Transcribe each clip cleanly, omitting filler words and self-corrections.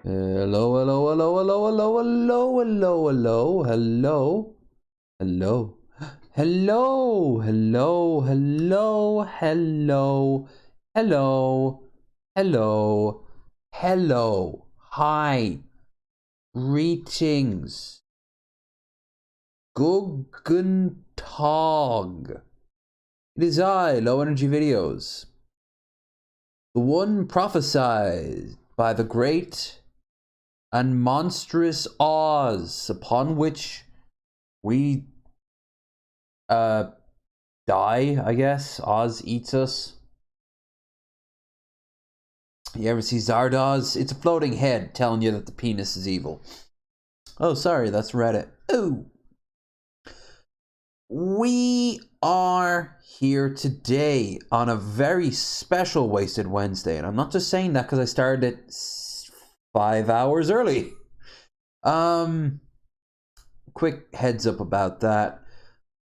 Hello, hello, hello, hello, hello, hello, hello, hello, hello, hello, hello, hello, hello, hello, hello, hello, hello, hi, greetings, guten Tag. It is I, Low Energy Videos, the one prophesied by the great and monstrous Oz, upon which we die, I guess. Oz eats us. You ever see Zardoz? It's a floating head telling you that the penis is evil. Oh, sorry, that's Reddit. Ooh. We are here today on a very special Wasted Wednesday, and I'm not just saying that because I started it 5 hours early. Quick heads up about that.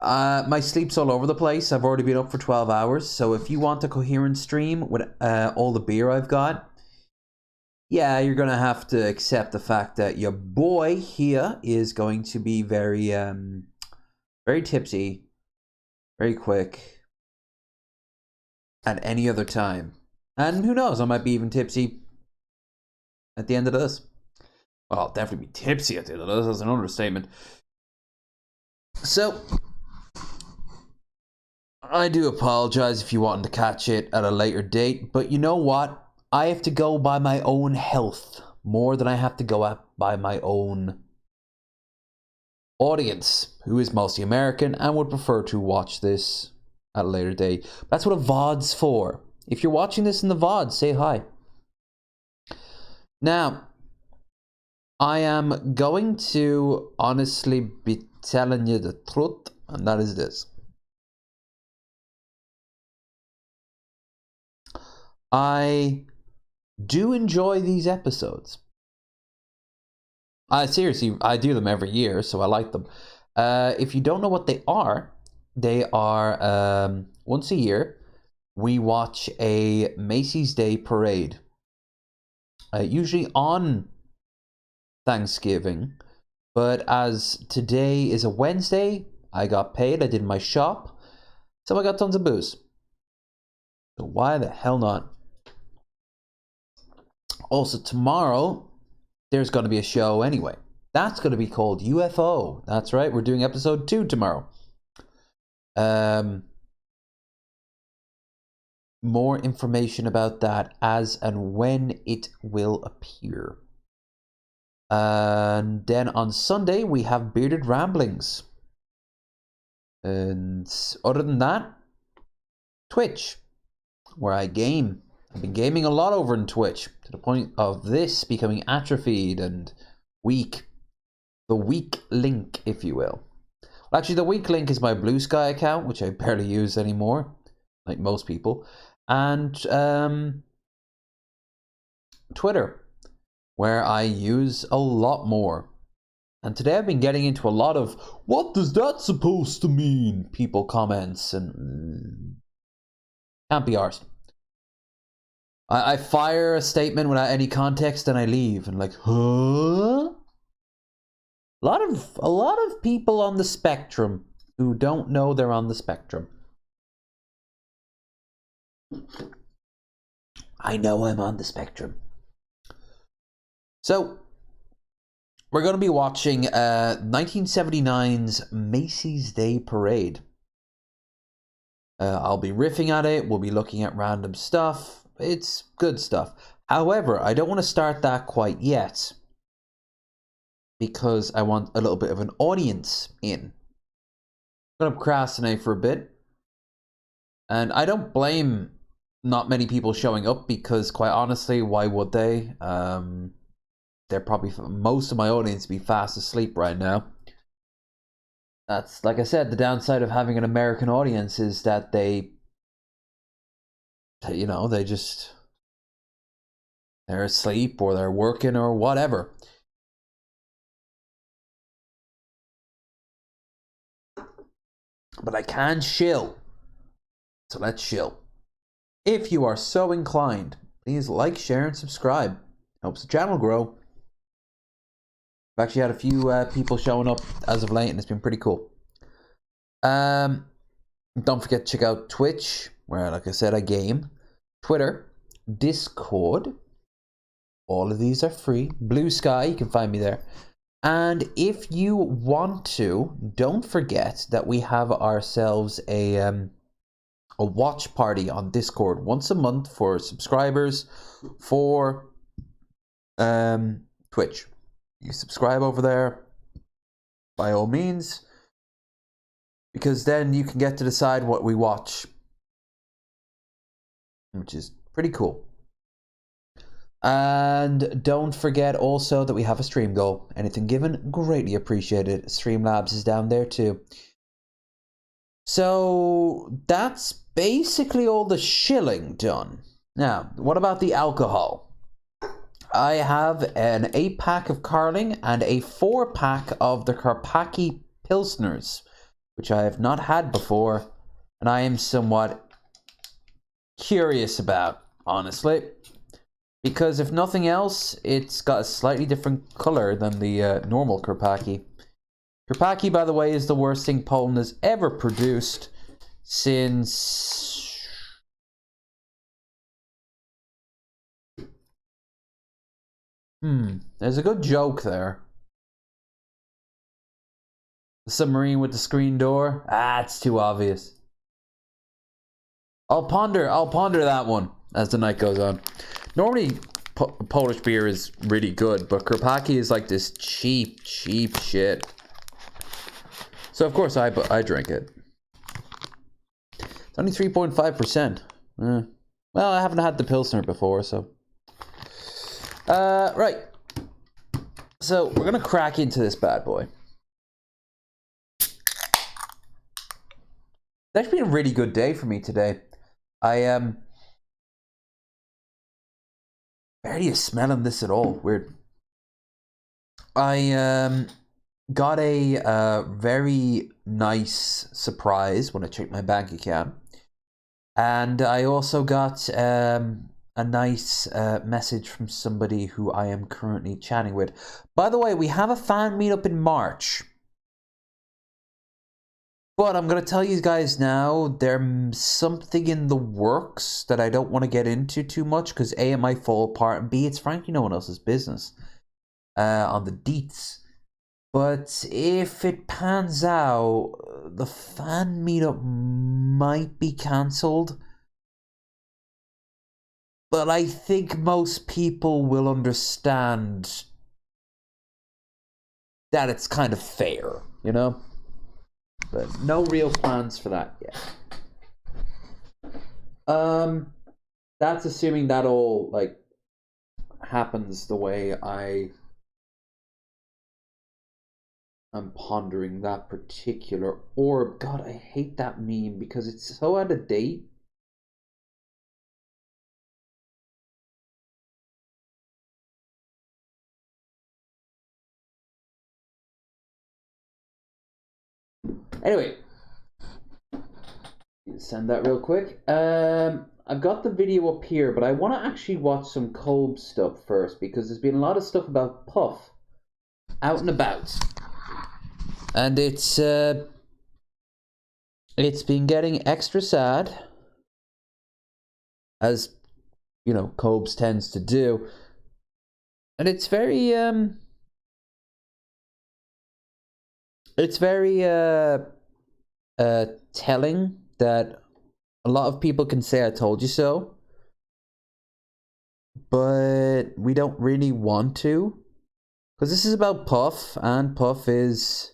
My sleep's all over the place. I've already been up for 12 hours, so if you want a coherent stream with all the beer I've got, yeah, you're gonna have to accept the fact that your boy here is going to be very very tipsy, very quick at any other time. And who knows, I might be even tipsy at the end of this. Well, I'll definitely be tipsy at the end of this. That's an understatement. So, I do apologize if you wanted to catch it at a later date, but you know what? I have to go by my own health more than I have to go by my own audience, who is mostly American and would prefer to watch this at a later date. That's what a VOD's for. If you're watching this in the VOD, say hi. Now, I am going to honestly be telling you the truth, and that is this. I do enjoy these episodes. Seriously, I do them every year, so I like them. If you don't know what they are once a year, we watch a Macy's Day Parade. Usually on Thanksgiving, but as today is a Wednesday, I got paid, I did my shop, so I got tons of booze. So why the hell not? Also, tomorrow, there's going to be a show anyway. That's going to be called UFO. That's right, we're doing episode 2 tomorrow. More information about that as and when it will appear. And then on Sunday, we have Bearded Ramblings. And other than that, Twitch, where I game. I've been gaming a lot over in Twitch, to the point of this becoming atrophied and weak. The weak link, if you will. Well, actually, the weak link is my Blue Sky account, which I barely use anymore, like most people. And Twitter, where I use a lot more. And today I've been getting into a lot of, what does that supposed to mean? People comments, and can't be arsed. I fire a statement without any context and I leave, and like, huh? A lot of people on the spectrum who don't know they're on the spectrum. I know I'm on the spectrum. So, we're going to be watching 1979's Macy's Day Parade. I'll be riffing at it. We'll be looking at random stuff. It's good stuff. However, I don't want to start that quite yet, because I want a little bit of an audience in. I'm going to procrastinate for a bit. And I don't blame not many people showing up, because quite honestly, why would they? They're probably, most of my audience be fast asleep right now. That's, like I said, the downside of having an American audience is that they, you know, they're asleep or they're working or whatever. But I can chill. So let's chill. If you are so inclined, please like, share, and subscribe. Helps the channel grow. I've actually had a few people showing up as of late, and it's been pretty cool. Don't forget to check out Twitch, where, like I said, I game. Twitter, Discord. All of these are free. Blue Sky, you can find me there. And if you want to, don't forget that we have ourselves a watch party on Discord once a month for subscribers for Twitch. You subscribe over there by all means, because then you can get to decide what we watch, which is pretty cool. And don't forget also that we have a stream goal. Anything given, greatly appreciated. Streamlabs is down there too. So that's basically all the shilling done. Now, what about the alcohol? I have an 8-pack of Carling and a 4-pack of the Karpacki Pilsners, which I have not had before, and I am somewhat curious about, honestly. Because if nothing else, it's got a slightly different color than the normal Karpacki. Karpacki, by the way, is the worst thing Poland has ever produced since... there's a good joke there. The submarine with the screen door? Ah, it's too obvious. I'll ponder that one as the night goes on. Normally, Polish beer is really good, but Karpacki is like this cheap shit. So of course I drink it. It's only 3.5%. Well, I haven't had the Pilsner before, so. Right. So we're gonna crack into this bad boy. It's actually been a really good day for me today. I am barely smelling this at all. Weird. I got a very nice surprise when I checked my bank account, and I also got a nice message from somebody who I am currently chatting with. By the way, we have a fan meetup in March. But I'm going to tell you guys now, there's something in the works that I don't want to get into too much, because A, it might fall apart, and B, it's frankly no one else's business on the deets. But if it pans out, the fan meetup might be cancelled. But I think most people will understand that it's kind of fair, you know? But no real plans for that yet. That's assuming that all like happens the way I'm pondering that particular orb. God, I hate that meme because it's so out of date. Anyway, send that real quick. I've got the video up here, but I want to actually watch some Kolb stuff first, because there's been a lot of stuff about Puff out and about, and it's been getting extra sad, as you know, Kolb's tends to do, and it's very telling that a lot of people can say I told you so, but we don't really want to, because this is about Puff, and Puff is,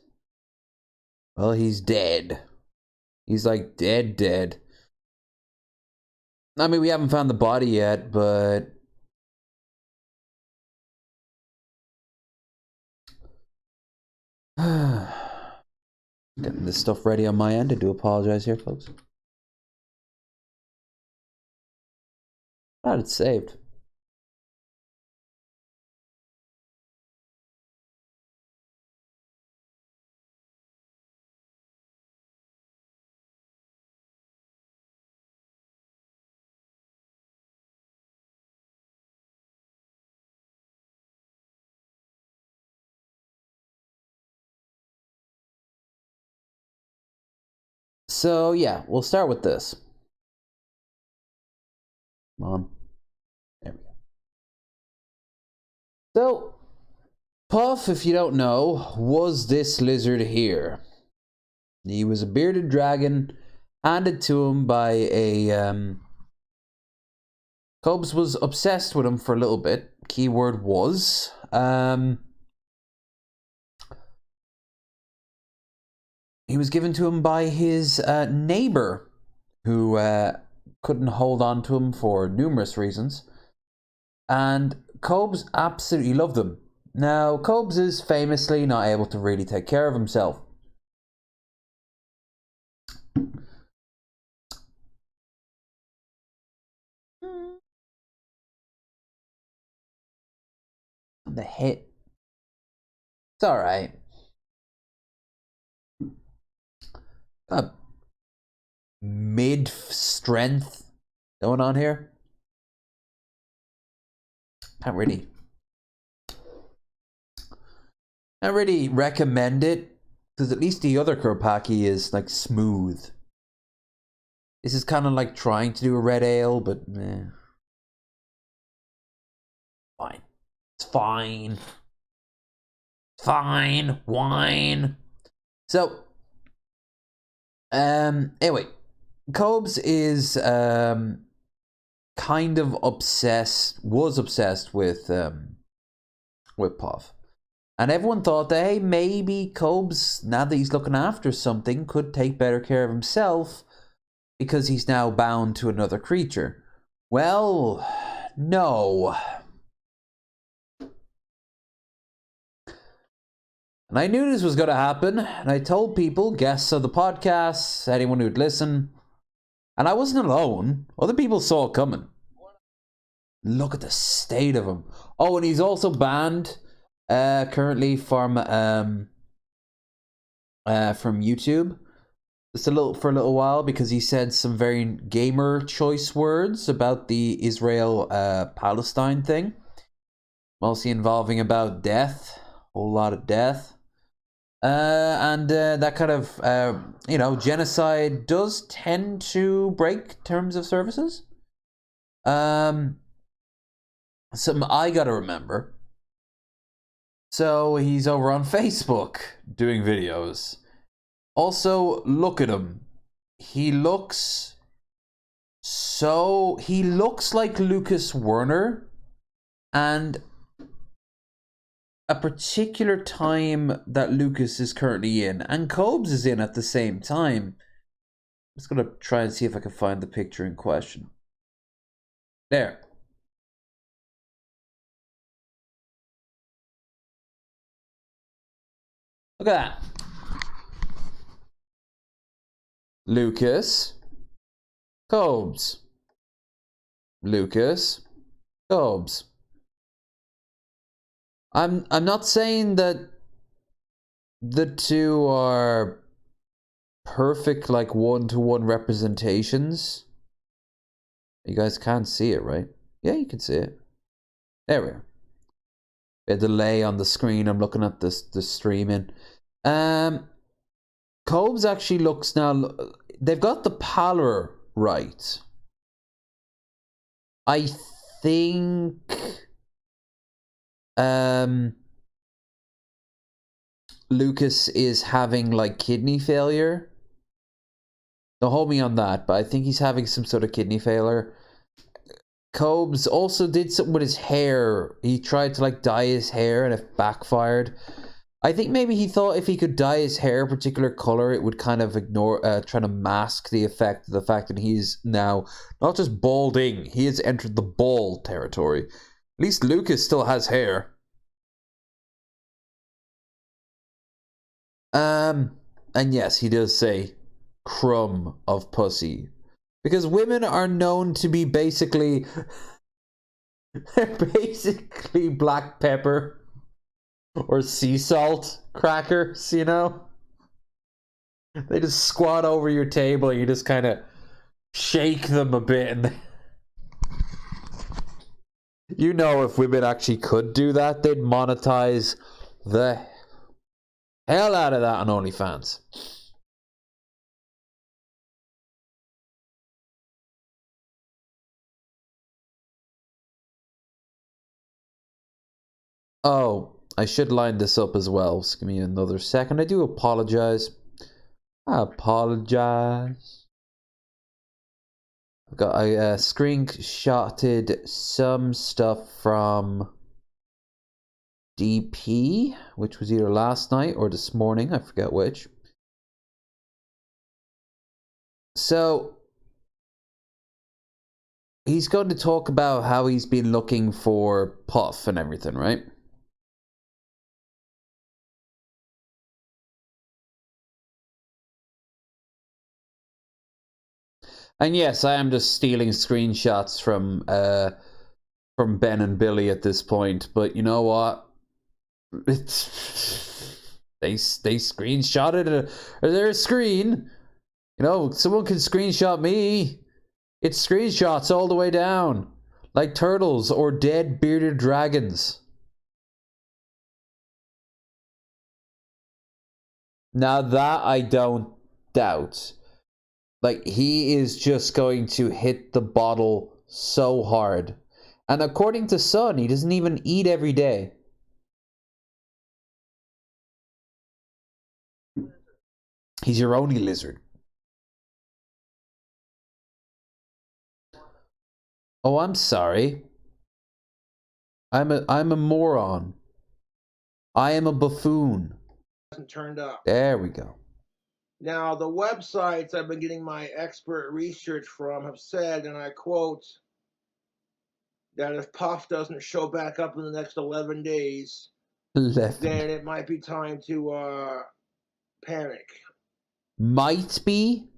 well, he's dead. He's like dead. I mean, we haven't found the body yet, but getting this stuff ready on my end. I do apologize here, folks. Glad it's saved. So yeah, we'll start with this. Come on. There we go. So, Puff, if you don't know, was this lizard here. He was a bearded dragon handed to him by a Cubs was obsessed with him for a little bit. Keyword was. He was given to him by his neighbor, who couldn't hold on to him for numerous reasons. And Cobes absolutely loved him. Now, Cobes is famously not able to really take care of himself. The hit. It's alright. Mid-strength going on here. Not really recommend it, because at least the other Kurpaki is like smooth. This is kind of like trying to do a red ale, but fine. It's fine. Fine. Wine. So, anyway, Cobes is kind of was obsessed with Puff. And everyone thought that, hey, maybe Cobes, now that he's looking after something, could take better care of himself because he's now bound to another creature. Well, no. And I knew this was going to happen, and I told people, guests of the podcast, anyone who'd listen, and I wasn't alone. Other people saw it coming. Look at the state of him. Oh, and he's also banned currently from YouTube, just for a little while, because he said some very gamer choice words about the Israel Palestine thing, mostly involving about death, a whole lot of death, and that kind of genocide does tend to break terms of services. Something I gotta remember. So he's over on Facebook doing videos. Also, look at him. He looks like Lucas Werner, and a particular time that Lucas is currently in, and Cobes is in at the same time. I'm just gonna try and see if I can find the picture in question. There. Look at that. Lucas. Cobes. Lucas. Cobes. I'm not saying that the two are perfect, like one-to-one representations. You guys can't see it, right? Yeah, you can see it. There we are. A delay on the screen. I'm looking at the streaming. Cobes actually looks now. They've got the pallor right. I think. Lucas is having like kidney failure. Don't hold me on that, but I think he's having some sort of kidney failure. Cobes also did something with his hair. He tried to like dye his hair and it backfired. I think maybe he thought if he could dye his hair a particular color, it would kind of trying to mask the effect of the fact that he's now not just balding, he has entered the bald territory. At least Lucas still has hair. And yes, he does say crumb of pussy. Because women are known to be basically they're basically black pepper or sea salt crackers, you know? They just squat over your table and you just kind of shake them a bit and you know, if women actually could do that, they'd monetize the hell out of that on OnlyFans. Oh, I should line this up as well. Just give me another second. I do apologize. I apologize. I screenshotted some stuff from DP, which was either last night or this morning. I forget which. So he's going to talk about how he's been looking for Puff and everything, right? And yes, I am just stealing screenshots from Ben and Billy at this point. But you know what? It's they screenshotted their screen. You know, someone can screenshot me. It's screenshots all the way down, like turtles or dead bearded dragons. Now that I don't doubt. Like, he is just going to hit the bottle so hard. And according to Sun, he doesn't even eat every day. He's your only lizard. Oh, I'm sorry. I'm a moron. I am a buffoon. Hasn't turned up. There we go. Now, the websites I've been getting my expert research from have said, and I quote, that if Puff doesn't show back up in the next 11 days, 11. then it might be time to panic. Might be?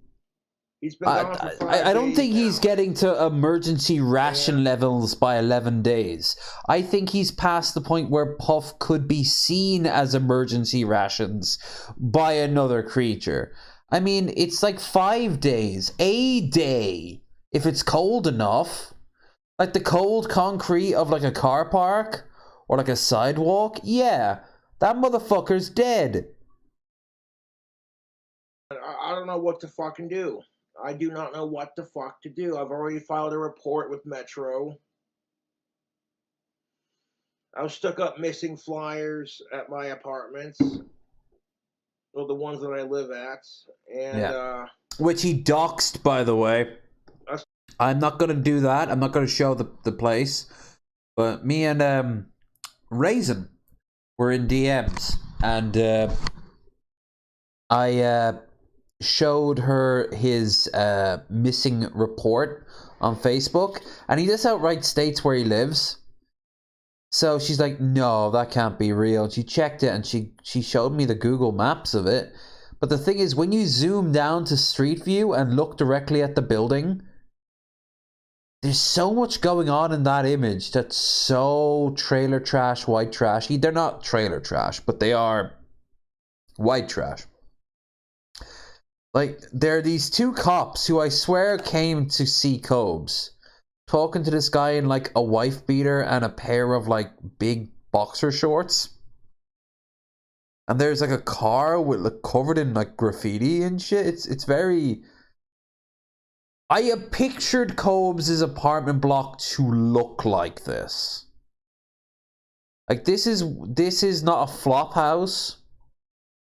He's been gone for 5 days I don't think now. he's getting to emergency ration levels by 11 days. I think he's past the point where Puff could be seen as emergency rations by another creature. I mean, it's like 5 days, a day, if it's cold enough. Like the cold concrete of like a car park or like a sidewalk. Yeah, that motherfucker's dead. I don't know what to fucking do. I do not know what the fuck to do. I've already filed a report with Metro. I've stuck up missing flyers at my apartments. Well, the ones that I live at. And, which he doxed, by the way. I'm not going to do that. I'm not going to show the place. But me and Raisin were in DMs. And I showed her his missing report on Facebook. And he just outright states where he lives. So she's like, no, that can't be real. And she checked it and she showed me the Google Maps of it. But the thing is, when you zoom down to Street View and look directly at the building, there's so much going on in that image that's so trailer trash, white trashy. They're not trailer trash, but they are white trash. Like, there are these two cops who I swear came to see Cobes, talking to this guy in like a wife beater and a pair of like big boxer shorts. And there's like a car with like covered in like graffiti and shit. It's very... I have pictured Cobes' apartment block to look like this. Like, this is not a flop house.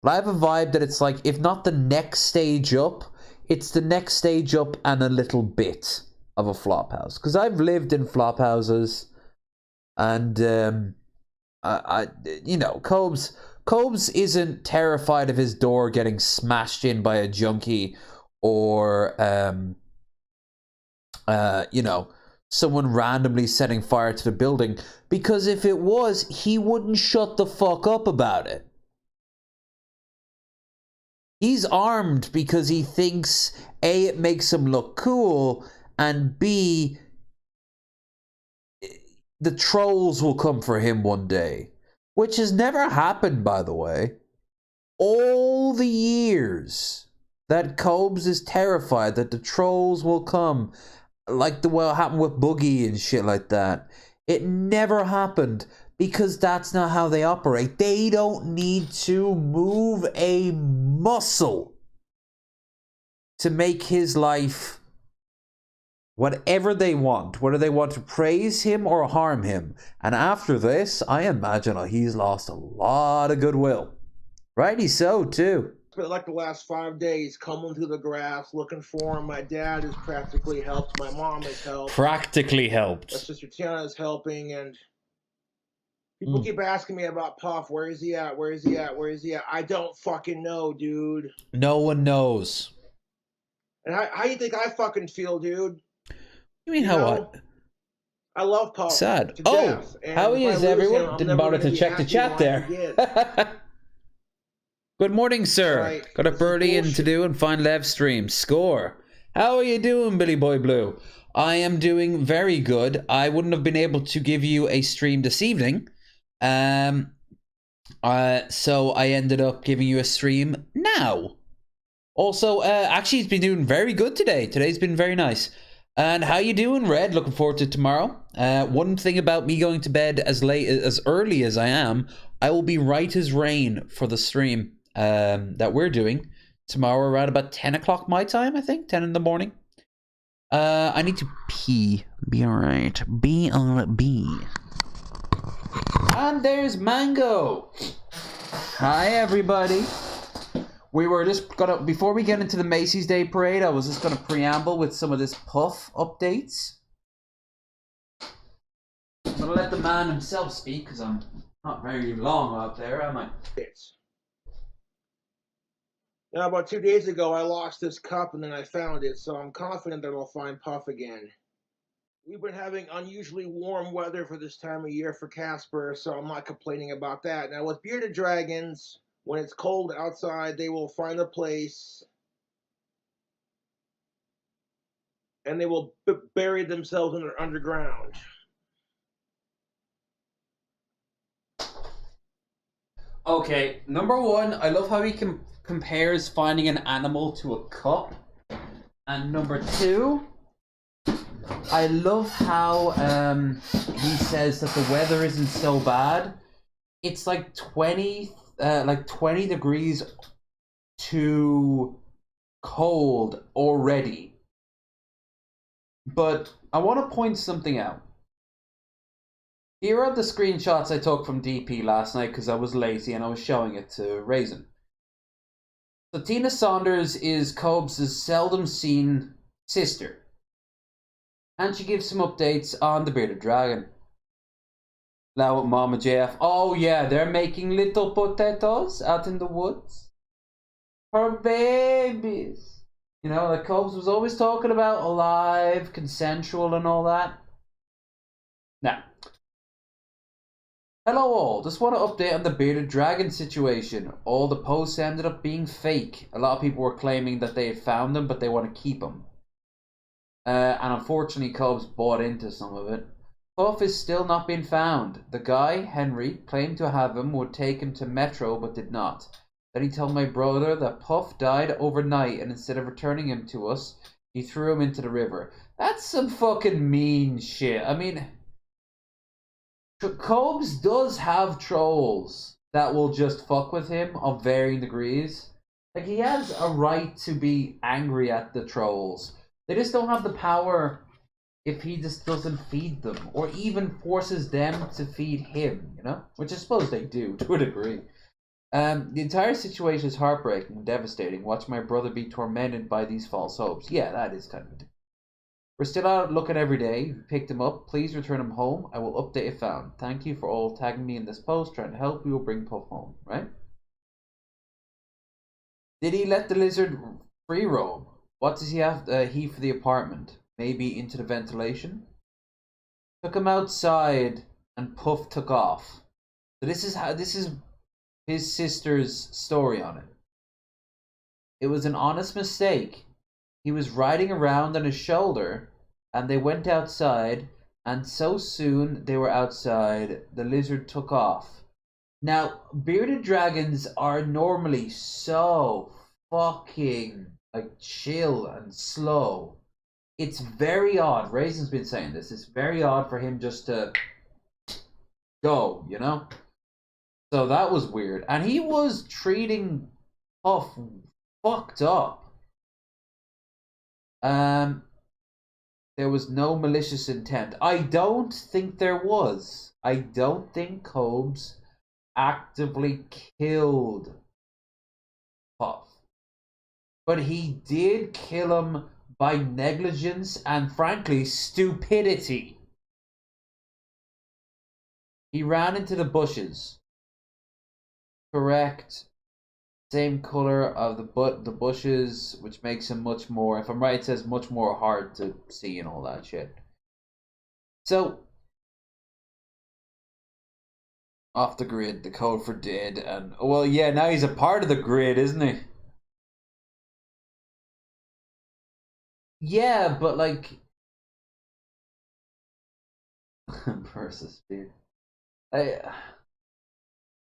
But I have a vibe that it's like, if not the next stage up, it's the next stage up and a little bit of a flop house. Because I've lived in flop houses, and I you know, Cobes isn't terrified of his door getting smashed in by a junkie, or you know, someone randomly setting fire to the building, because if it was, he wouldn't shut the fuck up about it. He's armed because he thinks A, it makes him look cool, and B, the trolls will come for him one day. Which has never happened, by the way. All the years that Cobes is terrified that the trolls will come, like the what happened with Boogie and shit like that, it never happened, because that's not how they operate. They don't need to move a muscle to make his life whatever they want, whether they want to praise him or harm him. And after this, I imagine he's lost a lot of goodwill. Rightly so, too. Spent like the last 5 days combing through the grass, looking for him. My dad has practically helped. My mom has helped. Practically helped. My sister Tiana is helping, and people keep asking me about Puff. Where is he at? Where is he at? Where is he at? I don't fucking know, dude. No one knows. And how you think I fucking feel, dude? You mean how what? I love Puff. Sad. To Oh, death. how is everyone? Him, didn't bother to check the chat there. Good morning, sir. Right. Got a birdie in to do and find LEV stream. Score. How are you doing, Billy Boy Blue? I am doing very good. I wouldn't have been able to give you a stream this evening. So I ended up giving you a stream now. Also, actually, he's been doing very good today. Today's been very nice. And how you doing, Red? Looking forward to tomorrow. One thing about me going to bed as early as I am, I will be right as rain for the stream that we're doing tomorrow around about 10 o'clock my time, I think, 10 in the morning. I need to pee. Be alright. Be on B. And there's Mango. Hi, everybody. We were just gonna, before we get into the Macy's Day Parade, I was just gonna preamble with some of this Puff updates. I'm gonna let the man himself speak, because I'm not very long out there, am I? Now, about 2 days ago, I lost this cup and then I found it, so I'm confident that I'll find Puff again. We've been having unusually warm weather for this time of year for Casper, so I'm not complaining about that. Now, with bearded dragons, when it's cold outside, they will find a place and they will bury themselves underground. Okay, number one, I love how he compares finding an animal to a cup. And number two, I love how he says that the weather isn't so bad. It's like 20 degrees too cold already. But I want to point something out. Here are the screenshots I took from DP last night because I was lazy and I was showing it to Raisin. So Tina Saunders is Cobes' seldom seen sister. And she gives some updates on the bearded dragon. Now with Mama JF. Oh yeah, they're making little potatoes out in the woods. Her babies. You know, like Cobes was always talking about alive, consensual and all that. Now. Hello all, just want to update on the bearded dragon situation. All the posts ended up being fake. A lot of people were claiming that they had found them, but they want to keep them. And unfortunately, Cobes bought into some of it. Puff is still not been found. The guy, Henry, claimed to have him, would take him to Metro, but did not. Then he told my brother that Puff died overnight, and instead of returning him to us, he threw him into the river. That's some fucking mean shit. I mean, Cobes does have trolls that will just fuck with him of varying degrees. Like, he has a right to be angry at the trolls. They just don't have the power if he just doesn't feed them, or even forces them to feed him, you know? Which I suppose they do, to a degree. The entire situation is heartbreaking and devastating. Watch my brother be tormented by these false hopes. Yeah, that is kind of... We're still out looking every day. If you picked him up, please return him home. I will update if found. Thank you for all tagging me in this post. Trying to help, we will bring Puff home, right? Did he let the lizard free roam? What does he have heat for the apartment? Maybe into the ventilation? Took him outside and Puff took off. So this is his sister's story on it. It was an honest mistake. He was riding around on his shoulder and they went outside, and so soon they were outside, the lizard took off. Now, bearded dragons are normally so fucking like chill and slow. It's very odd. Raisin's been saying this. It's very odd for him just to go, you know? So that was weird. And he was treating Puff fucked up. there was no malicious intent. I don't think there was. I don't think Cobes actively killed Puff. But he did kill him by negligence and, frankly, stupidity. He ran into the bushes. Correct. Same color of the bushes, which makes him much more, if I'm right, it says much more hard to see and all that shit. So, off the grid, the code for dead, and, well, yeah, now he's a part of the grid, isn't he? Yeah, but, like, versus speed.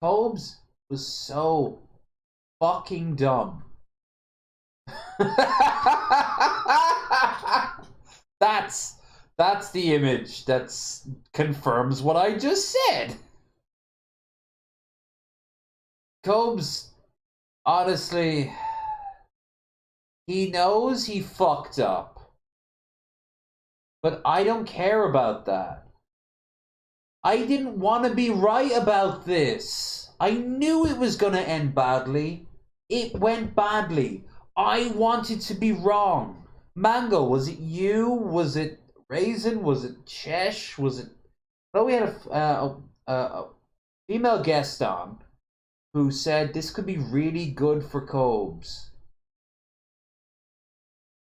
Hobbes was so fucking dumb. That's the image that confirms what I just said. Cobes, honestly, he knows he fucked up. But I don't care about that. I didn't want to be right about this. I knew it was going to end badly. It went badly. I wanted to be wrong. Mango, was it you? Was it Raisin? Was it Chesh? Was it... No, we had a female guest on who said this could be really good for Cobes.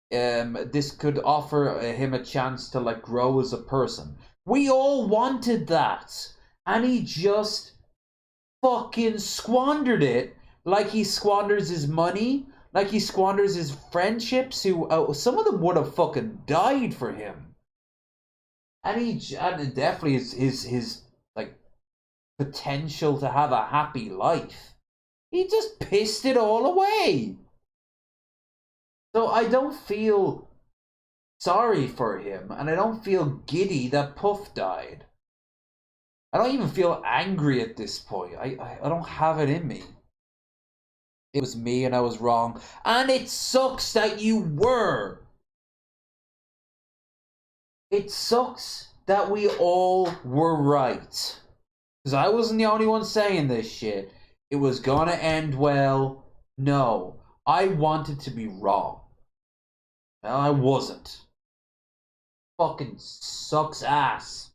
This could offer him a chance to, like, grow as a person. We all wanted that. And he just fucking squandered it, like he squanders his money, like he squanders his friendships, who some of them would have fucking died for him. And definitely his like potential to have a happy life. He just pissed it all away. So I don't feel sorry for him, and I don't feel giddy that Puff died. I don't even feel angry at this point. I don't have it in me. It was me and I was wrong. And it sucks that you were. It sucks that we all were right. Because I wasn't the only one saying this shit. It was gonna end well. No. I wanted to be wrong. Well, I wasn't. Fucking sucks ass.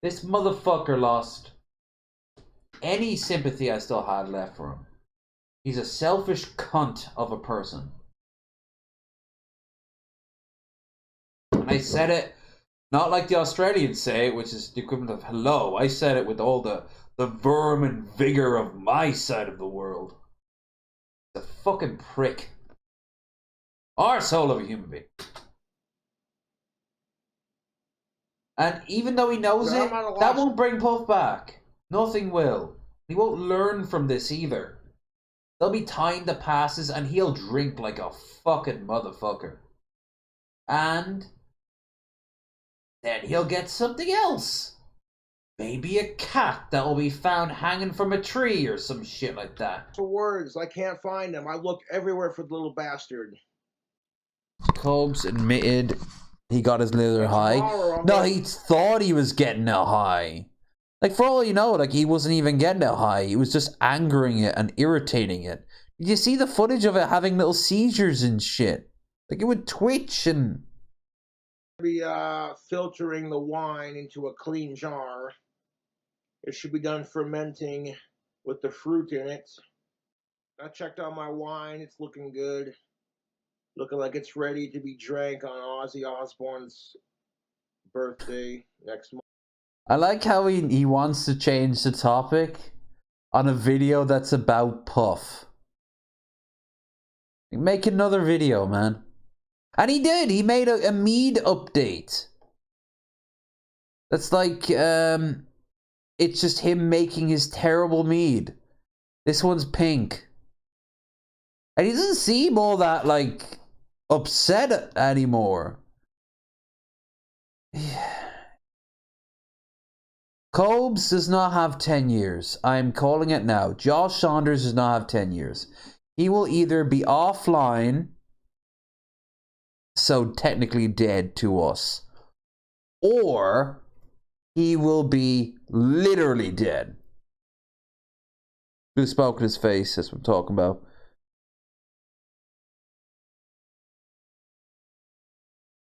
This motherfucker lost any sympathy I still had left for him. He's a selfish cunt of a person. And I said it not like the Australians say it, which is the equivalent of hello. I said it with all the vermin vigor of my side of the world. The fucking prick. Arsehole of a human being. And even though he knows it, that won't bring Puff back. Nothing will. He won't learn from this either. There'll be time that passes and he'll drink like a fucking motherfucker. And then he'll get something else. Maybe a cat that will be found hanging from a tree or some shit like that. For words, I can't find them. I looked everywhere for the little bastard. Cobes admitted he got his little high. No, he thought he was getting a high. Like, for all you know, like, he wasn't even getting a high. He was just angering it and irritating it. Did you see the footage of it having little seizures and shit? Like, it would twitch and... Be filtering the wine into a clean jar. It should be done fermenting with the fruit in it. I checked out my wine. It's looking good. Looking like it's ready to be drank on Ozzy Osbourne's birthday next month. I like how he wants to change the topic on a video that's about Puff. Make another video, man. And he did. He made a mead update. That's like, it's just him making his terrible mead. This one's pink. And he doesn't seem all that, like, upset anymore. Cobes does not have 10 years. I'm calling it now. Josh Saunders does not have 10 years. He will either be offline so technically dead to us. Or he will be literally dead. Blue smoke in his face, that's what I'm talking about.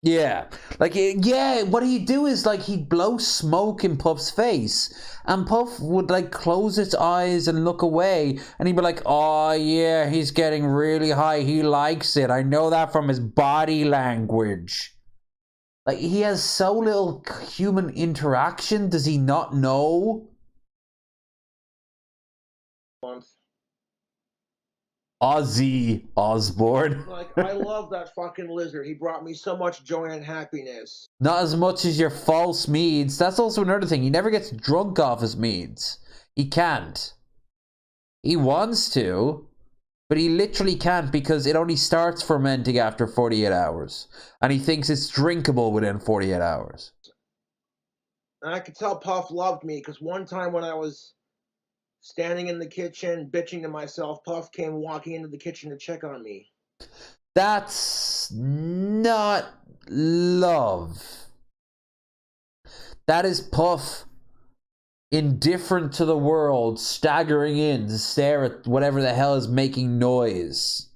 Yeah, like, yeah, what he'd do is, like, he'd blow smoke in Puff's face, and Puff would, like, close its eyes and look away, and he'd be like, oh, yeah, he's getting really high, he likes it, I know that from his body language. Like, he has so little human interaction, does he not know? Ozzy Osbourne. Like, I love that fucking lizard. He brought me so much joy and happiness. Not as much as your false meads. That's also another thing. He never gets drunk off his meads. He can't. He wants to, but he literally can't because it only starts fermenting after 48 hours. And he thinks it's drinkable within 48 hours. And I could tell Puff loved me because one time when I was standing in the kitchen, bitching to myself, Puff came walking into the kitchen to check on me. That's not love. That is Puff, indifferent to the world, staggering in to stare at whatever the hell is making noise.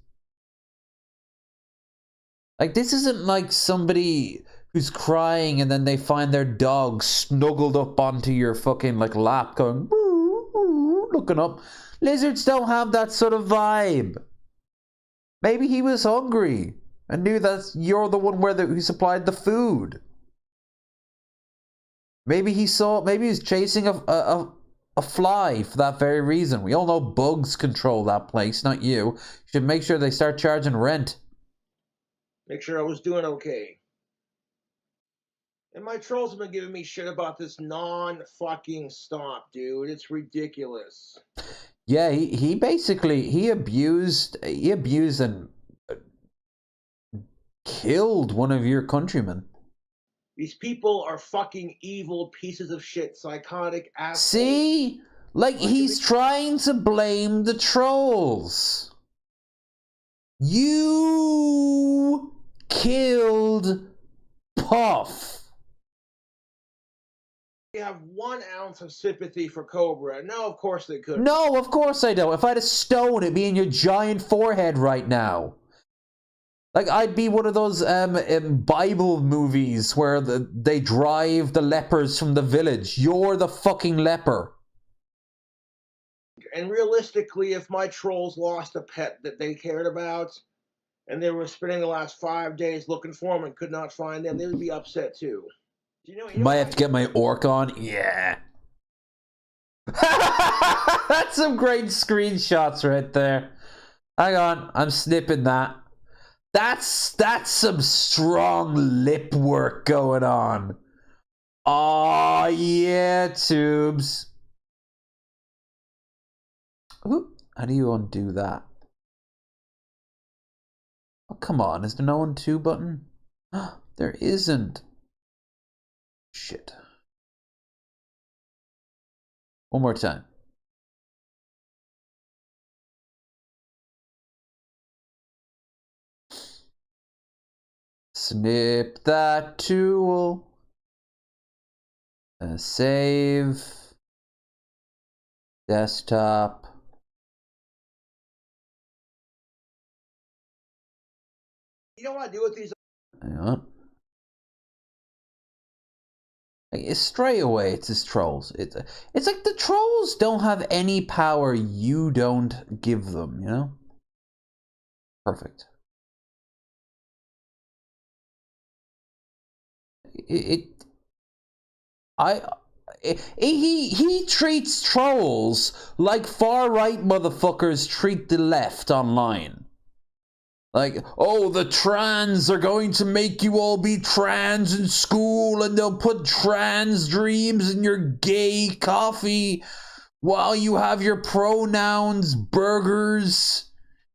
Like, this isn't like somebody who's crying and then they find their dog snuggled up onto your fucking, like, lap going, looking up. Lizards don't have that sort of vibe. Maybe he was hungry and knew that you're the one who supplied the food. Maybe he was chasing a fly for that very reason. We all know bugs control that place, not you. You should make sure they start charging rent. Make sure I was doing okay. And my trolls have been giving me shit about this non-fucking stop, dude. It's ridiculous. Yeah, he basically, he abused and killed one of your countrymen. These people are fucking evil pieces of shit, psychotic assholes. See? Like, he's trying to blame the trolls. You killed Puff. They have 1 ounce of sympathy for Cobra. No, of course they couldn't. No, of course I don't. If I had a stone, it'd be in your giant forehead right now. Like, I'd be one of those Bible movies where they drive the lepers from the village. You're the fucking leper. And realistically, if my trolls lost a pet that they cared about, and they were spending the last 5 days looking for them and could not find them, they would be upset too. Might have to get my orc on. Yeah. That's some great screenshots right there. Hang on, I'm snipping that. That's some strong lip work going on. Oh yeah, tubes. Ooh, how do you undo that? Oh, come on, is there no undo button? There isn't. Shit. One more time. Snip that tool. Save. Desktop. You know what I do with these? Hang on. Stray away, it's his trolls. It's like the trolls don't have any power you don't give them, you know? Perfect. He treats trolls like far-right motherfuckers treat the left online. Like, oh, the trans are going to make you all be trans in school and they'll put trans dreams in your gay coffee while you have your pronouns burgers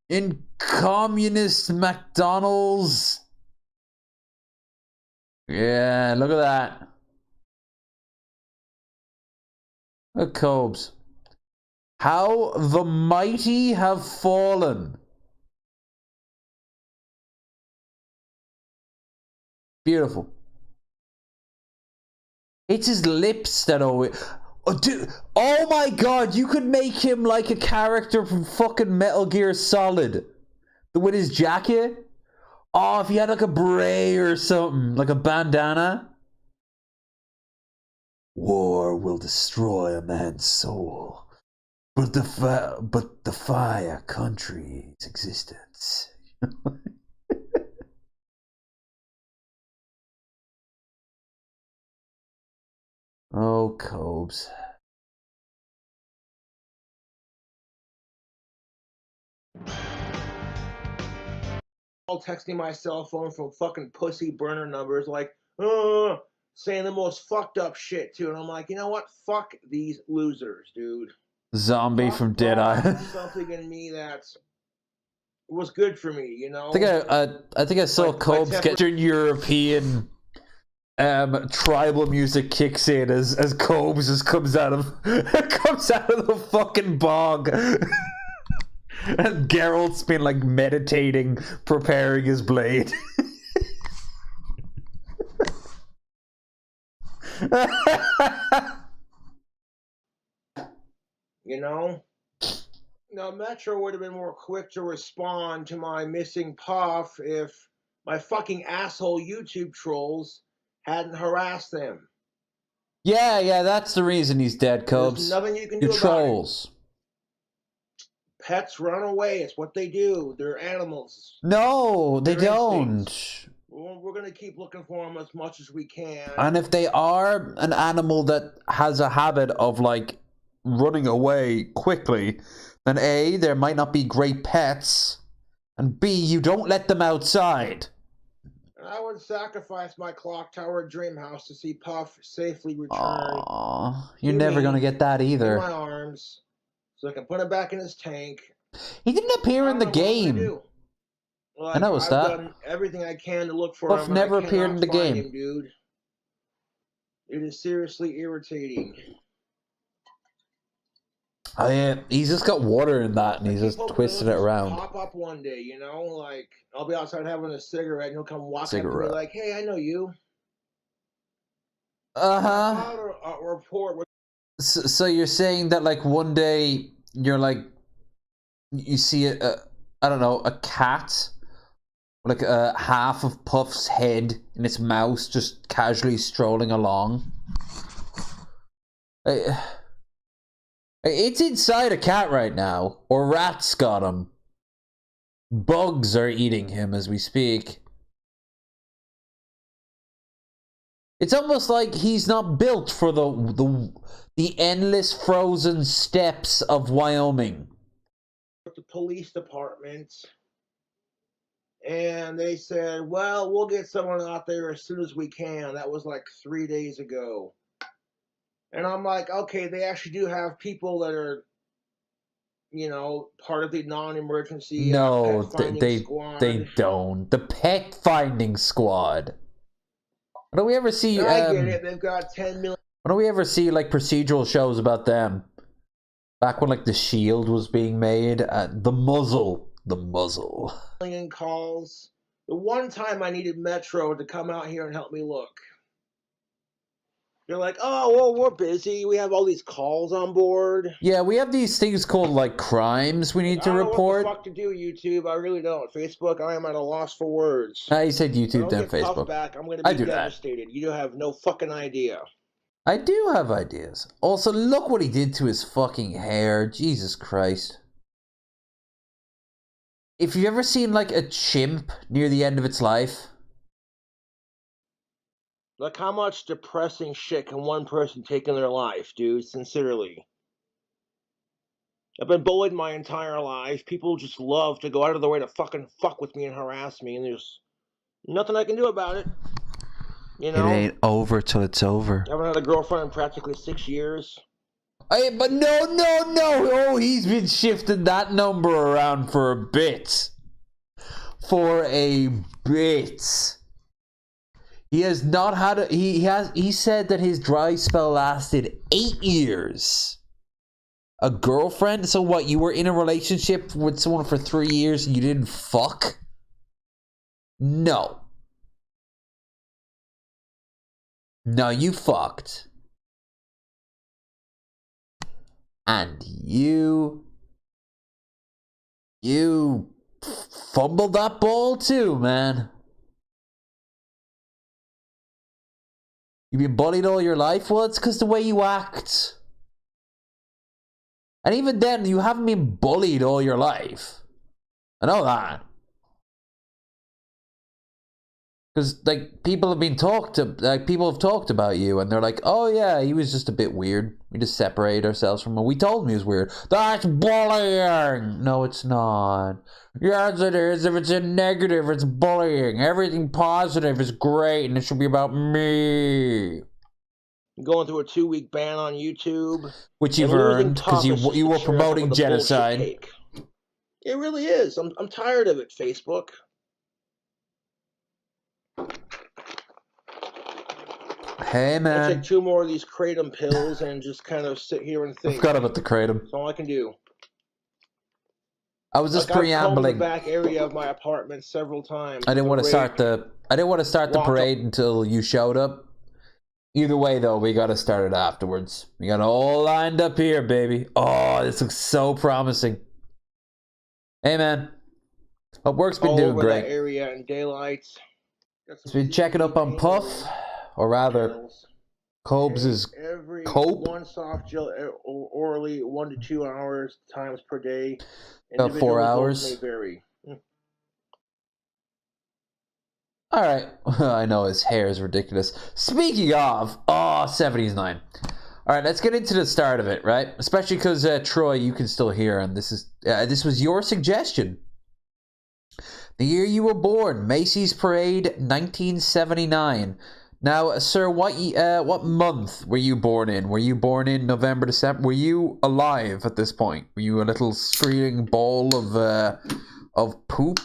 in communist McDonald's. Yeah, look at that. Look at Cobes. How the mighty have fallen. Beautiful. It's his lips that always... Oh, dude. Oh my god, you could make him like a character from fucking Metal Gear Solid. With his jacket. Oh, if he had like a beret or something. Like a bandana. War will destroy a man's soul. But defy a country's existence. Oh, Cobes. All texting my cell phone from fucking pussy burner numbers like, saying the most fucked up shit too. And I'm like, you know what? Fuck these losers, dude. Zombie Fuck from Dead Island. Something in me that was good for me, you know? I think I saw Cobes get European tribal music kicks in as Cobes just comes out of the fucking bog. And Geralt's been like meditating, preparing his blade. You know? Now, Metro would have been more quick to respond to my missing puff if my fucking asshole YouTube trolls hadn't harassed them. Yeah, that's the reason he's dead, Cobes. There's nothing you can do about trolls. It. Pets run away. It's what they do. They're animals. No, they don't. We're going to keep looking for them as much as we can. And if they are an animal that has a habit of, like, running away quickly, then A, there might not be great pets, and B, you don't let them outside. And I would sacrifice my clock tower dream house to see Puff safely return. Aww, you're never going to get that either. In my arms. So I can put him back in his tank. He didn't appear in the game. Like, I noticed that. I've done everything I can to look for Puff him. never appeared in the game. Him, dude. It is seriously irritating. Oh yeah, he's just got water in that, and he's just twisting it around. Pop up one day, you know, like I'll be outside having a cigarette, and he'll come walk up to me like, "Hey, I know you." A report. So you're saying that like one day you're like you see I don't know, a cat, like a half of Puff's head in its mouth, just casually strolling along. It's inside a cat right now, or rats got him. Bugs are eating him as we speak. It's almost like he's not built for the endless frozen steppes of Wyoming. The police department, and they said, well, we'll get someone out there as soon as we can. That was like 3 days ago. And I'm like, okay, they actually do have people that are, you know, part of the non-emergency no, pet finding squad. They don't. The pet finding squad. When do we ever see? I get it. They've got 10 million. When do we ever see like procedural shows about them? Back when like The Shield was being made, the muzzle. Million calls. The one time I needed Metro to come out here and help me look. They're like, oh, well, we're busy. We have all these calls on board. Yeah, we have these things called like crimes we need to report. I don't know what the fuck to do, YouTube. I really don't. Facebook, I am at a loss for words. You said YouTube, then Facebook. Back, I'm going to be devastated. You have no fucking idea. I do have ideas. Also, look what he did to his fucking hair. Jesus Christ. If you've ever seen like a chimp near the end of its life. Like, how much depressing shit can one person take in their life, dude? Sincerely. I've been bullied my entire life. People just love to go out of their way to fucking fuck with me and harass me, and there's nothing I can do about it. You know? It ain't over till it's over. I haven't had a girlfriend in practically 6 years. But no. Oh, he's been shifting that number around for a bit. He has not had he said that his dry spell lasted 8 years. A girlfriend? So what, you were in a relationship with someone for 3 years and you didn't fuck? No. No, you fucked. And you fumbled that ball too, man. You been bullied all your life? Well, it's because the way you act. And even then, you haven't been bullied all your life. I know that. Because, like, people have talked about you, and they're like, oh yeah, he was just a bit weird. We just separate ourselves from him. We told him he was weird. That's bullying! No, it's not. Yes, it is. If it's a negative, it's bullying. Everything positive is great, and it should be about me. Going through a 2-week ban on YouTube. Which you've earned, because you were promoting genocide. It really is. I'm tired of it, Facebook. Hey, man. I take 2 more of these kratom pills and just kind of sit here and think. I forgot about the kratom. That's all I can do. I was just preambling. I've the back area of my apartment several times. I didn't want to start the parade until you showed up. Either way, though, we got to start it afterwards. We got it all lined up here, baby. Oh, this looks so promising. Hey, man. Hope work's been doing great. That area in daylight. It's been checking up on Puff, or rather, Cobes' Cope. One soft gel orally 1 to 2 hours times per day. About 4 hours. May vary. All right. I know his hair is ridiculous. Speaking of, 79. All right, let's get into the start of it, right? Especially because Troy, you can still hear, and this was your suggestion. The year you were born, Macy's Parade, 1979. Now, sir, what month were you born in? Were you born in November, December? Were you alive at this point? Were you a little screaming ball of poop?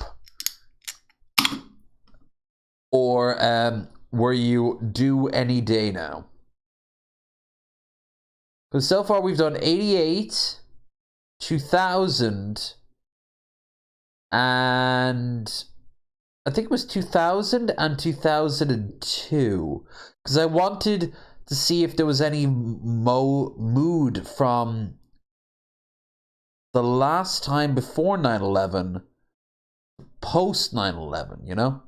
Or were you due any day now? Because so far we've done 88, 2000, and I think it was 2000 and 2002. Because I wanted to see if there was any mood from the last time before 9/11, post 9/11, you know?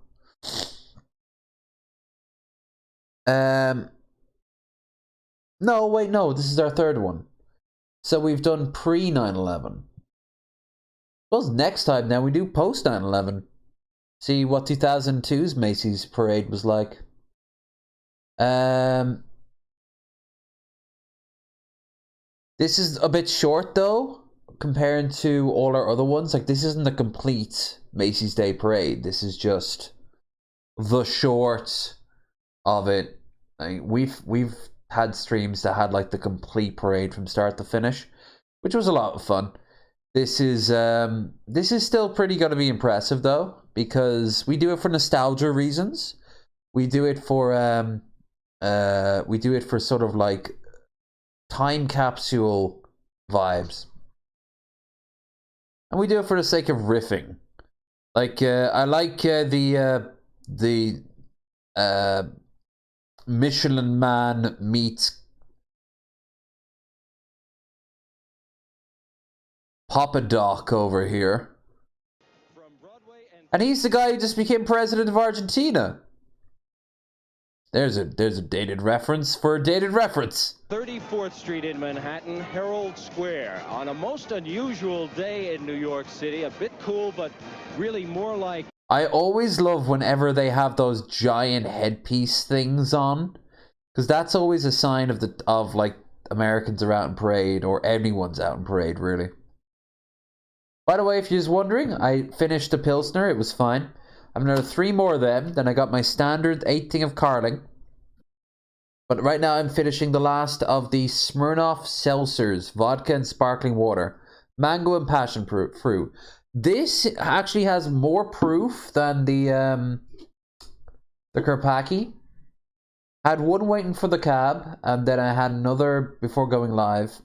No, wait, no, this is our third one. So we've done pre 9/11. Suppose next time now we do post 9/11. See what 2002's Macy's Parade was like. This is a bit short though, compared to all our other ones. Like, this isn't the complete Macy's Day Parade. This is just the short of it. Like, we've had streams that had like the complete parade from start to finish, which was a lot of fun. This is still pretty gonna be impressive though, because we do it for nostalgia reasons. We do it for sort of like time capsule vibes, and we do it for the sake of riffing. Like, I like the Michelin Man meets Papa Doc over here. And he's the guy who just became president of Argentina. There's a dated reference for a dated reference. 34th Street in Manhattan, Herald Square. On a most unusual day in New York City. A bit cool, but really more like... I always love whenever they have those giant headpiece things on, because that's always a sign of like Americans are out in parade, or anyone's out in parade, really. By the way, if you're just wondering, I finished the Pilsner. It was fine. I have another 3 more of them. Then I got my standard 8 thing of Carling. But right now I'm finishing the last of the Smirnoff Seltzers, vodka and sparkling water, mango and passion fruit. This actually has more proof than the Karpaki. I had one waiting for the cab, and then I had another before going live.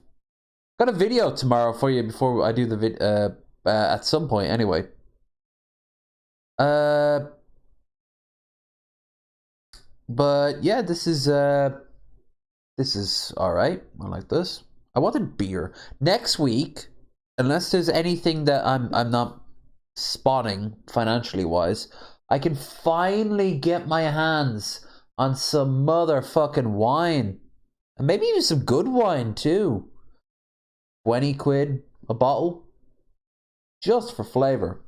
Got a video tomorrow for you before I do the vid at some point anyway. But yeah, this is all right. I like this. I wanted beer next week, unless there's anything that I'm not spotting financially wise. I can finally get my hands on some motherfucking wine, and maybe even some good wine too. 20 quid a bottle, just for flavor.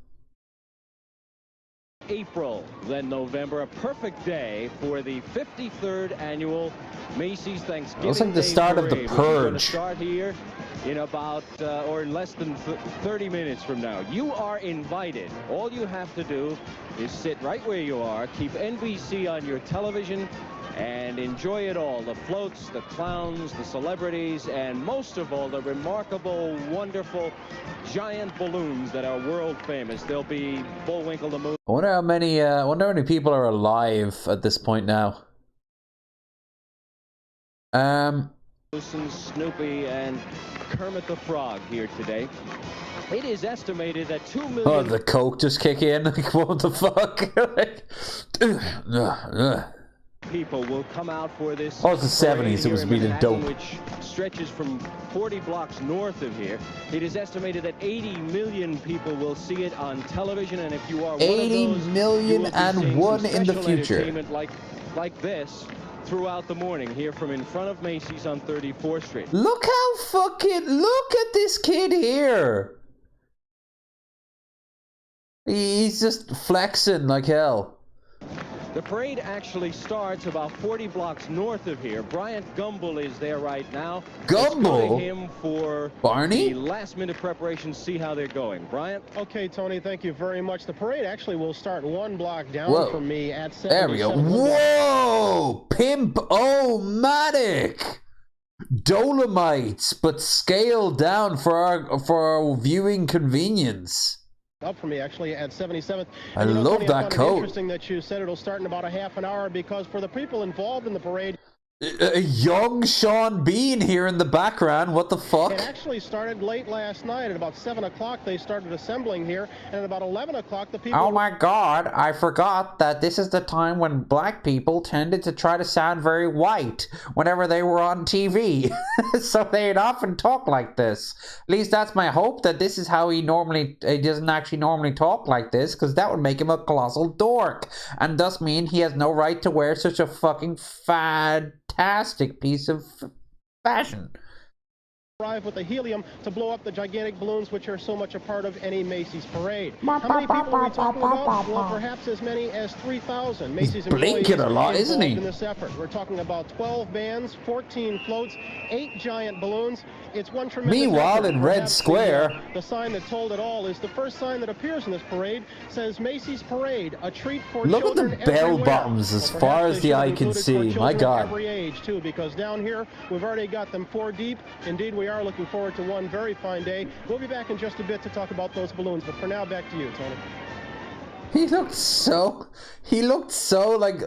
April, then November, a perfect day for the 53rd annual Macy's Thanksgiving Looks like the Day start of the Parade, which is going to Purge. start here in about or in less than 30 minutes from now. You are invited. All you have to do is sit right where you are, keep NBC on your television, and enjoy it all. The floats, the clowns, the celebrities, and most of all, the remarkable, wonderful, giant balloons that are world famous. There'll be Bullwinkle the Moon. I wonder how many people are alive at this point now. And Snoopy and Kermit the Frog here today. It is estimated that 2 million... Oh, the coke just kick in. Like, what the fuck? people will come out for this. Oh, it's the 70s. It was beating dope. Which stretches from 40 blocks north of here. It is estimated that 80 million people will see it on television, and if you are 80 one of those, million and one in the future. Entertainment like this throughout the morning here from in front of Macy's on 34th Street. Look at this kid here. He's just flexing like hell. The parade actually starts about 40 blocks north of here. Bryant Gumbel is there right now. Gumbel? Him for Barney? the last-minute preparations, see how they're going. Bryant? Okay, Tony, thank you very much. The parade actually will start one block down from me at 7. There we go. Whoa! Pimp-o-matic! Dolomites, but scaled down for our viewing convenience. Up for me actually at 77th. I love Tony, that coat. Interesting that you said it'll start in about a half an hour, because for the people involved in the parade, A young Sean Bean here in the background. What the fuck? it actually started late last night. At about 7 o'clock, they started assembling here, and at about 11 o'clock, the people... Oh my god, I forgot that this is the time when black people tended to try to sound very white whenever they were on TV. So they'd often talk like this. At least that's my hope, that this is how he doesn't actually normally talk like this, because that would make him a colossal dork, and thus mean he has no right to wear such a fucking fantastic piece of fashion. Arrive with the helium to blow up the gigantic balloons, which are so much a part of any Macy's parade. How many people are we talking about? Well, perhaps as many as 3,000 Macy's employees blinking a lot, isn't he? in this effort. We're talking about 12 bands, 14 floats, 8 giant balloons. It's one tremendous Meanwhile, effort. in Red Perhaps Square, the sign that told it all is the first sign that appears in this parade. Says Macy's Parade, a treat for look at children the bell everywhere. bottoms as Well, far perhaps as they the should eye have can included see. for My children god. of every age too, because down here we've already got them 4 deep. Indeed, we are looking forward to one very fine day. We'll be back in just a bit to talk about those balloons, but for now, back to you, Tony. He looked so like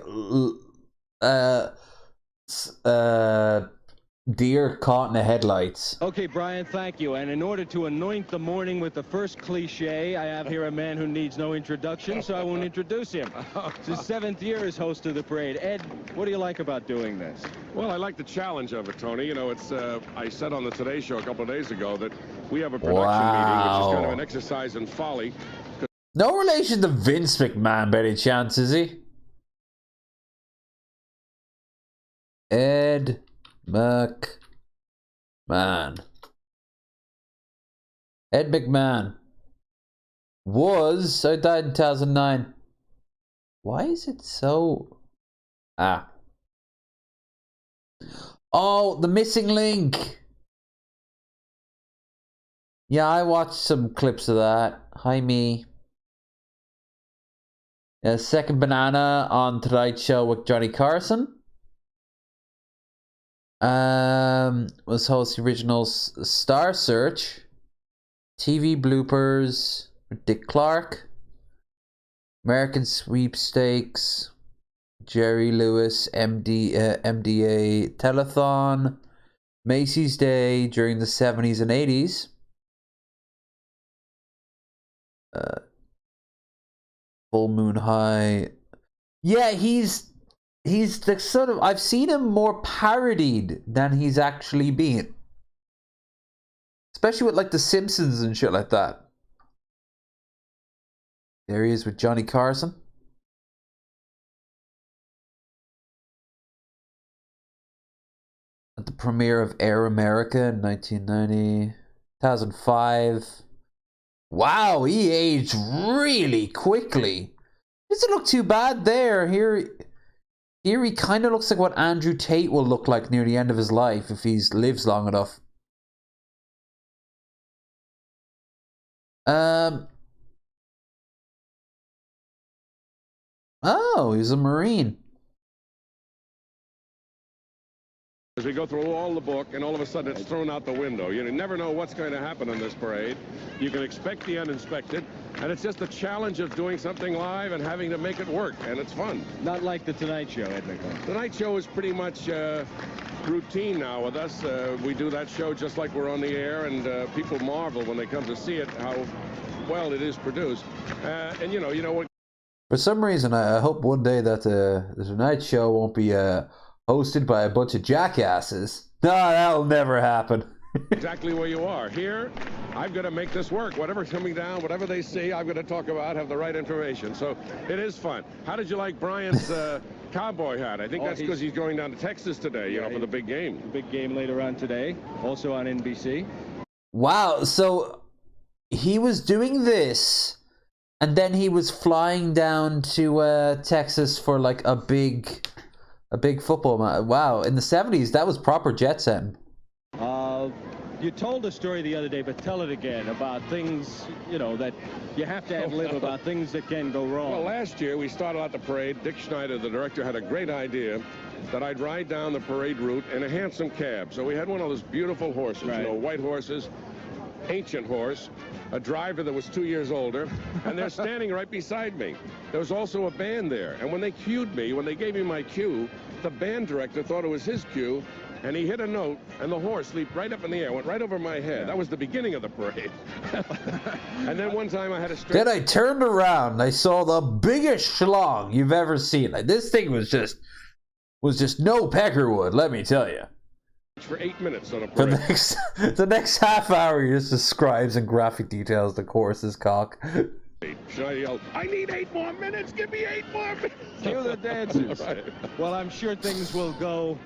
deer caught in the headlights. Okay, Brian, thank you. And in order to anoint the morning with the first cliche, I have here a man who needs no introduction, so I won't introduce him. It's his 7th year as host of the parade. Ed, what do you like about doing this? Well, I like the challenge of it, Tony. You know, it's I said on the Today Show a couple of days ago that we have a production meeting, which is kind of an exercise in folly. No relation to Vince McMahon by any chance, is he? Ed McMahon. Ed McMahon I died in 2009. Why is it so... Oh, The Missing Link. Yeah, I watched some clips of that. Hi, me. Second Banana on Tonight Show with Johnny Carson. Was host the original Star Search. TV bloopers with Dick Clark. American Sweepstakes. Jerry Lewis, MDA Telethon. Macy's Day during the 70s and 80s. Full Moon High. Yeah, he's he's the sort of, I've seen him more parodied than he's actually been. Especially with like The Simpsons and shit like that. There he is with Johnny Carson. At the premiere of Air America in 1990, 2005. Wow, he aged really quickly. Doesn't look too bad there. Here he kind of looks like what Andrew Tate will look like near the end of his life if he lives long enough. Oh, he's a Marine. As we go through all the book, and all of a sudden it's thrown out the window. You never know what's going to happen on this parade. You can expect the uninspected, and it's just the challenge of doing something live and having to make it work, and it's fun. Not like the Tonight Show, Ed McCall. The Tonight Show is pretty much routine now with us. We do that show just like we're on the air, and people marvel when they come to see it how well it is produced. And you know what? For some reason, I hope one day that the Tonight Show won't be hosted by a bunch of jackasses. No, that'll never happen. Exactly where you are. Here, I've got to make this work. Whatever's coming down, whatever they see, I've got to talk about, have the right information. So it is fun. How did you like Brian's cowboy hat? I think that's because he's going down to Texas today, you know, for the big game. The big game later on today, also on NBC. Wow, so he was doing this, and then he was flying down to Texas for like a big football match. Wow, in the 70s, that was proper jet setting. You told a story the other day, but tell it again about things, you know, that you have to have live about things that can go wrong. Well, last year we started out the parade. Dick Schneider, the director, had a great idea that I'd ride down the parade route in a handsome cab. So we had one of those beautiful horses, you know, white horses, ancient horse, a driver that was 2 years older, and they're standing right beside me. There was also a band there, and when they cued me, when they gave me my cue, the band director thought it was his cue, and he hit a note, and the horse leaped right up in the air, went right over my head. That was the beginning of the parade. And then one time I had a straight... Then I turned around, I saw the biggest schlong you've ever seen. Like, this thing was just no peckerwood, let me tell you. For 8 minutes on a parade. The next half hour, he just describes in graphic details the horse's cock. Should I yell, I need 8 more minutes, give me 8 more minutes. Cue the dancers. Right. Well, I'm sure things will go,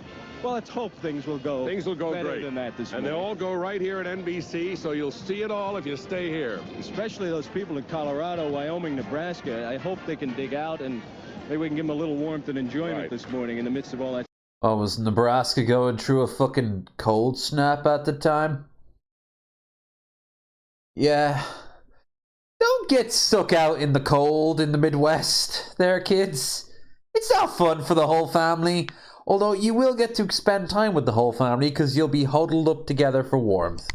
well, let's hope things will go better great than that this and morning. they all go right here at NBC, so you'll see it all if you stay here. Especially those people in Colorado, Wyoming, Nebraska. I hope they can dig out, and maybe we can give them a little warmth and enjoyment this morning in the midst of all that. Oh, was Nebraska going through a fucking cold snap at the time? Yeah. Don't get stuck out in the cold in the Midwest there, kids. It's not fun for the whole family. Although you will get to spend time with the whole family because you'll be huddled up together for warmth.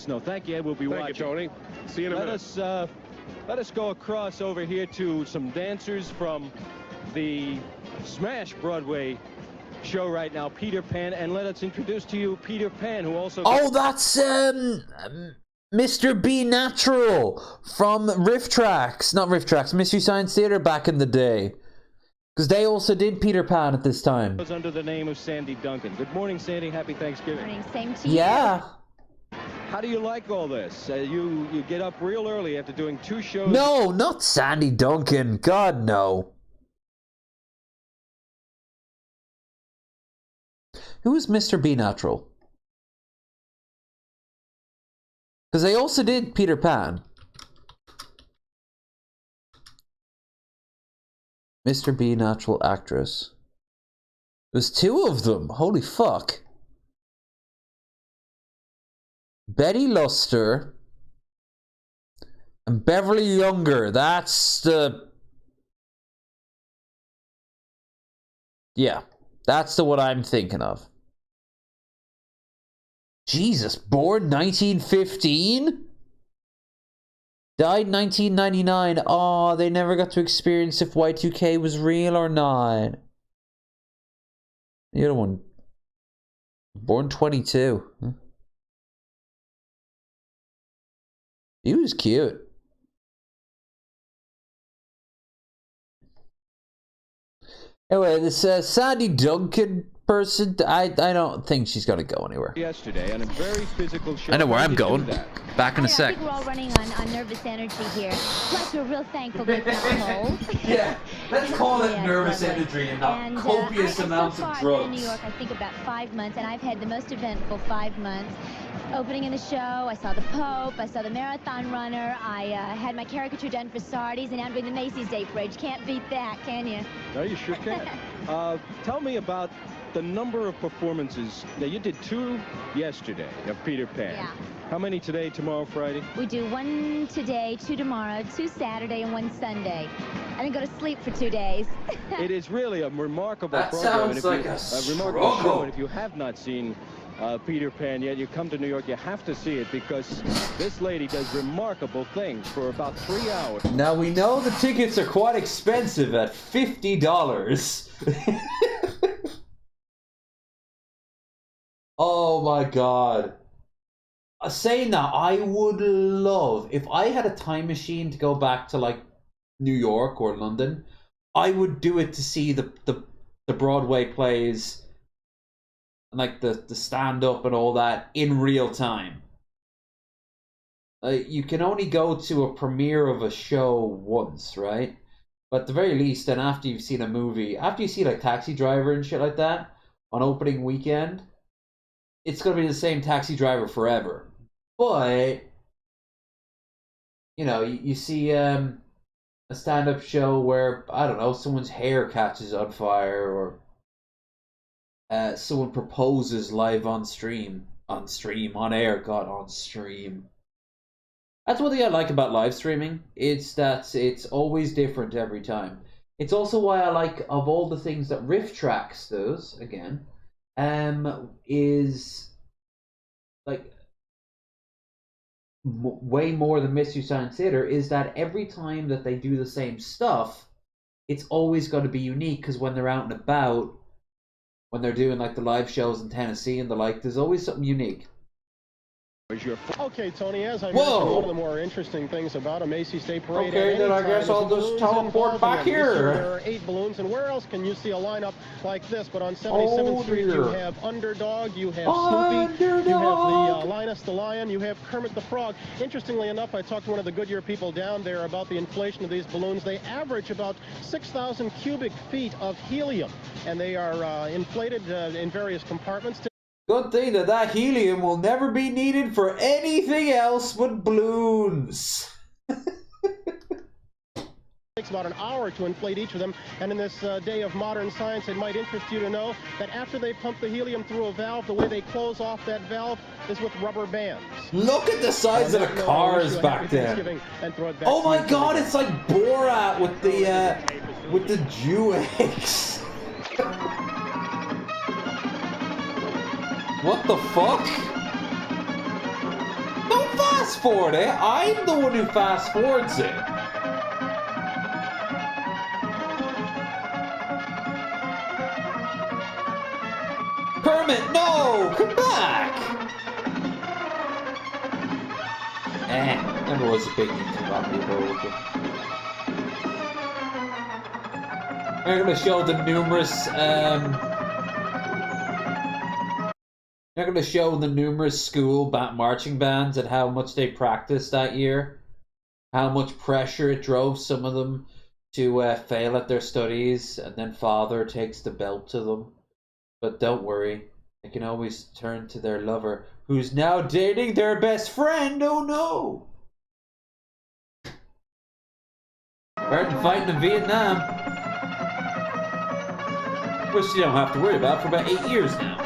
No, thank you, Ed. We'll be watching. Thank you, Tony. See you in a minute. Let us go across over here to some dancers from the Smash Broadway show right now, Peter Pan, and let us introduce to you Peter Pan, who also... Oh, that's Mr. B Natural from Riff Tracks. Not Riff Tracks, Mystery Science Theater back in the day. Because they also did Peter Pan at this time. ...was under the name of Sandy Duncan. Good morning, Sandy. Happy Thanksgiving. Good morning. Same to you. Yeah. How do you like all this? You get up real early after doing 2 shows. No, not Sandy Duncan. God, no. Who is Mr. B Natural? Because they also did Peter Pan. Mr. B Natural actress. There's 2 of them. Holy fuck. Betty Luster and Beverly Younger. That's the... Yeah, that's the one I'm thinking of. Jesus, born 1915? Died 1999. Oh, they never got to experience if Y2K was real or not. The other one, born 22. Huh? He was cute. Anyway, this Sandy Duncan person, I don't think she's going to go anywhere. Yesterday, and a very physical show. I know where How I'm did you going. do that? Back in a I sec. think we're all running on nervous energy here. Plus, we're real thankful that it's not cold. Yeah, let's call it Yeah, nervous lovely. energy and not And, copious amounts so far, of I've been in drugs. New York, I think, about 5 months, and I've had the most eventful 5 months. Opening in the show, I saw the Pope, I saw the Marathon Runner, I had my caricature done for Sardi's, and now I'm doing the Macy's Day Parade. You can't beat that, can you? No, you sure can. Tell me about the number of performances. Now, you did 2 yesterday of Peter Pan. Yeah. How many today, tomorrow, Friday? We do 1 today, 2 tomorrow, 2 Saturday, and 1 Sunday. I didn't go to sleep for 2 days. It is really a remarkable That program. sounds like a remarkable show. struggle. And if you have not seen Peter Pan yet, you come to New York, you have to see it, because this lady does remarkable things for about 3 hours. Now we know the tickets are quite expensive at $50. Oh my god. Saying that, I would love, if I had a time machine to go back to like New York or London, I would do it to see the Broadway plays and like the stand-up and all that in real time. You can only go to a premiere of a show once, right? But at the very least, then after you've seen a movie, after you see like Taxi Driver and shit like that on opening weekend, it's gonna be the same Taxi Driver forever. But you know, you see a stand-up show where, I don't know, someone's hair catches on fire, or someone proposes live on stream, on air. God, on stream. That's one thing I like about live streaming. It's that it's always different every time. It's also why I like, of all the things that Riff Tracks does, again, is like way more than Mystery Science Theater, is that every time that they do the same stuff, it's always going to be unique, because when they're out and about, when they're doing like the live shows in Tennessee and the like, there's always something unique. Okay, Tony, as I Whoa. mentioned, one of the more interesting things about a Macy's Day Parade Okay, at then any I time guess is I'll the just balloons teleport involved back in them. This here. year there are 8 balloons, and where else can you see a lineup like this? But on 77th Street, you dear. have Underdog, you have Snoopy, you have the Linus the Lion, you have Kermit the Frog. Interestingly enough, I talked to one of the Goodyear people down there about the inflation of these balloons. They average about 6,000 cubic feet of helium, and they are inflated in various compartments. Good thing that helium will never be needed for anything else but balloons. Takes about an hour to inflate each of them, and in this day of modern science, it might interest you to know that after they pump the helium through a valve, the way they close off that valve is with rubber bands. Look at the size of the cars back there. Oh my god, it's like Borat with the Jew eggs. What the fuck? Don't fast forward it. I'm the one who fast forwards it. Kermit, no! Come back! Never was a big into that people. We're gonna show the numerous They're going to show the numerous school marching bands and how much they practiced that year. How much pressure it drove some of them to fail at their studies, and then father takes the belt to them. But don't worry, they can always turn to their lover, who's now dating their best friend. Oh no! Better than fighting in Vietnam. Which you don't have to worry about for about 8 years now.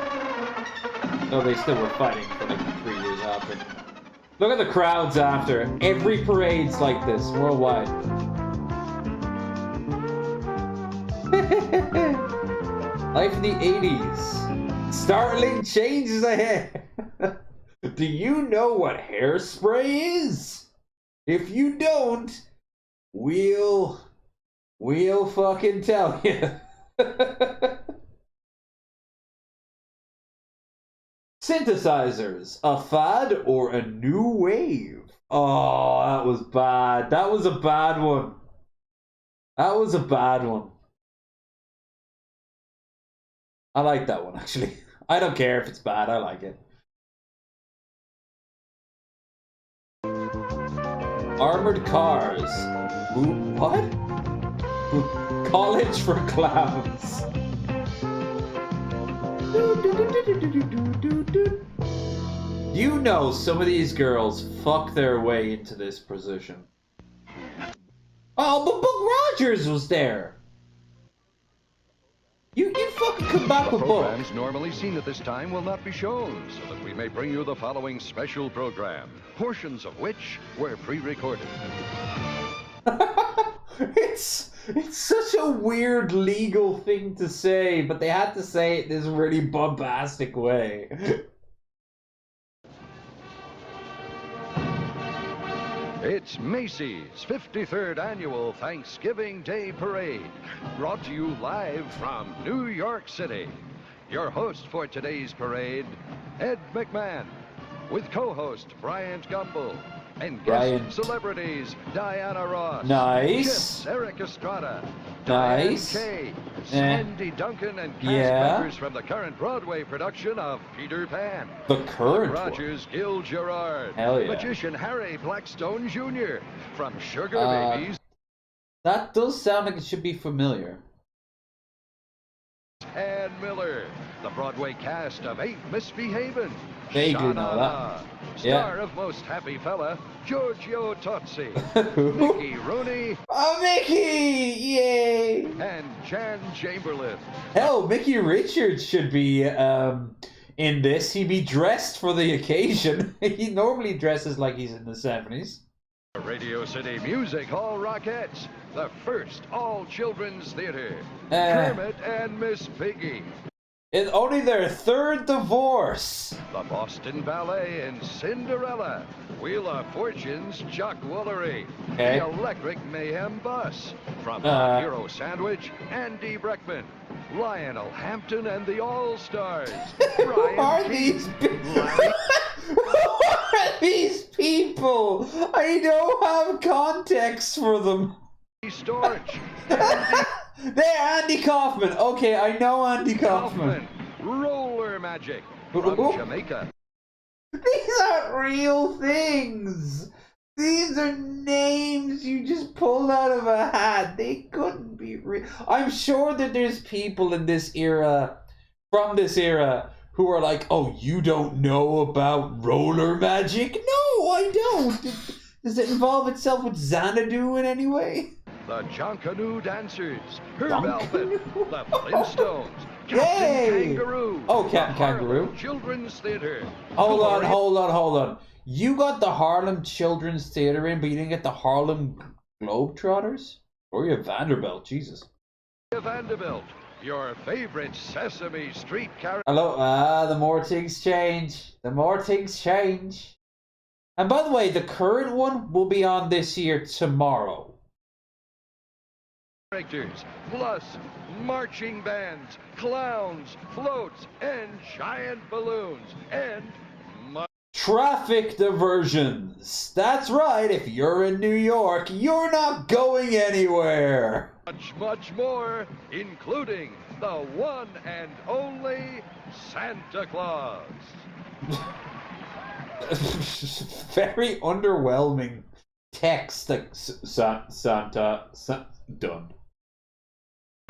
No, they still were fighting for like 3 years after. Look at the crowds after. Every parade's like this worldwide. Life in the 80s. Startling changes ahead. Do you know what hairspray is? If you don't, we'll fucking tell you. Synthesizers, a fad or a new wave? Oh, that was bad. That was a bad one. That was a bad one. I like that one, actually. I don't care if it's bad, I like it. Armored cars. Ooh, what? College for clowns. You know some of these girls fuck their way into this position. Oh, but Book Rogers was there. You fucking come back The with Book. programs normally seen at this time will not be shown, so that we may bring you the following special program, portions of which were pre-recorded. It's such a weird legal thing to say, but they had to say it in this really bombastic way. It's Macy's 53rd Annual Thanksgiving Day Parade, brought to you live from New York City. Your host for today's parade, Ed McMahon, with co-host Bryant Gumbel, and guest celebrities Diana Ross, Nice. Chips, Eric Estrada, Nice. Diane Kay, Sandy Duncan, and cast members from the current Broadway production of Peter Pan. The current Rogers, Gil Gerard, Hell yeah. magician Harry Blackstone Jr. from Sugar Babies. That does sound like it should be familiar. Ann Miller, the Broadway cast of Ain't Misbehavin'. Vaguely know that. Star of Most Happy Fella, Giorgio Tozzi, Mickey Rooney. Oh, Mickey! Yay! And Jan Chamberlain. Hell, Mickey Richards should be in this. He'd be dressed for the occasion. He normally dresses like he's in the 70s. Radio City Music Hall Rockettes, the first all-children's theater. Kermit and Miss Piggy. It's only their third divorce. The Boston Ballet and Cinderella. Wheel of Fortune's Chuck Woolery. Okay. The Electric Mayhem Bus. From the Hero Sandwich, Andy Breckman. Lionel Hampton and the All-Stars. Who are these people? Who are these people? I don't have context for them. Storch. They're Andy Kaufman. Okay, I know Andy Kaufman. Roller Magic from Jamaica. These aren't real things. These are names you just pulled out of a hat. They couldn't be real. I'm sure that there's people in this era, from this era, who are like, oh, you don't know about roller magic? No, I don't. Does it involve itself with Xanadu in any way? The Jonkanu Dancers, Herb Alpert, the Flintstones, Captain Kangaroo. Oh, Captain Kangaroo. Children's Theater. Hold on. You got the Harlem Children's Theater in, but you didn't get the Harlem Globetrotters? Gloria Vanderbilt, Jesus. Vanderbilt, your favorite Sesame Street character. Hello, the more things change. The more things change. And by the way, the current one will be on this year tomorrow. Characters, plus marching bands, clowns, floats, and giant balloons, and traffic diversions. That's right, if you're in New York, you're not going anywhere. Much more, including the one and only Santa Claus. Very underwhelming text, like Santa done.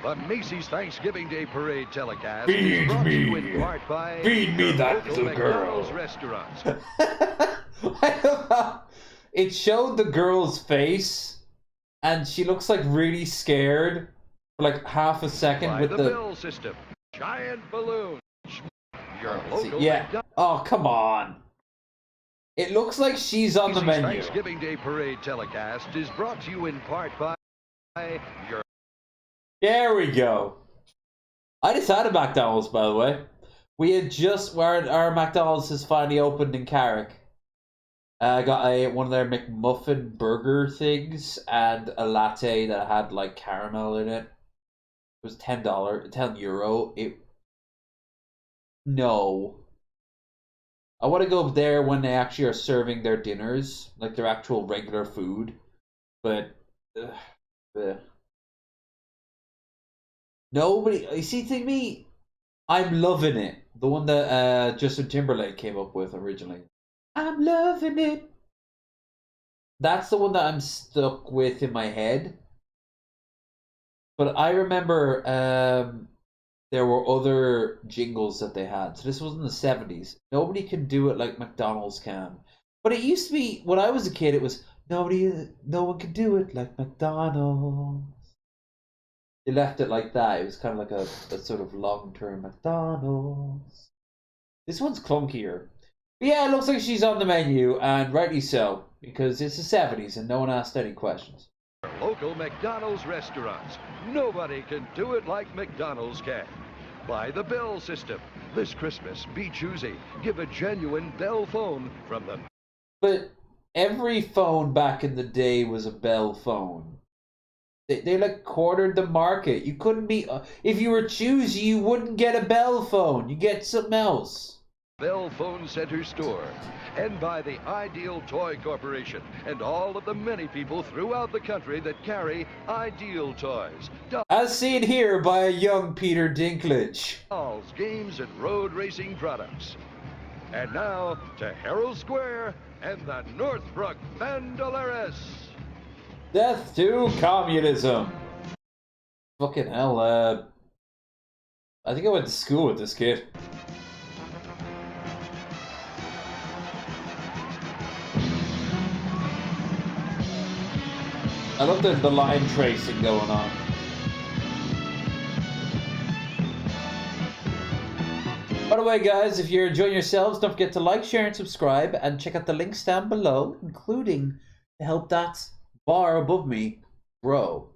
The Macy's Thanksgiving Day Parade telecast Feed is brought me. to you in part by Feed me that local little girl. McDonald's restaurants. It showed the girl's face, and she looks like really scared for like half a second By with the bill system, giant balloons. Your local McDonald's. Oh, come on. It looks like she's on the Macy's menu. Thanksgiving Day Parade telecast is brought to you in part by your. There we go. I just had a McDonald's, by the way. We had just, our McDonald's has finally opened in Carrick. I got one of their McMuffin burger things and a latte that had like caramel in it. It was $10, €10. No. I want to go there when they actually are serving their dinners, like their actual regular food. But, nobody, you see, to me, I'm Loving It. The one that Justin Timberlake came up with originally. I'm loving it. That's the one that I'm stuck with in my head. But I remember there were other jingles that they had. So this was in the 70s. Nobody can do it like McDonald's can. But it used to be, when I was a kid, it was, no one can do it like McDonald's. They left it like that. It was kind of like a sort of long-term McDonald's. This one's clunkier. But yeah, it looks like she's on the menu, and rightly so, because it's the 70s and no one asked any questions. Local McDonald's restaurants. Nobody can do it like McDonald's can. Buy the Bell system. This Christmas, be choosy. Give a genuine Bell phone from the... But every phone back in the day was a Bell phone. They like quartered the market. You couldn't be... if you were choosy, you wouldn't get a Bell phone. You get something else. Bell Phone Center store. And by the Ideal Toy Corporation and all of the many people throughout the country that carry Ideal toys. As seen here by a young Peter Dinklage. Dolls, games, and road racing products. And now to Herald Square and the Northbrook Bandoleros. Death to communism. Fucking hell, I think I went to school with this kid. I love the line tracing going on. By the way, guys, if you're enjoying yourselves, don't forget to like, share, and subscribe, and check out the links down below, including to help that bar above me grow.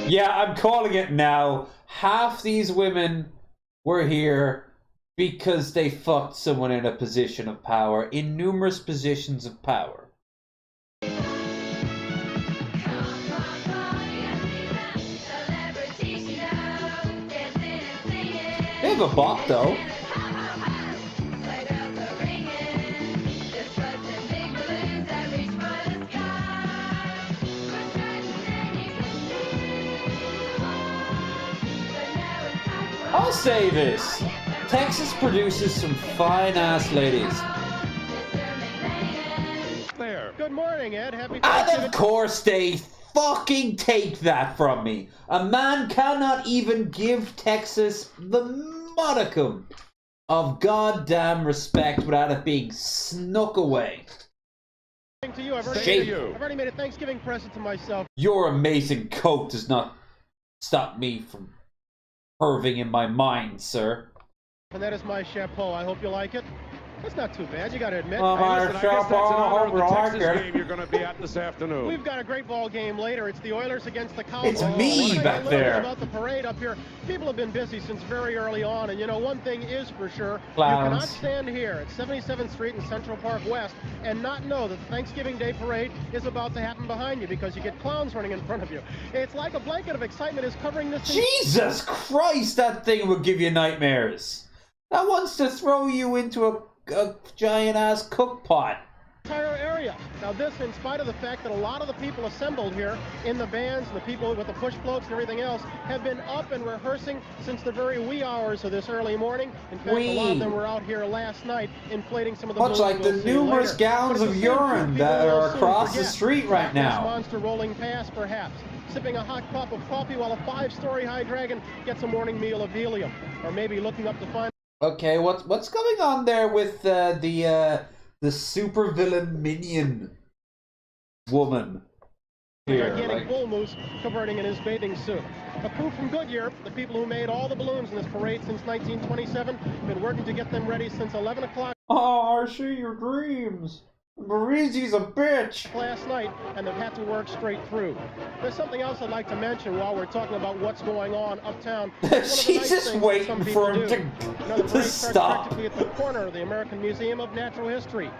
Yeah, I'm calling it now. Half these women were here because they fucked someone in a position of power, in numerous positions of power. They have a bot, though. I'll say this. Texas produces some fine-ass ladies. There. Good morning, Ed. Happy And Thanksgiving. of course they fucking take that from me. A man cannot even give Texas the modicum of goddamn respect without it being snuck away. To you. I've already made a Thanksgiving present to myself. Your amazing coat does not stop me from curving in my mind, sir. And that is my chapeau. I hope you like it. That's not too bad, you gotta admit. Hey, listen, I guess that's an honor of the Texas game you're going to be at this afternoon. We've got a great ball game later. It's the Oilers against the Cowboys. It's me back there. About the parade up here. People have been busy since very early on, and you know, one thing is for sure. Clowns. You cannot stand here at 77th Street in Central Park West and not know that the Thanksgiving Day parade is about to happen behind you, because you get clowns running in front of you. It's like a blanket of excitement is covering this thing. Jesus Christ, that thing will give you nightmares. That wants to throw you into a giant-ass cook pot. Entire area. Now this, in spite of the fact that a lot of the people assembled here in the bands and the people with the push floats and everything else have been up and rehearsing since the very wee hours of this early morning. In fact, a lot of them were out here last night inflating some of the much like the numerous gallons of urine that are across the street right now. This monster rolling past, perhaps, sipping a hot cup of coffee while a 5-story high dragon gets a morning meal of helium, or maybe looking up to find. Okay, what's going on there with the supervillain minion woman here? Gigantic bull moose converting in his bathing suit. A crew from Goodyear, the people who made all the balloons in this parade since 1927, been working to get them ready since 11 o'clock. Oh, I see your dreams. Marizi's a bitch. Last night, and they've had to work straight through. There's something else I'd like to mention while we're talking about what's going on uptown. She's just waiting for him to stop. Practically at the corner of the American Museum of Natural History.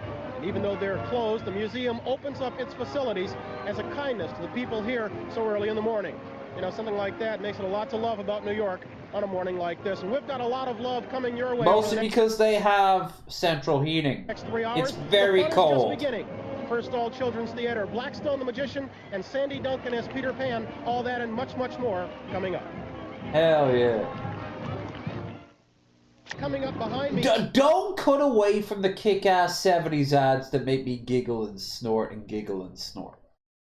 Even though they're closed, the museum opens up its facilities as a kindness to the people here so early in the morning. You know, something like that makes it a lot to love about New York on a morning like this. And we've got a lot of love coming your way. Mostly because they have central heating. Next 3 hours. It's very the fun cold. Is just beginning. First All Children's Theater, Blackstone the Magician, and Sandy Duncan as Peter Pan. All that and much, much more coming up. Hell yeah. Coming up behind me. Don't cut away from the kick-ass 70s ads that make me giggle and snort and giggle and snort.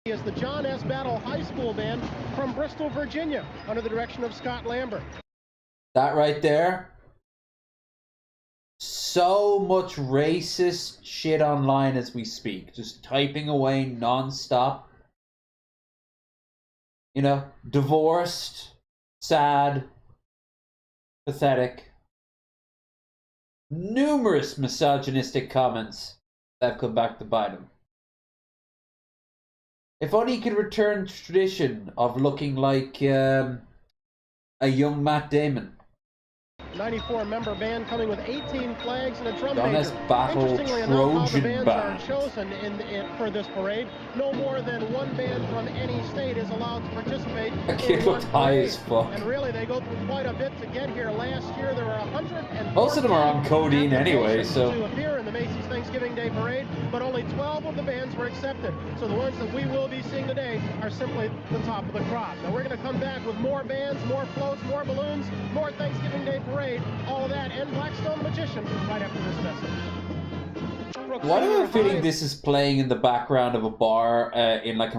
Is the John S. Battle High School Band from Bristol, Virginia, under the direction of Scott Lambert. That right there. So much racist shit online as we speak. Just typing away non-stop. You know, divorced, sad, pathetic. Numerous misogynistic comments that have come back to bite him. If only he could return to tradition of looking like a young Matt Damon. 94-member band coming with 18 flags and a drum John major. S. Battle Interestingly enough, how the Trojan bands Band. are chosen for this parade. No more than one band from any state is allowed to participate. That kid looked high as fuck. And really, they go through quite a bit to get here. Last year, there were 100. Most of them are on codeine anyway, so. To appear in the Macy's Thanksgiving Day Parade, but only 12 of the bands were accepted. So the ones that we will be seeing today are simply the top of the crop. Now we're going to come back with more bands, more floats, more balloons, more Thanksgiving Day Parade, all of that, and Blackstone Magician right after this message. Why do I have a feeling this is playing in the background of a bar in like a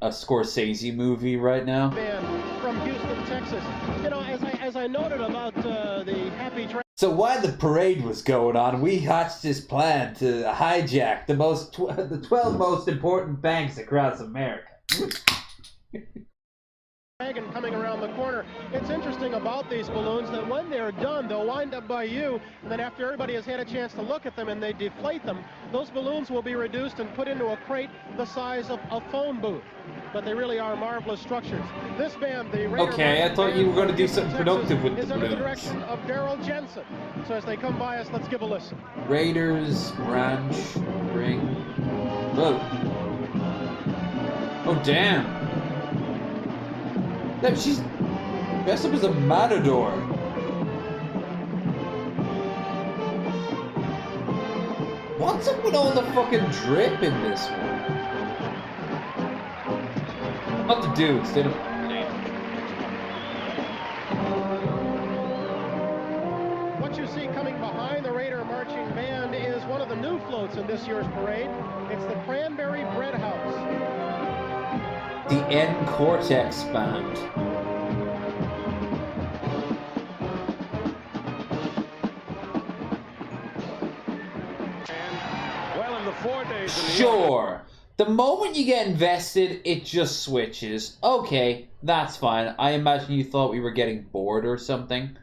Scorsese movie right now? Band from Houston, Texas. You know, as I noted about the Happy Trail. So while the parade was going on, we hatched this plan to hijack the 12 most important banks across America. Dragon coming around the corner. It's interesting about these balloons that when they're done, they'll wind up by you, and then after everybody has had a chance to look at them and they deflate them, those balloons will be reduced and put into a crate the size of a phone booth. But they really are marvelous structures. This band, the Raider Okay, I thought you were going to do something productive with the is under the balloons. direction of Daryl Jensen. So as they come by us, let's give a listen. Raiders, Ranch, Ring. Whoa. Oh, damn. Damn, she's dressed up as a matador. What's up with all the fucking drip in this one? Not the dudes, they don't. What you see coming behind the Raider Marching Band is one of the new floats in this year's parade. It's the Cranberry Bread House. The N Cortex Band. Well, in the 4 days in the Sure. The moment you get invested, it just switches. Okay, that's fine. I imagine you thought we were getting bored or something.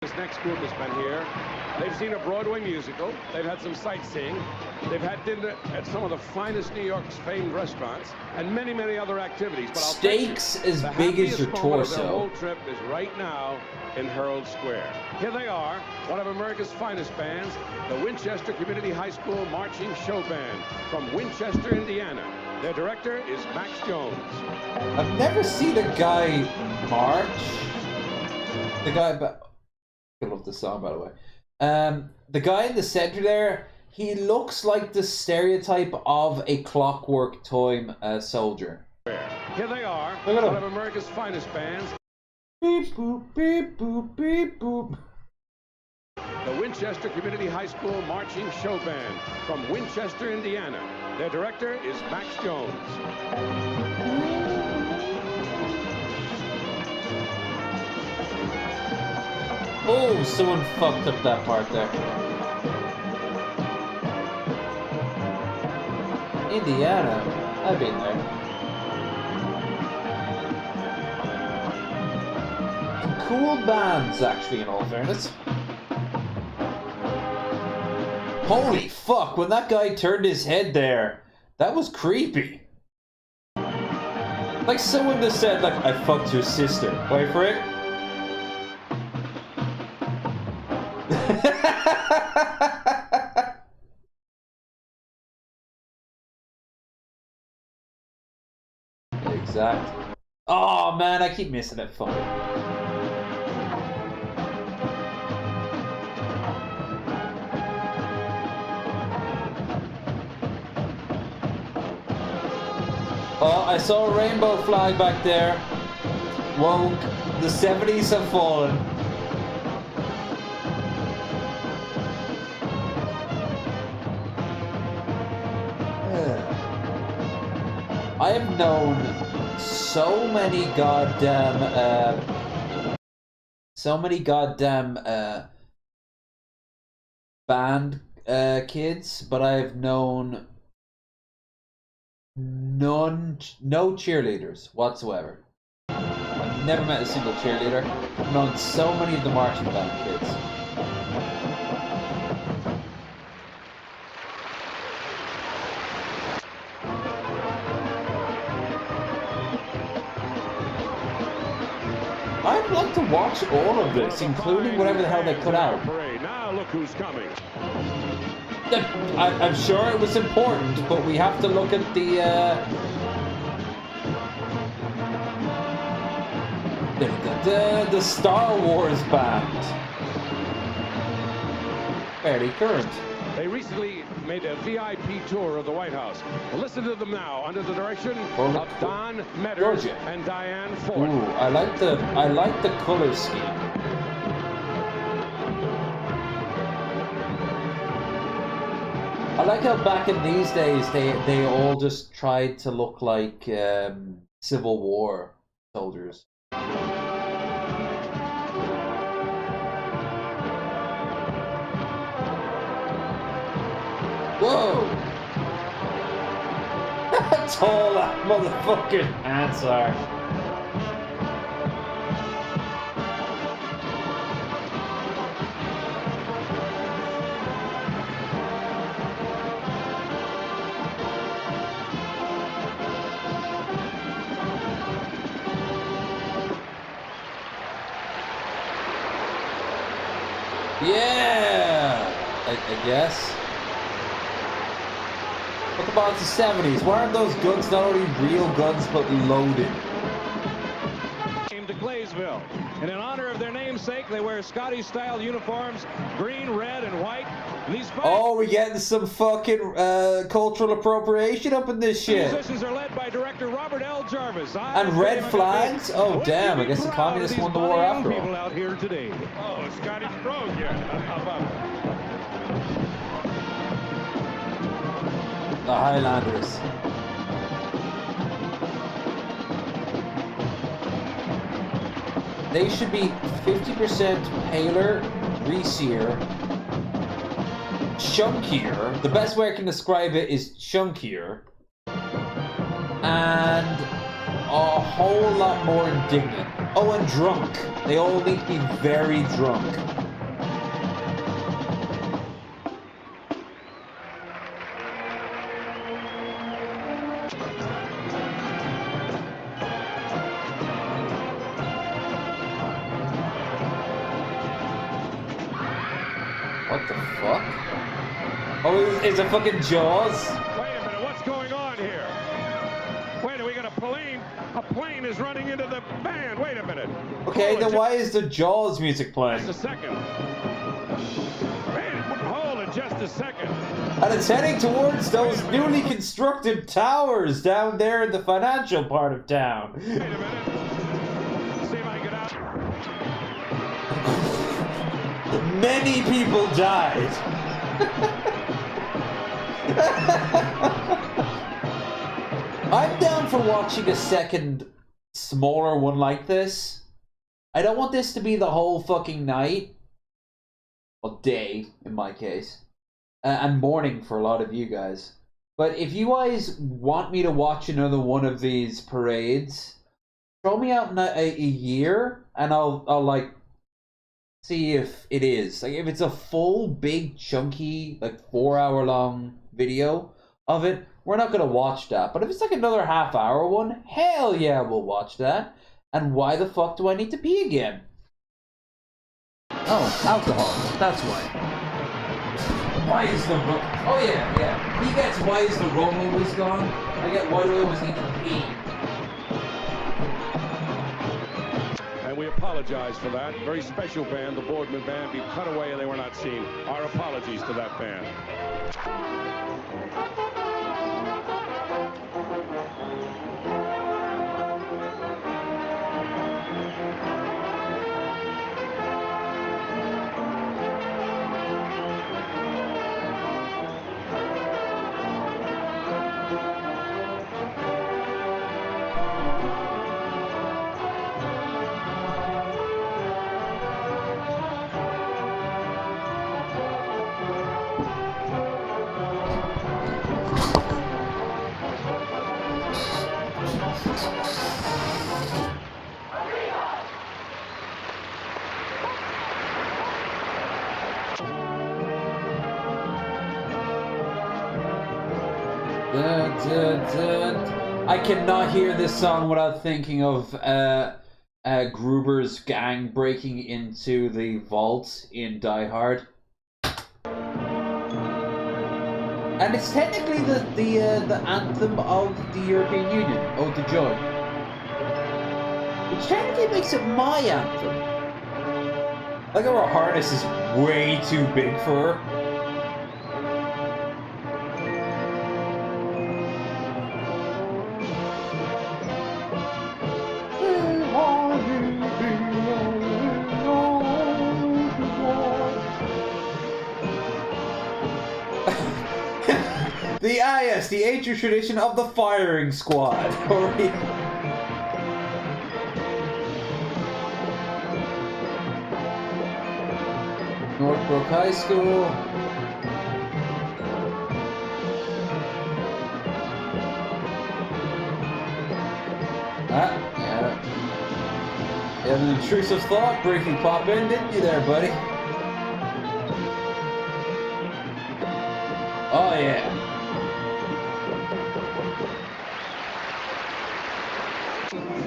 This next group has been here. They've seen a Broadway musical. They've had some sightseeing. They've had dinner at some of the finest New York's famed restaurants and many, many other activities. But I'll Steaks bet you, as the big as happiest your moment of their torso. whole trip is right now in Herald Square. Here they are, one of America's finest bands, the Winchester Community High School Marching Show Band from Winchester, Indiana. Their director is Max Jones. I've never seen a guy march. The guy, I love this song, by the way. The guy in the center there, he looks like the stereotype of a Clockwork Toy soldier. Here they are, Look at one him. of America's finest bands, Beep boop, beep boop, beep boop. the Winchester Community High School Marching Show Band from Winchester, Indiana. Their director is Max Jones. Oh, someone fucked up that part there. Indiana. I've been there. Some cool bands, actually, in all fairness. Holy fuck, when that guy turned his head there, that was creepy. Like someone just said, like, I fucked your sister. Wait for it. exact. Oh man, I keep missing it. Fun. Oh, I saw a rainbow flag back there. Whoa, the 70s have fallen. I have known so many goddamn band kids, but I've known no cheerleaders whatsoever. I've never met a single cheerleader. I've known so many of the marching band kids. I'd like to watch all of this, including whatever the hell they put out. Now look who's coming. I'm sure it was important, but we have to look at the Star Wars band. Fairly current. They recently made a VIP tour of the White House. Listen to them now, under the direction of Don Metters Georgia. and Diane Ford. Ooh, I like the color scheme. I like how back in these days they all just tried to look like Civil War soldiers. Whoa! How tall that motherfucking ants are. Yeah! I guess. What about the 70s? Why aren't those guns not only real guns but loaded? Came to Claysville. And in honor of their namesake, they wear Scottish-style uniforms, green, red, and white. And these oh, we're getting some fucking cultural appropriation up in this shit. musicians are led by director Robert L. Jarvis. And red flags? Oh, damn. I guess the communists won the war after all. People out here today. Oh, Scottish Brogue here. How about it? The Highlanders. They should be 50% paler, greasier, chunkier. The best way I can describe it is chunkier. And a whole lot more indignant. Oh, and drunk. They all need to be very drunk. What the fuck? Oh, it's a fucking Jaws? Wait a minute, what's going on here? Wait, we got a plane. A plane is running into the band. Wait a minute. Okay, then why is the Jaws music playing? Just a second. Wait, hold it just a second. And it's heading towards those newly constructed towers down there in the financial part of town. Wait a minute. See if I can get out. Many people died. I'm down for watching a second smaller one like this. I don't want this to be the whole fucking night. Well, day, in my case. And morning for a lot of you guys. But if you guys want me to watch another one of these parades, throw me out in a year, and I'll like see if it is. Like, if it's a full, big, chunky, like 4-hour long video of it, we're not gonna watch that. But if it's like another half-hour one, hell yeah, we'll watch that. And why the fuck do I need to pee again? Oh, alcohol. That's why. Why is the oh yeah. He gets why is the rum always gone. I get why do I always need to pee. apologize for that. Very special band, the Boardman Band, be cut away and they were not seen. Our apologies to that band. I cannot hear this song without thinking of Gruber's gang breaking into the vault in Die Hard. And it's technically the anthem of the European Union, Ode to Joy. Which technically makes it my anthem. Like our harness is way too big for her. The ancient tradition of the firing squad. Northbrook High School. Yeah. You had an intrusive thought breaking pop in, didn't you there, buddy? Oh, yeah.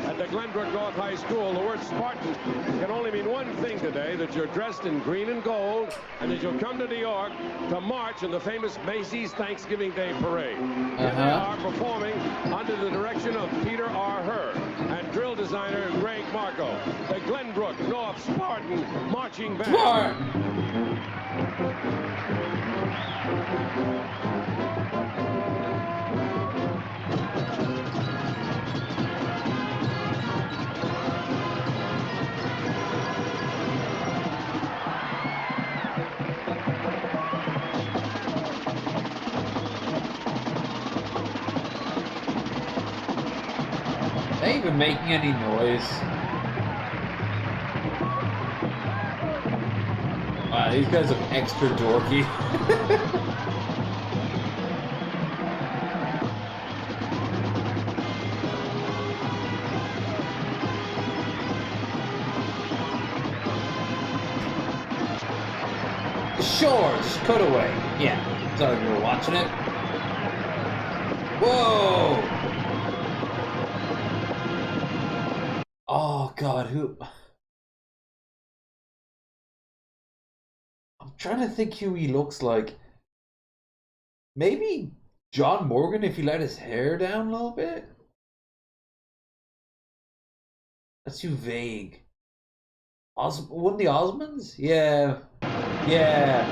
At the Glenbrook North High School, the word Spartan can only mean one thing today, that you're dressed in green and gold, and that you'll come to New York to march in the famous Macy's Thanksgiving Day Parade. Here they are performing under the direction of Peter R. Hurd and drill designer Greg Marco, the Glenbrook North Spartan Marching Band. Are they even making any noise? Wow, these guys look extra dorky. Sure, just cut away. Yeah, thought you were watching it. Whoa! Oh God, who? I'm trying to think who he looks like. Maybe John Morgan if he let his hair down a little bit? That's too vague. One of the Osmonds? Yeah. Yeah.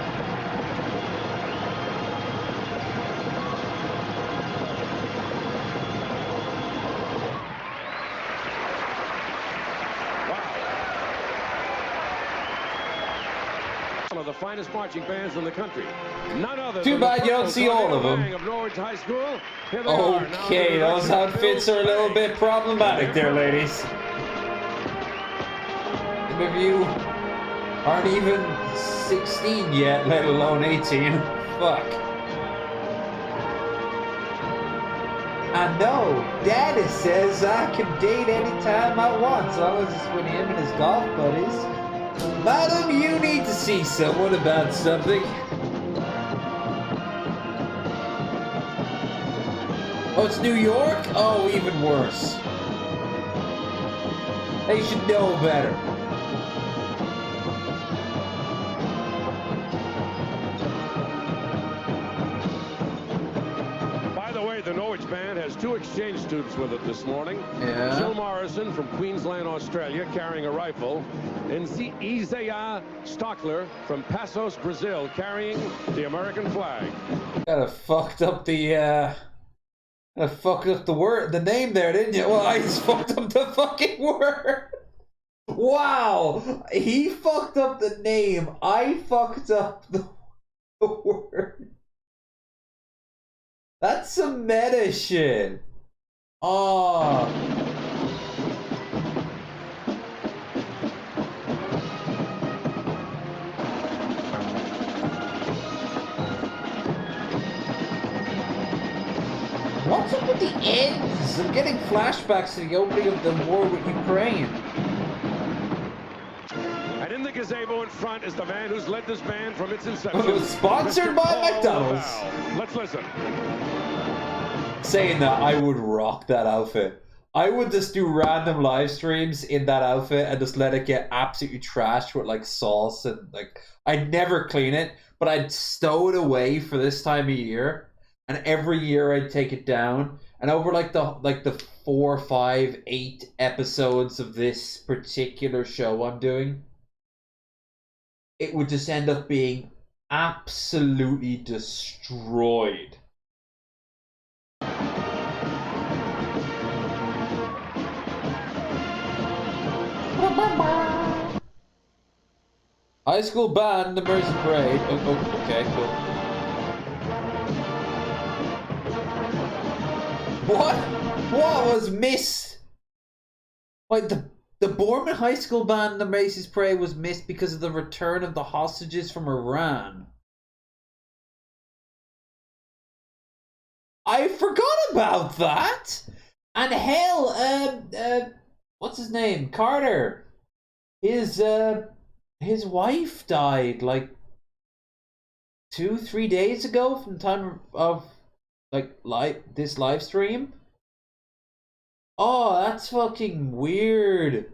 One of the finest marching bands in the country. None other Too bad you don't see all of them. Of Norwich High School. Here they Okay, those outfits are a little bit problematic there, ladies. Some of you aren't even 16 yet, let alone 18. Fuck. I know, Daddy says I can date anytime I want, as long as it's with him and his golf buddies. Madam, you need to see someone about something. Oh, it's New York? Oh, even worse. They should know better. By the way, the Norwich Band has 2 exchange students with it this morning. Yeah. Jill Morris person from Queensland, Australia, carrying a rifle. And Isaiah Stockler from Passos, Brazil, carrying the American flag. Kinda fucked up the word, the name there, didn't you? Well, I just fucked up the fucking word. Wow, he fucked up the name. I fucked up the word. That's some meta shit. Oh. What's up with the ends? I'm getting flashbacks to the opening of the war with Ukraine. And in the gazebo in front is the man who's led this band from its inception. Sponsored Mr. by Paul McDonald's. Laval. Let's listen. Saying that, I would rock that outfit. I would just do random live streams in that outfit and just let it get absolutely trashed with like sauce and like I'd never clean it, but I'd stow it away for this time of year. And every year I'd take it down, and over like the 4, 5, 8 episodes of this particular show I'm doing, it would just end up being absolutely destroyed. High school band, the Mercy Parade. Oh, okay, cool. What was missed? Like the Bournemouth High School band, the Macy's Parade, was missed because of the return of the hostages from Iran. I forgot about that. And hell, what's his name? Carter. His wife died like 2-3 days ago from the time of this live stream. Oh, that's fucking weird.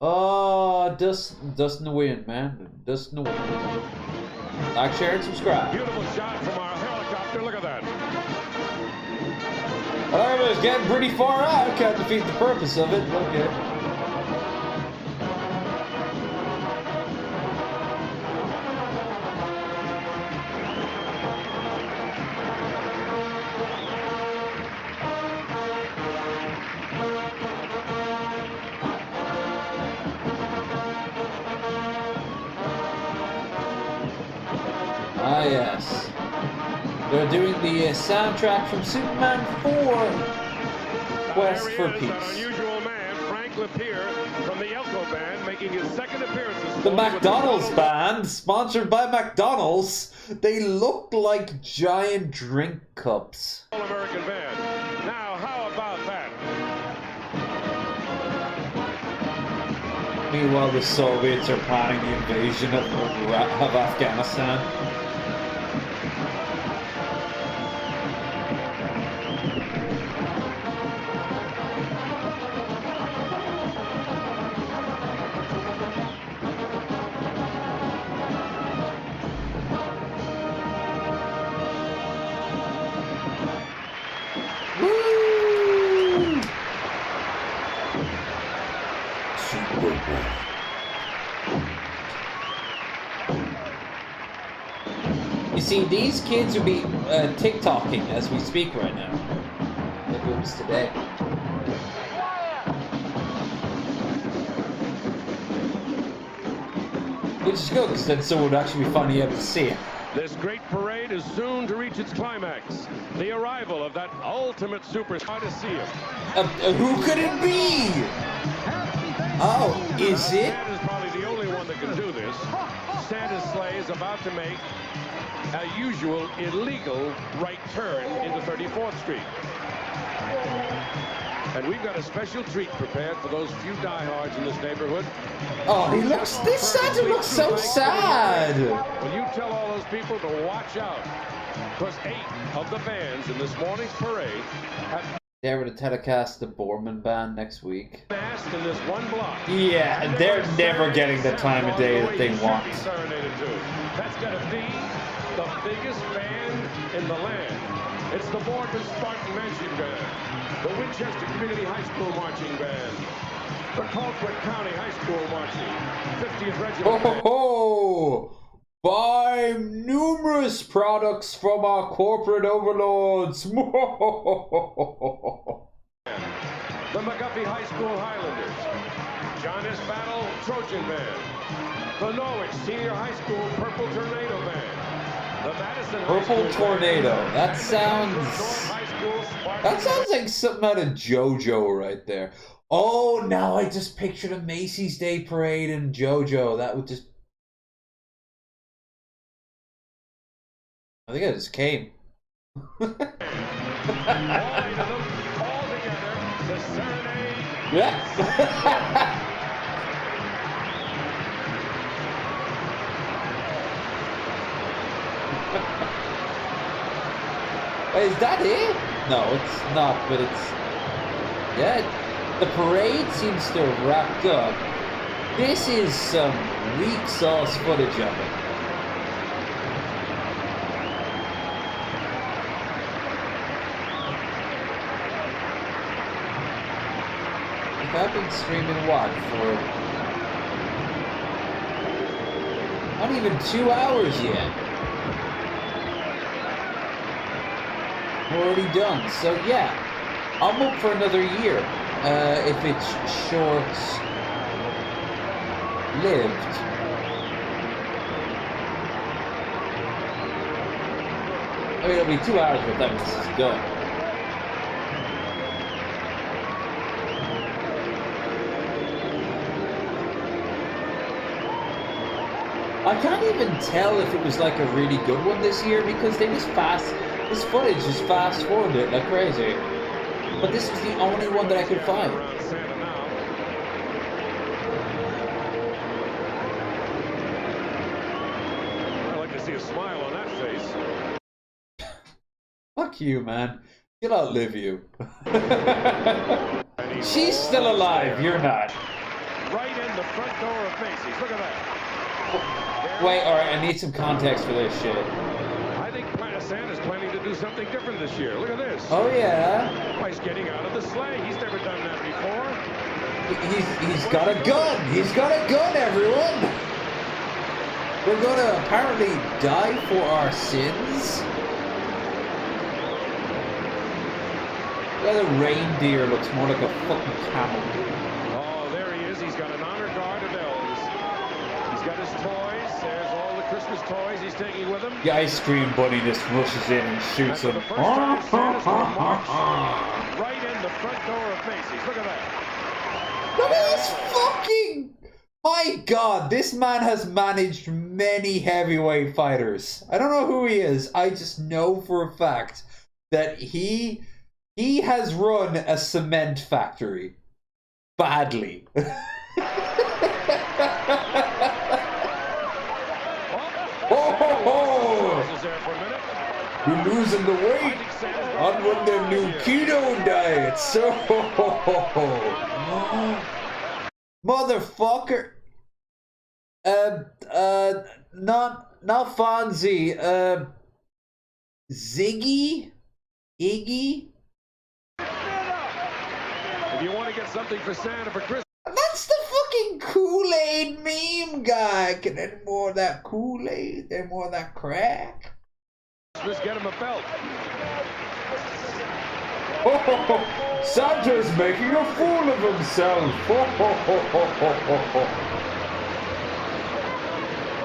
Oh, dust in the wind, man. Dust in the wind. Like, share, and subscribe. Beautiful shot from our helicopter. Look at that. Whatever, it's getting pretty far out. Can't defeat the purpose of it. Okay. Ah, yes. They're doing the soundtrack from Superman 4, Quest for An Peace. unusual man, Frank Lapierre, from the Elko Band, making his second appearance this The morning McDonald's band, sponsored by McDonald's. They look like giant drink cups. All-American Band. Now, how about that? Meanwhile, the Soviets are planning the invasion of Afghanistan. Woo! You see, these kids would be TikToking as we speak right now. If it was today. Which is good, because then someone would actually be finally able to see it. This great parade is soon to reach its climax. The arrival of that ultimate superstar to see him. Who could it be? Oh, is it? Santa is probably the only one that can do this. Santa's sleigh is about to make a usual illegal right turn into 34th Street. And we've got a special treat prepared for those few diehards in this neighborhood. Oh, this Santa looks so sad. Will you tell all those people to watch out? Because 8 of the bands in this morning's parade have They're going to telecast the Bournemouth band next week. massed in this one block. Yeah, they're never getting the time of day that they want. That's going to be the biggest band in the land. It's the Boardman Spartan Marching Band, the Winchester Community High School Marching Band, the Colquitt County High School Marching, 50th Regiment. Ho ho ho! Buy numerous products from our corporate overlords. The McGuffey High School Highlanders, John S. Battle Trojan Band, the Norwich Senior High School Purple Tornado Band, the Madison Purple Tornado. That sounds like something out of JoJo right there. Oh, now I just pictured a Macy's Day Parade and JoJo. That would just... I think I just came. all eight of them, all together, the serenade. Yeah. Wait, is that it? No, it's not, but it's... Yeah, the parade seems to have wrapped up. This is some weak sauce footage of it. I've been streaming what for not even 2 hours yet. Already done. So yeah, I'm up for another year if it's short-lived. I mean, it'll be 2 hours by the time this is done. I can't even tell if it was like a really good one this year because they just this footage just fast forwarded it like crazy. But this was the only one that I could find. I'd like to see a smile on that face. Fuck you, man. She'll outlive you. She's still alive, you're not. Right in the front door of Macy's. Look at that. Wait, alright, I need some context for this shit. I think Santa's planning to do something different this year. Look at this. Oh, yeah? He's getting out of the sleigh. He's never done that before. He's got a gun. He's got a gun, everyone. We're gonna apparently die for our sins. Yeah, the reindeer looks more like a fucking camel. Oh, there he is. He's got an honor guard of elves. He's got his toys. There's all the Christmas toys he's taking with him. The ice cream bunny just rushes in and shoots him. Right in the front door of Macy's. Look at that. Look at this fucking... My God, this man has managed many heavyweight fighters. I don't know who he is. I just know for a fact that he has run a cement factory. Badly. You're losing the weight on one of them new keto diets. So, motherfucker. Not Fonzie. Ziggy? Iggy? If you want to get something for Santa for Christmas. That's the fucking Kool-Aid meme guy. Can any more of that Kool-Aid? Any more of that crack? Let's get him a belt. Oh, Santa's making a fool of himself.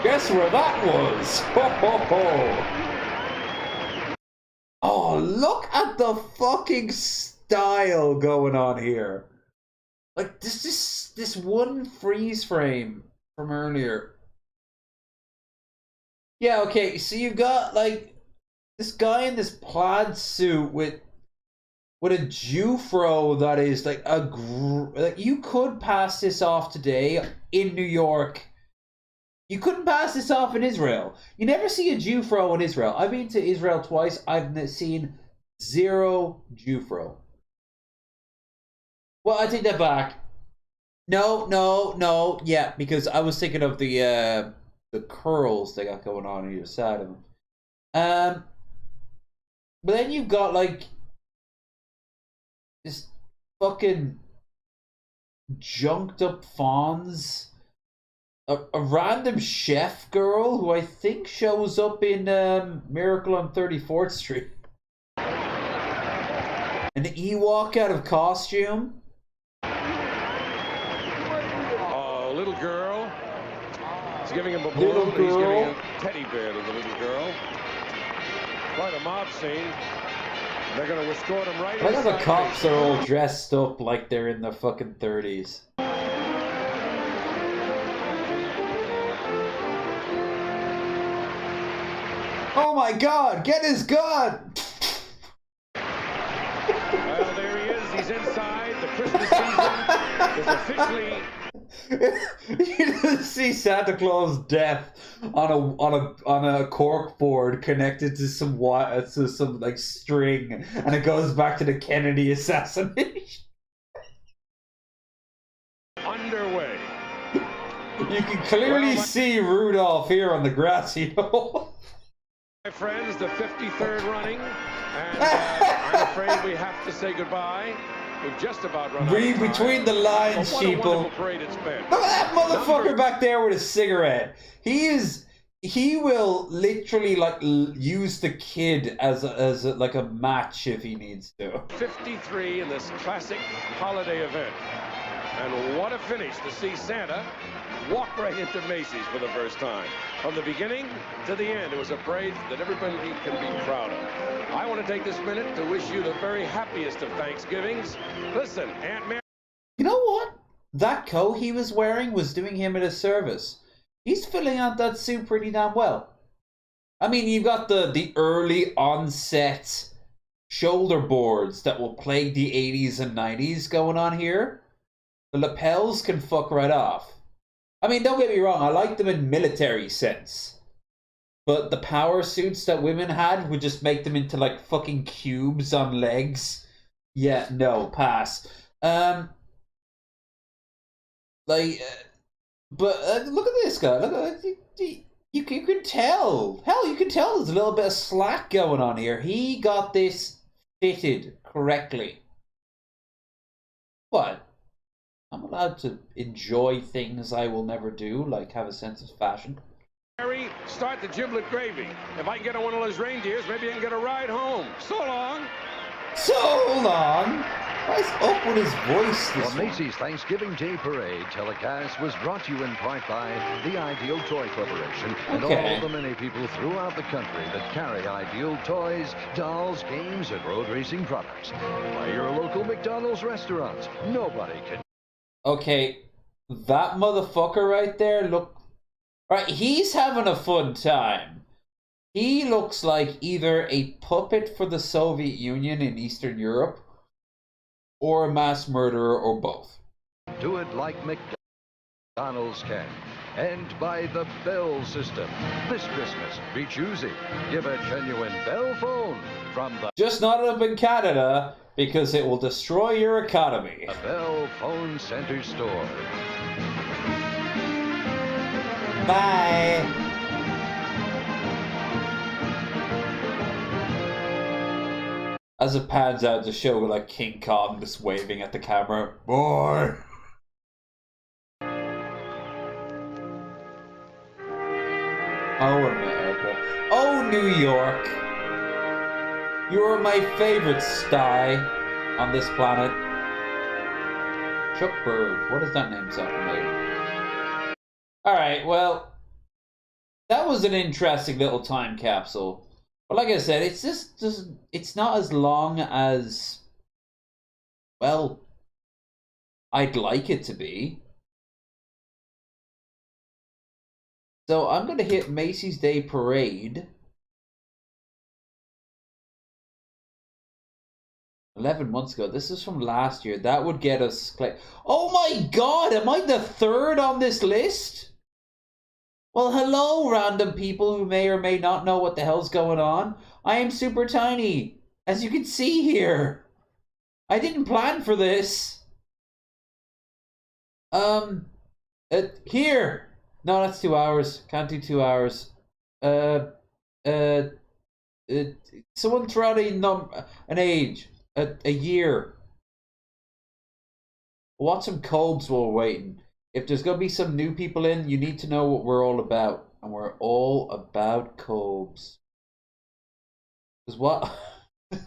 Guess where that was? Oh, look at the fucking style going on here. Like this one freeze frame from earlier. Yeah, okay, so you got like this guy in this plaid suit with a Jufro that is like like you could pass this off today in New York. You couldn't pass this off in Israel. You never see a Jufro in Israel. I've been to Israel twice. I've seen zero Jufro. Well, I take that back. No. Yeah, because I was thinking of the curls they got going on either side of them. But then you've got like this fucking junked up fawns. A random chef girl who I think shows up in Miracle on 34th Street. An Ewok out of costume. Oh, little girl. He's giving him a Little balloon. He's giving girl. a teddy bear to the little girl. Quite a mob scene. They're going to escort him right I like how the inside cops Macy's. are all dressed up like they're in the fucking 30s. Oh my god, get his gun! Well, there he is. He's inside. The Christmas season is officially... You just see Santa Claus' death on a cork board connected to some like string, and it goes back to the Kennedy assassination. underway. You can clearly see Rudolph here on the grassy knoll. My friends, the 53rd running, and I'm afraid we have to say goodbye. We've just about run out Read of time. between the lines, But what a sheeple. wonderful parade it's been. Look at that motherfucker back there with a cigarette. He will literally like use the kid as like a match if he needs to. 53 in this classic holiday event. And what a finish to see Santa walk right into Macy's for the first time. From the beginning to the end, it was a parade that everybody can be proud of. I want to take this minute to wish you the very happiest of Thanksgivings. Listen, Aunt Mary... You know what? That coat he was wearing was doing him a disservice. He's filling out that suit pretty damn well. I mean, you've got the early onset shoulder boards that will plague the 80s and 90s going on here. The lapels can fuck right off. I mean, don't get me wrong, I like them in military sense. But the power suits that women had would just make them into like fucking cubes on legs. Yeah, no, pass. But look at this guy. Look, you can tell. Hell, you can tell there's a little bit of slack going on here. He got this fitted correctly. What? I'm allowed to enjoy things I will never do, like have a sense of fashion. Mary, start the giblet gravy. If I can get on one of those reindeers, maybe I can get a ride home. So long. So long. What's up with his voice this The Macy's Thanksgiving Day Parade telecast was brought to you in part by the Ideal Toy Corporation and Okay. all the many people throughout the country that carry Ideal toys, dolls, games, and road racing products. By your local McDonald's restaurants, nobody can... Okay, that motherfucker right there, look... Right, he's having a fun time. He looks like either a puppet for the Soviet Union in Eastern Europe, or a mass murderer, or both. Do it like McDonald's can. And by the Bell system. This Christmas, be choosy. Give a genuine Bell phone from the Just not up in Canada, because it will destroy your economy. Bell Phone Center store. Bye. As it pans out, the show with like King Kong just waving at the camera. Boy. Oh, America. Oh, New York. You're my favorite sty on this planet. Chuck Bird. What does that name sound familiar? Alright, well, that was an interesting little time capsule. But like I said, it's just it's not as long as, well, I'd like it to be. So I'm going to hit Macy's Day Parade. 11 months ago. This is from last year. That would get us... Oh my god! Am I the third on this list? Well, hello, random people who may or may not know what the hell's going on. I am super tiny, as you can see here. I didn't plan for this. Here. No, that's 2 hours. Can't do 2 hours. Someone throw out an age, a year. Watch some Colbs while we're waiting. If there's gonna be some new people in, you need to know what we're all about, and we're all about Colbs. Cause what?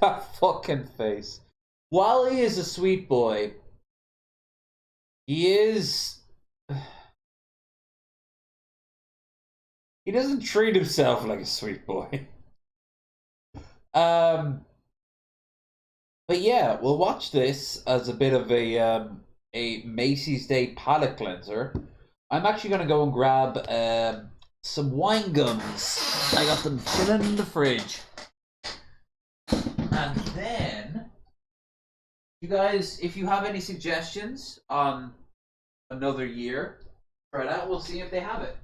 That fucking face. While he is a sweet boy, he is. He doesn't treat himself like a sweet boy. But yeah, we'll watch this as a bit of a Macy's Day palate cleanser. I'm actually gonna go and grab some wine gums. I got them chilling in the fridge. And then, you guys, if you have any suggestions on another year, try it out. We'll see if they have it.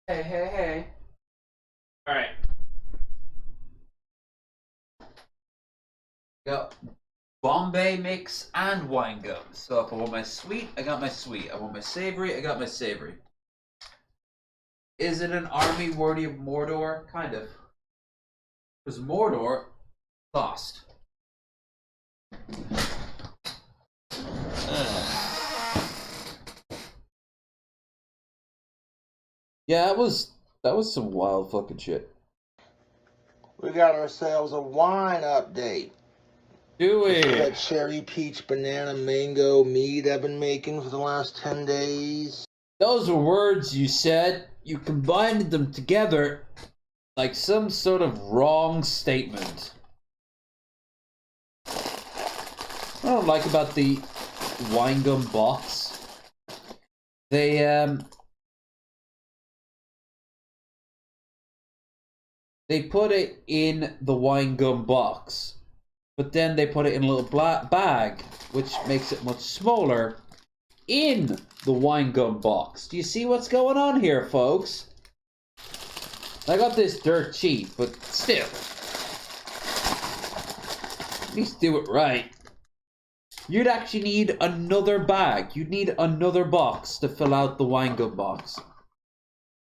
Hey. Alright. Got Bombay mix and wine gums. So if I want my sweet, I got my sweet. I want my savory, I got my savory. Is it an army worthy of Mordor? Kind of. Because Mordor lost. Yeah, that was some wild fucking shit. We got ourselves a wine update. Do we? That cherry, peach, banana, mango mead I've been making for the last 10 days. Those were words you said. You combined them together like some sort of wrong statement. What I don't like about the wine gum box, they put it in the wine gum box, but then they put it in a little black bag, which makes it much smaller, in the wine gum box. Do you see what's going on here, folks? I got this dirt cheap, but still. At least do it right. You'd actually need another bag. You'd need another box to fill out the wine gum box.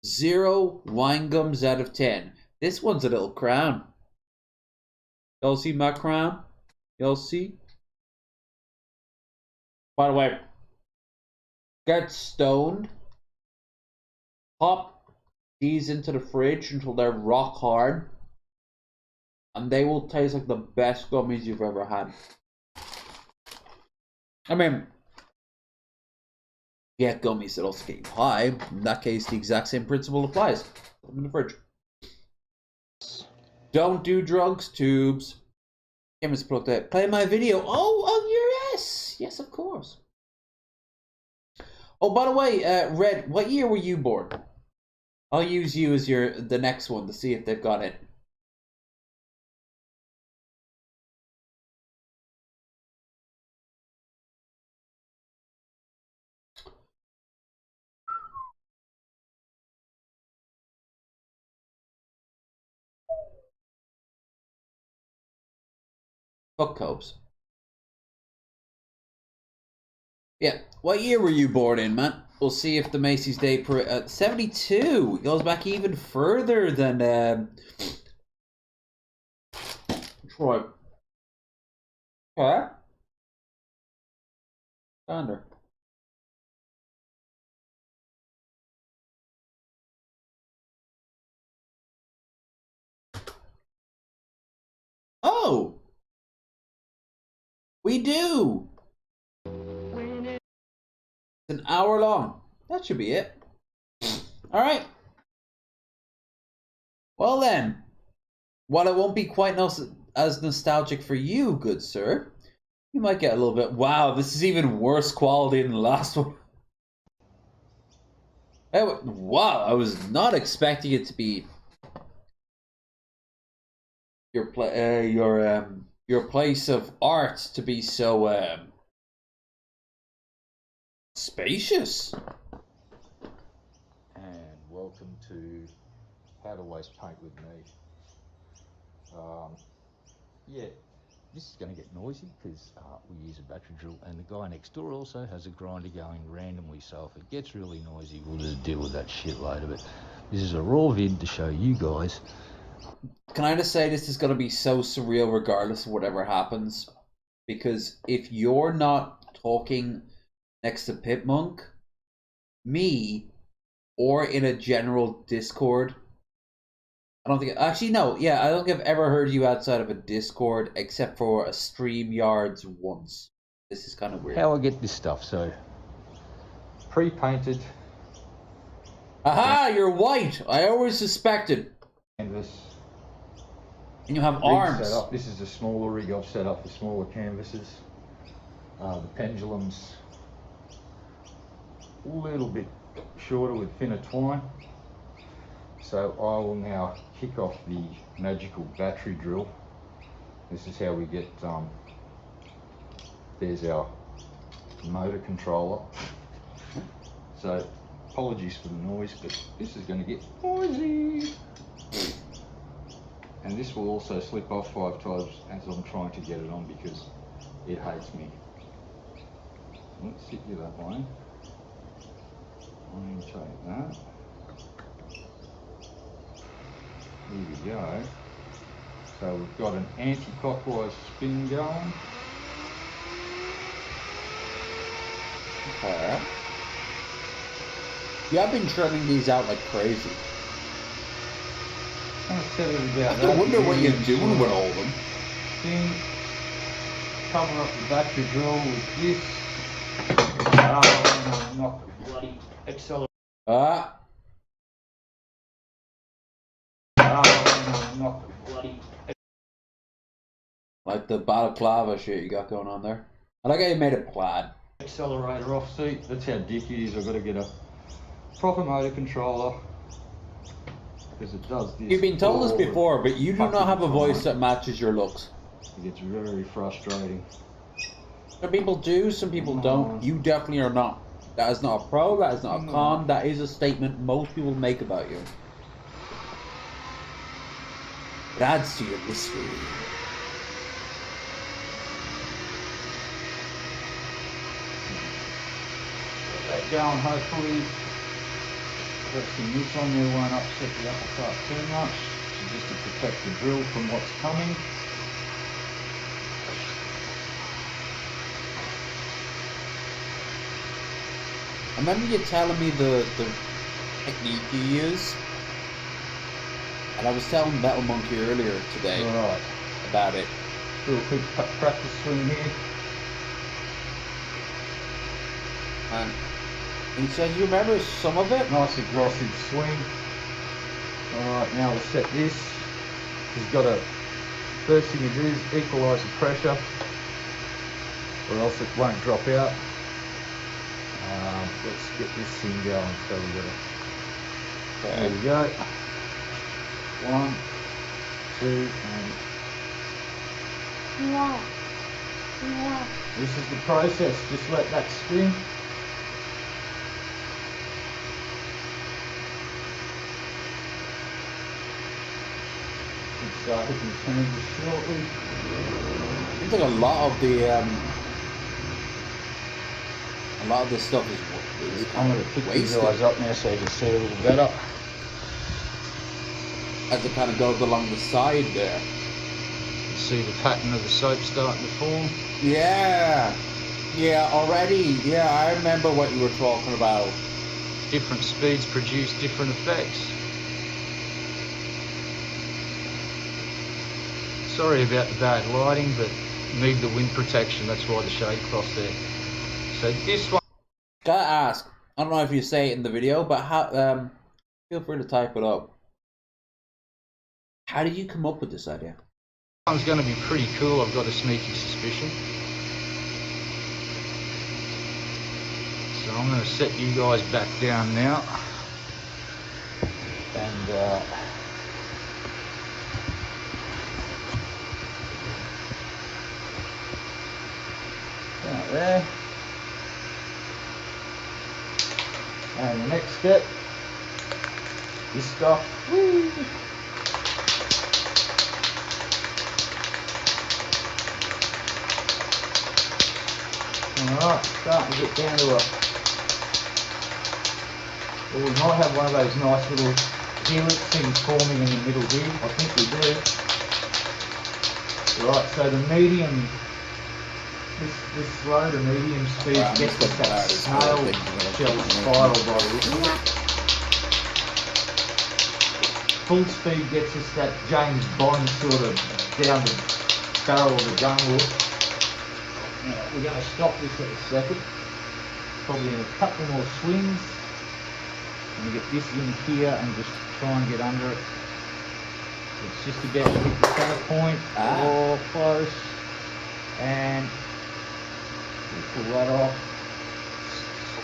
0 wine gums out of 10. This one's a little crown. Y'all see my crown? Y'all see? By the way, get stoned. Pop these into the fridge until they're rock hard. And they will taste like the best gummies you've ever had. I mean, yeah, gummies that also get you high. In that case, the exact same principle applies. Put them in the fridge. Don't do drugs, tubes. Camera's plugged out. Play my video. Oh, yes, of course. Oh, by the way, Red, what year were you born? I'll use you as the next one to see if they've got it. Fuck Copes. Yeah, what year were you born in, man? We'll see if the Macy's Day Parade... 72! Goes back even further than... Troy. Okay. Thunder. Oh! We do. It's an hour long. That should be it. All right. Well then, while it won't be quite as nostalgic for you, good sir, you might get a little bit. Wow, this is even worse quality than the last one. Wow, I was not expecting it to be your place of art to be so spacious. And welcome to How to Waste Paint with me. Yeah, this is going to get noisy because we use a battery drill, and the guy next door also has a grinder going randomly, so if it gets really noisy, we'll just deal with that shit later. But this is a raw vid to show you guys. Can I just say this is going to be so surreal regardless of whatever happens? Because if you're not talking next to Pitmonk, me, or in a general Discord, I don't think... Actually, no. Yeah, I don't think I've ever heard you outside of a Discord except for a StreamYards once. This is kind of weird. How I get this stuff, so... Pre-painted... Aha! You're white! I always suspected. Canvas. And you have Rig arms. set up. This is a smaller rig I've set up for smaller canvases. The pendulum's a little bit shorter with thinner twine. So I will now kick off the magical battery drill. This is how we get, there's our motor controller. So apologies for the noise, but this is going to get noisy. And this will also slip off 5 times as I'm trying to get it on because it hates me. Let's sit you that way. Orientate that. Here we go. So we've got an anti-clockwise spin going. Okay. Yeah, I've been trimming these out like crazy. I wonder what you're doing with all of them. Spin. Cover up the battery drill with this. Oh, knock the bloody accelerator. Knock the bloody. Like the balaclava shit you got going on there. I like how you made it plaid. Accelerator off seat. That's how dick it is. I've got to get a proper motor controller because it does this. You've been told this before, but you do not have a voice that matches your looks. It gets very frustrating. Some people do, some people don't. You definitely are not. That is not a pro, that is not a con, that is a statement most people make about you. It adds to your mystery. Get that going, hopefully. Resting this on there won't upset the apple cart too much. So just to protect the drill from what's coming. I remember you telling me the technique you use, and I was telling Metal Monkey earlier today about it. Do a quick practice swing here. And he says you remember some of it? Nice aggressive swing. Alright, now we'll set this. He's got to, first thing you do is equalise the pressure, or else it won't drop out. Let's get this thing going. So we got to. There we go. 1, 2, and. This is the process. Just let that spin. We'll start hitting turns shortly. Seems like a lot of this stuff is I'm going to pick these guys up now so you can see a little better. As it kind of goes along the side there. You see the pattern of the soap starting to form? Yeah. Yeah, already. Yeah, I remember what you were talking about. Different speeds produce different effects. Sorry about the bad lighting, but need the wind protection. That's why the shade cloth's there. So this one. Gotta ask. I don't know if you say it in the video, but how? Feel free to type it up. How did you come up with this idea? This one's going to be pretty cool. I've got a sneaky suspicion. So I'm going to set you guys back down now. And out there. And the next step, this stuff. Woo. Alright, starting to get down to a... Well, we might have one of those nice little helix things forming in the middle here. I think we do. Right, so the medium, this slow, the medium speed gets us that snail shell spiral by the look of it. Full speed gets us that James Bond sort of down the barrel of the gun look. Now, we're going to stop this at a second, probably in a couple more swings. I'm going to get this in here and just try and get under it. It's just about to hit the center point, or close, and we'll pull that off,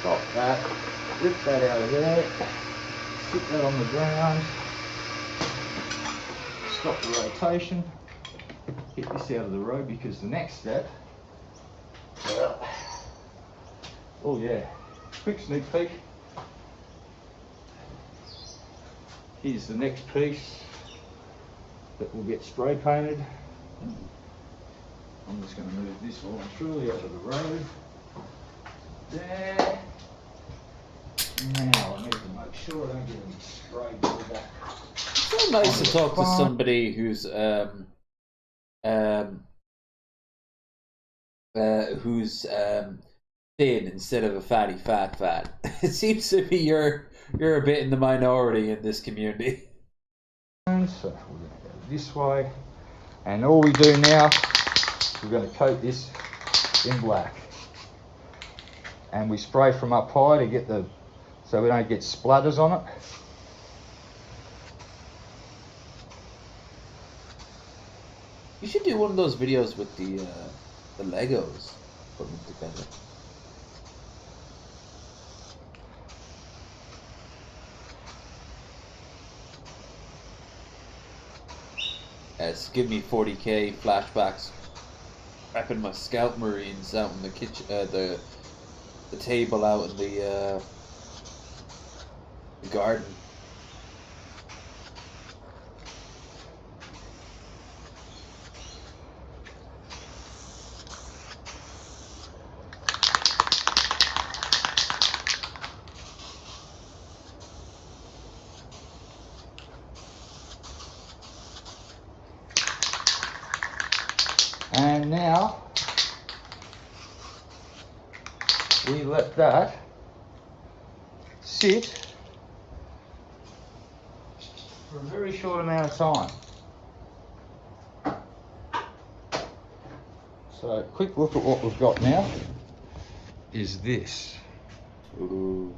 stop that, rip that out of there, sit that on the ground, stop the rotation, get this out of the road because the next step, oh yeah, quick sneak peek. Here's the next piece that will get spray painted. I'm just going to move this all truly out of the road. There. Now I need to make sure I don't get any spray buildup. It's so nice to talk to somebody who's thin instead of a fatty fat. It seems to be you're a bit in the minority in this community. So we're going to go this way, and all we do now, we're going to coat this in black, and we spray from up high to get so we don't get splatters on it. You should do one of those videos with the Legos, put them together. It's give me 40k flashbacks. Prepping my Scout Marines out in the kitchen, the table out in the garden. And now we let that sit for a very short amount of time. So, quick look at what we've got now is this. Ooh.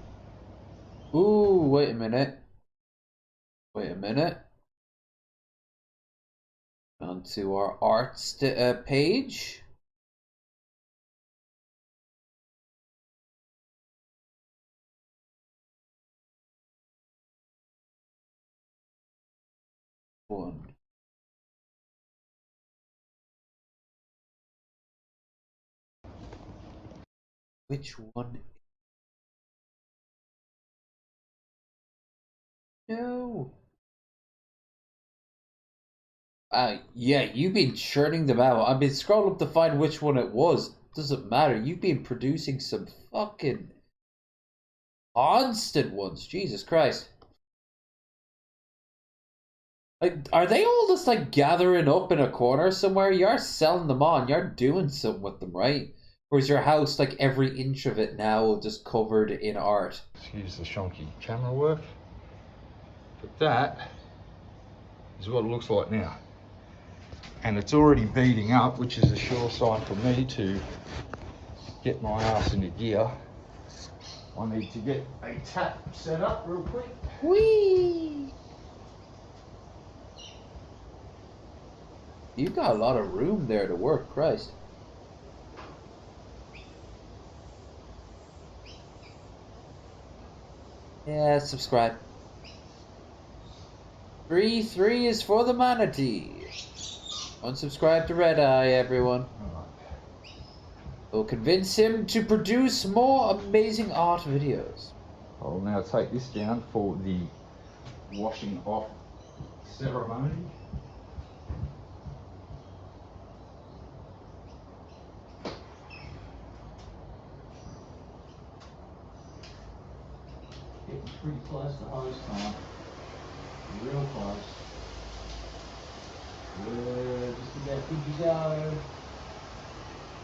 Ooh, wait a minute. Wait a minute. Onto our arts page. One. Which one? No. Yeah, you've been churning them out. I've been scrolling up to find which one it was. Doesn't matter. You've been producing some fucking constant ones. Jesus Christ. Like, are they all just like gathering up in a corner somewhere? You're selling them on. You're doing something with them, right? Or is your house like every inch of it now just covered in art? Excuse the shonky camera work. But that is what it looks like now. and it's already beating up, which is a sure sign for me to get my ass into gear. I need to get a tap set up real quick. Whee! You got a lot of room there to work, Christ. Yeah, subscribe. 3 is for the manatee. Unsubscribe to Red Eye, everyone. We'll convince him to produce more amazing art videos. I'll now take this down for the washing off ceremony. Getting pretty close to hose time. Real close. Yeah, just about good to go.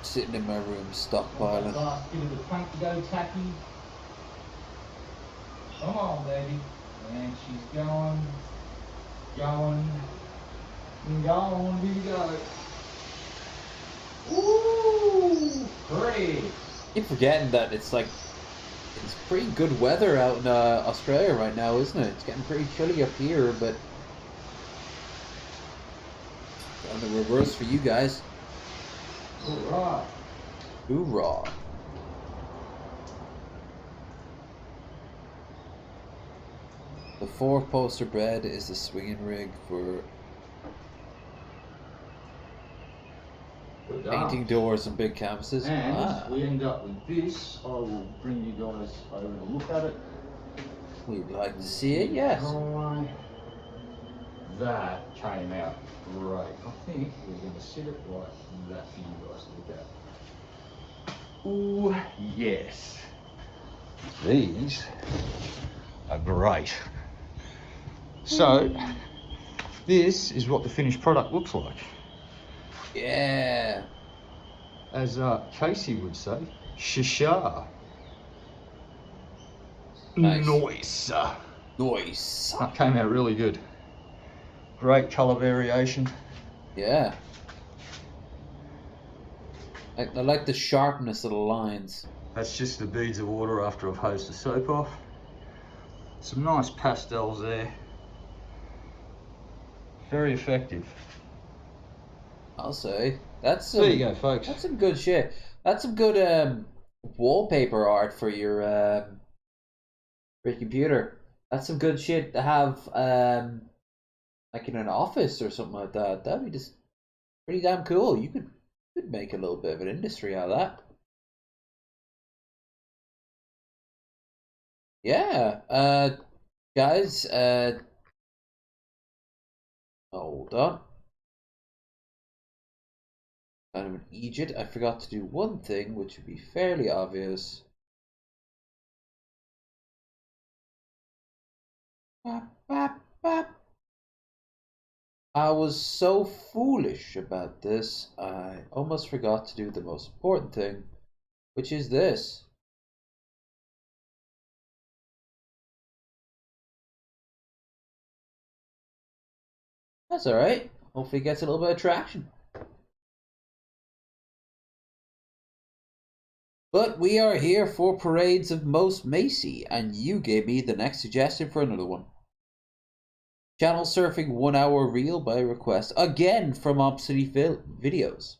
Sitting in my room stockpiling. Last bit of the paint to go tacky. Come on, baby. And she's going, and going. Here you go. Ooh, great. Keep forgetting that it's pretty good weather out in Australia right now, isn't it? It's getting pretty chilly up here, but on the reverse for you guys. Hoorah. Hoorah. The 4-poster bed is the swinging rig for painting doors and big canvases. And we end up with this. I will bring you guys over to look at it. We'd like to see it, yes. That came out great. I think we're going to sit it like that for you guys to look at. Ooh, yes. These are great. So, this is what the finished product looks like. Yeah. As Casey would say, shisha. Nice. Nice. Nice. That came out really good. Great colour variation. Yeah. I like the sharpness of the lines. That's just the beads of water after I've hosed the soap off. Some nice pastels there. Very effective. I'll say. There you go, folks. That's some good shit. That's some good wallpaper art for your computer. That's some good shit to have like in an office or something like that. That'd be just pretty damn cool. You could make a little bit of an industry out of that. Yeah. Guys, hold on. Kind of an Egypt. I forgot to do one thing, which would be fairly obvious. Bop, bop, bop. I was so foolish about this, I almost forgot to do the most important thing, which is this. That's alright. Hopefully it gets a little bit of traction. But we are here for Parades of Most Macy, and you gave me the next suggestion for another one. Channel surfing 1 hour reel by request, again from Obsidy Videos.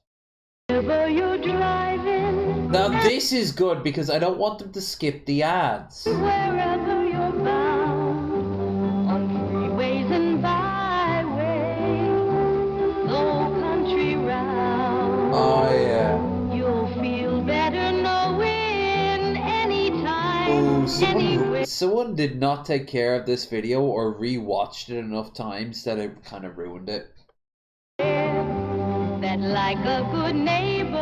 Now this is good because I don't want them to skip the ads. Wherever you're bound, on freeways and byways, the whole country round. Oh yeah. You'll feel better knowing anytime, anywhere. Someone did not take care of this video or re-watched it enough times that it kind of ruined it. That like a good neighbor,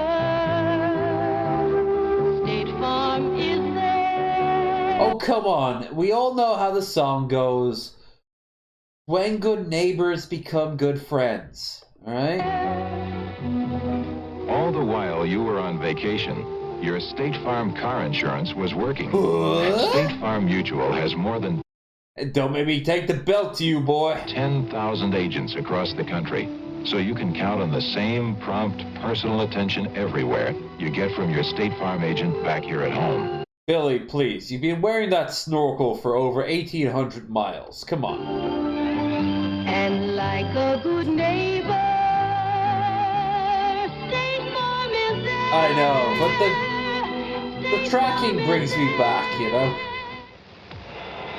State Farm is there. Oh, come on. We all know how the song goes. When good neighbors become good friends. Alright? All the while you were on vacation, your State Farm car insurance was working. State Farm Mutual has more than... And don't make me take the belt to you, boy. 10,000 agents across the country, so you can count on the same prompt, personal attention everywhere you get from your State Farm agent back here at home. Billy, please. You've been wearing that snorkel for over 1,800 miles. Come on. And like a good neighbor, State Farm is there. I know, but the tracking brings me back, you know?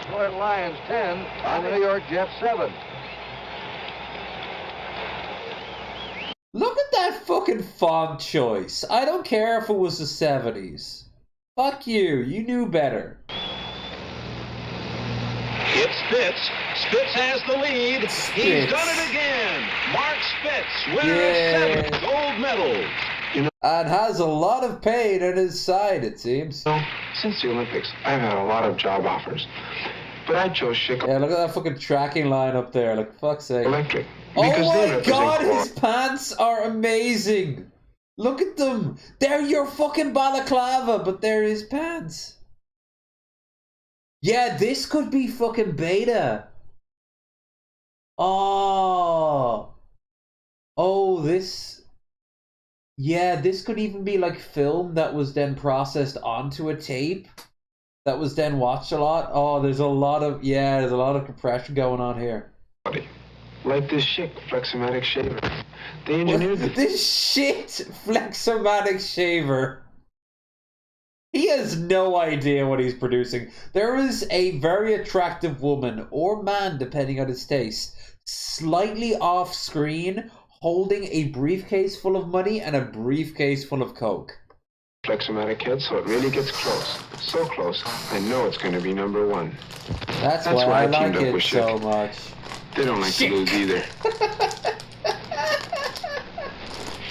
Detroit Lions 10 on the New York Jets 7. Look at that fucking font choice. I don't care if it was the 70s. Fuck you. You knew better. It's Spitz. Spitz has the lead. Spitz. He's done it again. Mark Spitz, winner of 7 gold medals. And has a lot of pain on his side, it seems. Since the Olympics, I've had a lot of job offers. But I chose Chicago. Yeah, look at that fucking tracking line up there. Like, fuck's sake. Electric. Oh my represent god, core. his pants are amazing. Look at them. They're your fucking balaclava, but they're his pants. Yeah, this could be fucking beta. Oh. Oh, this. Yeah, this could even be like film that was then processed onto a tape that was then watched a lot. Oh, there's a lot of compression going on here. Like this chic Flexomatic shaver. They engineered this shit Flexomatic shaver. He has no idea what he's producing. There is a very attractive woman, or man depending on his taste, slightly off screen, holding a briefcase full of money and a briefcase full of coke. Flexomatic head, so it really gets close. So close, I know it's going to be #1. That's why I like it so much. They don't like to lose either.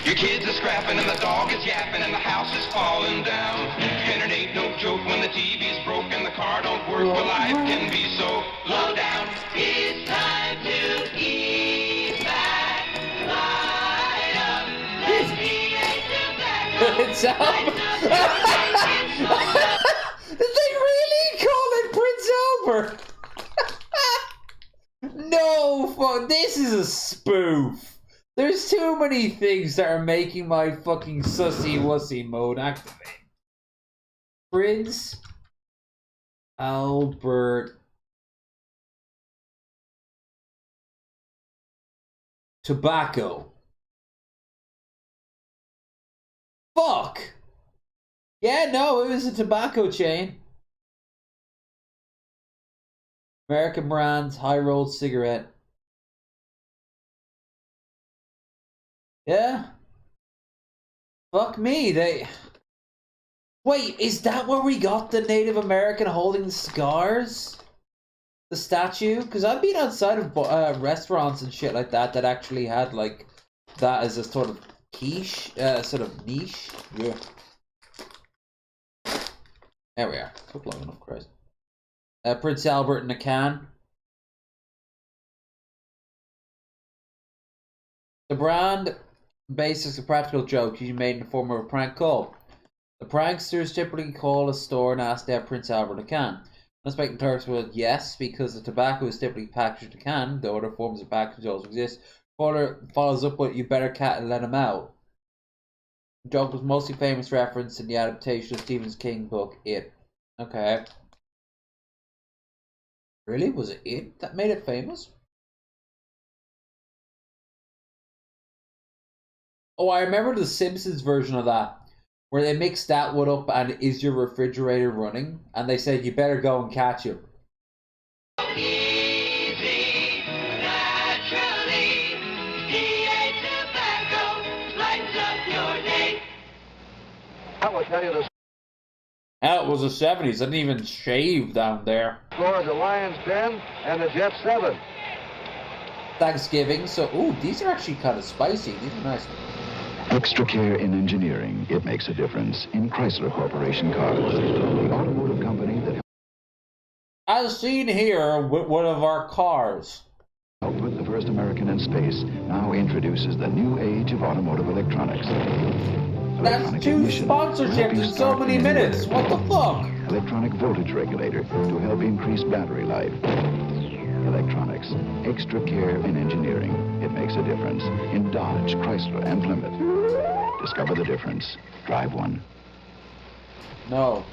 Your kids are scrapping and the dog is yapping and the house is falling down. And it ain't no joke when the TV's broke and the car don't work. But life can be so low down. It's time to ease back, light up. Let's be tobacco. It's up. Did they really call it Prince Albert? No, fuck, this is a spoof. There's too many things that are making my fucking sussy-wussy mode activate. Prince Albert Tobacco. Fuck! Yeah, no, it was a tobacco chain. American brands, high-rolled cigarette. Yeah. Fuck me, they... Wait, is that where we got the Native American holding the cigars? The statue? Because I've been outside of restaurants and shit like that that actually had, like, that as a sort of quiche, sort of niche. Yeah. There we are. Took long enough, Christ. Prince Albert in a can. The brand bases a practical joke usually made in the form of a prank call. The pranksters typically call a store and ask to have Prince Albert in a can. Unexpected Turks will yes, because the tobacco is typically packaged in a can, though other forms of packaging also exist. Follows up with "You better cat and let him out." The joke was mostly famous reference in the adaptation of Stephen King's book It. Okay. Really? Was it It that made it famous? Oh, I remember the Simpsons version of that, where they mixed that one up and "Is your refrigerator running?" And they said, "You better go and catch him." Easy, naturally, DA tobacco lights up your day. I will tell you the Hell, it was the 70s. I didn't even shave down there. score is the Lions 10 and the Jets 7. Thanksgiving, so, ooh, these are actually kind of spicy. These are nice. Extra care in engineering. It makes a difference in Chrysler Corporation cars. The automotive company that As seen here with one of our cars. helped put the first American in space now introduces the new age of automotive electronics. That's Electronic 2 ignition sponsorships in so many minutes. What the fuck? Electronic voltage regulator to help increase battery life. Electronics. extra care in engineering. It makes a difference in Dodge, Chrysler, and Plymouth. Discover the difference. Drive one. No.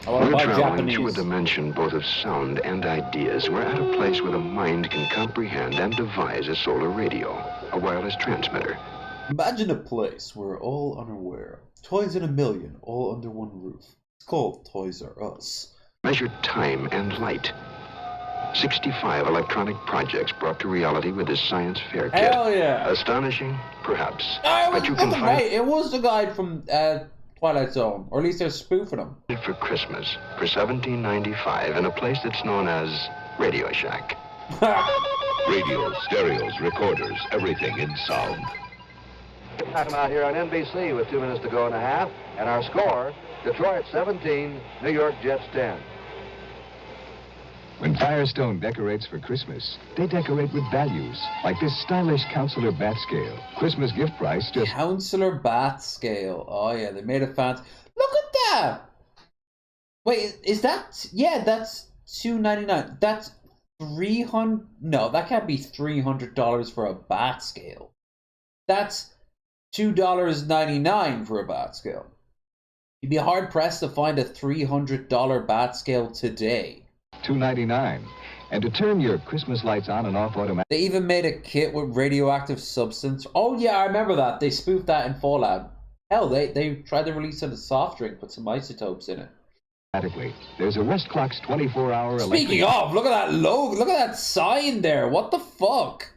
I want to We're buy traveling Japanese. through a dimension both of sound and ideas. We're at a place where the mind can comprehend and devise a solar radio, a wireless transmitter. Imagine a place where we're all unaware. Toys in a million, all under one roof. It's called Toys R Us. Measure time and light. 65 electronic projects brought to reality with this science fair kit. Hell yeah! Astonishing? Perhaps. I was But you can fucking find right. It was the guy from Twilight Zone, or at least they're spoofing him. it for Christmas for $17.95 in a place that's known as Radio Shack. Radios, stereos, recorders, everything in sound. I'm out here on NBC with 2 minutes to go and a half, and our score, Detroit 17, New York Jets 10. When Firestone decorates for Christmas, they decorate with values, like this stylish Counselor Bat Scale. Christmas gift price just... Counselor Bat Scale. Oh yeah, they made it fancy. Look at that! Wait, is that... Yeah, that's $2.99. That's $300... No, that can't be $300 for a bat scale. That's $2.99 for a bat scale. You'd be hard-pressed to find a $300 bat scale today. $2.99. And to turn your Christmas lights on and off automatically. They even made a kit with radioactive substance. Oh yeah, I remember that. They spoofed that in Fallout. Hell, they tried to release a soft drink, put some isotopes in it. There's a Westclock's 24-hour Speaking of, look at that logo. Look at that sign there. What the fuck?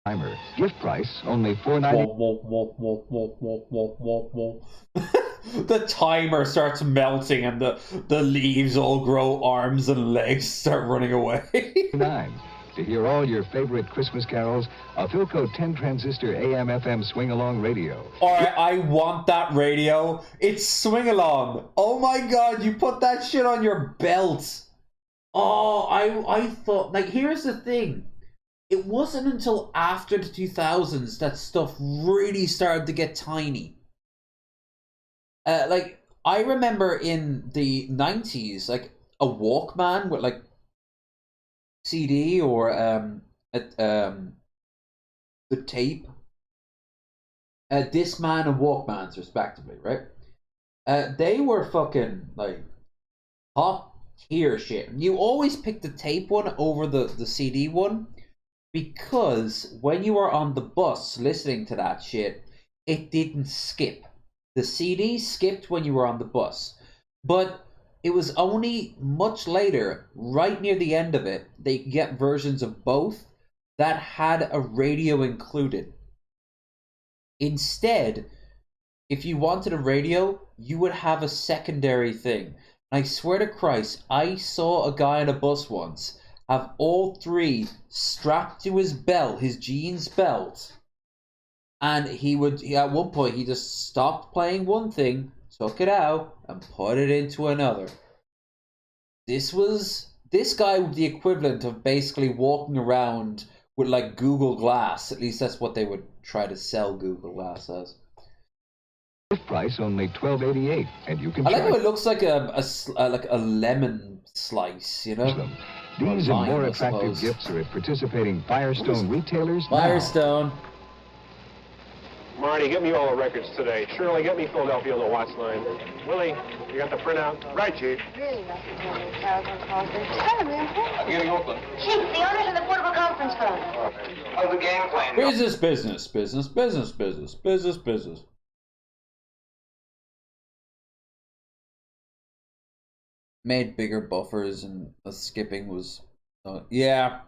timer. Gift price only $4.99. The timer starts melting and the leaves all grow arms and legs start running away. To hear all your favorite Christmas carols, a Philco 10 transistor AM/FM swing along radio. Alright, I want that radio. It's swing along. Oh my god, you put that shit on your belt. Oh, I thought, like, here's the thing. It wasn't until after the 2000s that stuff really started to get tiny. Like, I remember in the 90s, like, a Walkman with, like, CD or the tape, Discman and Walkmans respectively, right? They were fucking like top tier shit. You always pick the tape one over the CD one because when you were on the bus listening to that shit, it didn't skip. The CD skipped when you were on the bus, but it was only much later, right near the end of it, they could get versions of both that had a radio included. Instead, if you wanted a radio, you would have a secondary thing. And I swear to Christ, I saw a guy on a bus once have all three strapped to his belt, his jeans belt. And at one point, he just stopped playing one thing, took it out, and put it into another. This guy was the equivalent of basically walking around with like Google Glass. At least that's what they would try to sell Google Glass as. Price only $12.88, and you can. I like how it looks like a lemon slice, you know. These and more attractive gifts are at participating Firestone retailers. Firestone. Marty, get me all the records today. Shirley, get me Philadelphia on the Watts line. Willie, you got the printout? Right, Chief. Really mustn't tell me Charles and calls. They're terribly important. I'm getting Oakland. Chief, the owner's in the portable conference room. How's the game plan? Business. Made bigger buffers and the skipping was... yeah.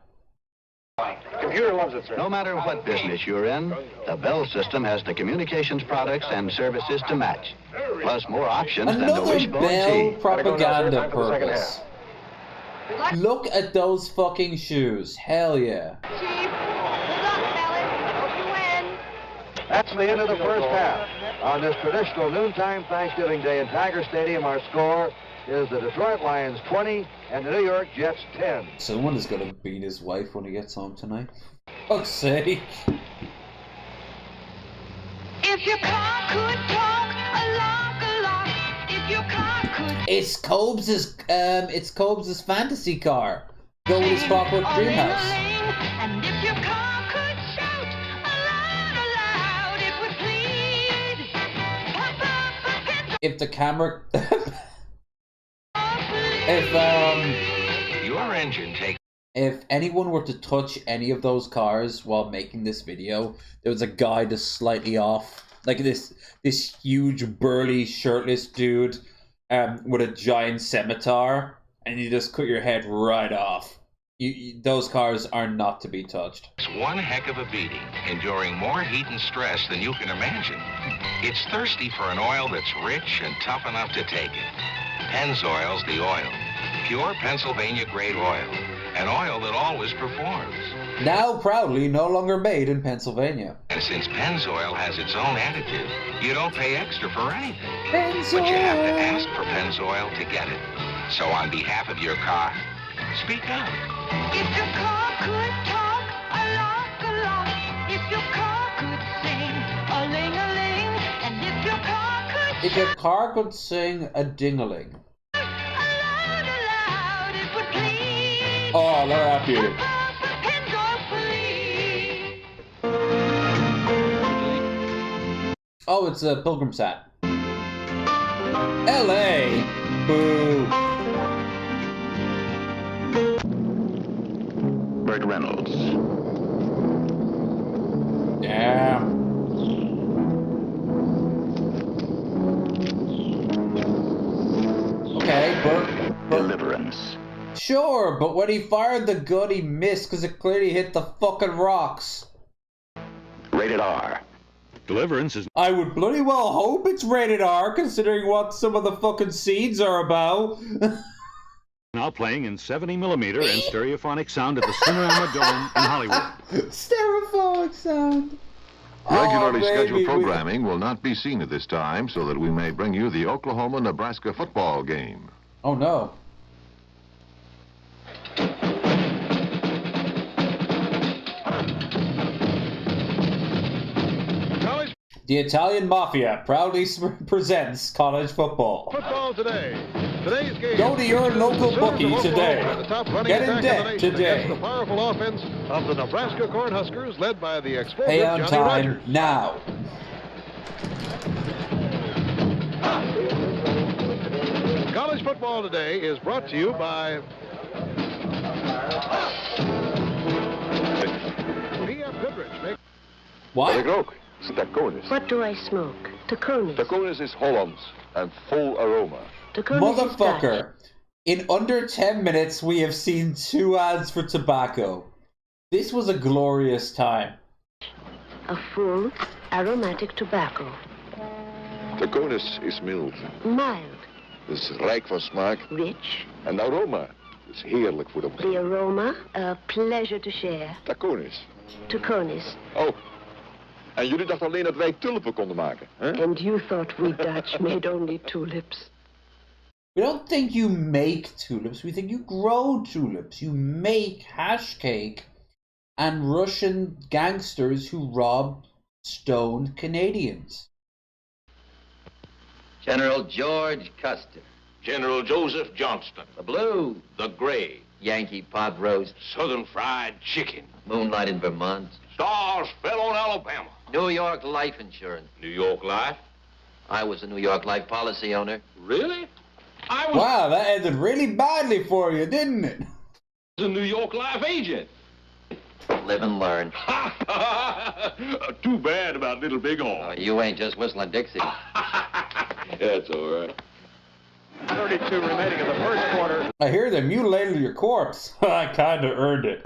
Computer loves it, sir. No matter what business you're in, the Bell system has the communications products and services to match. Plus more options than the Another wishbone Bell tea. propaganda purpose. Look at those fucking shoes. Hell yeah. Chief, good luck, fellas. Hope you win. That's the end of the first half. On this traditional noontime Thanksgiving Day in Tiger Stadium, our score is the Detroit Lions 20 and the New York Jets 10. Someone is gonna beat his wife when he gets home tonight. Fuck's sake. If your car could talk a lot, if your car could... It's Cobes' fantasy car. Go with his Clockwork Dreamhouse. if the camera, Your engine takes. if anyone were to touch any of those cars while making this video, there was a guy just slightly off, like this huge burly shirtless dude, with a giant scimitar, and you just cut your head right off. Those cars are not to be touched. It's one heck of a beating, enduring more heat and stress than you can imagine. It's thirsty for an oil that's rich and tough enough to take it. Pennzoil's the oil. Pure Pennsylvania grade oil. An oil that always performs. Now proudly no longer made in Pennsylvania. And since Pennzoil has its own additive, you don't pay extra for anything. Pennzoil. But you have to ask for Pennzoil to get it. So on behalf of your car, speak up. If your car could talk a lot, if your car could sing a ling-a-ling, and if your car could If your car could sing a ding-a-ling. aloud, it would please. Oh, look at that beauty. Oh, it's a pilgrim's hat. LA! Boo! Burt Reynolds. Yeah. Okay, Burt. Deliverance. Sure, but when he fired the gun, he missed because it clearly hit the fucking rocks. Rated R. Deliverance is... I would bloody well hope it's rated R, considering what some of the fucking scenes are about. now playing in 70mm and stereophonic sound at the Cinerama Dome in Hollywood. Stereophonic sound. Regularly Oh, scheduled baby, programming will not be seen at this time so that we may bring you the Oklahoma-Nebraska football game. Oh no. The Italian Mafia proudly presents college football. Football today. Today's game. Go to your local bookie today. Get in debt today. The powerful offense of the Nebraska Cornhuskers, led by the explosive Pay on Johnny time Rodgers. now. College football today is brought to you by P.F. Goodrich. What? What do I smoke? Taconis. Taconis is Hollands and full aroma. Motherfucker. In under 10 minutes, we have seen 2 ads for tobacco. This was a glorious time. A full, aromatic tobacco. Taconis is mild. Mild. Is rijk van smaak. Rich. En aroma is heerlijk voor de mond. The aroma, a pleasure to share. Taconis. Taconis. Oh. En jullie dachten alleen dat wij tulpen konden maken, hè? And you thought we Dutch made only tulips. We don't think you make tulips, we think you grow tulips. You make hash cake and Russian gangsters who rob stoned Canadians. General George Custer. General Joseph Johnston. The blue. The gray. Yankee pot roast. Southern fried chicken. Moonlight in Vermont. Stars fell on Alabama. New York life insurance. New York Life. I was a New York life policy owner. Really? I was Wow, that ended really badly for you, didn't it? a New York Life agent. Live and learn. Too bad about Little Bighorn. Oh, you ain't just whistling Dixie. That's all right. 32 remaining in the first quarter. I hear they mutilated your corpse. I kinda earned it.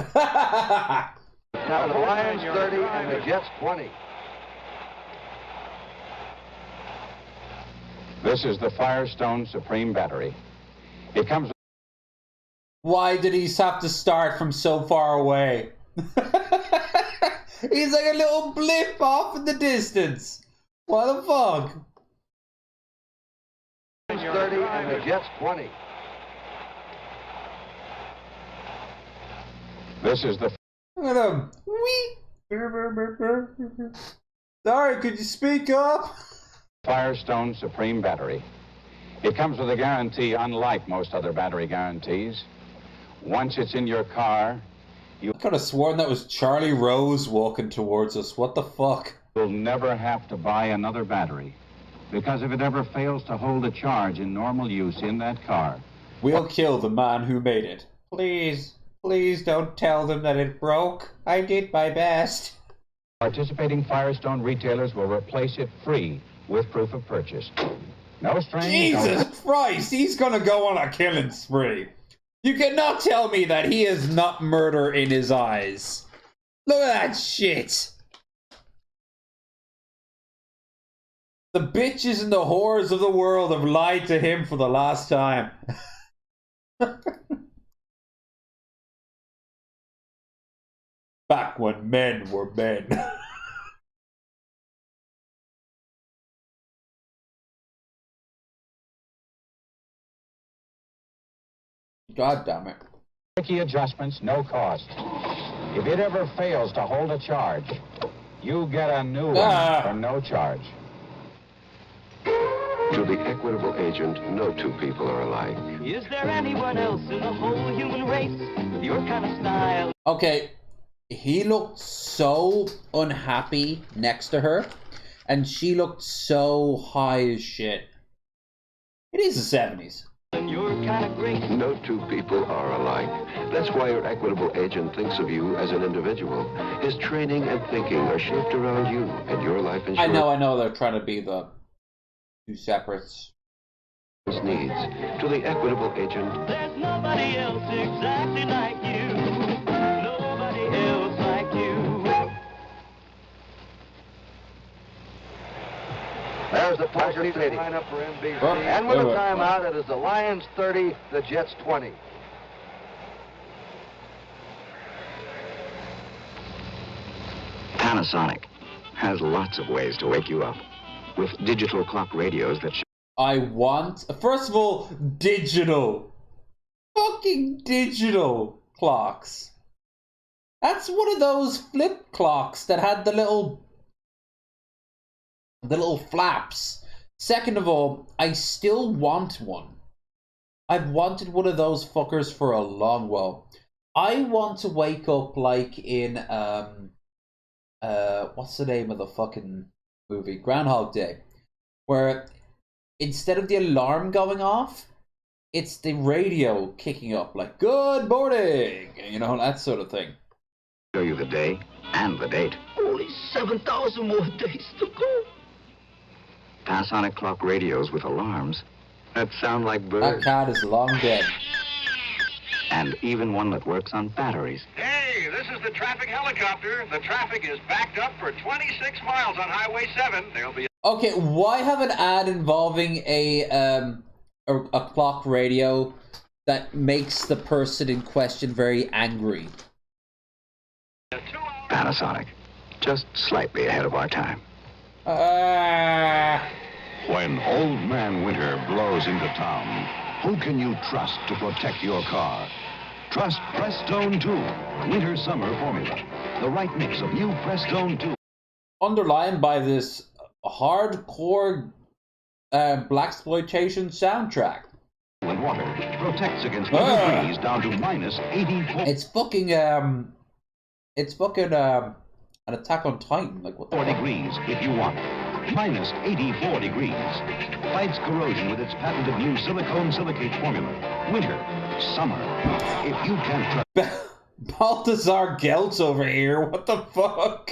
Now the Lions 30 and the Jets 20. This is the Firestone Supreme Battery. It comes... Why did he have to start from so far away? He's like a little blip off in the distance. What the fuck? 30 and the Jets 20. This is the... Look at him. Wee. Sorry, could you speak up? Firestone Supreme Battery. It comes with a guarantee unlike most other battery guarantees. Once it's in your car, I could have sworn that was Charlie Rose walking towards us. What the fuck? you'll never have to buy another battery. Because if it ever fails to hold a charge in normal use in that car, we'll kill the man who made it. Please, please don't tell them that it broke. I did my best. participating Firestone retailers will replace it free with proof of purchase. No strings. Jesus Christ, he's gonna go on a killing spree. You cannot tell me that he has not murder in his eyes. Look at that shit. The bitches and the whores of the world have lied to him for the last time. Back when men were men. God damn it. Tricky adjustments, no cost. If it ever fails to hold a charge, you get a new one for no charge. To the equitable agent, no two people are alike. Is there anyone else in the whole human race with your kind of style? Okay, he looked so unhappy next to her, and she looked so high as shit. It is the 70s. You're kind of great. No two people are alike. That's why your equitable agent thinks of you as an individual. His training and thinking are shaped around you and your life insurance. I know they're trying to be the two separates. Needs. To the equitable agent. There's nobody else exactly like you. Nobody else like you. There's the Pleasure City lineup for NBC. And with a timeout, it is the Lions 30, the Jets 20. Panasonic has lots of ways to wake you up. With digital clock radios that I want, first of all, digital. Fucking digital clocks. That's one of those flip clocks that had the little flaps. Second of all, I still want one. I've wanted one of those fuckers for a long while. I want to wake up like in what's the name of the fucking movie? Groundhog Day, where instead of the alarm going off, it's the radio kicking up like "Good morning," you know, that sort of thing. show you the day and the date. Only 7,000 more days to go. Panasonic clock radios with alarms that sound like birds. That cat is long dead. And even one that works on batteries. Hey, this is the traffic helicopter. The traffic is backed up for 26 miles on Highway 7. There'll be Okay, why have an ad involving a clock radio that makes the person in question very angry? Panasonic, just slightly ahead of our time. When Old Man Winter blows into town, who can you trust to protect your car? Trust Prestone 2, Winter Summer Formula. The right mix of new Prestone 2. Underlined by this hardcore blaxploitation soundtrack. And water protects against winter freeze down to minus 84. It's fucking an Attack on Titan. Like what the 4 degrees if you want. Minus 84 degrees. Fights corrosion with its patented new silicone silicate formula. Winter, summer. If you can't trust Balthazar Geltz over here. What the fuck?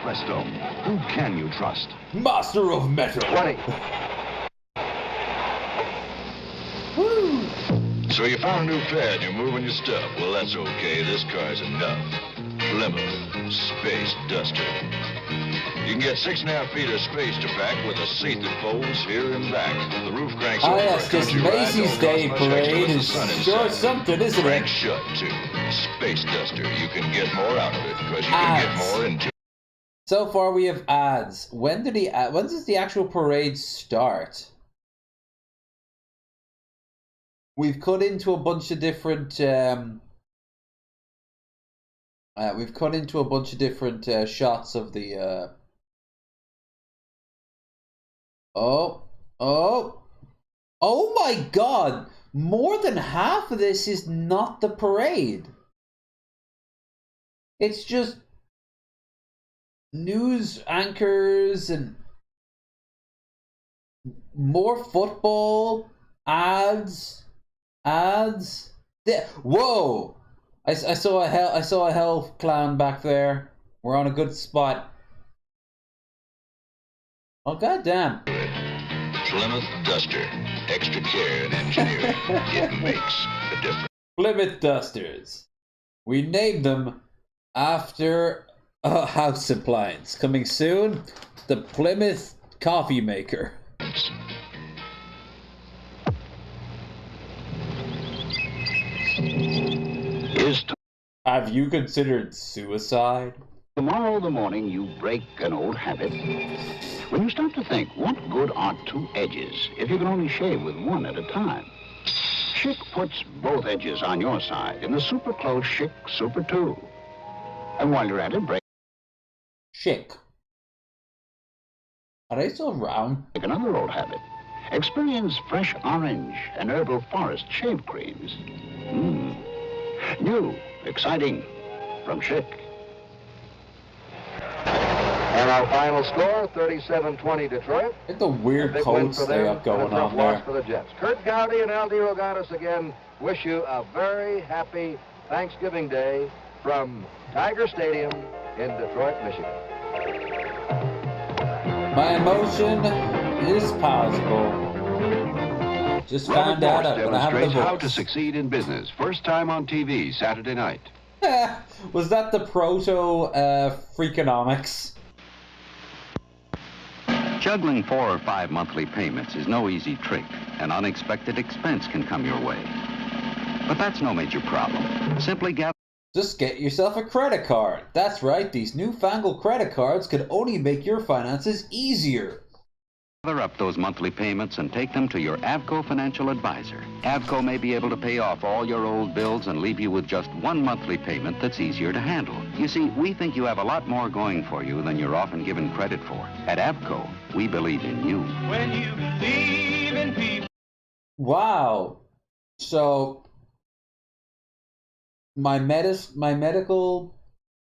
Prestone, who can you trust? Master of Metal. 20. Woo! So you found a new fare and you're moving your stuff. Well, that's okay. This car's enough. Plymouth Space Duster. You can get 6.5 feet of space to pack with a seat that folds here and back. The roof cranks over. Yes, this Macy's Day Parade is sure something, isn't it? Crank shut, too. Space Duster. You can get more out of it because you can get more into. So far we have ads. When does the actual parade start? We've cut into a bunch of different shots of the oh my god, more than half of this is not the parade. It's just news anchors and more football ads. Whoa! I saw a hell clown back there. We're on a good spot. Oh goddamn! Plymouth Duster. Extra care and engineering. It makes a difference. Plymouth Dusters. We named them after a house appliance. Coming soon, the Plymouth Coffee Maker. Have you considered suicide? Tomorrow the morning you break an old habit. When you start to think, what good are two edges if you can only shave with one at a time? Schick puts both edges on your side in the Super Close Schick Super 2. And while you're at it, break Schick. Are they still around? Another old habit. Experience fresh orange and herbal forest shave creams. New, exciting, from Schick. And our final score, 37-20 Detroit. It's the weird codes they have going on there. For the Jets. Kurt Gowdy and Aldi Rogatis again wish you a very happy Thanksgiving Day from Tiger Stadium in Detroit, Michigan. My emotion is possible. Just found out I'm gonna have demonstrates the how voice. to succeed in business. First time on TV, Saturday night. Was that the proto Freakonomics? Juggling 4 or 5 monthly payments is no easy trick. An unexpected expense can come your way. But that's no major problem. Simply Just get yourself a credit card. That's right, these newfangled credit cards could only make your finances easier. gather up those monthly payments and take them to your Avco financial advisor. Avco may be able to pay off all your old bills and leave you with just one monthly payment that's easier to handle. You see, we think you have a lot more going for you than you're often given credit for. At Avco, we believe in you. When you believe in people. Wow. So my medical,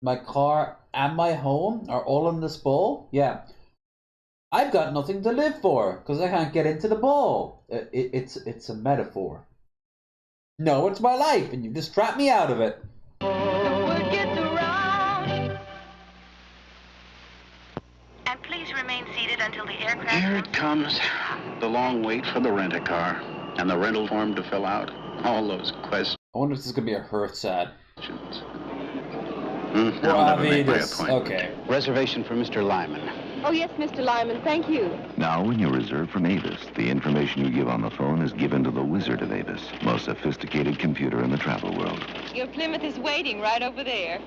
my car, and my home are all in this bowl? Yeah. I've got nothing to live for because I can't get into the bowl. It's a metaphor. No, it's my life, and you've just trapped me out of it. Word gets around. And please remain seated until the aircraft... Here it comes. The long wait for the rent-a-car and the rental form to fill out. All those questions. I wonder if this is going to be a Hearth ad. I'll never make my appointment. Okay. Reservation for Mr. Lyman. Oh, yes, Mr. Lyman, thank you. Now, when you reserve from Avis, the information you give on the phone is given to the Wizard of Avis, most sophisticated computer in the travel world. Your Plymouth is waiting right over there.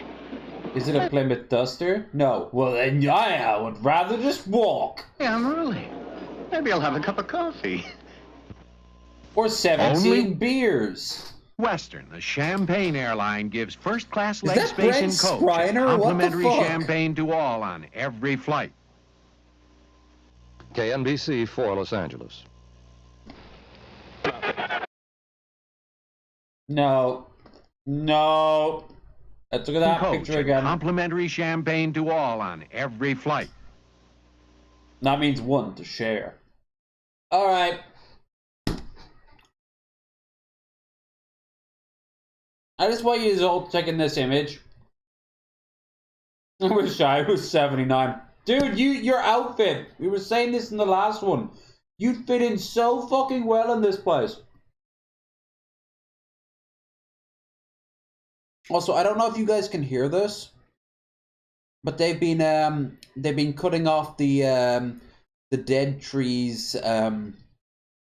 Is it a Plymouth Duster? No. Well, then I would rather just walk. Yeah, I'm early. Maybe I'll have a cup of coffee. Or 17 beers. Western, the Champagne airline, gives first-class Is leg that space Brent in coach. Skriner? What the Complimentary fuck? champagne to all on every flight. KNBC for Los Angeles. No. No. Let's look at that Coach, picture again. Complimentary champagne to all on every flight. That means one to share. All right. I just want you all checking this image. I wish I was 79. Dude, your outfit. We were saying this in the last one. You'd fit in so fucking well in this place. Also, I don't know if you guys can hear this, but they've been cutting off the dead trees. They've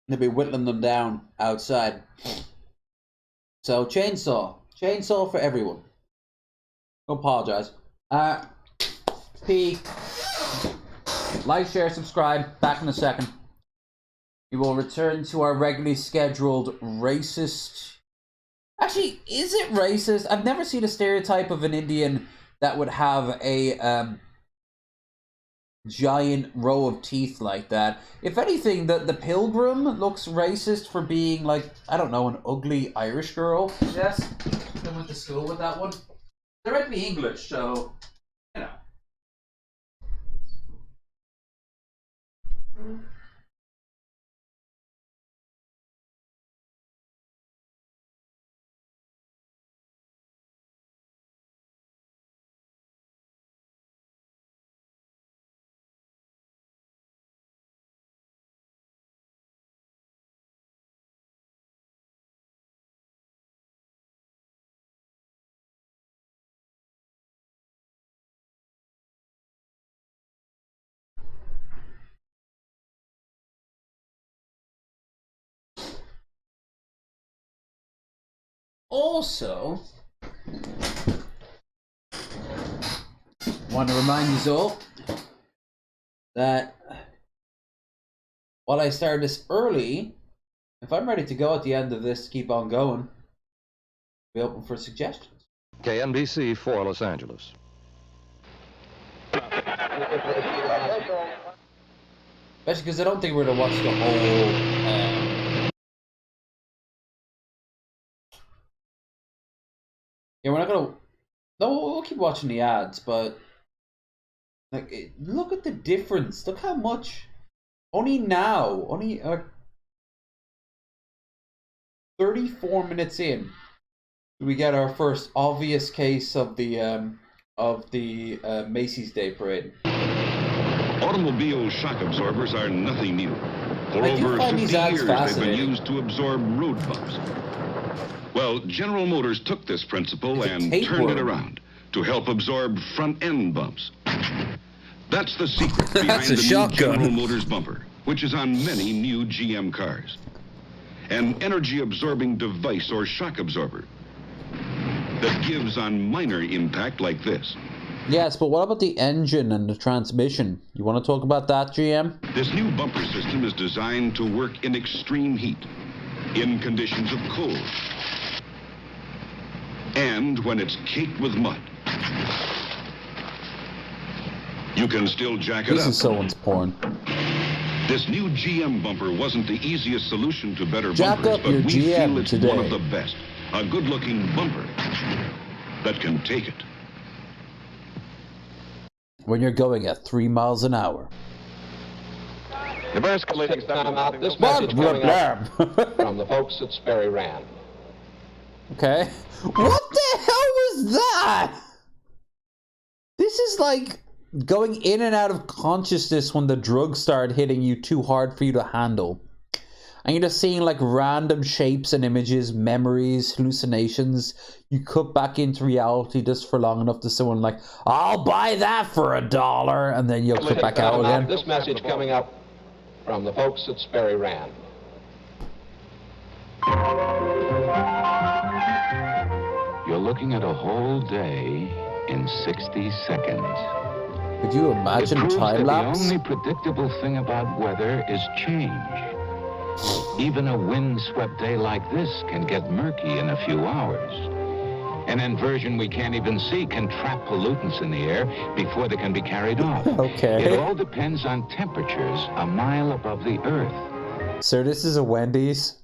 been whittling them down outside. So chainsaw for everyone. I apologize. P. Like, share, subscribe. Back in a second. We will return to our regularly scheduled racist. Actually, is it racist? I've never seen a stereotype of an Indian that would have a giant row of teeth like that. If anything, the pilgrim looks racist for being like, I don't know, an ugly Irish girl. Yes, I went to school with that one. They're meant to be English, so you know. also want to remind you all that while I started this early, if I'm ready to go at the end of this, keep on going, be open for suggestions. KNBC 4 Los Angeles. Especially because I don't think we're going to watch the whole... yeah, we're not going to... No, we'll keep watching the ads, but... like, look at the difference. Look how much... Only now, 34 minutes in, we get our first obvious case of the Macy's Day Parade. Automobile shock absorbers are nothing new. For I do over find 50 these ads years, they've been fascinating. used to absorb road bumps. Well, General Motors took this principle and turned it around to help absorb front-end bumps. That's the secret behind the new General Motors bumper, which is on many new GM cars. An energy-absorbing device or shock absorber that gives on minor impact like this. Yes, but what about the engine and the transmission? You want to talk about that, GM? This new bumper system is designed to work in extreme heat, in conditions of cold, and when it's caked with mud. You can still jack it up. This is someone's porn. This new GM bumper wasn't the easiest solution to better Jack bumpers, up but your we GM feel it's today. one of the best. A good-looking bumper that can take it. When you're going at 3 miles an hour. Diverse colleagues, time out. This Blah, message blah, coming up from the folks at Sperry Rand. Okay. What the hell was that? This is like going in and out of consciousness when the drugs start hitting you too hard for you to handle. And you're just seeing like random shapes and images, memories, hallucinations. You cut back into reality just for long enough to someone like, I'll buy that for $1, and then you'll cut back out again. This message coming up from the folks at Sperry Rand. You're looking at a whole day in 60 seconds. Could you imagine It proves time that lapse? the only predictable thing about weather is change. Even a wind-swept day like this can get murky in a few hours. An inversion we can't even see can trap pollutants in the air before they can be carried off. Okay. It all depends on temperatures a mile above the Earth. Sir, this is a Wendy's.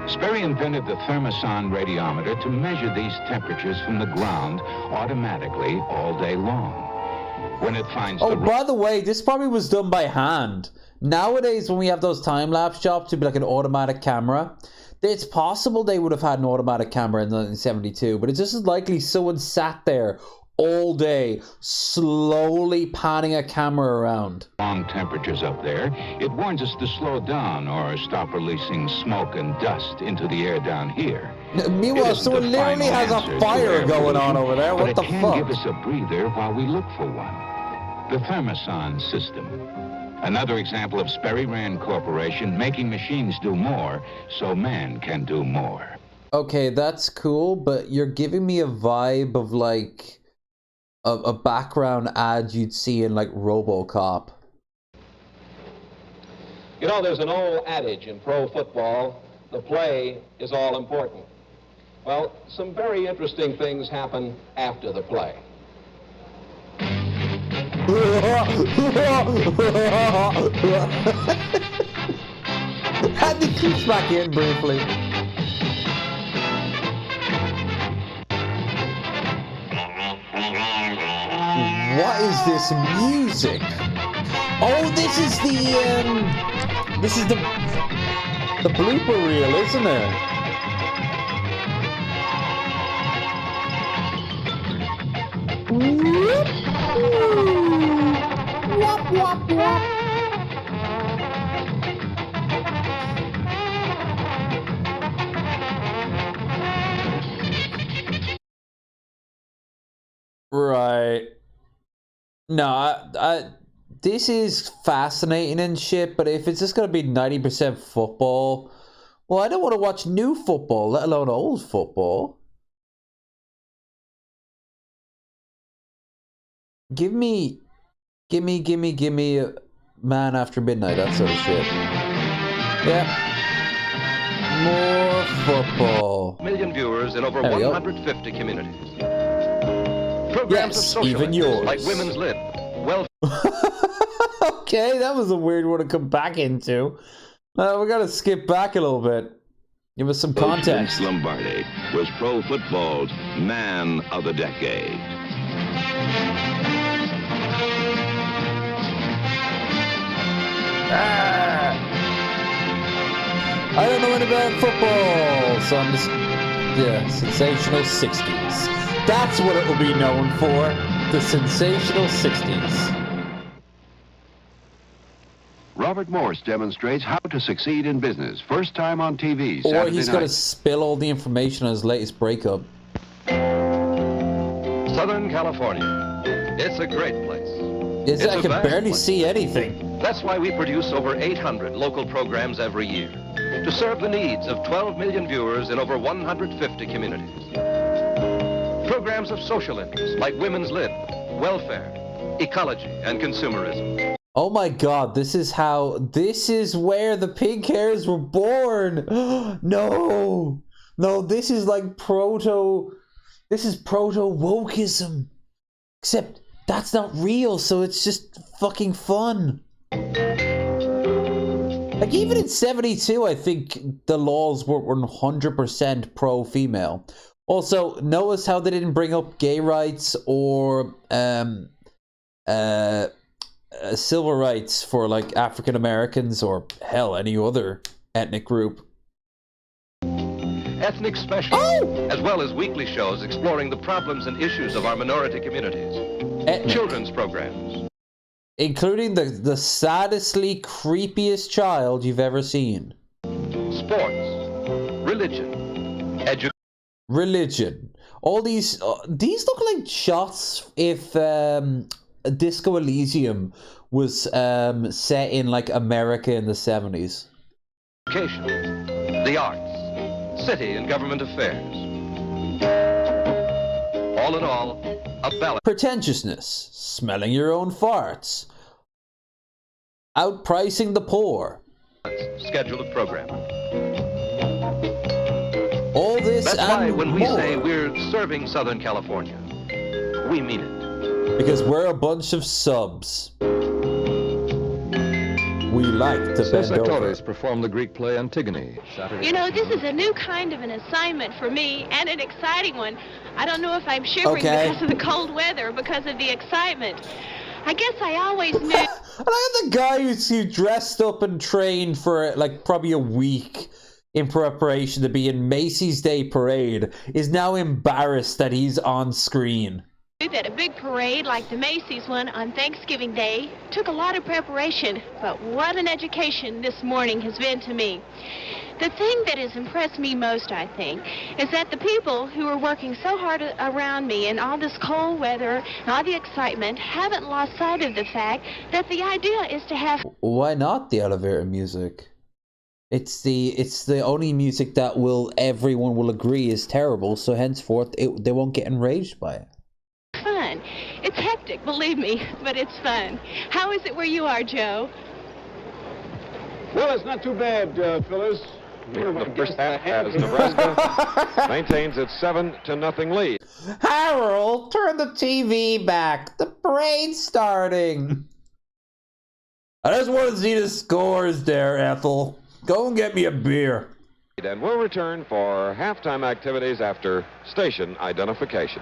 Sperry invented the thermoson radiometer to measure these temperatures from the ground automatically all day long. When it finds Oh, by the way, this probably was done by hand. Nowadays, when we have those time-lapse jobs to be like an automatic camera, it's possible they would have had an automatic camera in 1972, but it's just as likely someone sat there all day, slowly panning a camera around. Long temperatures up there, it warns us to slow down or stop releasing smoke and dust into the air down here. Meanwhile, someone literally has a fire going on over there. What the fuck? But it can give us a breather while we look for one. The thermoson system. Another example of Sperry Rand Corporation making machines do more so man can do more. Okay, that's cool, but you're giving me a vibe of like a background ad you'd see in like RoboCop. You know, there's an old adage in pro football, the play is all important. Well, some very interesting things happen after the play. Had to keep back in briefly. What is this music? Oh, this is the blooper reel, isn't it? Wop, wop, wop. Right. No, this is fascinating and shit, but if it's just going to be 90% football, Well, I don't want to watch new football, let alone old football. Give me Man After Midnight, that sort of shit. Yeah. More football. Million viewers in over There we go. 150 communities. Programs Yes, of social even interest, yours. like Women's Lib, Okay, that was a weird one to come back into. We gotta skip back a little bit. Give us some context. Vince Lombardi was pro football's Man of the Decade. I don't know anything about football, so I'm just... Yeah, sensational 60s. That's what it will be known for. The sensational 60s. Robert Morse demonstrates how to succeed in business. First time on TV, Or Saturday he's night. going to spill all the information on his latest breakup. Southern California. It's a great place. I can barely see anything. That's why we produce over 800 local programs every year to serve the needs of 12 million viewers in over 150 communities. Programs of social interest like Women's Lib, welfare, ecology, and consumerism. Oh my god, this is where the pink hairs were born. No, this is like proto wokeism. Except that's not real, so it's just fucking fun. Like even in 72, I think the laws were 100% pro-female. Also, notice how they didn't bring up gay rights or civil rights for like African Americans or hell any other ethnic group. Ethnic specials, as well as weekly shows exploring the problems and issues of our minority communities. Ethnic. Children's programs. Including the saddestly creepiest child you've ever seen. Sports. Religion. Religion. All these look like shots if Disco Elysium was set in like America in the 70s. Education. The arts. City and government affairs. All in all, a balance. Pretentiousness, smelling your own farts, outpricing the poor. Schedule of programming. All this That's and why when we more. say we're serving Southern California, we mean it. Because we're a bunch of subs. We like to bend over. Actores performed the Greek play Antigone. Saturday. You know, this is a new kind of an assignment for me, and an exciting one. I don't know if I'm shivering Okay. because of the cold weather or because of the excitement. I guess I always knew... And I had the guy who dressed up and trained for like probably a week in preparation to be in Macy's Day Parade is now embarrassed that he's on screen. that a big parade like the Macy's one on Thanksgiving Day took a lot of preparation, but what an education this morning has been to me. The thing that has impressed me most, I think, is that the people who are working so hard around me in all this cold weather and all the excitement haven't lost sight of the fact that the idea is to have... Why not the elevator music? It's the only music that everyone will agree is terrible, so henceforth they won't get enraged by it. Fun. It's hectic, believe me, but it's fun. How is it where you are, Joe? Well, it's not too bad, fellas. The first half as Nebraska maintains its 7-0 lead. Harold, turn the TV back. The parade's starting. I just want to see the scores there, Ethel. Go and get me a beer. And we'll return for halftime activities after station identification.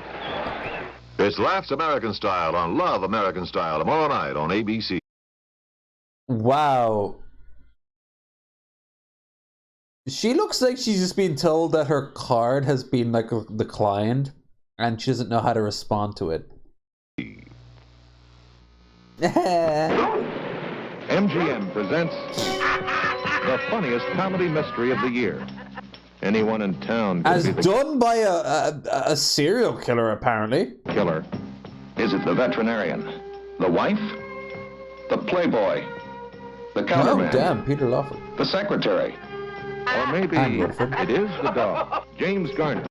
It's Laughs American Style on Love American Style tomorrow night on ABC. Wow. She looks like she's just been told that her card has been like declined and she doesn't know how to respond to it. MGM presents the funniest comedy mystery of the year. Anyone in town could As be the done by a serial killer, apparently. killer. Is it the veterinarian, the wife, the playboy, the Oh, counterman, damn, Peter Lawford. the secretary, Or maybe And Wilford. it is the dog, James Garner.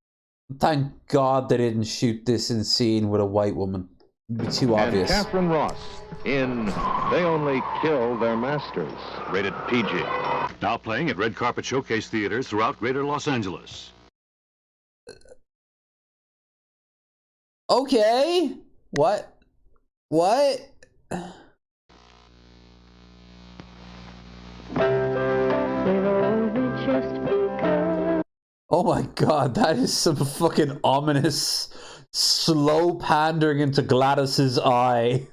Thank God they didn't shoot this in scene with a white woman. It'd be too And obvious. Catherine Ross in They Only Kill Their Masters, rated PG. Now playing at red carpet showcase theaters throughout greater Los Angeles. Okay. What? Oh my God, that is some fucking ominous, slow pandering into Gladys's eye.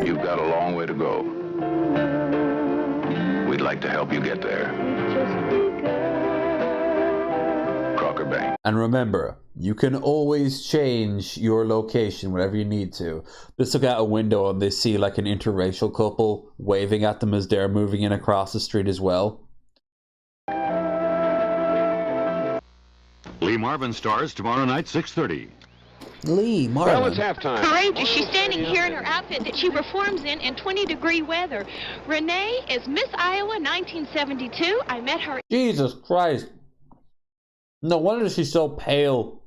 You've got a long way to go. We'd like to help you get there. Crocker Bank. And remember, you can always change your location whenever you need to. Just look out a window and they see like an interracial couple waving at them as they're moving in across the street as well. Lee Marvin stars tomorrow night, 6:30. Lee Marvin. Well, it's halftime. Courageous. She's standing here in her outfit that she performs in 20-degree weather. Renee is Miss Iowa 1972. I met her. Jesus Christ. No wonder she's so pale.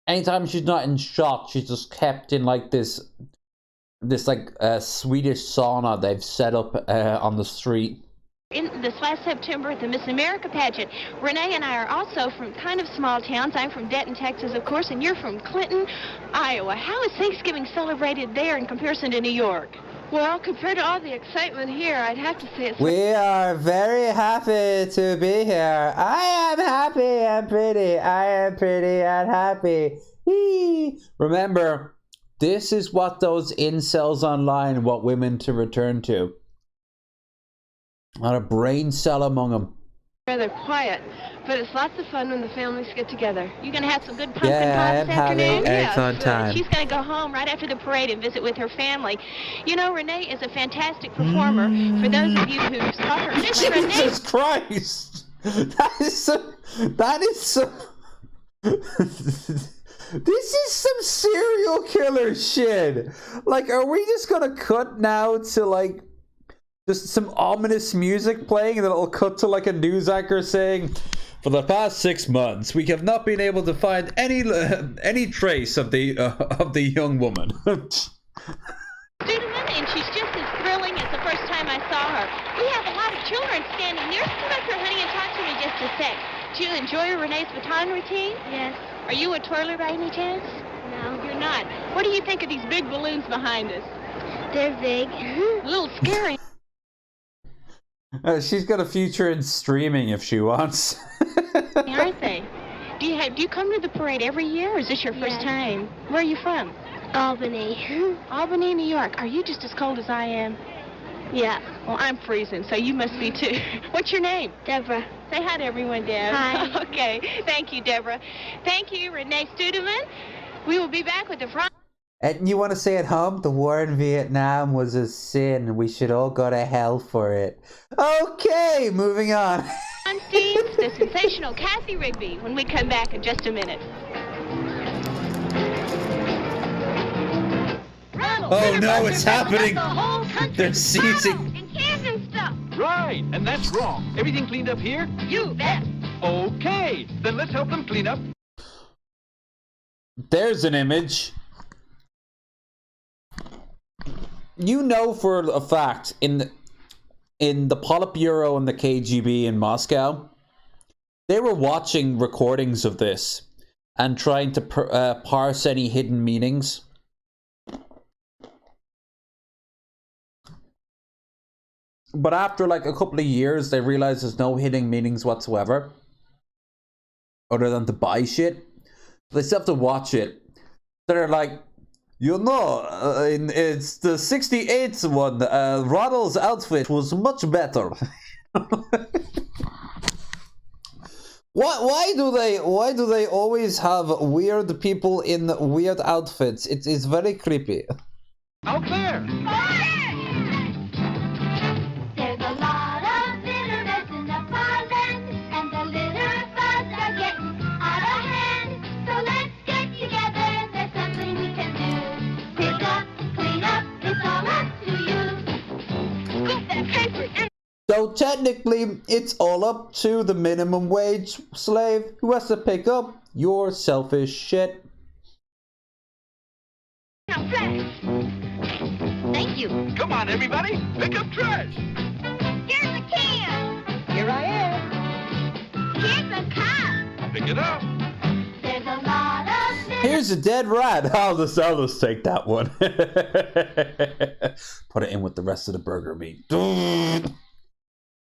Anytime she's not in shock, she's just kept in like this like Swedish sauna they've set up on the street. In this last September at the Miss America pageant. Renee and I are also from kind of small towns. I'm from Denton, Texas, of course, and you're from Clinton, Iowa. How is Thanksgiving celebrated there in comparison to New York? Well, compared to all the excitement here, I'd have to say it's... We are very happy to be here. I am happy and pretty. I am pretty and happy. Whee! Remember, this is what those incels online want women to return to. Not a brain cell among them. rather quiet, but it's lots of fun when the families get together. You gonna have some good pumpkin Yeah, pie I this am having afternoon? eggs on time. She's gonna go home right after the parade and visit with her family. You know, Renee is a fantastic performer. For those of you who saw her, Miss Renee. Jesus Christ! That is some this is some serial killer shit. Like, are we just gonna cut now to like just some ominous music playing and then it'll cut to like a news anchor saying, for the past 6 months we have not been able to find any trace of the young woman. Studeman, and she's just as thrilling as the first time I saw her. We have a lot of children standing near. Come up here, honey, and talk to me just a sec. Do you enjoy Renee's baton routine? Yes. Are you a twirler by any chance? No. You're not. What do you think of these big balloons behind us? They're big. A little scary. She's got a future in streaming if she wants. Aren't they? Do you come to the parade every year, or is this your first time? Where are you from? Albany. Albany, New York. Are you just as cold as I am? Yeah. Well, I'm freezing, so you must be too. What's your name? Deborah. Say hi to everyone, Deb. Hi. Okay. Thank you, Deborah. Thank you, Renee Studeman. We will be back with the front. And you want to say at home, the war in Vietnam was a sin. We should all go to hell for it. Okay, moving on. On Steve's, the sensational Kathy Rigby, when we come back in just a minute. Oh no, it's happening. They're seizing. Right, and that's wrong. Everything cleaned up here? You bet. Okay, then let's help them clean up. There's an image. You know for a fact, in the Politburo and the KGB in Moscow, they were watching recordings of this and trying to parse any hidden meanings. But after like a couple of years, they realized there's no hidden meanings whatsoever, other than to buy shit. They still have to watch it. They're like, you know, it's the 68th one. Ronald's outfit was much better. Why do they always have weird people in weird outfits? It's very creepy. Out there! There's a lot of So technically, it's all up to the minimum wage slave who has to pick up your selfish shit. Thank you. Come on, everybody, pick up trash. Here's a can. Here I am. Here's a car. Pick it up. There's a lot of... Here's a dead rat. I'll just take that one. Put it in with the rest of the burger meat.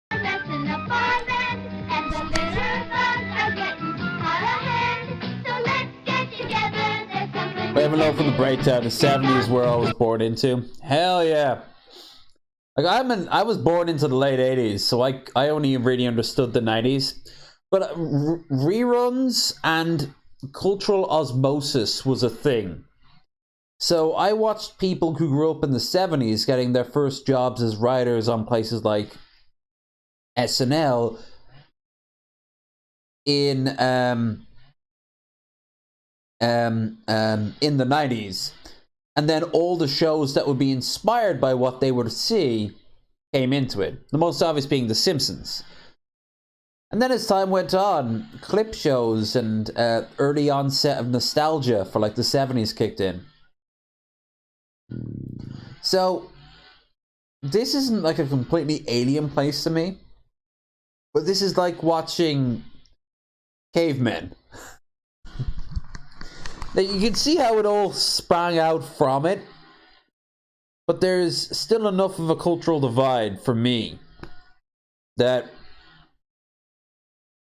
That's in the farmland, and the little bugs are getting out of hand. So let's get together. There's something... Ravenlow from the breakdown, the 70s where I was born into. Hell yeah. Like I was born into the late 80s, so I only really understood the 90s. But reruns and cultural osmosis was a thing. So I watched people who grew up in the 70s getting their first jobs as writers on places like SNL in the 90s. And then all the shows that would be inspired by what they would see came into it. The most obvious being The Simpsons. And then as time went on, clip shows and early onset of nostalgia for like the 70s kicked in. So, this isn't like a completely alien place to me. But this is like watching cavemen. You can see how it all sprang out from it. But there's still enough of a cultural divide for me that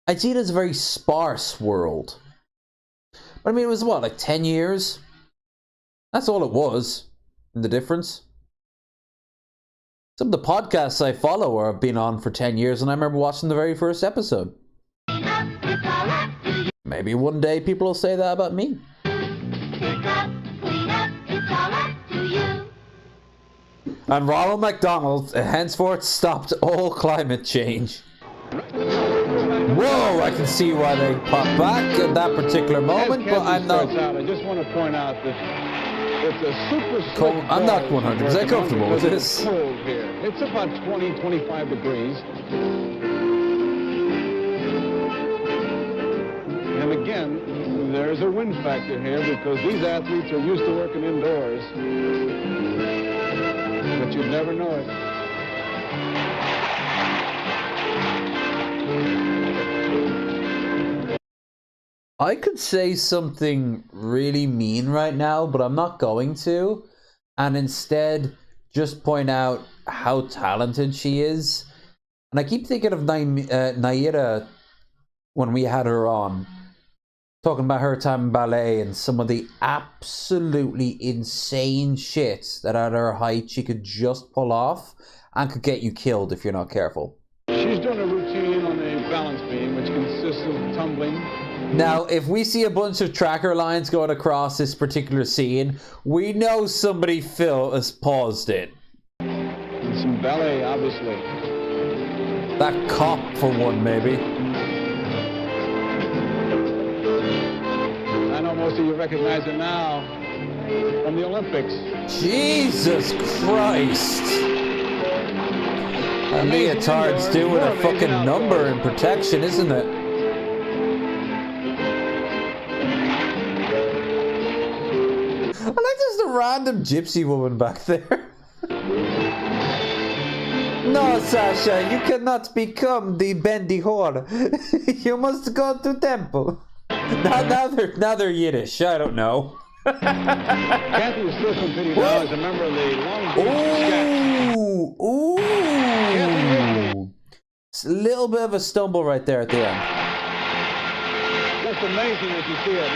I see it as a very sparse world. But I mean, it was what, like 10 years? That's all it was. And the difference. Some of the podcasts I follow have been on for 10 years, and I remember watching the very first episode. Maybe one day people will say that about me. And Ronald McDonald henceforth stopped all climate change. Whoa, I can see why they popped back at that particular moment, but I'm not... I just want to point out that it's a super cold. I'm not 100% comfortable with this. It's cold here. It's about 20, 25 degrees. And again, there's a wind factor here because these athletes are used to working indoors. But you'd never know it. I could say something really mean right now, but I'm not going to. And instead, just point out how talented she is. And I keep thinking of Naira when we had her on. Talking about her time in ballet and some of the absolutely insane shit that at her height she could just pull off and could get you killed if you're not careful. She's doing a routine on the balance beam, which consists of tumbling. Now, if we see a bunch of tracker lines going across this particular scene, we know somebody has paused it. And some ballet, obviously. That cop, for one, maybe. I know most of you recognize it now from the Olympics. Jesus Christ! A leotard's doing a fucking number in protection, isn't it? I like there's a random gypsy woman back there. No, Sasha, you cannot become the bendy whore. You must go to temple. Now they're Yiddish. I don't know. Kathy was still competing now as a member of the Long Beach Ooh! It's a little bit of a stumble right there at the end. Just amazing as you see it.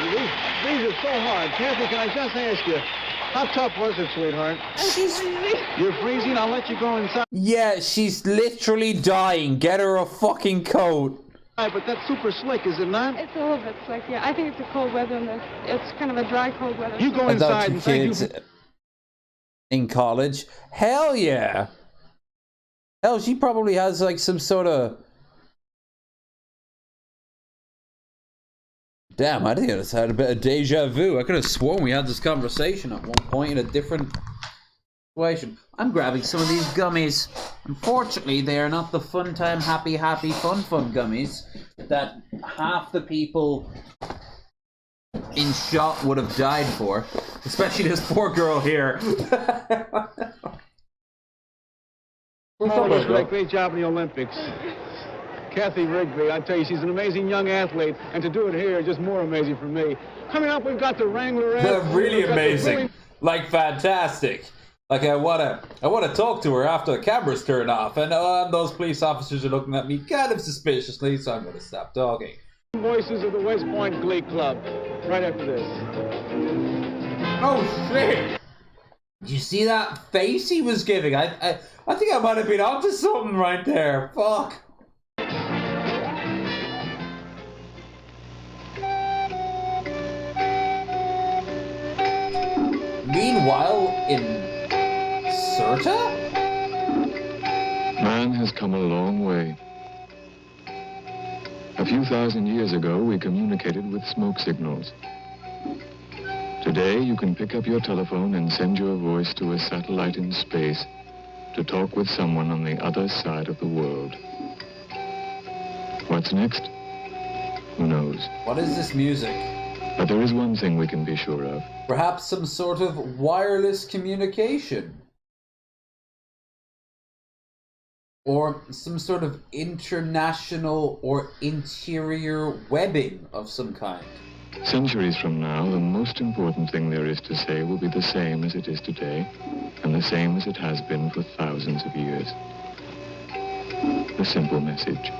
These are so hard. Kathy, can I just ask you, how tough was it, sweetheart? You're freezing? I'll let you go inside. Yeah, she's literally dying. Get her a fucking coat. But that's super slick, is it not? It's a little bit slick, yeah. I think it's a cold weather, and it's kind of a dry cold weather. You go inside and kids in college. Hell yeah. Hell, she probably has like some sort of... Damn, I think I just had a bit of deja vu. I could have sworn we had this conversation at one point in a different situation. I'm grabbing some of these gummies. Unfortunately, they are not the fun time, happy, fun gummies that half the people in shot would have died for. Especially this poor girl here. Molly did a great job in the Olympics. Kathy Rigby, I tell you, she's an amazing young athlete, and to do it here is just more amazing for me. Coming up, we've got the Wrangler. Really amazing, like fantastic. Like I wanna talk to her after the cameras turn off, and those police officers are looking at me kind of suspiciously, so I'm gonna stop talking. Voices of the West Point Glee Club, right after this. Oh shit! Did you see that face he was giving? I think I might have been onto something right there. Fuck. Meanwhile, in Sirta? Man has come a long way. A few thousand years ago, we communicated with smoke signals. Today, you can pick up your telephone and send your voice to a satellite in space to talk with someone on the other side of the world. What's next? Who knows? What is this music? But there is one thing we can be sure of. Perhaps some sort of wireless communication. Or some sort of international or interior webbing of some kind. Centuries from now, the most important thing there is to say will be the same as it is today, and the same as it has been for thousands of years. The simple message.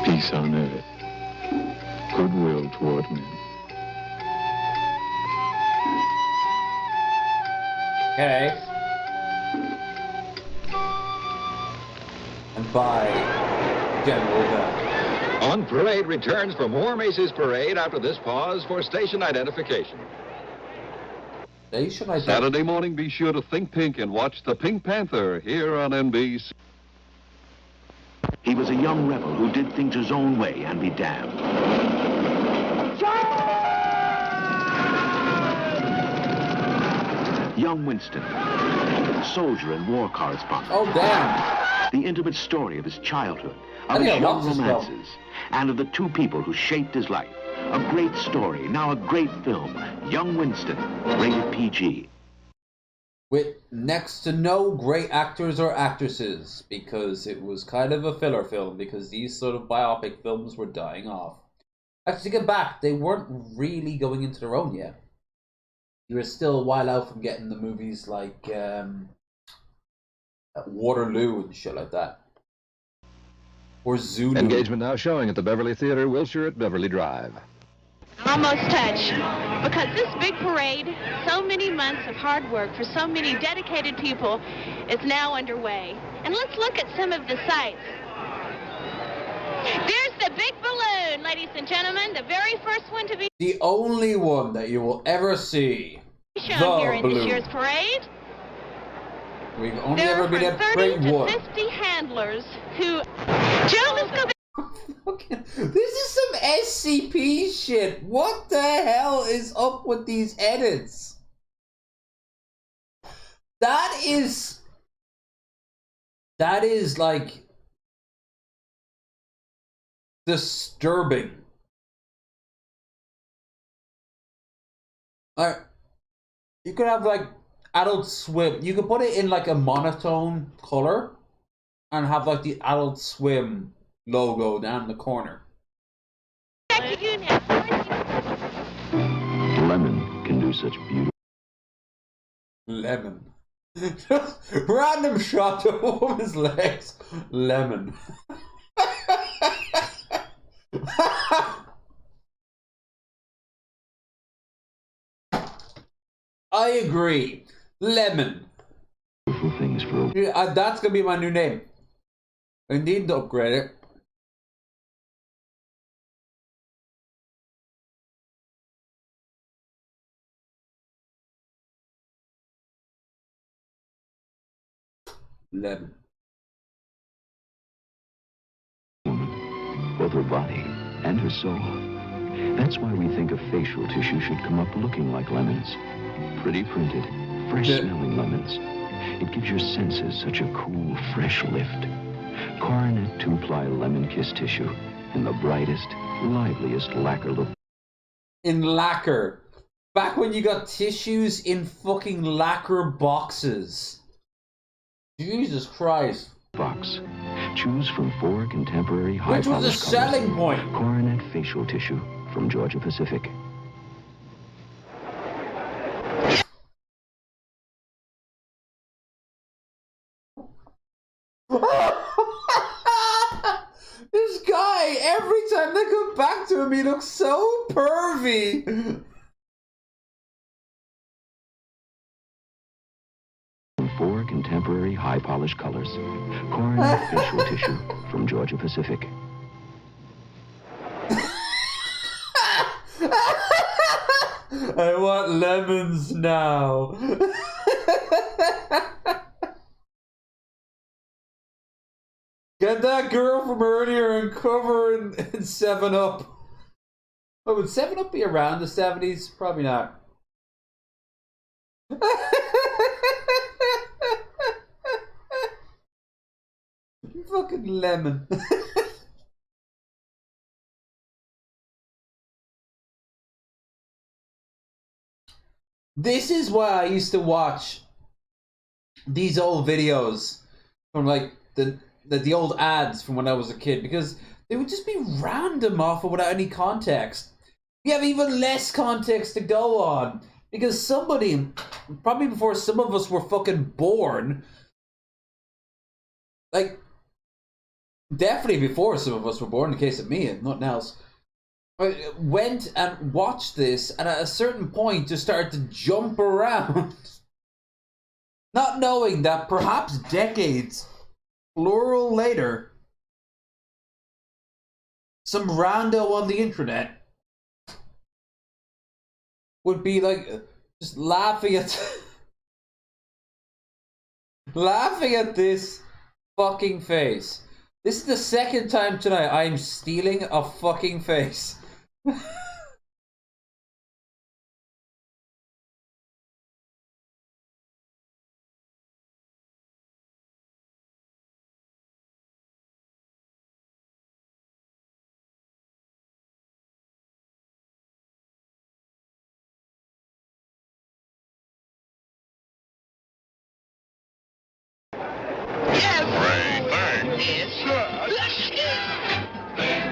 Peace on earth. Goodwill toward men. Okay. And by General Bell. On Parade returns for more Macy's Parade after this pause for station identification. Station identification. Saturday morning, be sure to think pink and watch the Pink Panther here on NBC. He was a young rebel who did things his own way, and be damned. Young Winston, soldier and war correspondent. Oh, damn. The intimate story of his childhood, of his young romances, and of the two people who shaped his life. A great story, now a great film. Young Winston, rated PG. With next to no great actors or actresses, because it was kind of a filler film, because these sort of biopic films were dying off. Actually, to get back, they weren't really going into their own yet. You were still a while out from getting the movies like Waterloo and shit like that. Or Zulu. Engagement now showing at the Beverly Theater, Wilshire at Beverly Drive. Almost touched. Because this big parade, so many months of hard work for so many dedicated people, is now underway. And let's look at some of the sights. There's the big balloon, ladies and gentlemen, the very first one to be the only one that you will ever see. shown here in this year's parade. We've only There ever are been from at 30 parade to one. 50 handlers who... Joe, let's go back. This is some SCP shit. What the hell is up with these edits? That is like disturbing. Alright. You could have like Adult Swim. You could put it in like a monotone color and have like the Adult Swim logo down in the corner. Lemon can do such beauty. Lemon. Random shot of a woman's legs. Lemon. I agree. Lemon. Beautiful things for That's gonna be my new name. I need to upgrade it. Lemon. both her body and her soul. That's why we think a facial tissue should come up looking like lemons. Pretty printed. fresh-smelling lemons. It gives your senses such a cool, fresh lift. Coronet 2-ply lemon kiss tissue in the brightest, liveliest lacquer look. In lacquer. Back when you got tissues in fucking lacquer boxes. Jesus Christ. Box. Choose from 4 contemporary high Which was a selling point. Coronet facial tissue from Georgia Pacific. This guy, every time they come back to him, he looks so pervy. 4 contemporary high polish colors. Coronet facial tissue from Georgia Pacific. I want lemons now. Get that girl from earlier and cover in 7-Up. Oh, would 7-Up be around the 70s? Probably not. Fucking lemon. This is why I used to watch these old videos from like the old ads from when I was a kid, because they would just be random off of without any context. We have even less context to go on because somebody, probably before some of us were fucking born, like definitely before some of us were born, in the case of me and nothing else, I went and watched this, and at a certain point just started to jump around, not knowing that perhaps decades, plural, later, some rando on the internet would be like just laughing at laughing at this fucking face. This is the second time tonight I'm stealing a fucking face.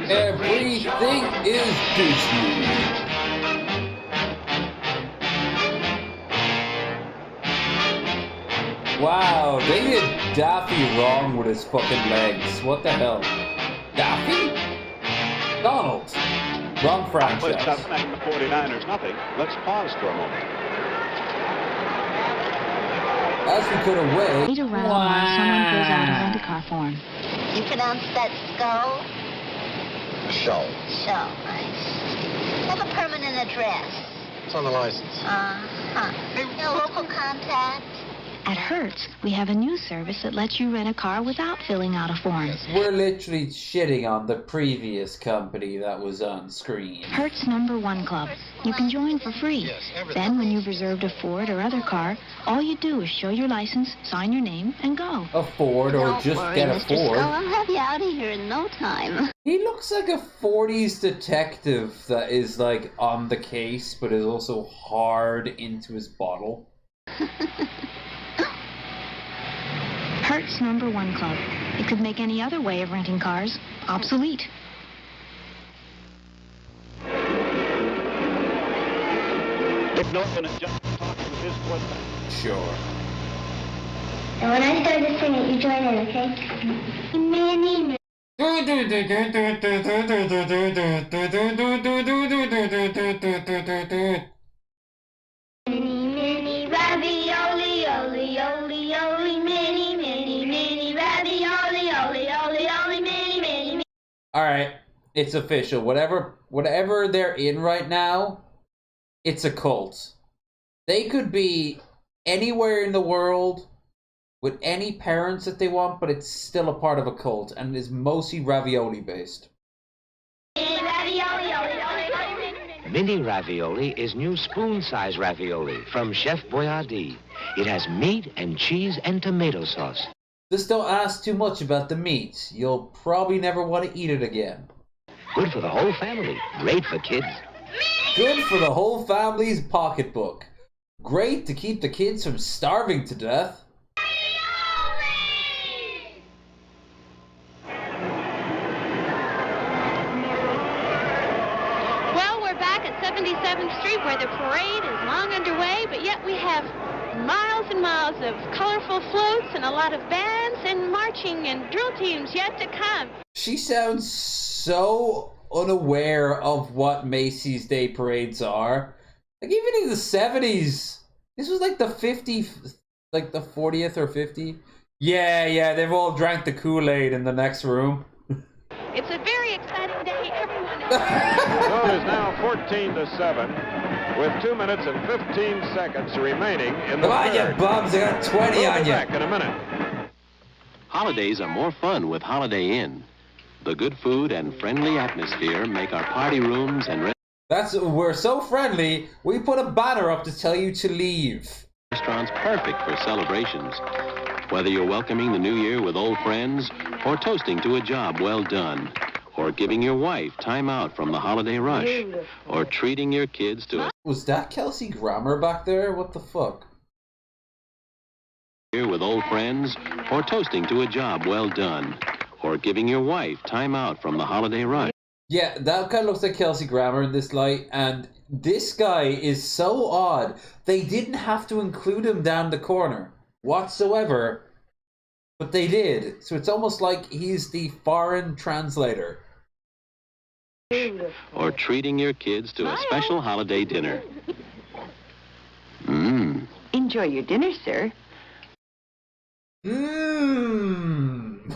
Everything is Disney. Wow, they did Daffy wrong with his fucking legs. What the hell? Daffy? Donald. Wrong franchise. Output setback the 49ers, nothing. Let's pause for a moment. As we could have waited. Wait around while someone fills out a rent-a-car form. You pronounce that skull? Show. So nice. Have a permanent address. It's on the license. No local contact. At Hertz, we have a new service that lets you rent a car without filling out a form. We're literally shitting on the previous company that was on screen. Hertz #1 Club. You can join for free. Then, when you've reserved a Ford or other car, all you do is show your license, sign your name, and go. A Ford, or just get a Mr. Ford. Skull, I'll have you out of here in no time. He looks like a 40s detective that is like on the case, but is also hard into his bottle. Hertz #1 Club. It could make any other way of renting cars obsolete. If not, gonna just talk with his foot. Sure. And when I start to sing it, you join in, okay? Many, many ravioli, oli, oli, oli, many, many, many ravioli, oli, oli, oli, many, many. All right, it's official. Whatever they're in right now, it's a cult. They could be anywhere in the world with any parents that they want, but it's still a part of a cult, and it is mostly ravioli based. Mini ravioli is new spoon-size ravioli from Chef Boyardee. It has meat and cheese and tomato sauce. Just don't ask too much about the meat. You'll probably never want to eat it again. Good for the whole family. Great for kids. Good for the whole family's pocketbook. Great to keep the kids from starving to death. Well, we're back at 77th Street where the parade is long underway, but yet we have miles and miles of colorful floats and a lot of bands and marching and drill teams yet to come. She sounds so unaware of what Macy's Day Parades are. Like, even in the 70s, this was like the 50th, like the 40th or 50th. Yeah, they've all drank the Kool-Aid in the next room. It's a very exciting day. Everyone is... Score is now 14-7, with 2 minutes and 15 seconds remaining in the Come on, third. you bums, I got 20 We'll on be you. back in a minute. Holidays are more fun with Holiday Inn. The good food and friendly atmosphere make our party rooms and We're so friendly, we put a banner up to tell you to leave. restaurants perfect for celebrations. Whether you're welcoming the new year with old friends, or toasting to a job well done, or giving your wife time out from the holiday rush, or treating your kids to a Was that Kelsey Grammer back there? What the fuck? year with old friends, or toasting to a job well done, or giving your wife time out from the holiday rush. Yeah, that kind of looks like Kelsey Grammer in this light, and this guy is so odd. They didn't have to include him down the corner whatsoever, but they did. So it's almost like he's the foreign translator. Or treating your kids to a special holiday dinner. Mmm. Enjoy your dinner, sir. Mmm.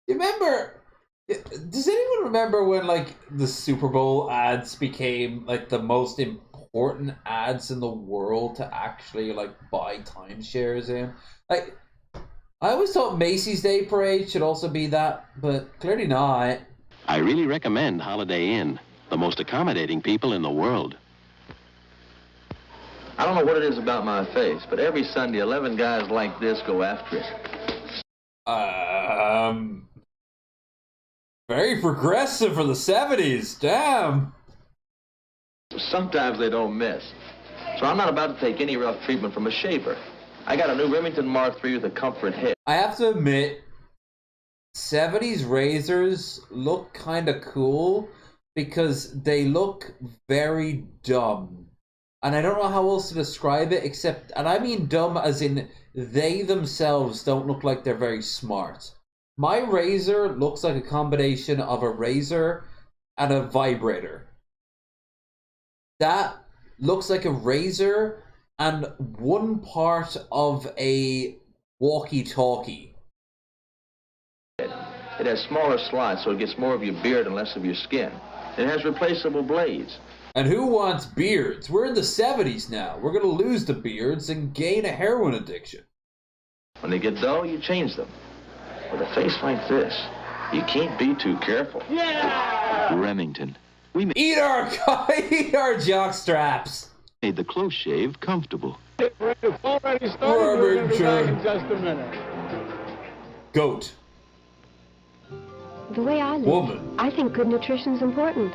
You remember? Does anyone remember when, like, the Super Bowl ads became, like, the most important ads in the world to actually, like, buy timeshares in? Like, I always thought Macy's Day Parade should also be that, but clearly not. I really recommend Holiday Inn, the most accommodating people in the world. I don't know what it is about my face, but every Sunday, 11 guys like this go after it. Very progressive for the 70s, damn. Sometimes they don't miss. So I'm not about to take any rough treatment from a shaver. I got a new Remington Mark III with a comfort head. I have to admit, 70s razors look kind of cool because they look very dumb. And I don't know how else to describe it except, and I mean dumb as in they themselves don't look like they're very smart. My razor looks like a combination of a razor and a vibrator. That looks like a razor and one part of a walkie-talkie. It has smaller slots, so it gets more of your beard and less of your skin. It has replaceable blades. And who wants beards? We're in the 70s now. We're going to lose the beards and gain a heroin addiction. When they get dull, you change them. With a face like this, you can't be too careful. Yeah! Remington. Eat our jock straps. Made the close shave comfortable. Already started. We're going to be back in just a minute. Goat. The way I live, Woman. I think good nutrition's important.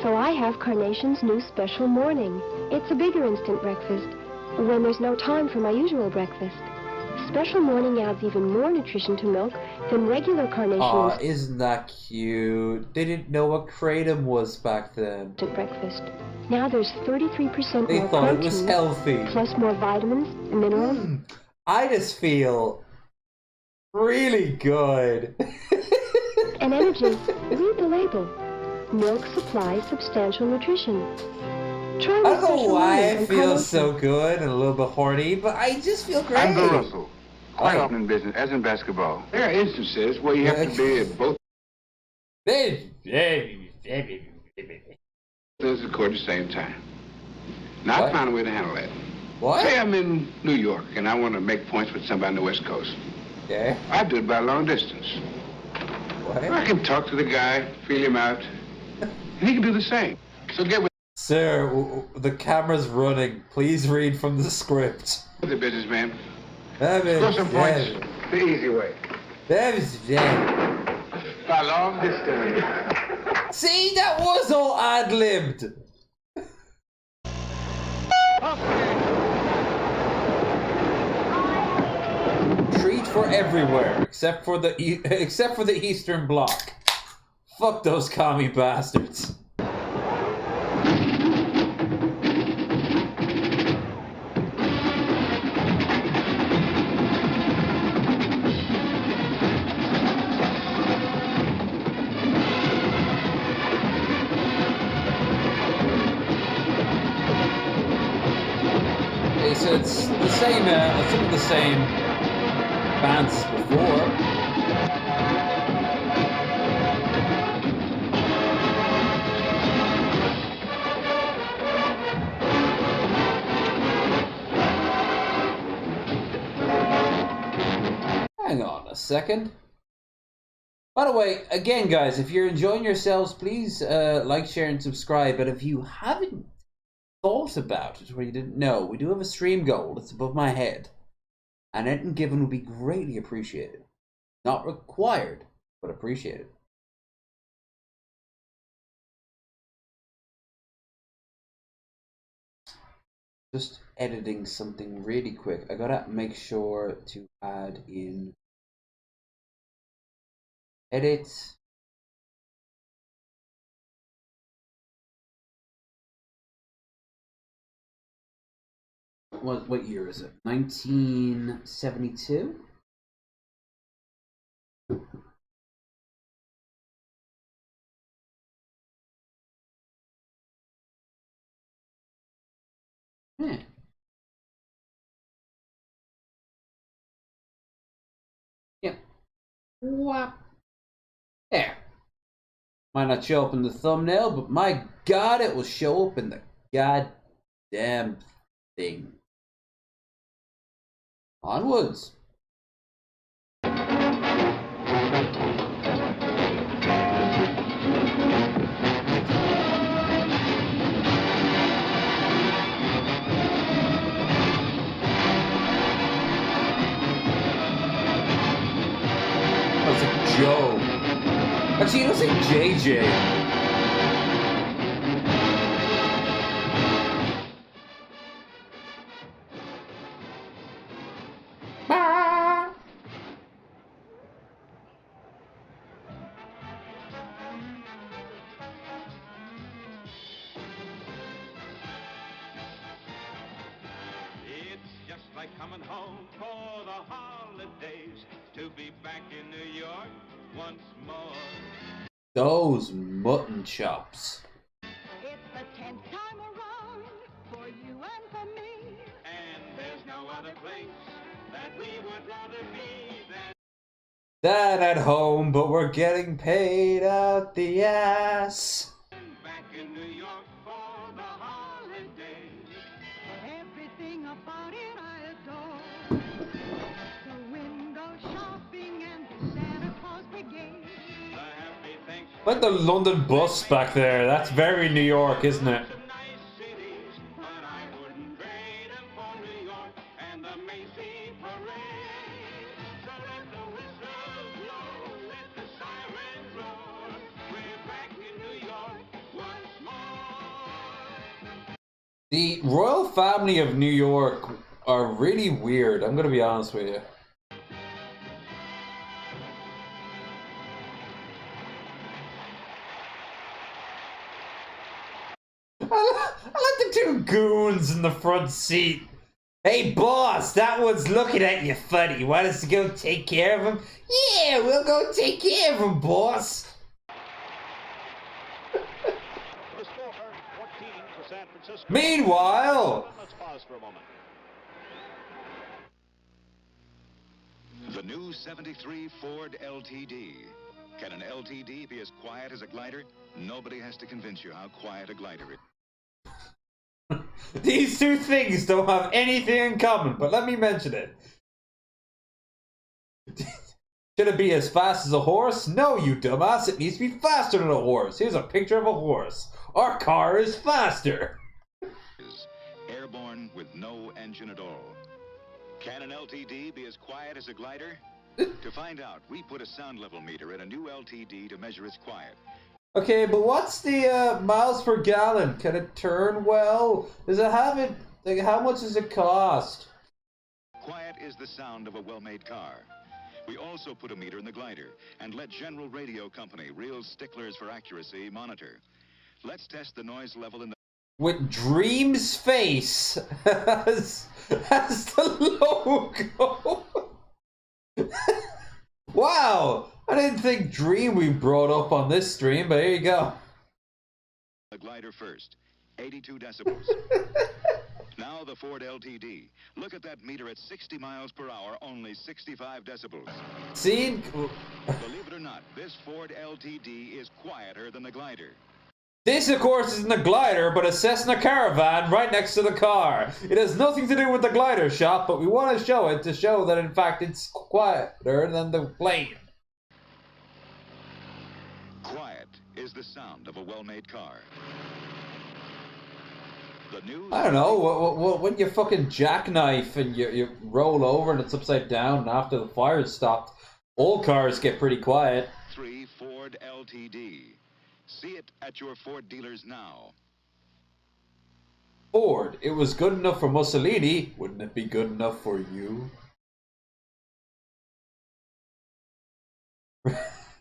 So I have Carnation's new special morning. It's a bigger instant breakfast when there's no time for my usual breakfast. Special morning adds even more nutrition to milk than regular Carnation. Aw, isn't that cute? They didn't know what kratom was back then. Breakfast. Now there's 33% They more thought protein, it was healthy. plus more vitamins, minerals. I just feel really good. And energy. Read the label. Milk supplies substantial nutrition. Try I don't know why I and feel Carnation. so good and a little bit horny, but I just feel great. I'm Bill Russell. Quite often in business, as in basketball, there are instances where you have to be at both ends of the court at the same time. Now, I found a way to handle that. What? Say I'm in New York and I want to make points with somebody on the West Coast. Okay. I do it by long distance. I can talk to the guy, feel him out, and he can do the same. So get with Sir, the camera's running. Please read from the script. the businessman. Score Score some points the easy way. By long distance. See, that was all ad-libbed. Treat for everywhere, except for the Eastern Bloc. Fuck those commie bastards. Okay, so it's the same, some of the same bands as before. Hang on a second. By the way, again, guys, if you're enjoying yourselves, please like, share, and subscribe. But if you haven't thought about it or you didn't know, we do have a stream goal. It's above my head. And anything given would be greatly appreciated. Not required, but appreciated. Just editing something really quick. I gotta make sure to add in edit. What year is it? 1972? Yeah. Yeah. What? There. Might not show up in the thumbnail, but my god, it will show up in the goddamn thing. Onwards. That's a Joe. Actually, you don't say JJ. It's just like coming home for the holidays to be back in New York once more. Those mutton chops. It's the 10th time around for you and for me. And there's no other place that we would rather be than Dad at home, but we're getting paid out the ass. back in New York for the holidays. Everything about it I adore. The window shopping and the Santa Claus brigade. The happy thanks Like the London bus back there. That's very New York, isn't it? nice cities, but I wouldn't trade them for New York and the Macy parade. So let the whistles blow, let the sirens roar. We're back in New York once more. The royal family of New York are really weird. I'm gonna be honest with you. I like the two goons in the front seat. Hey boss, that one's looking at you funny. Want us to go take care of him? Yeah, we'll go take care of him, boss. The score, 14 for San Francisco. Meanwhile, Let's pause for a moment. The new 73 Ford LTD. Can an LTD be as quiet as a glider? Nobody has to convince you how quiet a glider is. these two things don't have anything in common, but let me mention it. Should it be as fast as a horse? No, you dumbass. It needs to be faster than a horse. Here's a picture of a horse. Our car is faster. Airborne with no engine at all. Can an LTD be as quiet as a glider? To find out, we put a sound level meter in a new LTD to measure its quiet. Okay, but what's the miles per gallon? Can it turn well? Does it have it? Like, how much does it cost? Quiet is the sound of a well-made car. We also put a meter in the glider and let General Radio Company, real sticklers for accuracy, monitor. Let's test the noise level in the... With Dream's face as the logo. Wow! I didn't think Dream we brought up on this stream, but here you go. The glider first, 82 decibels. Now the Ford LTD. Look at that meter at 60 miles per hour, only 65 decibels. See? Believe it or not, this Ford LTD is quieter than the glider. This, of course, isn't a glider, but a Cessna Caravan right next to the car. It has nothing to do with the glider shop, but we want to show it to show that, in fact, it's quieter than the plane. Quiet is the sound of a well-made car. The new... I don't know, when you fucking jackknife and you roll over and it's upside down and after the fire's stopped, old cars get pretty quiet. 3 Ford LTD. See it at your Ford dealers now. Ford, it was good enough for Mussolini. Wouldn't it be good enough for you?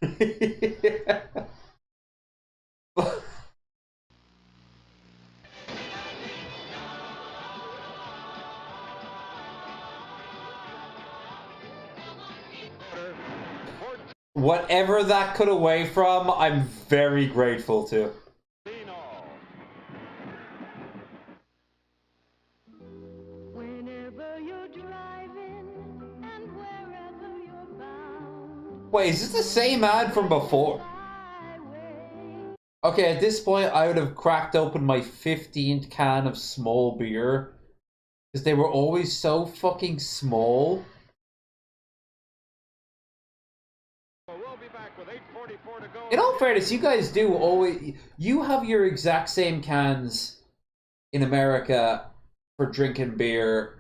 Yeah. Whatever that cut away from, I'm very grateful to. Wait, is this the same ad from before? Okay, at this point, I would have cracked open my 15th can of small beer. Because they were always so fucking small. In all fairness, you guys do always... You have your exact same cans in America for drinking beer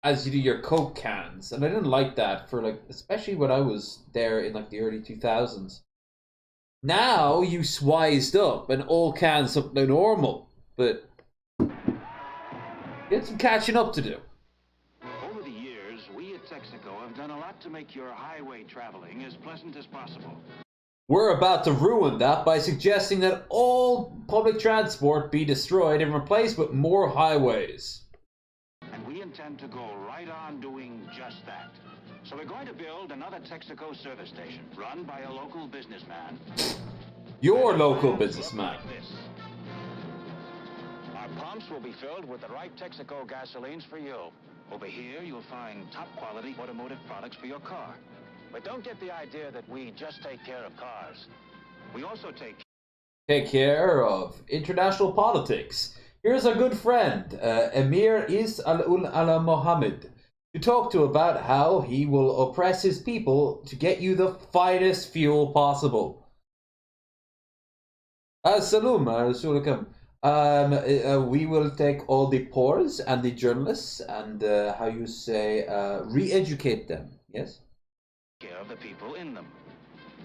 as you do your Coke cans. And I didn't like that for, like, especially when I was there in, like, the early 2000s. Now, you swised up and all cans look normal. But... you had some catching up to do. Over the years, we at Texaco have done a lot to make your highway traveling as pleasant as possible. We're about to ruin that by suggesting that all public transport be destroyed and replaced with more highways. And we intend to go right on doing just that. So we're going to build another Texaco service station run by a local businessman. Your local businessman. Our pumps will be filled with the right Texaco gasolines for you. Over here, you'll find top quality automotive products for your car. But don't get the idea that we just take care of cars. We also take care of international politics. Here's a good friend, Emir Is Al Mohammed, to talk to about how he will oppress his people to get you the finest fuel possible. Assalamu alaikum. We will take all the poors and the journalists and, how you say, re-educate them, yes? care of the people in them.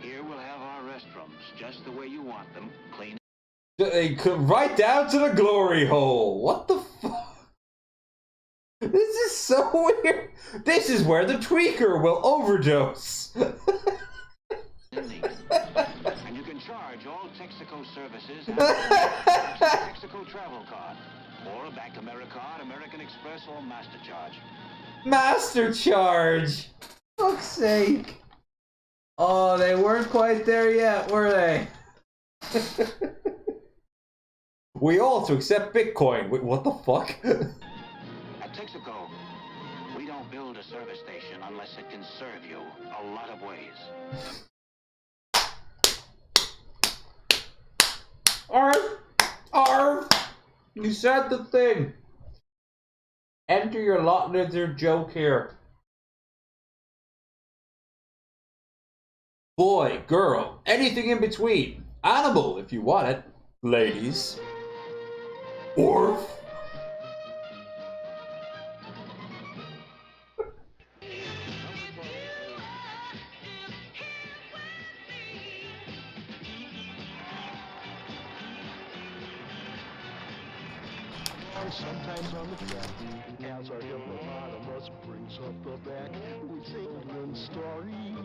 Here we'll have our restrooms just the way you want them, clean. Right down to the glory hole. What the fuck? This is so weird. This is where the tweaker will overdose. And you can charge all Texaco services and Texaco travel card, or a Bank AmeriCard, American Express, or MasterCharge. MasterCharge. Fuck's sake. Oh, they weren't quite there yet, were they? We also accept Bitcoin. Wait, what the fuck? At Texaco, we don't build a service station unless it can serve you a lot of ways. Arf! You said the thing. Enter your lot lizard joke here. boy, girl, anything in between. Animal, if you want it, ladies. Orf. Sometimes on the track, as our hippopotamus brings up the back with England story.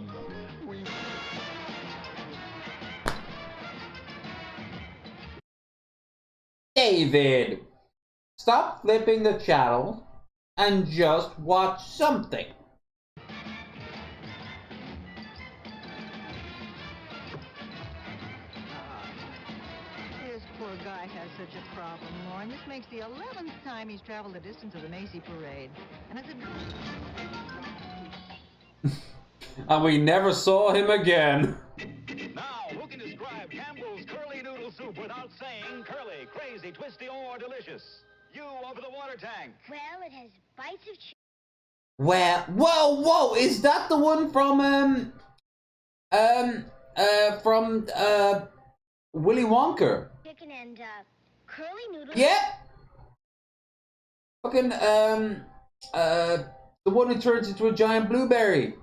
David, stop flipping the channel and just watch something. This poor guy has such a problem, Lauren. This makes the 11th time he's traveled the distance of the Macy parade. And it's a... And we never saw him again. Now, who can describe Campbell's curly noodle soup without saying curly, crazy, twisty, or delicious? You over the water tank. Well, it has bites of chicken. Well, whoa, is that the one from Willy Wonka? Chicken and curly noodles. Yep. Fucking the one who turns into a giant blueberry.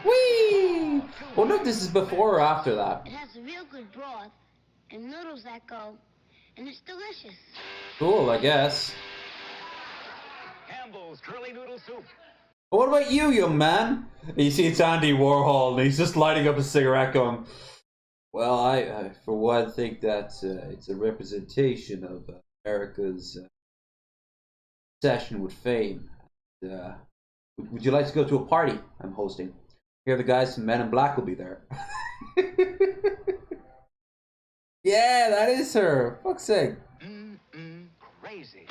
Whee! Wonder if this is before or after that. It has a real good broth and noodles that go, and it's delicious. Cool, I guess. Campbell's curly noodle soup. But what about you, young man? You see, it's Andy Warhol, and he's just lighting up a cigarette going, well, I for one, think that it's a representation of America's obsession with fame. Would you like to go to a party I'm hosting? Here, the guys from Men in Black will be there. Yeah, that is her. Fuck's sake. Crazy.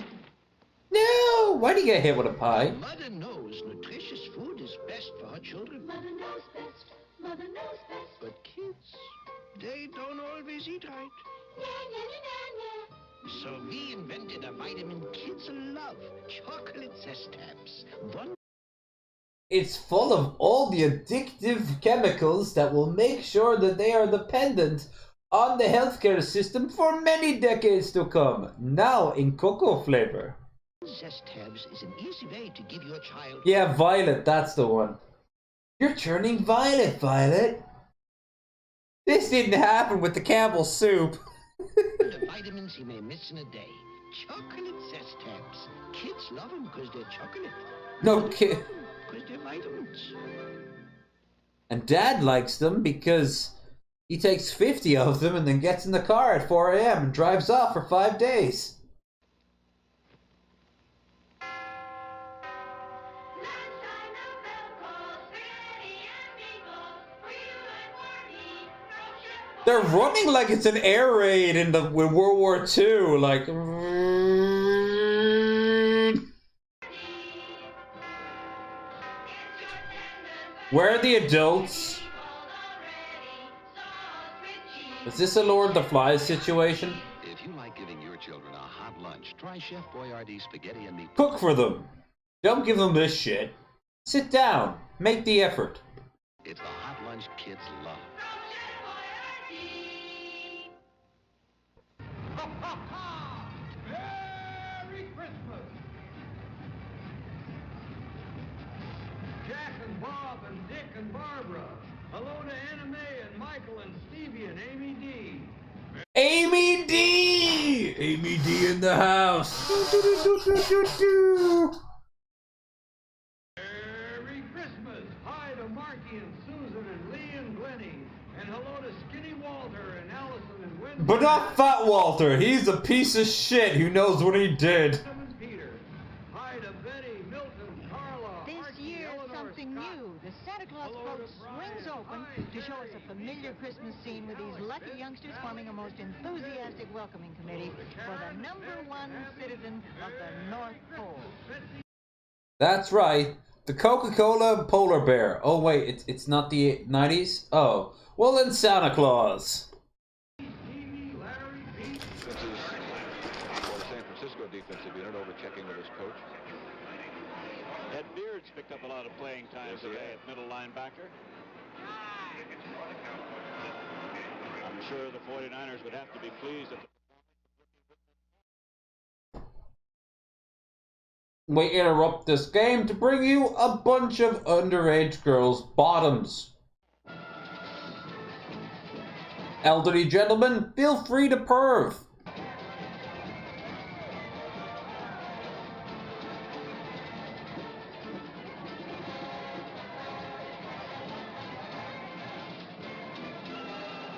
No! Why do you get hit with a pie? Mother knows nutritious food is best for her children. Mother knows best. Mother knows best. But kids, they don't always eat right. So we invented a vitamin kids love, chocolate zest tabs. One. It's full of all the addictive chemicals that will make sure that they are dependent on the healthcare system for many decades to come. Now in cocoa flavor. Zest tabs is an easy way to give your child. Yeah, Violet, that's the one. You're turning violet, Violet. This didn't happen with the Campbell soup. The vitamins he may miss in a day. Chocolate zest tabs. Kids love them because they're chocolate. No kid. Because they're vitamins. And Dad likes them because he takes 50 of them and then gets in the car at 4 a.m. and drives off for 5 days. They're running like it's an air raid in World War II, like. Where are the adults? Is this a Lord of the Flies situation? If you like giving your children a hot lunch, try Chef Boyardee's spaghetti and meat. Cook for them. Don't give them this shit. Sit down. Make the effort. It's the hot lunch kids love. Merry Christmas! Jack and Bob and Dick and Barbara. Hello to Anna Mae and Michael and Stevie and Amy D. Amy D! Amy D in the house. Merry Christmas! Hi to Marky and Susan and Lee and Glennie. And hello to Skinny Walter and Allison and Wendy. But not Fat Walter. He's a piece of shit who knows what he did. Peter. Hi to Betty, Milton, Carla. This year, something new. The Santa Claus boat swings open to show us a familiar Christmas scene with these lucky youngsters forming a most enthusiastic welcoming committee for the #1 citizen of the North Pole. That's right. The Coca-Cola polar bear. Oh wait, it's not the 90s? Oh. Well then Santa Claus. This is for the San Francisco defensive unit over checking with his coach. Ed Beard's picked up a lot of playing time today at middle linebacker. I'm sure the 49ers would have to be pleased at the We interrupt this game to bring you a bunch of underage girls' bottoms. Elderly gentlemen, feel free to perv.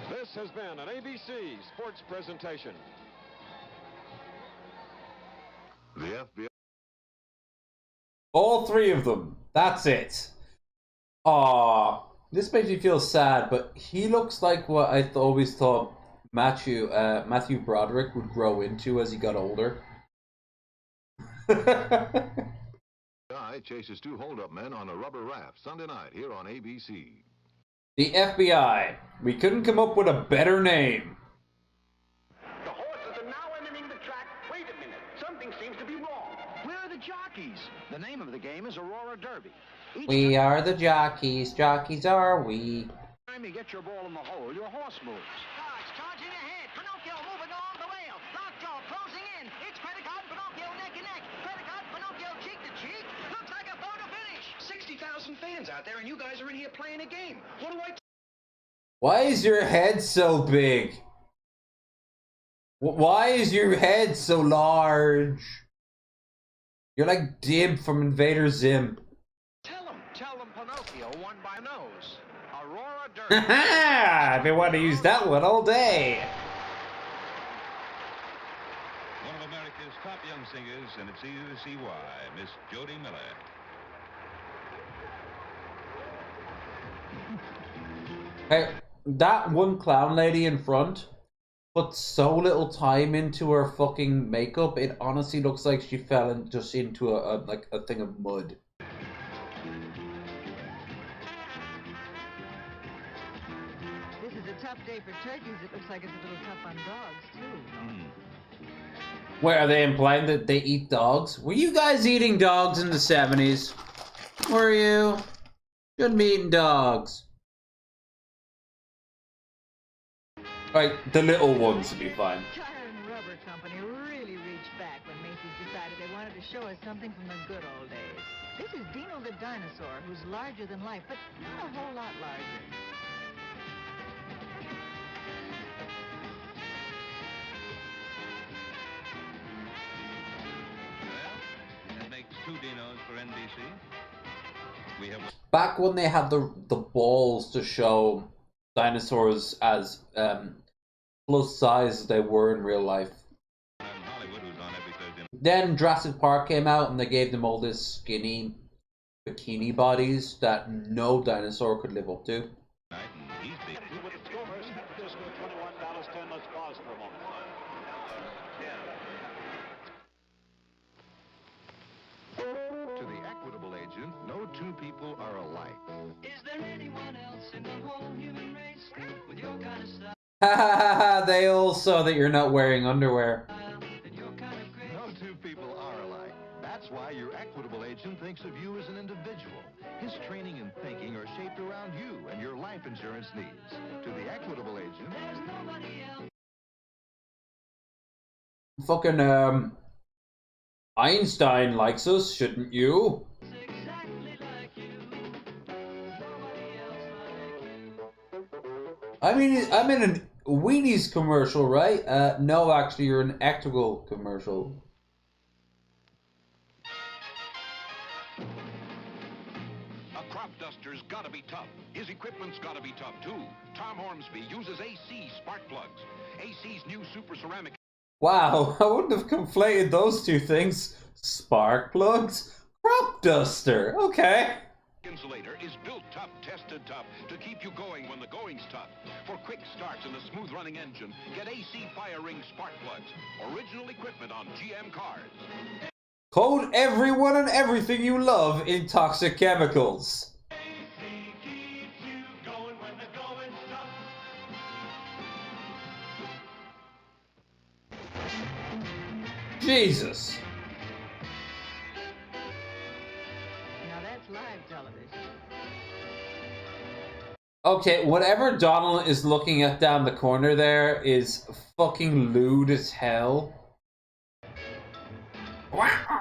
This has been an ABC Sports presentation. The FBI. All three of them. That's it. Aww. This makes me feel sad, but he looks like what I always thought Matthew Broderick would grow into as he got older. FBI chases two holdup men on a rubber raft Sunday night here on ABC. The FBI. We couldn't come up with a better name. The horses are now entering the track. Wait a minute. Something seems to be wrong. Where are the jockeys? The name of the game is Aurora Derby. We are the jockeys. Jockeys are we. Time you get your ball in the hole, your horse moves. Cars charging ahead. Pinocchio moving along the rail. Lockjaw closing in. It's Petticoat and Pinocchio neck and neck. Petticoat, Pinocchio cheek to cheek. Looks like a photo finish. 60,000 fans out there, and you guys are in here playing a game. What do I... Why is your head so big? Why is your head so large? You're like Dib from Invader Zim. Tell them Pinocchio won by nose. Aurora Derby. I've been wanting to use that one all day. One of America's top young singers, and it's easy to see why, Miss Jody Miller. Hey, that one clown lady in front put so little time into her fucking makeup. It honestly looks like she fell just into a thing of mud. This is a tough day for turkeys. It looks like it's a little tough on dogs, too. Where are they implying that they eat dogs? Were you guys eating dogs in the 70s? Were you? Shouldn't be eating dogs. Right, the little ones would be fine. Tire and Rubber Company really reached back when Macy's decided they wanted to show us something from the good old days. This is Dino the dinosaur, who's larger than life, but not a whole lot larger. That makes two Dinos for NBC. We have... Back when they had the balls to show dinosaurs as plus size as they were in real life. Hollywood was on every Thursday night. Then Jurassic Park came out and they gave them all this skinny bikini bodies that no dinosaur could live up to. He's big. With the scores, San Francisco 21, Dallas 10. Let's pause for a moment. To the equitable agent, no two people are alike. Is there anyone else in the whole human race with your kind of style? Ha ha ha ha! They all saw that you're not wearing underwear. No two people are alike. That's why your equitable agent thinks of you as an individual. His training and thinking are shaped around you and your life insurance needs. To the equitable agent... There's nobody else. Fucking, Einstein likes us, shouldn't you? I mean, I'm in a Wheaties commercial, right? No, actually, you're an equitable commercial. A crop duster's gotta be tough. His equipment's gotta be tough, too. Tom Hornsby uses AC spark plugs. AC's new super ceramic... Wow, I wouldn't have conflated those two things. Spark plugs? Crop duster, okay. Insulator is built tough, tested tough, to keep you going when the going's tough. For quick starts and a smooth-running engine, get AC Fire Ring spark plugs. Original equipment on GM cars. Code everyone and everything you love in toxic chemicals. Jesus. Now that's Okay, whatever Donald is looking at down the corner there is fucking lewd as hell. Bye-bye,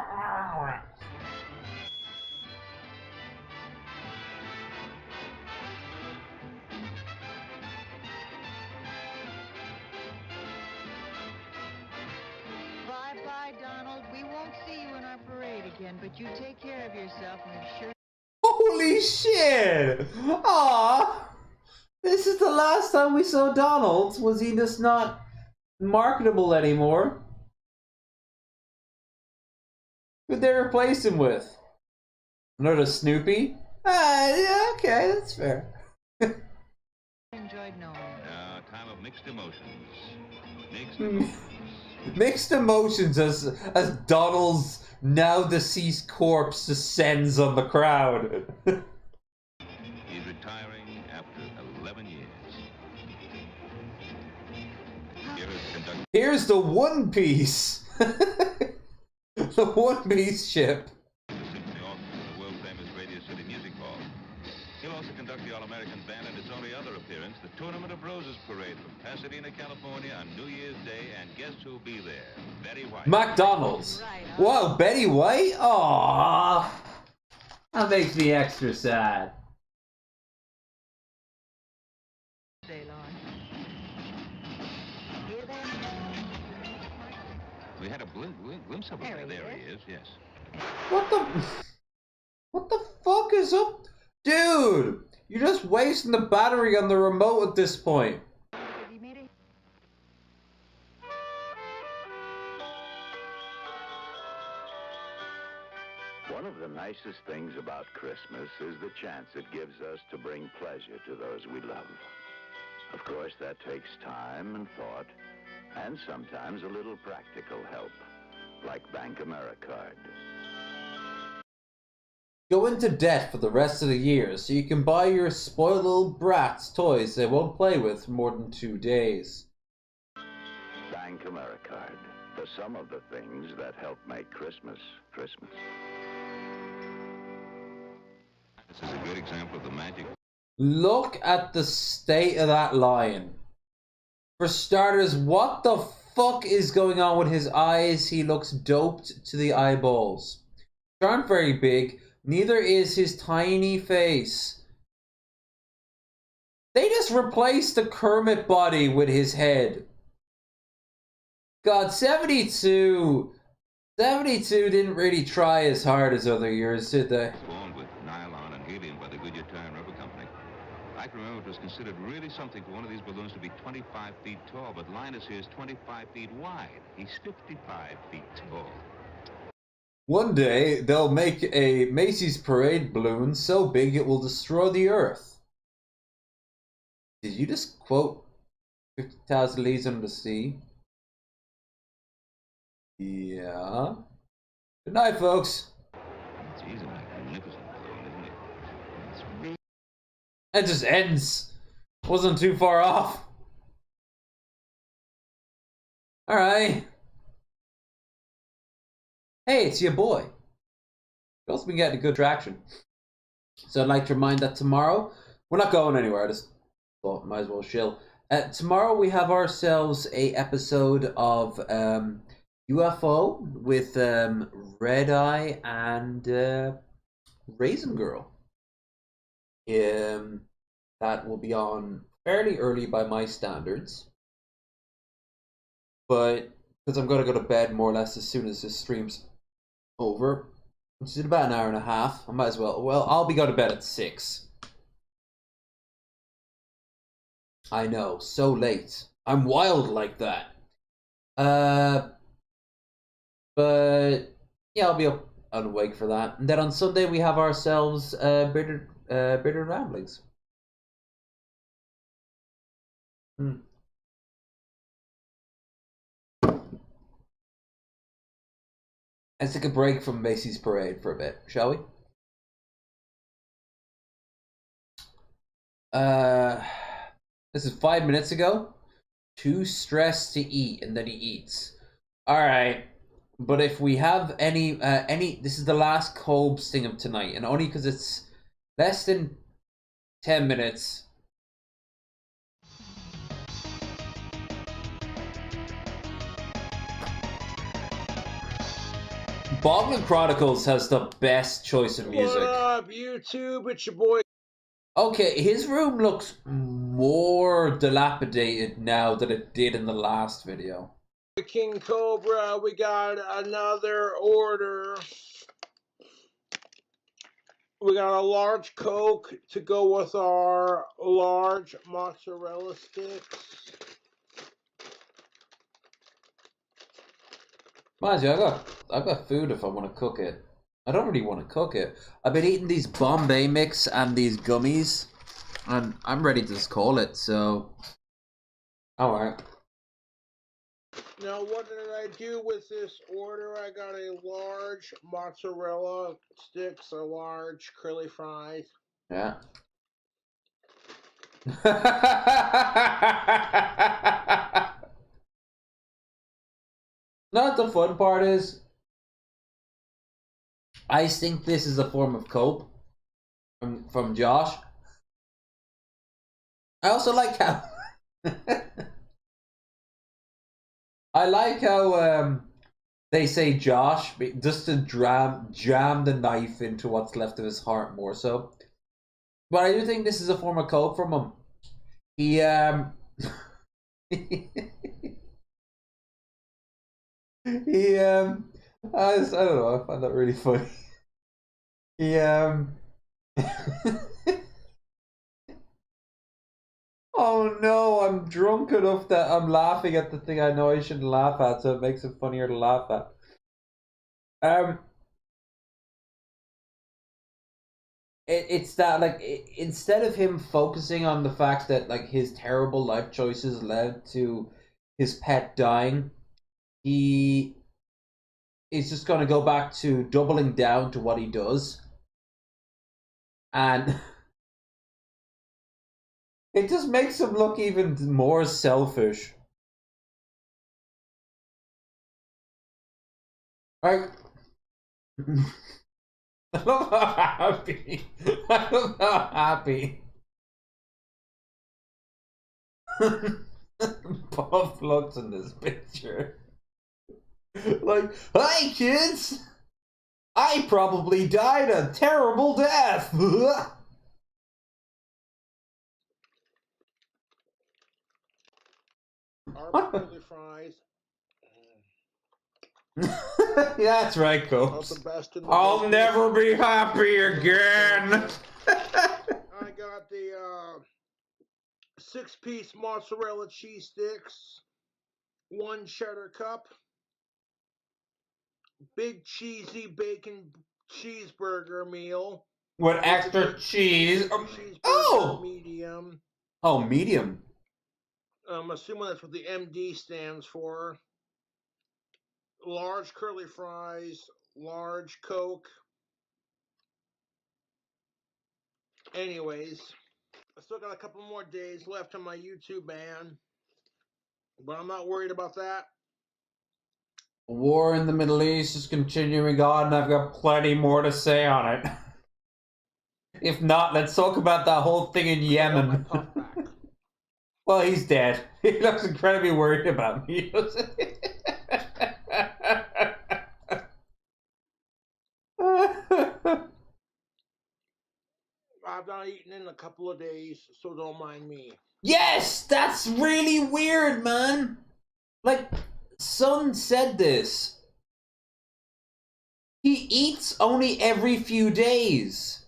Donald. We won't see you in our parade again, but you take care of yourself and make sure... Holy shit! Aww! This is the last time we saw Donald. Was he just not marketable anymore? Who'd they replace him with? Another Snoopy? Yeah, okay, that's fair. Enjoyed knowing you. A time of mixed emotions. Mixed emotions. Mixed emotions as Donald's now deceased corpse descends on the crowd. He's retiring after 11 years. Here's the One Piece. The One Piece ship. The Symphony Orchestra, the world-famous Radio City Music Hall. He'll also conduct the All-American Band and its only other appearance, the Tournament of Roses Parade from Pasadena, California on New Year's Day, and guess who'll be there? Betty White. McDonald's. Wow, Betty White? Aww. That makes me extra sad. Stay long. We had a glimpse of him. There he is, yes. What the fuck is up? Dude, you're just wasting the battery on the remote at this point. One of the nicest things about Christmas is the chance it gives us to bring pleasure to those we love. Of course, that takes time and thought, and sometimes a little practical help, like Bank AmeriCard. Go into debt for the rest of the year so you can buy your spoiled little brats toys they won't play with for more than 2 days. Bank AmeriCard, the sum of the things that help make Christmas, Christmas. This is a good example of the magic. Look at the state of that lion. For starters, what the fuck is going on with his eyes? He looks doped to the eyeballs. They aren't very big. Neither is his tiny face. They just replaced the Kermit body with his head. God, 72 didn't really try as hard as other years, did they? Formed with nylon and helium by the Goodyear Tire and Rubber Company. I can remember it was considered really something for one of these balloons to be 25 feet tall, but Linus here is 25 feet wide. He's 55 feet tall. One day, they'll make a Macy's parade balloon so big it will destroy the Earth. Did you just quote 50,000 Leagues Under the Sea? Yeah. Good night, folks. He's a magnificent balloon, isn't he? It just ends. Wasn't too far off. Alright. Hey, it's your boy. You've also been getting good traction. So I'd like to remind that tomorrow, we're not going anywhere, I just thought might as well chill. Tomorrow we have ourselves a episode of UFO with Red Eye and Raisin Girl. That will be on fairly early by my standards. But because I'm going to go to bed more or less as soon as this stream's over, which is in about an hour and a half, I might as well. Well, I'll be going to bed at 6. I know, so late. I'm wild like that. But yeah, I'll be up and awake for that. And then on Sunday we have ourselves Bitter Ramblings. Let's take a break from Macy's Parade for a bit, shall we? This is 5 minutes ago. Too stressed to eat, and then he eats. Alright. But if we have any, this is the last Colb's thing of tonight, and only because it's less than 10 minutes, Boglin Chronicles has the best choice of music. What up, YouTube? It's your boy. Okay, his room looks more dilapidated now than it did in the last video. King Cobra. We got another order. We got a large Coke to go with our large mozzarella sticks. Mind you, I've got food if I want to cook it. I don't really want to cook it. I've been eating these Bombay mix and these gummies, and I'm ready to just call it, so... Alright. Now, what did I do with this order? I got a large mozzarella sticks, a large curly fries. Yeah. Not the fun part is, I think this is a form of cope from Josh. I also like how I like how they say Josh just to jam the knife into what's left of his heart more so. But I do think this is a form of cope from him. He he I don't know, I find that really funny. He oh no, I'm drunk enough that I'm laughing at the thing I know I shouldn't laugh at, so it makes it funnier to laugh at. It's that, like, instead of him focusing on the fact that, like, his terrible life choices led to his pet dying, he is just going to go back to doubling down to what he does. And it just makes him look even more selfish. Right? I love how happy. I love how happy. Puff looks in this picture. Like, hi kids! I probably died a terrible death! Our curly fries. Yeah, that's right, Copes. I'll never be happy again! I got the 6-piece mozzarella cheese sticks, 1 cheddar cup, big cheesy bacon cheeseburger meal. With extra cheese. Cheeseburger medium. Oh, medium. I'm assuming that's what the MD stands for. Large curly fries, large Coke. Anyways, I still got a couple more days left on my YouTube ban, but I'm not worried about that. War in the Middle East is continuing on, and I've got plenty more to say on it. If not, let's talk about that whole thing in Yemen. Well, he's dead. He looks incredibly worried about me. I've not eaten in a couple of days, so don't mind me. Yes, that's really weird, man. Like, Son said this. He eats only every few days.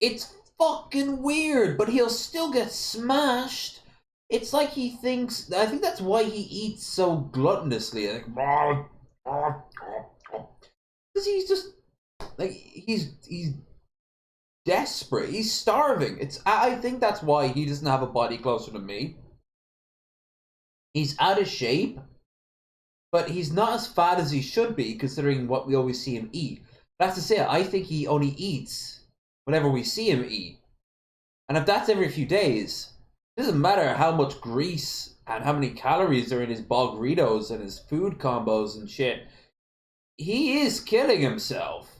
It's fucking weird, but he'll still get smashed. It's like he thinks, I think that's why he eats so gluttonously. Like, because he's just, like, he's desperate. He's starving. I think that's why he doesn't have a body closer to me. He's out of shape, but he's not as fat as he should be, considering what we always see him eat. That's to say, I think he only eats whenever we see him eat. And if that's every few days, it doesn't matter how much grease and how many calories are in his burritos and his food combos and shit. He is killing himself.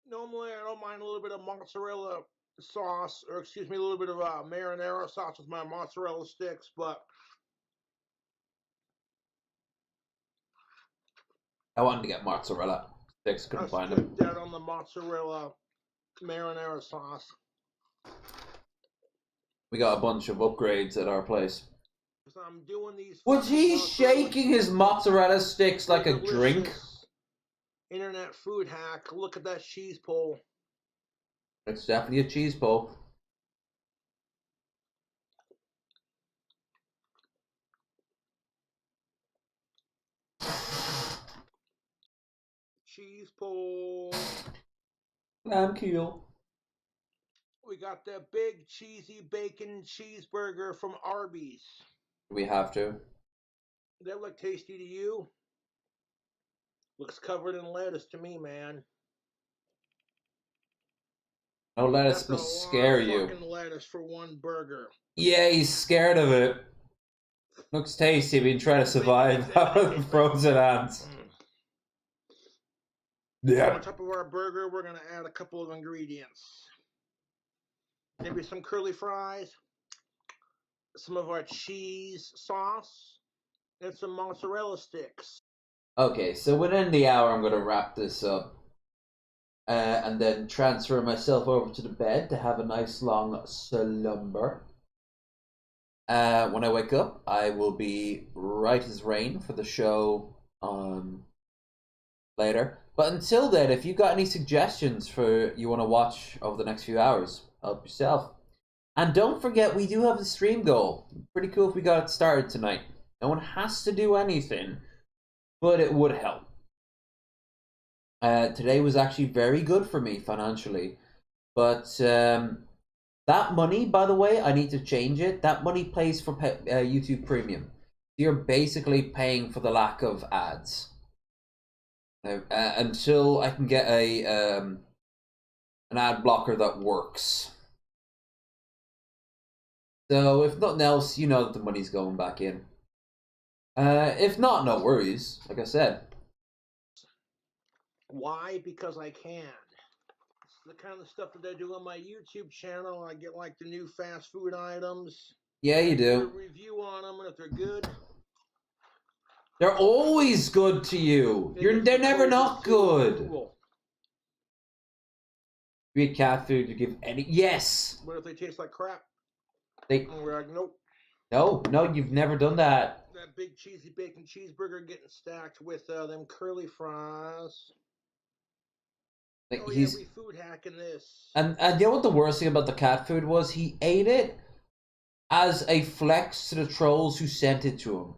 Normally, I don't mind a little bit of mozzarella sauce, or excuse me, a little bit of marinara sauce with my mozzarella sticks, but I wanted to get mozzarella sticks, couldn't find them. Skipped out on the mozzarella marinara sauce. We got a bunch of upgrades at our place. I'm doing these. Was he shaking his mozzarella sticks like a drink? Internet food hack. Look at that cheese pull. It's definitely a cheese pull. Cheese pull. Lamb keel. We got the big cheesy bacon cheeseburger from Arby's. We have to. Does that look tasty to you? Looks covered in lettuce to me, man. No lettuce must scare you. Fucking lettuce for one burger. Yeah, he's scared of it. Looks tasty, but trying to survive out of the frozen ants. Yeah. On top of our burger, we're gonna add a couple of ingredients. Maybe some curly fries, some of our cheese sauce, and some mozzarella sticks. Okay, so within the hour, I'm gonna wrap this up. And then transfer myself over to the bed to have a nice long slumber. When I wake up, I will be right as rain for the show later. But until then, if you've got any suggestions for you want to watch over the next few hours, help yourself. And don't forget, we do have a stream goal. Pretty cool if we got it started tonight. No one has to do anything, but it would help. Today was actually very good for me financially. But that money, by the way, I need to change it. That money pays for YouTube Premium. You're basically paying for the lack of ads. Until I can get an ad blocker that works. So if nothing else, you know that the money's going back in. If not, no worries. Like I said. Why? Because I can. It's the kind of stuff that I do on my YouTube channel. I get like the new fast food items. Yeah, you do. A review on them, and if they're good, they're always good to you. They're never not good. You eat cat food, you give any. Yes. What if they taste like crap? And we're like, nope. No, you've never done that. That big cheesy bacon cheeseburger getting stacked with them curly fries. Like, oh yeah, we food hacking this. And you know what the worst thing about the cat food was? He ate it as a flex to the trolls who sent it to him.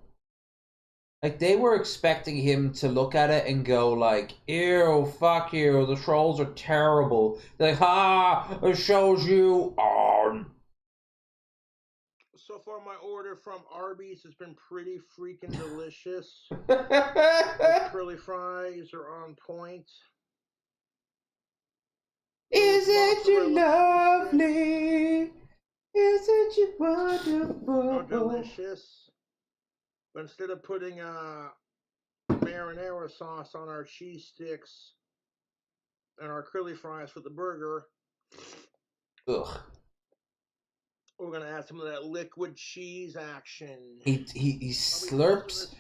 Like, they were expecting him to look at it and go like, ew, fuck you, the trolls are terrible. They're like, ha, it shows you on. So far, my order from Arby's has been pretty freaking delicious. The curly fries are on point. Isn't you lovely? Isn't you wonderful? Oh, delicious. But instead of putting marinara sauce on our cheese sticks and our curly fries for the burger, ugh, we're gonna add some of that liquid cheese action. He slurps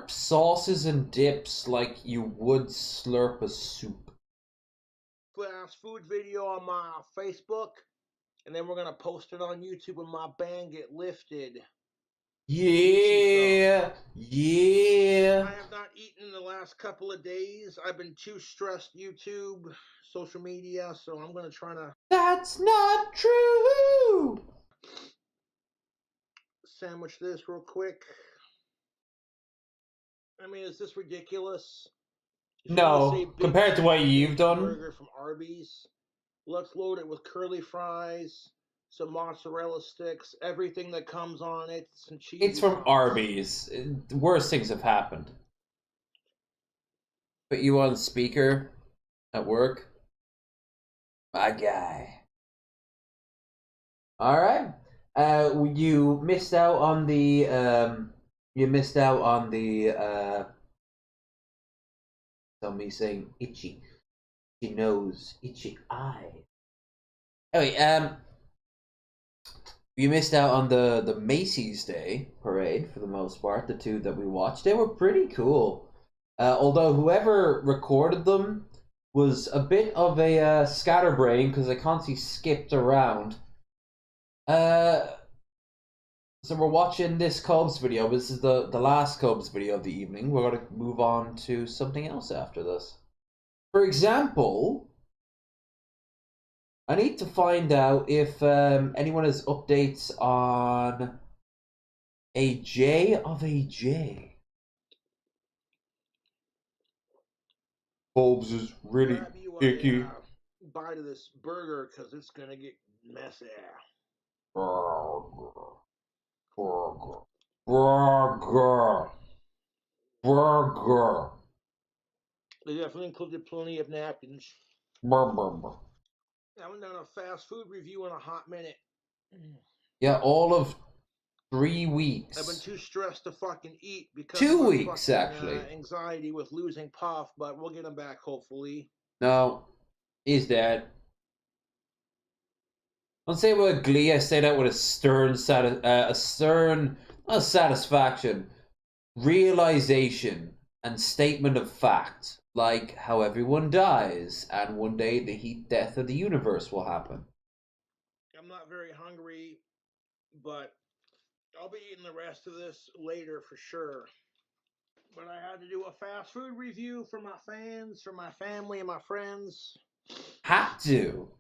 sauces and dips like you would slurp a soup. Fast food video on my Facebook, and then we're gonna post it on YouTube when my ban get lifted. Yeah. I have not eaten in the last couple of days. I've been too stressed YouTube, social media, so I'm gonna try to. That's not true. Sandwich this real quick. I mean, is this ridiculous? No, compared to what you've done. Burger from Arby's. Let's load it with curly fries, some mozzarella sticks, everything that comes on it, some cheese. It's from Arby's. Worse things have happened. Put you on speaker at work. My guy. All right. You missed out on the. Somebody saying itchy nose, itchy eye. Anyway, you missed out on the Macy's Day parade for the most part. The two that we watched, they were pretty cool. Although whoever recorded them was a bit of a scatterbrain because they constantly skipped around. So we're watching this Cubs video. This is the last Cubs video of the evening. We're going to move on to something else after this. For example, I need to find out if anyone has updates on a J of a J. Bulbs is really Grab you icky. a bite of this burger because it's gonna get messy. Burger. Burger. Burger. They definitely included plenty of napkins. Burger. I haven't done a fast food review in a hot minute. Yeah, all of 3 I've been weeks. too stressed to fucking eat because 2 of my weeks, fucking, actually. anxiety with losing Puff, but we'll get him back hopefully. No, he's dead. Don't say with glee. I say that with a stern, not satisfaction, realization, and statement of fact. Like how everyone dies, and one day the heat death of the universe will happen. I'm not very hungry, but I'll be eating the rest of this later for sure. But I had to do a fast food review for my fans, for my family, and my friends. Had to.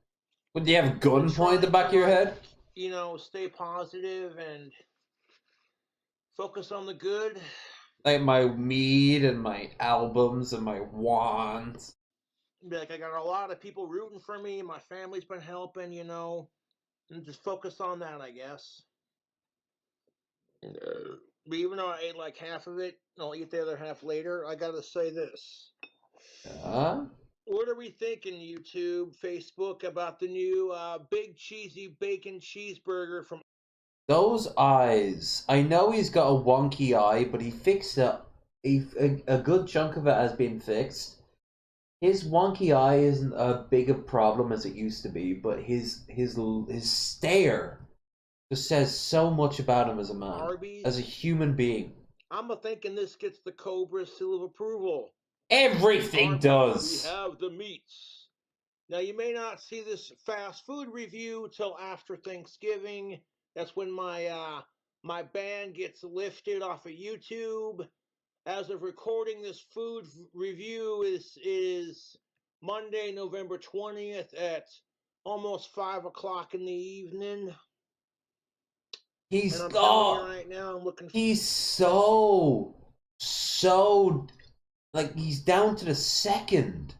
Would you have a gun Been pointed at the trying back of to, your head? You know, stay positive and focus on the good. Like my mead and my albums and my wands. Be like, I got a lot of people rooting for me. My family's been helping, you know, and just focus on that, I guess. But even though I ate like half of it, I'll eat the other half later. I gotta say this. What are we thinking, YouTube, Facebook, about the new big cheesy bacon cheeseburger from? Those eyes. I know he's got a wonky eye, but he fixed it. A good chunk of it has been fixed. His wonky eye isn't a big a problem as it used to be, but his stare just says so much about him as a man, Arby's? as a human being. I'm a thinking this gets the Cobra seal of approval. Everything Arby's, does. We have the meats. Now you may not see this fast food review till after Thanksgiving. That's when my ban gets lifted off of YouTube. As of recording this food review is Monday, November 20th at almost 5 o'clock in the evening. He's and I'm telling you right now, I'm looking. He's so like he's down to the second.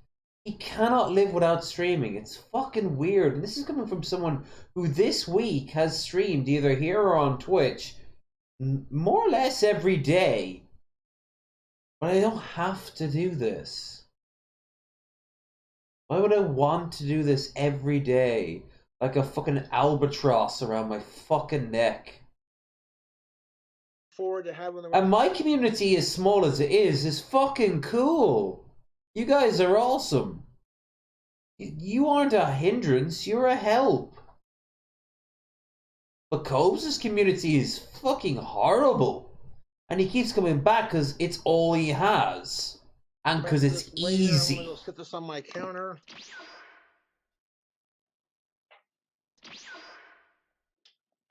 He cannot live without streaming. It's fucking weird. And this is coming from someone who this week has streamed either here or on Twitch more or less every day. But I don't have to do this. Why would I want to do this every day? Like a fucking albatross around my fucking neck. Forward to having the. And my community, as small as it is fucking cool. You guys are awesome. You aren't a hindrance, you're a help. But Cobes' community is fucking horrible. And he keeps coming back because it's all he has. And because it's easy. I'm gonna sit this on my counter.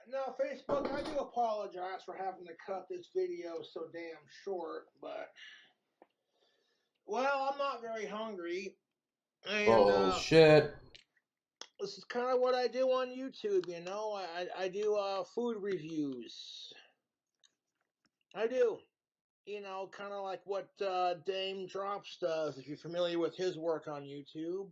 Now, Facebook, I do apologize for having to cut this video so damn short, but well, I'm not very hungry. And, shit. This is kind of what I do on YouTube, you know. I do food reviews. I do. You know, kind of like what Dame Drops does, if you're familiar with his work on YouTube.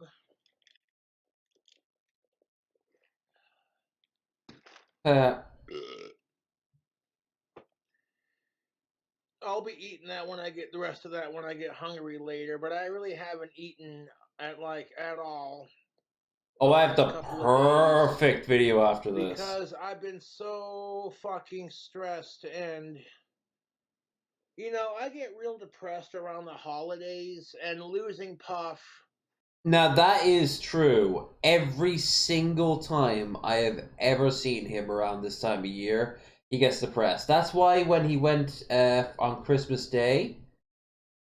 I'll be eating that when I get the rest of that when I get hungry later, but I really haven't eaten at all. Oh, I have the perfect video after this. Because I've been so fucking stressed and you know, I get real depressed around the holidays and losing Puff. Now that is true. Every single time I have ever seen him around this time of year, he gets depressed. That's why when he went on Christmas Day,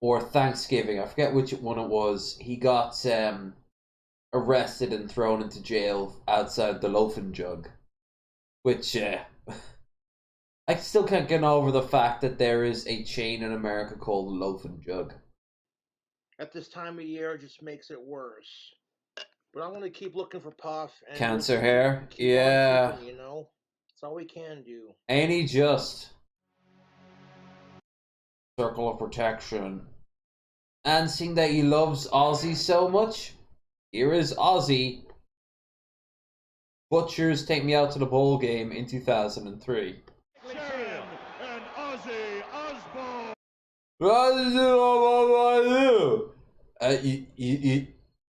or Thanksgiving. I forget which one it was. He got arrested and thrown into jail outside the loafing jug, which I still can't get over the fact that there is a chain in America called the loafing jug. At this time of year, it just makes it worse. But I'm gonna keep looking for Puff and Cancer we'll see. hair, Keep yeah. on keeping, you know. That's all we can do. Ain't he just? Circle of protection. And seeing that he loves Ozzy so much, here is Ozzy. Butchers Take Me Out to the Bowl Game in 2003. Sharon and Ozzy Osbourne.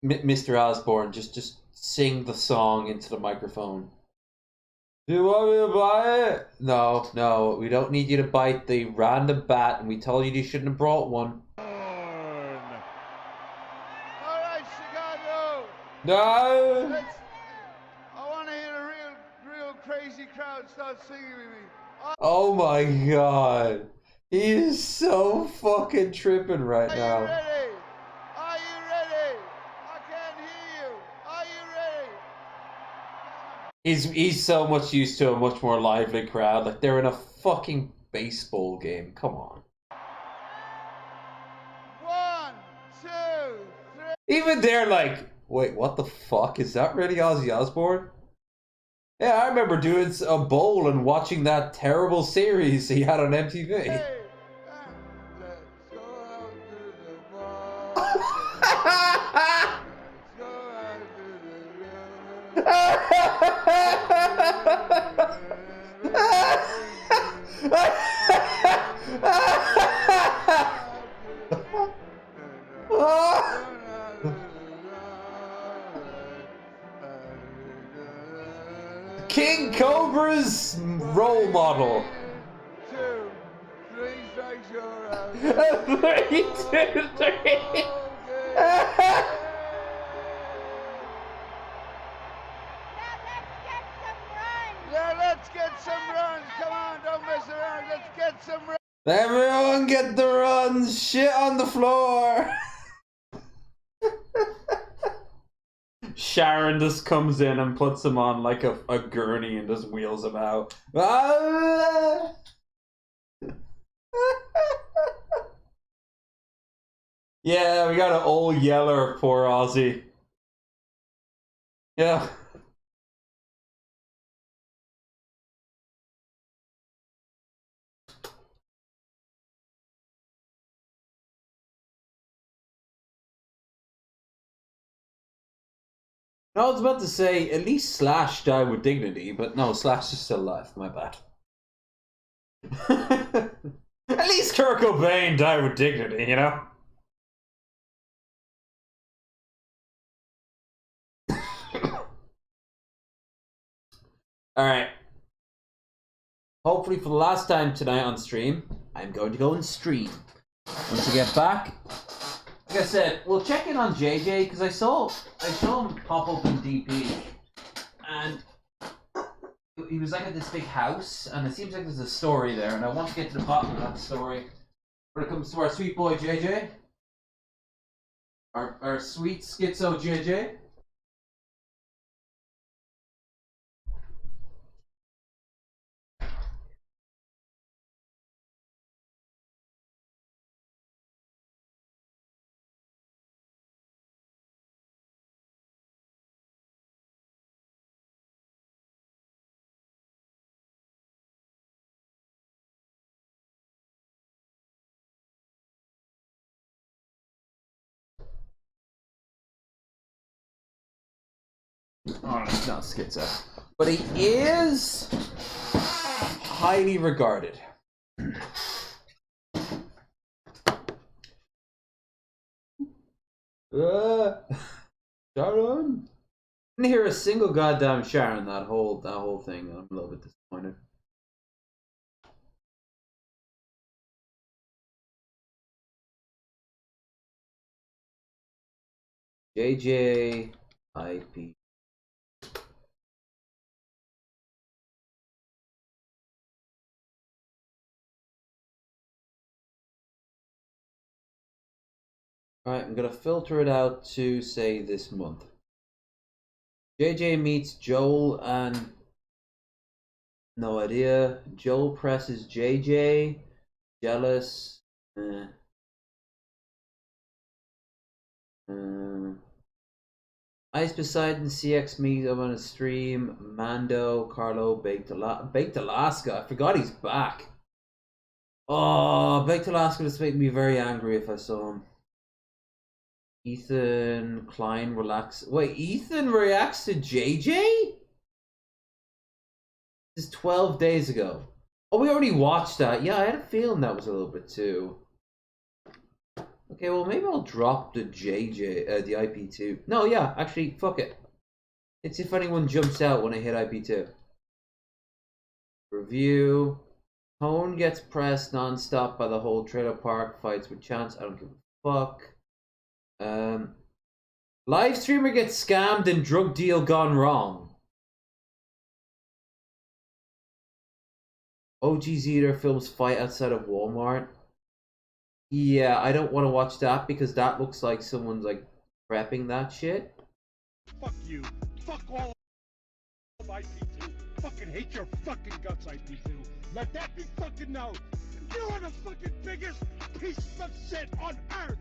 Mr. Osborne, just sing the song into the microphone. Do you want me to buy it? No, no, we don't need you to bite the random bat, and we told you shouldn't have brought one. All right, Chicago. No. I want to hear a real crazy crowd start singing with me. Oh my god. He is so fucking tripping right now. Ready? Are you ready? I can't hear you. Are you ready? He's so much used to a much more lively crowd. Like, they're in a fucking baseball game. Come on. 1, 2, 3. Even they're like, wait, what the fuck? Is that really Ozzy Osbourne? Yeah, I remember doing a bowl and watching that terrible series he had on MTV. King Cobra's role model. 2, 3 strikes you're out. 3, 2, 3. Yeah, let's get some runs. Come on, don't mess around. Let's get some runs. Everyone get the runs. Shit on the floor. Sharon just comes in and puts him on like a gurney and just wheels him out. Yeah, we got an old yeller, poor Ozzy. Yeah. I was about to say, at least Slash died with dignity, but no, Slash is still alive, my bad. At least Kurt Cobain died with dignity, you know? Alright. Hopefully for the last time tonight on stream, I'm going to go and stream. Once I get back, like I said, we'll check in on JJ, because I saw him pop up in DP, and he was like at this big house, and it seems like there's a story there, and I want to get to the bottom of that story when it comes to our sweet boy JJ. Our sweet schizo JJ. Oh, he's not schizo. But he is highly regarded. Sharon? Didn't hear a single goddamn Sharon that whole thing. I'm a little bit disappointed. JJ IP. Alright, I'm gonna filter it out to, say, this month. JJ meets Joel and... No idea. Joel presses JJ. Jealous. Ice Poseidon, CX meet up on a stream. Mando, Carlo, Baked Alaska. I forgot he's back. Oh, Baked Alaska just make me very angry if I saw him. Ethan Klein relax. Wait, Ethan reacts to JJ? This is 12 days ago. Oh, we already watched that. Yeah, I had a feeling that was a little bit too. Okay, well, maybe I'll drop the JJ, the IP2. No, yeah, actually, fuck it. Let's see if anyone jumps out when I hit IP2. Review. Tone gets pressed non-stop by the whole trailer park. Fights with Chance. I don't give a fuck. Live streamer gets scammed and drug deal gone wrong. OG's Eater films fight outside of Walmart. Yeah, I don't want to watch that because that looks like someone's like prepping that shit. Fuck you. Fuck all of IP2. Fucking hate your fucking guts, IP2. Let that be fucking known. You are the fucking biggest piece of shit on earth.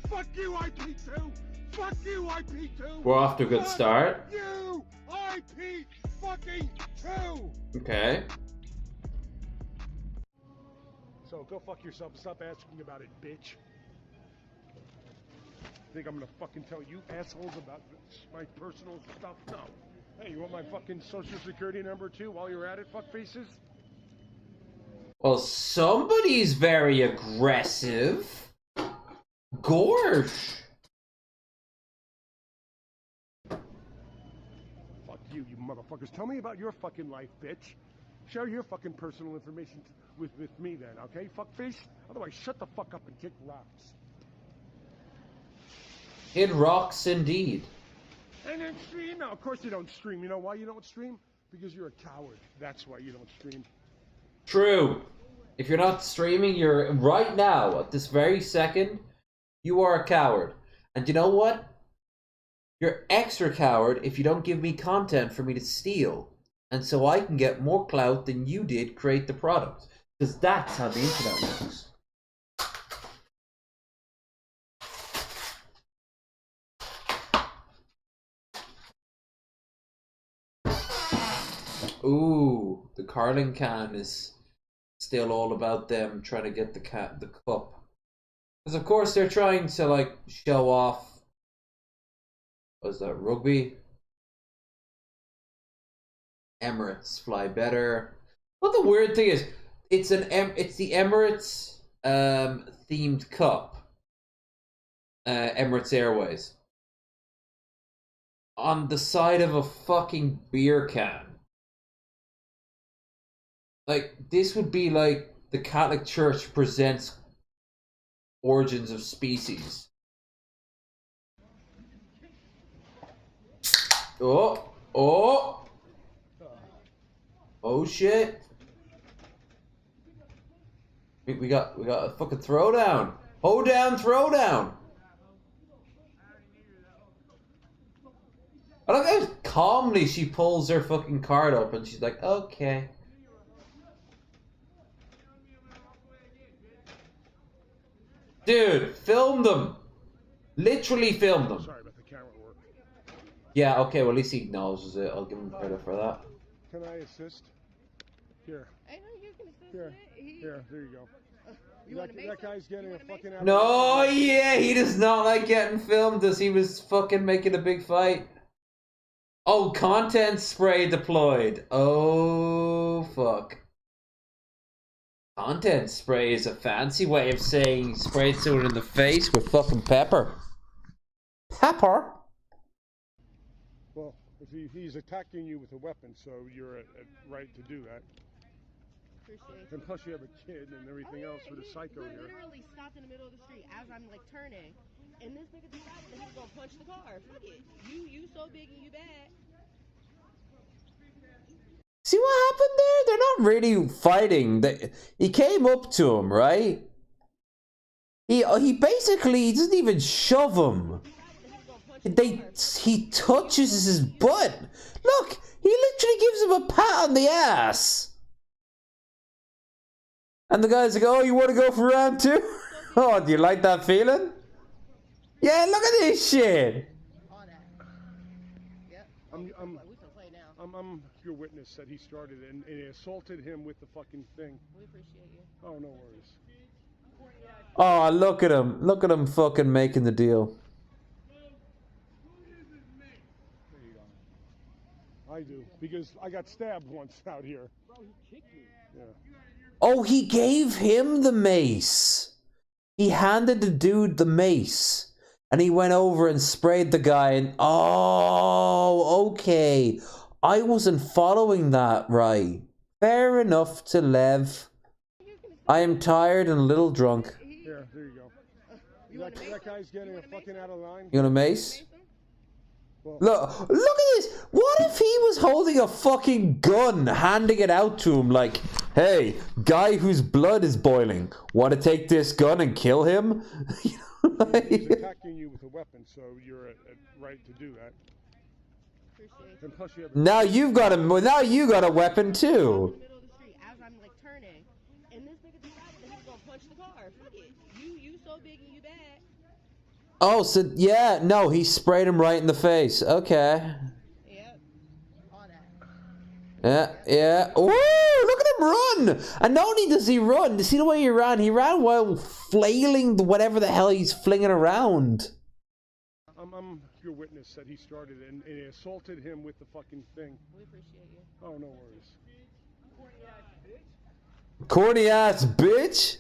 Fuck you, IP2. Fuck you, IP2. We're off to a good start. You, IP fucking 2. Okay. So go fuck yourself and stop asking about it, bitch. Think I'm gonna fucking tell you assholes about my personal stuff? No. Hey, you want my fucking social security number too while you're at it, fuck faces? Well, somebody's very aggressive. Gorsh. Fuck you, you motherfuckers. Tell me about your fucking life, bitch. Share your fucking personal information with me then, okay, fuckface? Otherwise, shut the fuck up and kick rocks. It rocks indeed. And then stream? No, of course you don't stream. You know why you don't stream? Because you're a coward. That's why you don't stream. True. If you're not streaming, you're right now, at this very second, you are a coward. And you know what? You're extra coward if you don't give me content for me to steal. And so I can get more clout than you did create the product. Because that's how the internet works. Ooh, the Carling can is still all about them trying to get the cup. Because of course they're trying to like show off. What's that, rugby? Emirates fly better. What the weird thing is, it's the Emirates themed cup. Emirates Airways. On the side of a fucking beer can. Like, this would be like the Catholic Church presents Origins of Species. Oh, oh. Oh shit. We got a fucking throwdown. Hold down, throwdown. I like how calmly she pulls her fucking card up and she's like, okay. Dude, film them. Literally film them. Sorry about the camera work. Yeah, okay, well at least he acknowledges it. I'll give him credit for that. Can I assist? Here. I know you can assist Here. with it. Here, there you go. You want to make that guy's getting a fucking... No, yeah, he does not like getting filmed as he was fucking making a big fight. Oh, content spray deployed. Oh, fuck. Content spray is a fancy way of saying spray someone in the face with fucking pepper. Pepper? Well, if he's attacking you with a weapon, so you're at right to do that. Appreciate And plus you have a kid and everything else with a psycho he here. literally stopped in the middle of the street as I'm like turning, and this nigga decided that he was gonna punch the car. Fuck it. You so big and you bad. See what happened there? They're not really fighting. He came up to him, right? He basically doesn't even shove him. He touches his butt. Look, he literally gives him a pat on the ass. And the guy's like, "Oh, you want to go for round 2? Oh, do you like that feeling? Yeah, look at this shit." I'm your witness that he started it and he assaulted him with the fucking thing. We appreciate you. Oh, no worries. Oh, look at him. Look at him fucking making the deal. I do, because I got stabbed once out here. Bro, he kicked me. Yeah. Oh, he gave him the mace. He handed the dude the mace. And he went over and sprayed the guy and... Oh, okay. I wasn't following that right. Fair enough to Lev. I am tired and a little drunk. Here, there you go. That guy's getting a fucking out of line. You want a mace? Look at this. What if he was holding a fucking gun, handing it out to him like, "Hey, guy whose blood is boiling, want to take this gun and kill him?" He's attacking you with a weapon, so you're at right to do that. And plus you have Now you got a weapon too. Middle of the street as I'm like turning, and this nigga decided that he was gonna punch the car. Fuck it. You so big and you bad. Oh, so yeah, no, he sprayed him right in the face. Okay. Yeah. Ooh, look at him run! And not only does he run, see the way he ran? He ran while flailing whatever the hell he's flinging around. I'm your witness that he started it and he assaulted him with the fucking thing. We appreciate you. Oh, no worries. Corny ass bitch!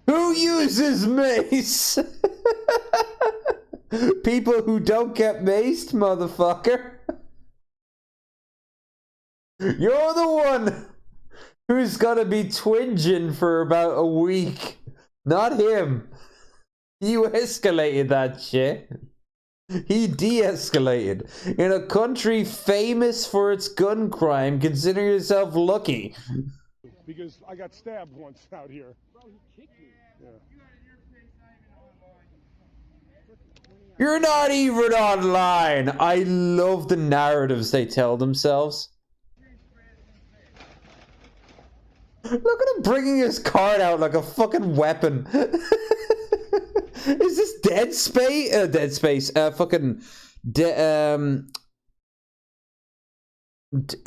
Who uses mace? People who don't get maced, motherfucker. You're the one who's gonna be twinging for about a week. Not him. You escalated that shit. He de-escalated. In a country famous for its gun crime, consider yourself lucky. Because I got stabbed once out here. Bro, he kicked me. Yeah. You're not even online. I love the narratives they tell themselves. Look at him bringing his card out like a fucking weapon. Is this Dead Space? Dead Space.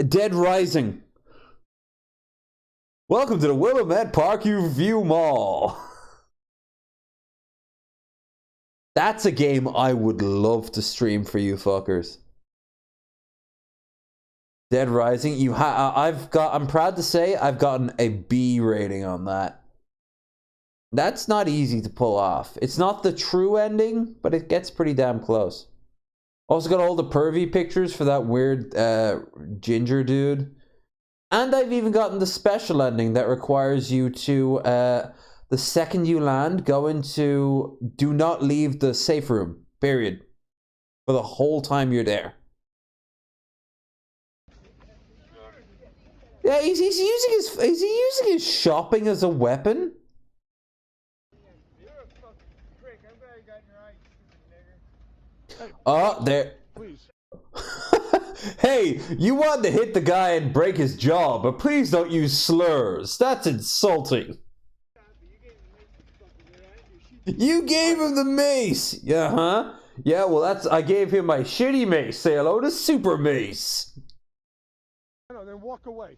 Dead Rising. Welcome to the Willamette Parkview View Mall. That's a game I would love to stream for you fuckers. Dead Rising. I'm proud to say I've gotten a B rating on that. That's not easy to pull off. It's not the true ending, but it gets pretty damn close. Also got all the pervy pictures for that weird ginger dude. And I've even gotten the special ending that requires you to, the second you land, do not leave the safe room, period. For the whole time you're there. Yeah, is he using his shopping as a weapon? Oh, there. Please. Hey, you wanted to hit the guy and break his jaw, but please don't use slurs. That's insulting. You gave him the mace. Yeah, huh? Yeah, well, I gave him my shitty mace. Say hello to Super Mace. No, then walk away.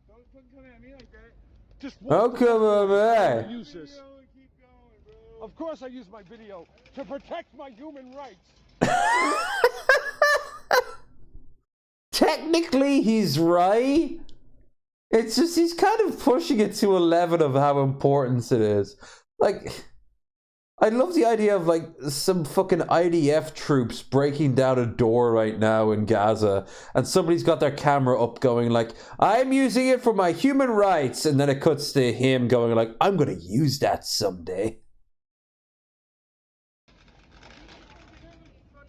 Don't come at me like that. Just walk away. Use this. Of course I use my video to protect my human rights. Technically, he's right. It's just he's kind of pushing it to 11 of how important it is. Like, I love the idea of like some fucking IDF troops breaking down a door right now in Gaza, and somebody's got their camera up going like, "I'm using it for my human rights," and then it cuts to him going like, "I'm gonna use that someday."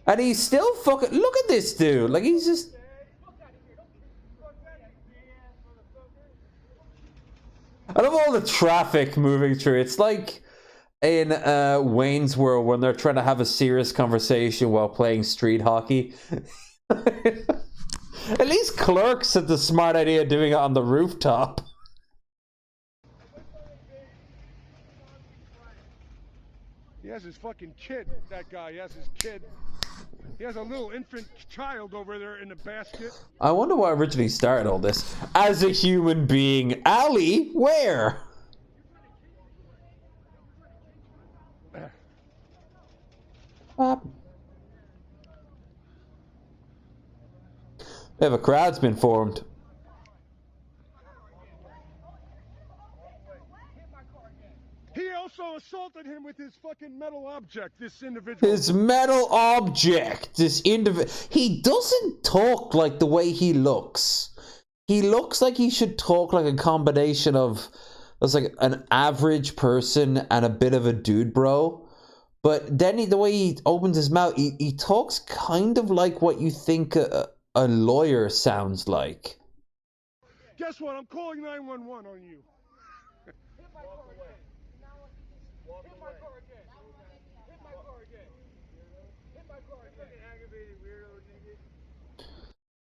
And he's still fucking... Look at this dude. Like, he's just... I love all the traffic moving through. It's like in Wayne's World when they're trying to have a serious conversation while playing street hockey. At least Clerks had the smart idea of doing it on the rooftop. He has his fucking kid, that guy. He has his kid. He has a little infant child over there in the basket. I wonder what originally started all this. As a human being, Ali, where? If a crowd's been formed. He also assaulted him with his fucking metal object, this individual. His metal object, this individual. He doesn't talk like the way he looks. He looks like he should talk like a combination of, that's like an average person and a bit of a dude bro. But then the way he opens his mouth, he talks kind of like what you think a lawyer sounds like. Guess what? I'm calling 911 on you.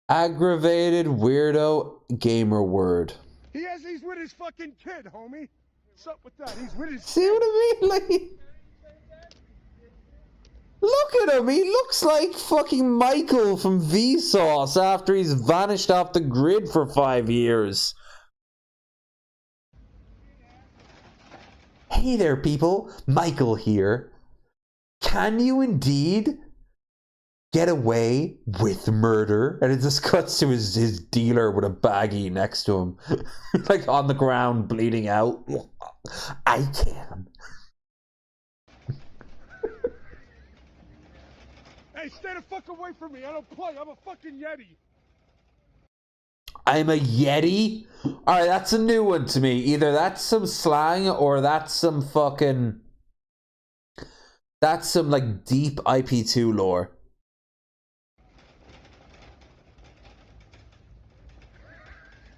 Aggravated weirdo gamer word. He's with his fucking kid, homie. What's up with that? He's with his See what I mean? Like, look at him. He looks like fucking Michael from Vsauce after he's vanished off the grid for 5 years. Hey there, people. Michael here. Can you indeed get away with murder? And it just cuts to his dealer with a baggie next to him. Like on the ground, bleeding out. I can. Hey, stay the fuck away from me. I don't play. I'm a fucking Yeti. I'm a Yeti? Alright, that's a new one to me. Either that's some slang or that's some fucking... That's some, like, deep IP2 lore.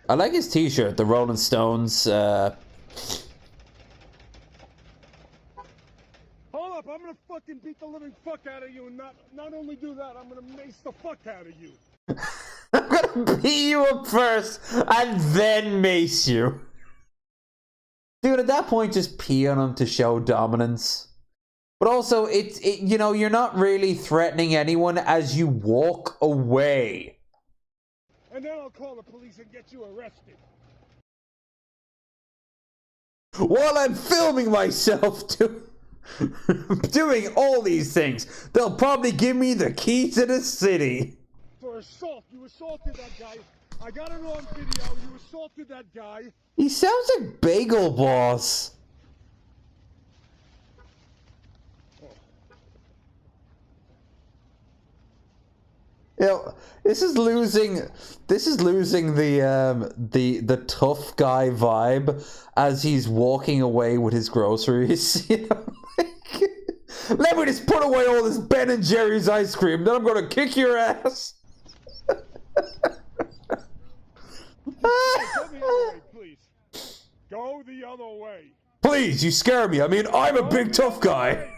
I like his t-shirt, the Rolling Stones, Hold up, I'm gonna fucking beat the living fuck out of you, and not only do that, I'm gonna mace the fuck out of you. I'm gonna beat you up first, and then mace you. Dude, at that point, just pee on him to show dominance. But also, you know, you're not really threatening anyone as you walk away. And then I'll call the police and get you arrested. While I'm filming myself doing all these things, they'll probably give me the key to the city. For assault, you assaulted that guy. I got it on video. You assaulted that guy. He sounds like Bagel Boss. You know, this is losing the tough guy vibe as he's walking away with his groceries. You know, like, let me just put away all this Ben and Jerry's ice cream, then I'm gonna kick your ass. Go the other way, please. Go the other way. Please, you scare me. I mean, I'm a big tough guy.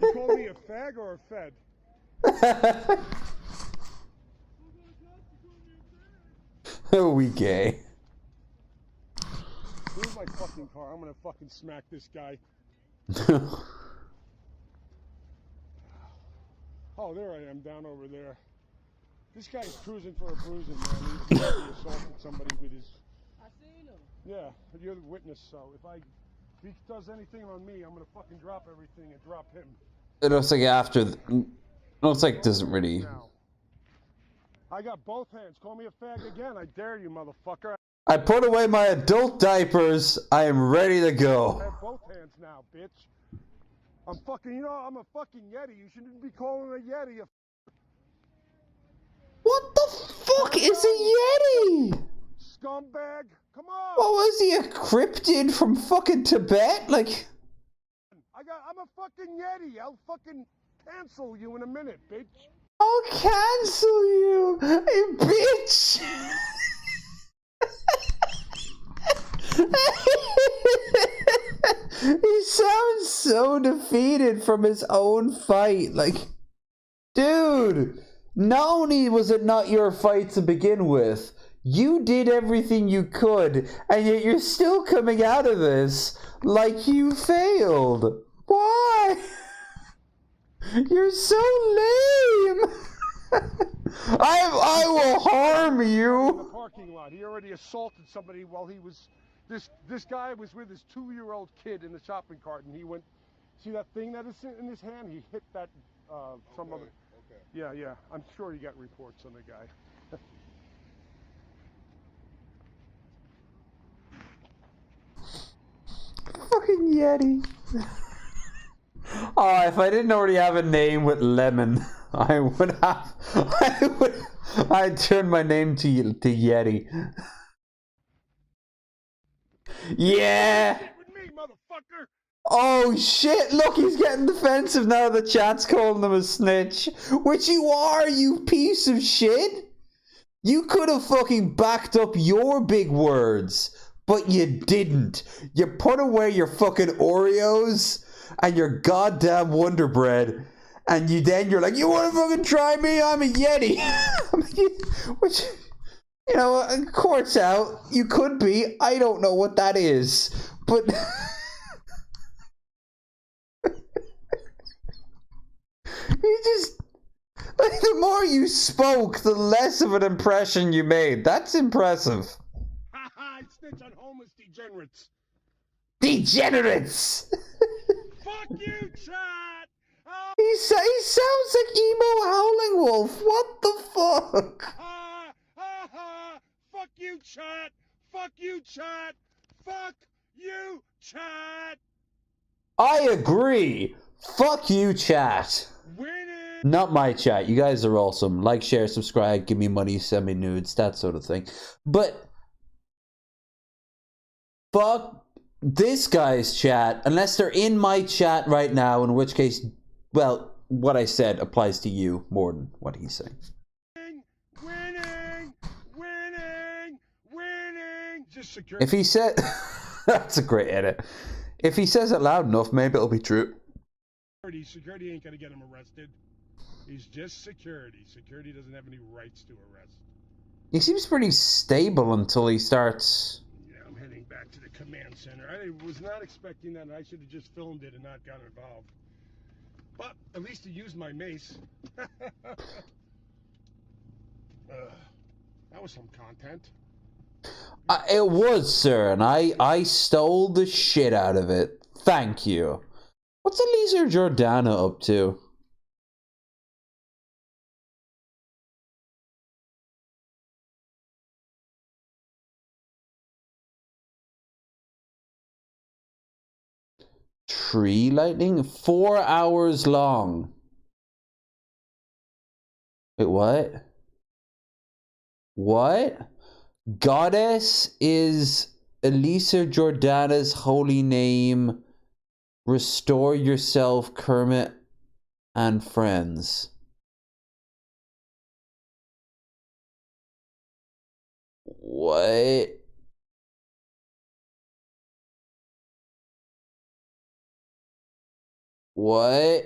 You call me a fag or a fed? Oh, we gay. Move my fucking car. I'm gonna fucking smack this guy. Oh, there I am, down over there. This guy's cruising for a bruising, man. He's assaulted somebody with his... I seen him. Yeah, you're the witness, so if he does anything on me, I'm gonna fucking drop everything and drop him. It looks like after... looks like doesn't really... I got both hands. Call me a fag again. I dare you, motherfucker. I put away my adult diapers. I am ready to go. I have both hands now, bitch. I'm fucking, you know, I'm a fucking Yeti. You shouldn't be calling a Yeti a... What the fuck is a Yeti? Scumbag. Come on. What was he, a cryptid from fucking Tibet? Like... I'm a fucking Yeti. I'll fucking cancel you in a minute, bitch. I'll cancel you, you bitch! He sounds so defeated from his own fight. Like, dude, not only was it not your fight to begin with, you did everything you could, and yet you're still coming out of this like you failed. Why? You're so lame. I will harm you. In the parking lot, he already assaulted somebody while he was. This guy was with his 2-year-old kid in the shopping cart, and he went. See that thing that is in his hand? He hit that some other. Okay. Yeah. I'm sure you got reports on the guy. Fucking Yeti. Oh, if I didn't already have a name with lemon, I'd turn my name to Yeti. Yeah. With me, motherfucker. Oh shit, look, he's getting defensive now the chat's calling him a snitch. Which you are, you piece of shit. You could have fucking backed up your big words, but you didn't. You put away your fucking Oreos and your goddamn Wonder Bread, and you're like, you want to fucking try me? I'm a Yeti. Which, you know, court's out. You could be. I don't know what that is, but you just. Like, the more you spoke, the less of an impression you made. That's impressive. I snitch on homeless degenerates. Degenerates! Fuck you, Chad! Oh. He sounds like emo howling wolf. What the fuck? Fuck you, Chad! Fuck you, Chad! Fuck you, Chad! I agree. Fuck you, chat. Not my chat. You guys are awesome. Like, share, subscribe, give me money, send me nudes, that sort of thing. But fuck this guy's chat, unless they're in my chat right now, in which case, well, what I said applies to you more than what he's saying. Winning! Just security. If he said... That's a great edit. If he says it loud enough, maybe it'll be true. Security ain't gonna get him arrested. He's just security. Security doesn't have any rights to arrest. He seems pretty stable until he starts... Yeah, I'm heading back to the command center. I was not expecting that, and I should have just filmed it and not got involved. But at least he used my mace. That was some content. It was, sir, and I stole the shit out of it. Thank you. What's Elisa Jordana up to? Tree lightning? 4 hours long. Wait, what? What? Goddess is Elisa Jordana's holy name. Restore yourself, Kermit and friends. What? What?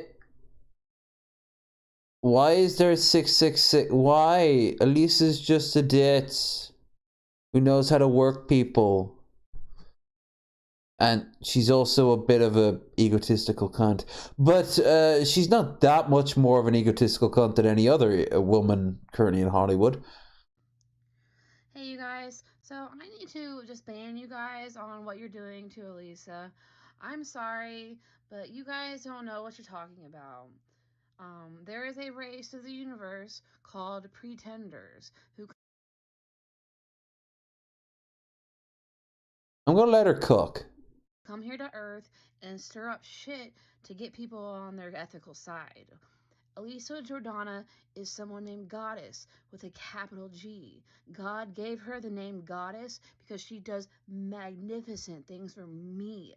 Why is there 666? Why? Elisa's just a ditz who knows how to work people. And she's also a bit of a egotistical cunt. But she's not that much more of an egotistical cunt than any other woman currently in Hollywood. Hey, you guys. So I need to just ban you guys on what you're doing to Elisa. I'm sorry, but you guys don't know what you're talking about. There is a race of the universe called pretenders who I'm gonna let her cook. come here to Earth and stir up shit to get people on their ethical side. Elisa Jordana is someone named Goddess with a capital G. God gave her the name Goddess because she does magnificent things for me,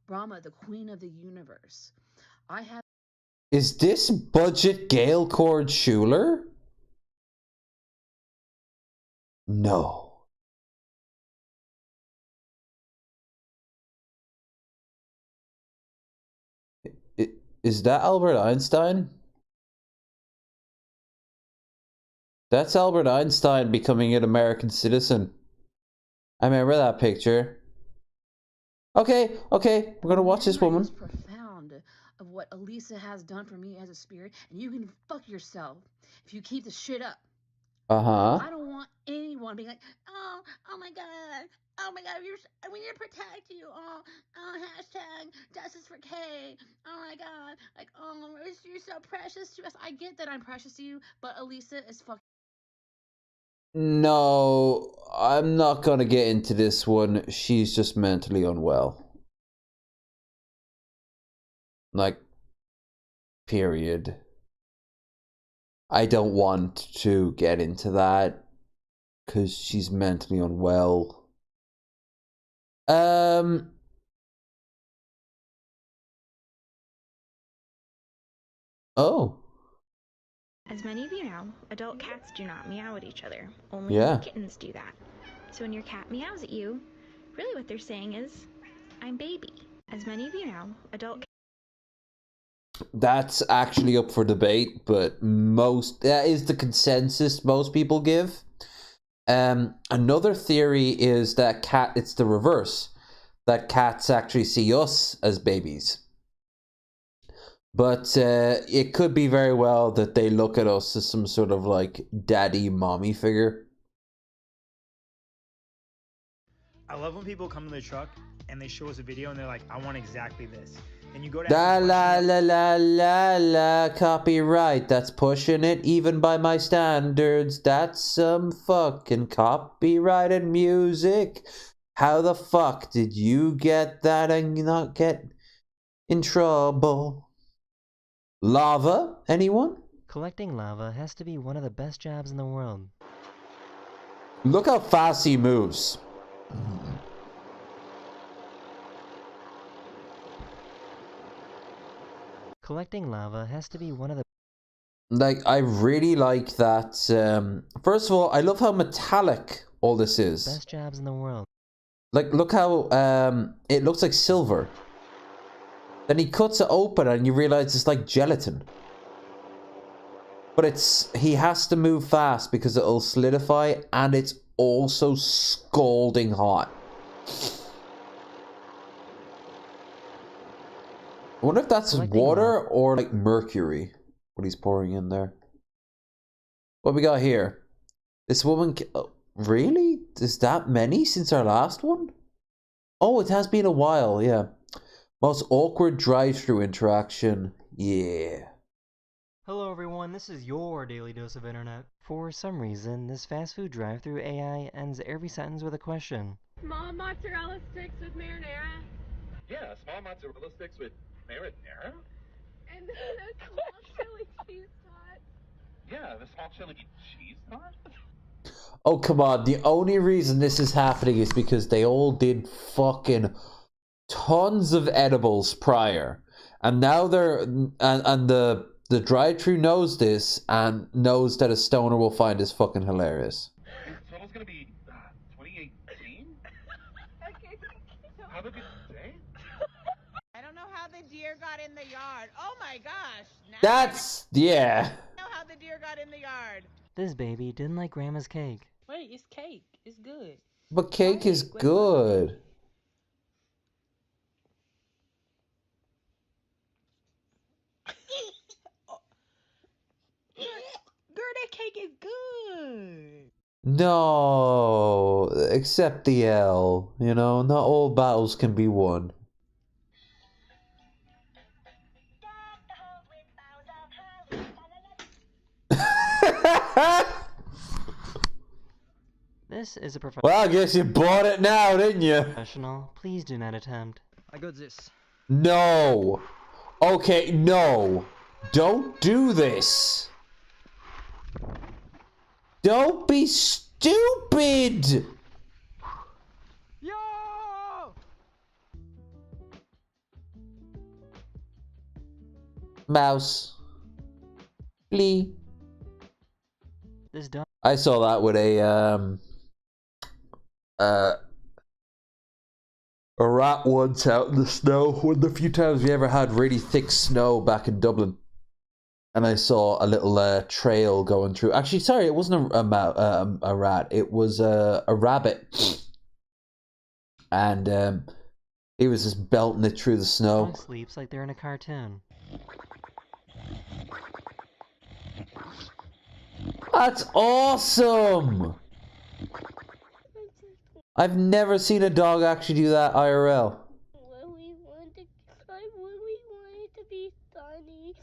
Brahma, the queen of the universe. I have Is this budget Gail Cord Schuler? No. Is that Albert Einstein? That's Albert Einstein becoming an American citizen. I remember that picture. Okay, we're gonna watch this woman. Is profound of what Elisa has done for me as a spirit, and you can fuck yourself if you keep the shit up. I don't want anyone being like, oh my god, we need to protect you. Hashtag justice for K. Oh my god, like, you're so precious to us. I get that I'm precious to you, but Elisa is fucking. No, I'm not gonna get into this one. She's just mentally unwell. Like, period. I don't want to get into that because she's mentally unwell. Oh. As many of you know, adult cats do not meow at each other. Only kittens do that. So when your cat meows at you, really what they're saying is, I'm baby. As many of you know, adult That's actually up for debate, but that is the consensus most people give. Another theory is that it's the reverse. That cats actually see us as babies. But it could be very well that they look at us as some sort of like daddy mommy figure. I love when people come to the truck and they show us a video and they're like, I want exactly this. And you go to La la la la la la, copyright. That's pushing it even by my standards. That's some fucking copyrighted music. How the fuck did you get that and not get in trouble? Lava? Anyone? Collecting lava has to be one of the best jobs in the world. Look how fast he moves. Collecting lava has to be one of the... Like, I really like that. First of all, I love how metallic all this is. Best jobs in the world. Like, look how it looks like silver. Then he cuts it open and you realize it's like gelatin. But he has to move fast because it'll solidify, and it's also scalding hot. I wonder if that's water or like mercury, what he's pouring in there. What we got here? This woman... really? Is that many since our last one? Oh, it has been a while, yeah. Most awkward drive-thru interaction. Yeah. Hello everyone, this is your daily dose of internet. For some reason, this fast food drive-thru AI ends every sentence with a question. Small mozzarella sticks with marinara. Yeah, small mozzarella sticks with marinara? And then a small chili cheese tot. Yeah, the small chili cheese tot? Oh, come on. The only reason this is happening is because they all did fucking tons of edibles prior. And now they're... And the drive-thru knows this and knows that a stoner will find this fucking hilarious. Total's gonna be 2018? How did you say? I don't know how the deer got in the yard. Oh my gosh. That's... yeah. I know how the deer got in the yard. This baby didn't like grandma's cake. Wait, it's cake. It's good. But cake is good. Girl, that cake is good. No, except the L. You know, not all battles can be won. This is a professional. Well, I guess you bought it now, didn't you? Professional, please do not attempt. I got this. No. Okay, no. Don't do this. Don't be stupid. Yo! Mouse. Flea. This dog. I saw that with a rat once out in the snow. One of the few times we ever had really thick snow back in Dublin. And I saw a little trail going through. Actually, sorry, it wasn't a rat. It was a rabbit. And he was just belting it through the snow. Dog sleeps like they're in a cartoon. That's awesome! I've never seen a dog actually do that IRL. I really want it to be sunny.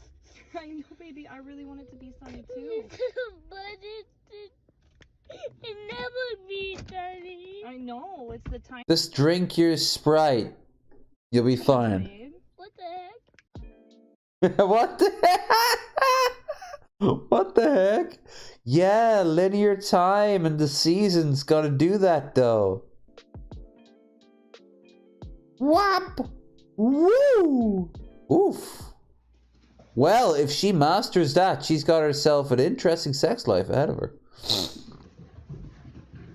I know, baby. I really want it to be sunny too. But it never be sunny. I know. It's the time. Just drink your Sprite. You'll be fine. What the heck? What the heck? What the heck? Yeah, linear time and the season's gotta do that though. Whap! Woo! Oof. Well, if she masters that, she's got herself an interesting sex life ahead of her.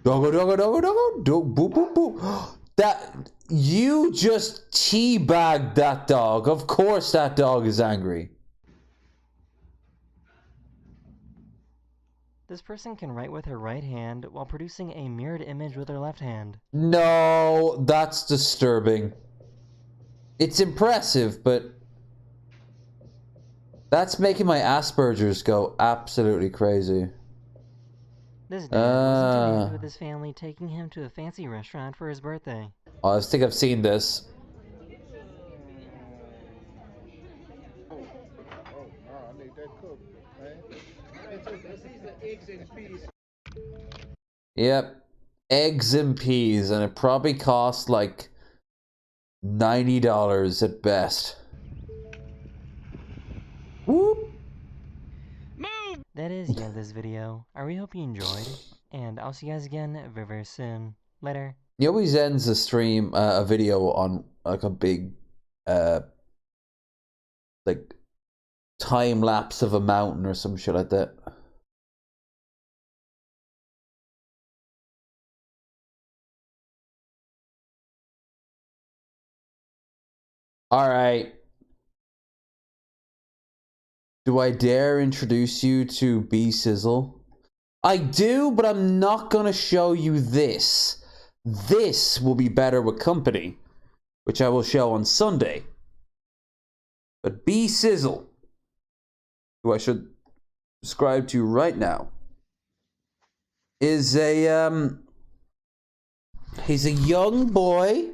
Doggo, doggo, doggo, doggo, dog, boop, boop, boop. That, you just teabagged that dog. Of course that dog is angry. This person can write with her right hand while producing a mirrored image with her left hand. No, that's disturbing. It's impressive, but that's making my Asperger's go absolutely crazy. This dad wasn't too happy with his family taking him to a fancy restaurant for his birthday. Oh, I think I've seen this. Yep. Eggs and peas, and it probably cost like $90 at best. Whoop! Move! That is the end of this video. I really hope you enjoyed, and I'll see you guys again very, very soon. Later. He always ends a stream, a video on like a big, like time lapse of a mountain or some shit like that. All right. Do I dare introduce you to B Sizzle? I do, but I'm not gonna show you this. This will be better with company, which I will show on Sunday. But B Sizzle, who I should subscribe to right now, is he's a young boy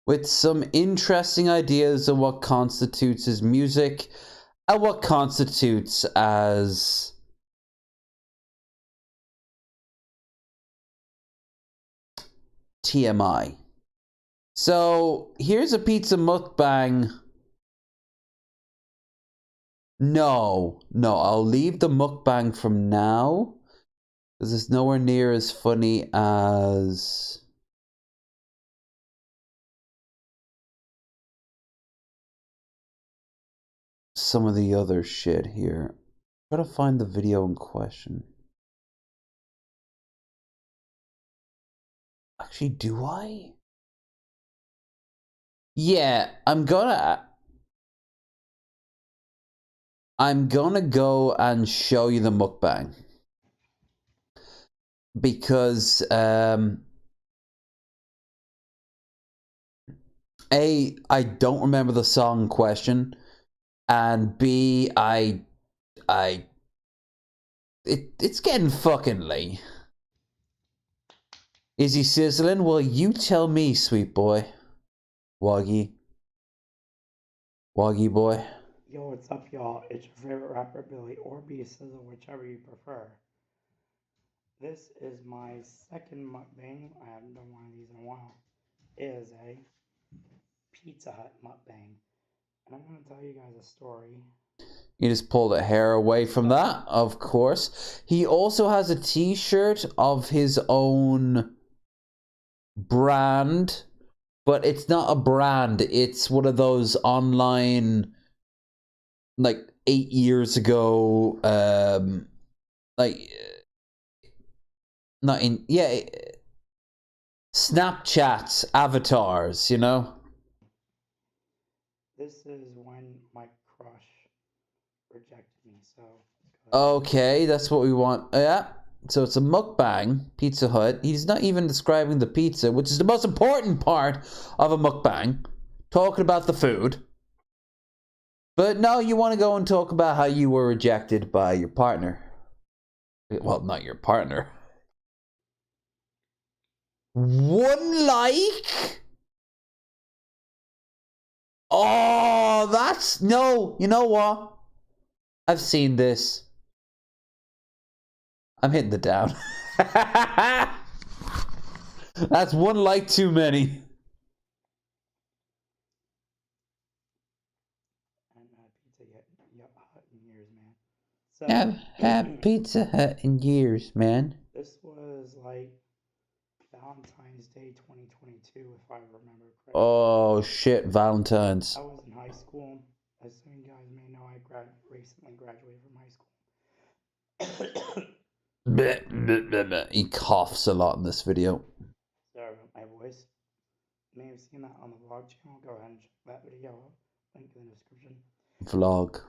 with some interesting ideas of what constitutes as music and what constitutes as TMI. So here's a pizza mukbang. No, I'll leave the mukbang from now because it's nowhere near as funny as some of the other shit here. Try to find the video in question. Actually, do I? Yeah, I'm gonna go and show you the mukbang. Because A, I don't remember the song in question. And B, it's getting fucking late. Is he sizzling? Well, you tell me, sweet boy. Waggy boy. Yo, what's up, y'all? It's your favorite rapper, Billy, or B Sizzle, whichever you prefer. This is my second mukbang. I haven't done one of these in a while. It is a Pizza Hut mukbang. And I'm going to tell you guys a story. You just pulled a hair away from that, of course. He also has a t-shirt of his own brand but it's not a brand. It's one of those online, like 8 years ago, like not in Snapchat avatars, you know. This is when my crush rejected me, so... Okay, that's what we want. Yeah. So it's a mukbang, Pizza Hut. He's not even describing the pizza, which is the most important part of a mukbang. Talking about the food. But no, you want to go and talk about how you were rejected by your partner. Well, not your partner. 1 like? Oh, that's... No, you know what? I've seen this. I'm hitting the down. That's 1 like too many. I've had Pizza Hut in years, man. This was like Valentine's Day 2022, if I remember correctly. Oh shit, Valentine's. I was in high school. As some of you guys may know, I recently graduated from high school. Bleh, bleh, bleh, bleh. He coughs a lot in this video. Sorry about my voice. You may have seen that on the vlog channel. Go ahead and check that video out. Link in the description. Vlog.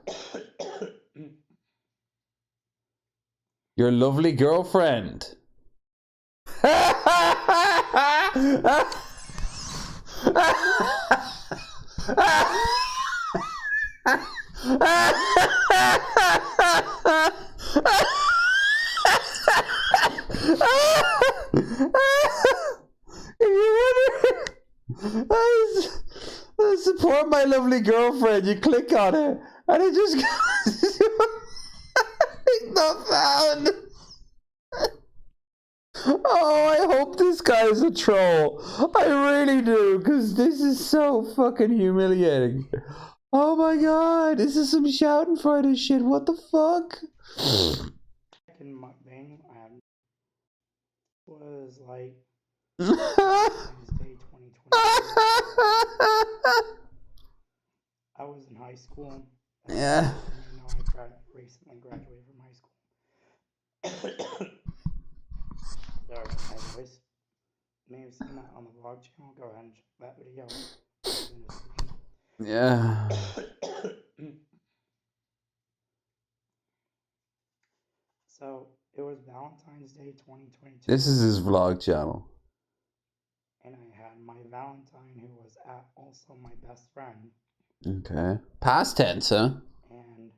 Your lovely girlfriend. I support my lovely girlfriend. You click on it, and it just goes. It's not found. Oh, I hope this guy's a troll. I really do, because this is so fucking humiliating. Oh my god, this is some shouting Friday shit. What the fuck? Second mukbang was like Valentine's Day 2022. I was in high school. Yeah. You know, I recently graduated from high school. Sorry about my voice. You may have seen that on the vlog channel. Go ahead and check that video out. Yeah. So it was Valentine's Day 2022. This is his vlog channel. And I had my Valentine, who was also my best friend. Okay. Past tense, huh? And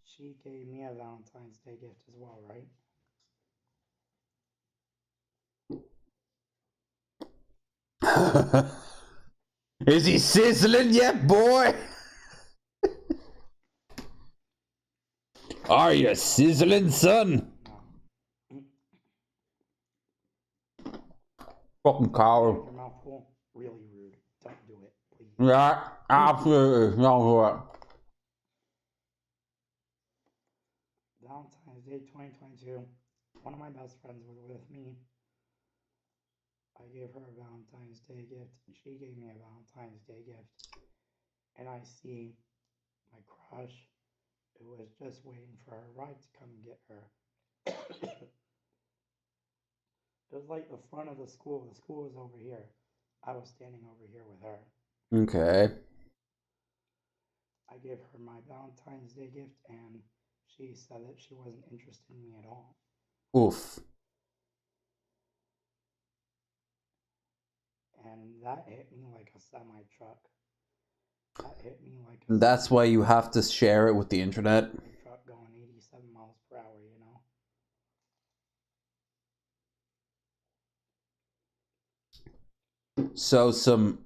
she gave me a Valentine's Day gift as well, right? Is he sizzling yet, boy? Are you sizzling, son? Fucking cow. Your mouth full. Really rude. Don't do it, please. Yeah, absolutely. Don't do it. Valentine's Day 2022. One of my best friends was with me. I gave her a Valentine's Day gift, and she gave me a Valentine's Day gift. And I see my crush, who was just waiting for her ride to come and get her. It was like the front of the school. The school was over here. I was standing over here with her. Okay. I gave her my Valentine's Day gift, and she said that she wasn't interested in me at all. Oof. And that hit me like a semi-truck. That hit me like a That's why you have to share it with the internet. truck going 87 miles per hour, you know? So some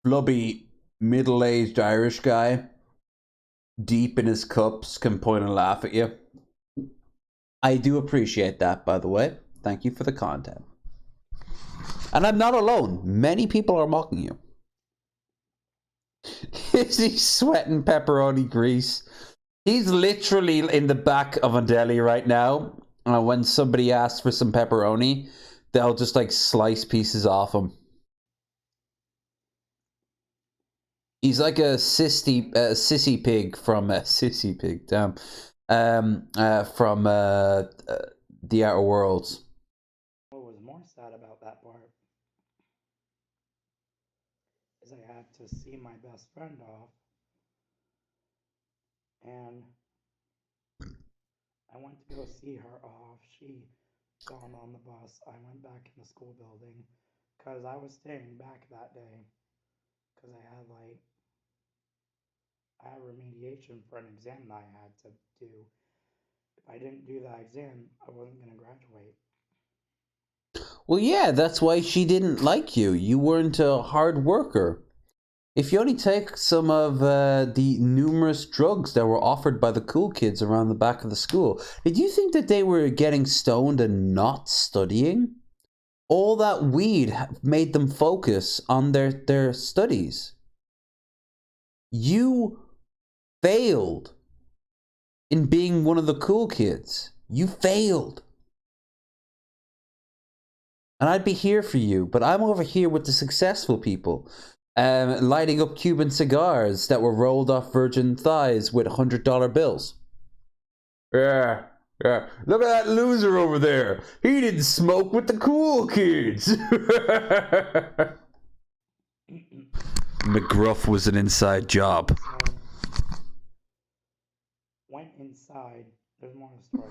flubby middle-aged Irish guy deep in his cups can point and laugh at you. I do appreciate that, by the way. Thank you for the content. And I'm not alone. Many people are mocking you. Is he sweating pepperoni grease? He's literally in the back of a deli right now. When somebody asks for some pepperoni, they'll just like slice pieces off him. He's like a sissy pig from sissy pig. Damn. From the Outer Worlds. What was more sad about that part is I had to see my best friend off, and I went to go see her off. She got on the bus. I went back in the school building because I was staying back that day because I had remediation for an exam that I had to do. If I didn't do that exam, I wasn't going to graduate. Well, yeah, that's why she didn't like you. You weren't a hard worker. If you only take some of the numerous drugs that were offered by the cool kids around the back of the school, did you think that they were getting stoned and not studying? All that weed made them focus on their studies. You failed in being one of the cool kids. You failed. And I'd be here for you, but I'm over here with the successful people. Lighting up Cuban cigars that were rolled off virgin thighs with $100 bills. Yeah. Look at that loser over there. He didn't smoke with the cool kids. McGruff was an inside job. Went inside. There's more to the story.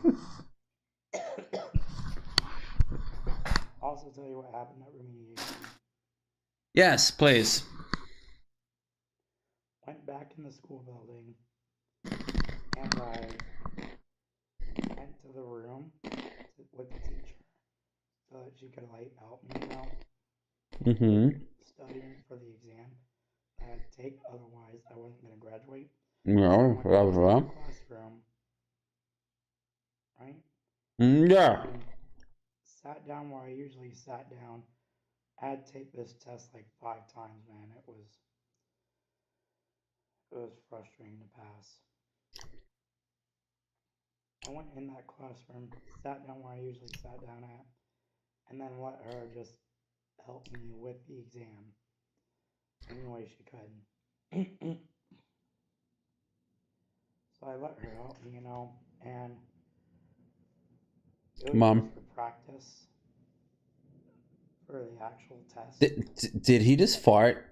I'll also tell you what happened at remediation. Yes, please. Went back in the school building, and I went to the room with the teacher so that she could help me out. Studying for the exam I had to take, otherwise I wasn't going to graduate. No, that was wrong. Classroom, right? Yeah. And sat down where I usually sat down. I had to take this test like 5 times, man. It was frustrating to pass. I went in that classroom, sat down where I usually sat down at, and then let her just help me with the exam any way she could. So I let her help me, and it was Mom. just for practice for the actual test. Did he just fart?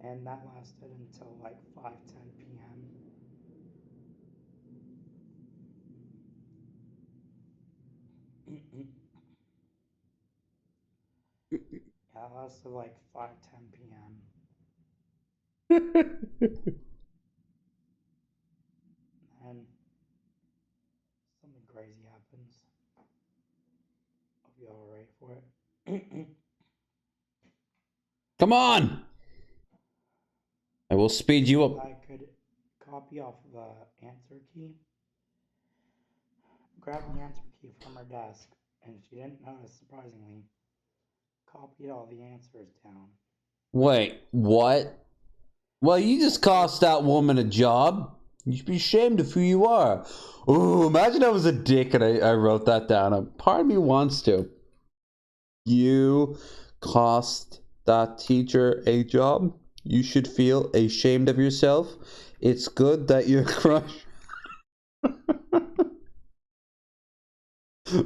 And that lasted until like 5:10 p.m. Yeah, it lasted like 5:10 p.m. And something crazy happens. Hope you're all ready for it. Come on! I will speed you up. I could copy off the answer key. Grabbed the answer key from her desk, and she didn't notice, surprisingly. Copied all the answers down. Wait, what? Well, you just cost that woman a job. You should be ashamed of who you are. Oh, imagine I was a dick and I wrote that down. Part of me wants to. You cost that teacher a job. You should feel ashamed of yourself. It's good that your crush.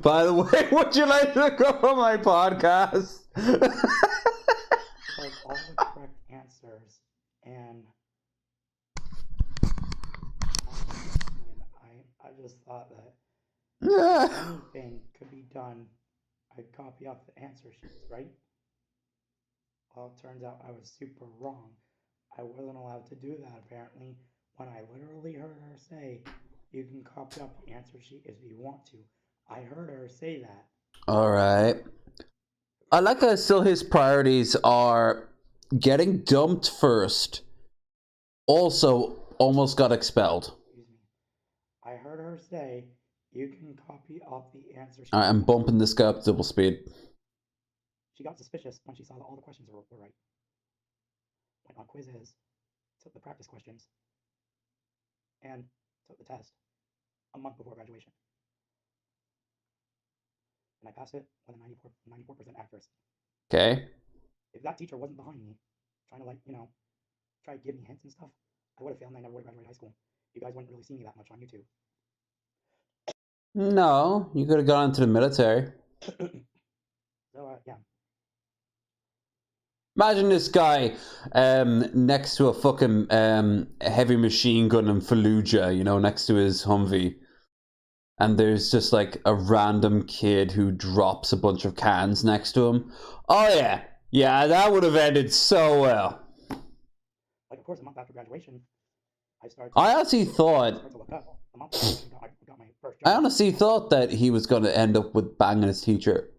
By the way, would you like to go on my podcast? Like all the correct answers, and I just thought that anything could be done. I'd copy off the answer sheets, right? Well, it turns out I was super wrong. I wasn't allowed to do that, apparently, when I literally heard her say, you can copy off the answer sheet if you want to. I heard her say that. Alright. I like how still his priorities are getting dumped first. Also, almost got expelled. I heard her say, you can copy off the answer sheet. I'm bumping this guy up to double speed. She got suspicious when she saw that all the questions were right. Went on quizzes, took the practice questions, and took the test a month before graduation. And I passed it with a 94% accuracy. Okay. If that teacher wasn't behind me, trying to tried giving me hints and stuff, I would have failed and I never would have graduated high school. You guys wouldn't really see me that much on YouTube. No, you could have gone into the military. So, yeah. Imagine this guy next to a fucking heavy machine gun in Fallujah, you know, next to his Humvee. And there's just like a random kid who drops a bunch of cans next to him. Oh yeah, yeah, that would have ended so well. Like, of course, a month after graduation, I honestly thought that he was going to end up with banging his teacher.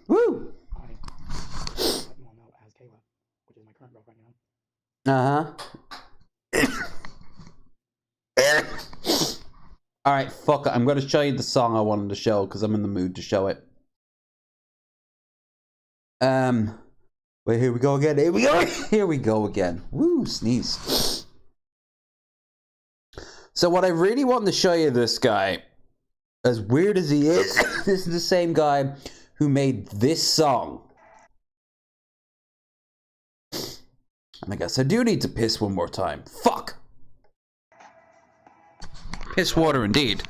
Woo! Alright, fuck it. I'm going to show you the song I wanted to show because I'm in the mood to show it. Wait, here we go again. Here we go. Here we go again. Woo, sneeze. So what I really want to show you this guy, as weird as he is, this is the same guy who made this song. And I guess I do need to piss one more time. Fuck. Piss water indeed.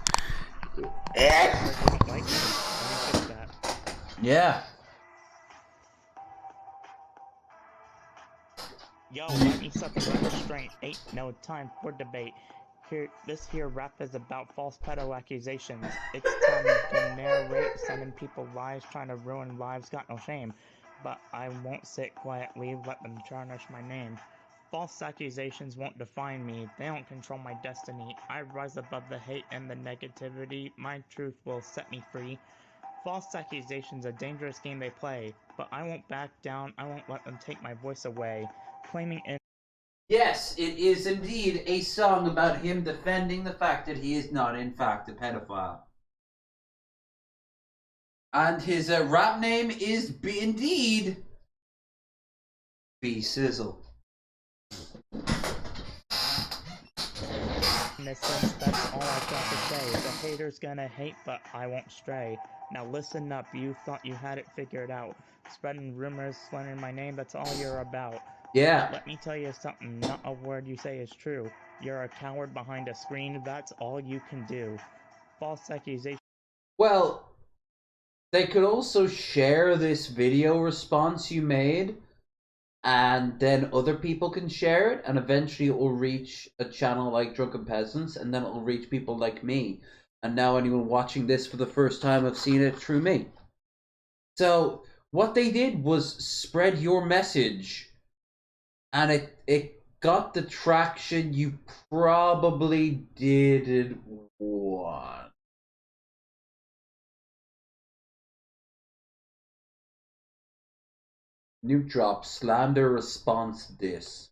Yeah. Yo, let me set the record straight. Ain't no time for debate. This here rap is about false pedo accusations. It's time to narrate, sending people lies, trying to ruin lives, got no shame. But I won't sit quietly, let them tarnish my name. False accusations won't define me, they don't control my destiny. I rise above the hate and the negativity, my truth will set me free. False accusations, a dangerous game they play, but I won't back down, I won't let them take my voice away. Claiming in Yes, it is indeed a song about him defending the fact that he is not in fact a pedophile. And his rap name is indeed B-Sizzle. In a sense, that's all I got to say. The haters gonna hate, but I won't stray. Now listen up, you thought you had it figured out. Spreading rumors, slandering my name, that's all you're about. Yeah. Let me tell you something, not a word you say is true. You're a coward behind a screen, that's all you can do. False accusation. Well, they could also share this video response you made, and then other people can share it, and eventually it will reach a channel like Drunken Peasants, and then it will reach people like me. And now anyone watching this for the first time have seen it through me. So what they did was spread your message, and it got the traction you probably didn't want. New drop, slander response diss.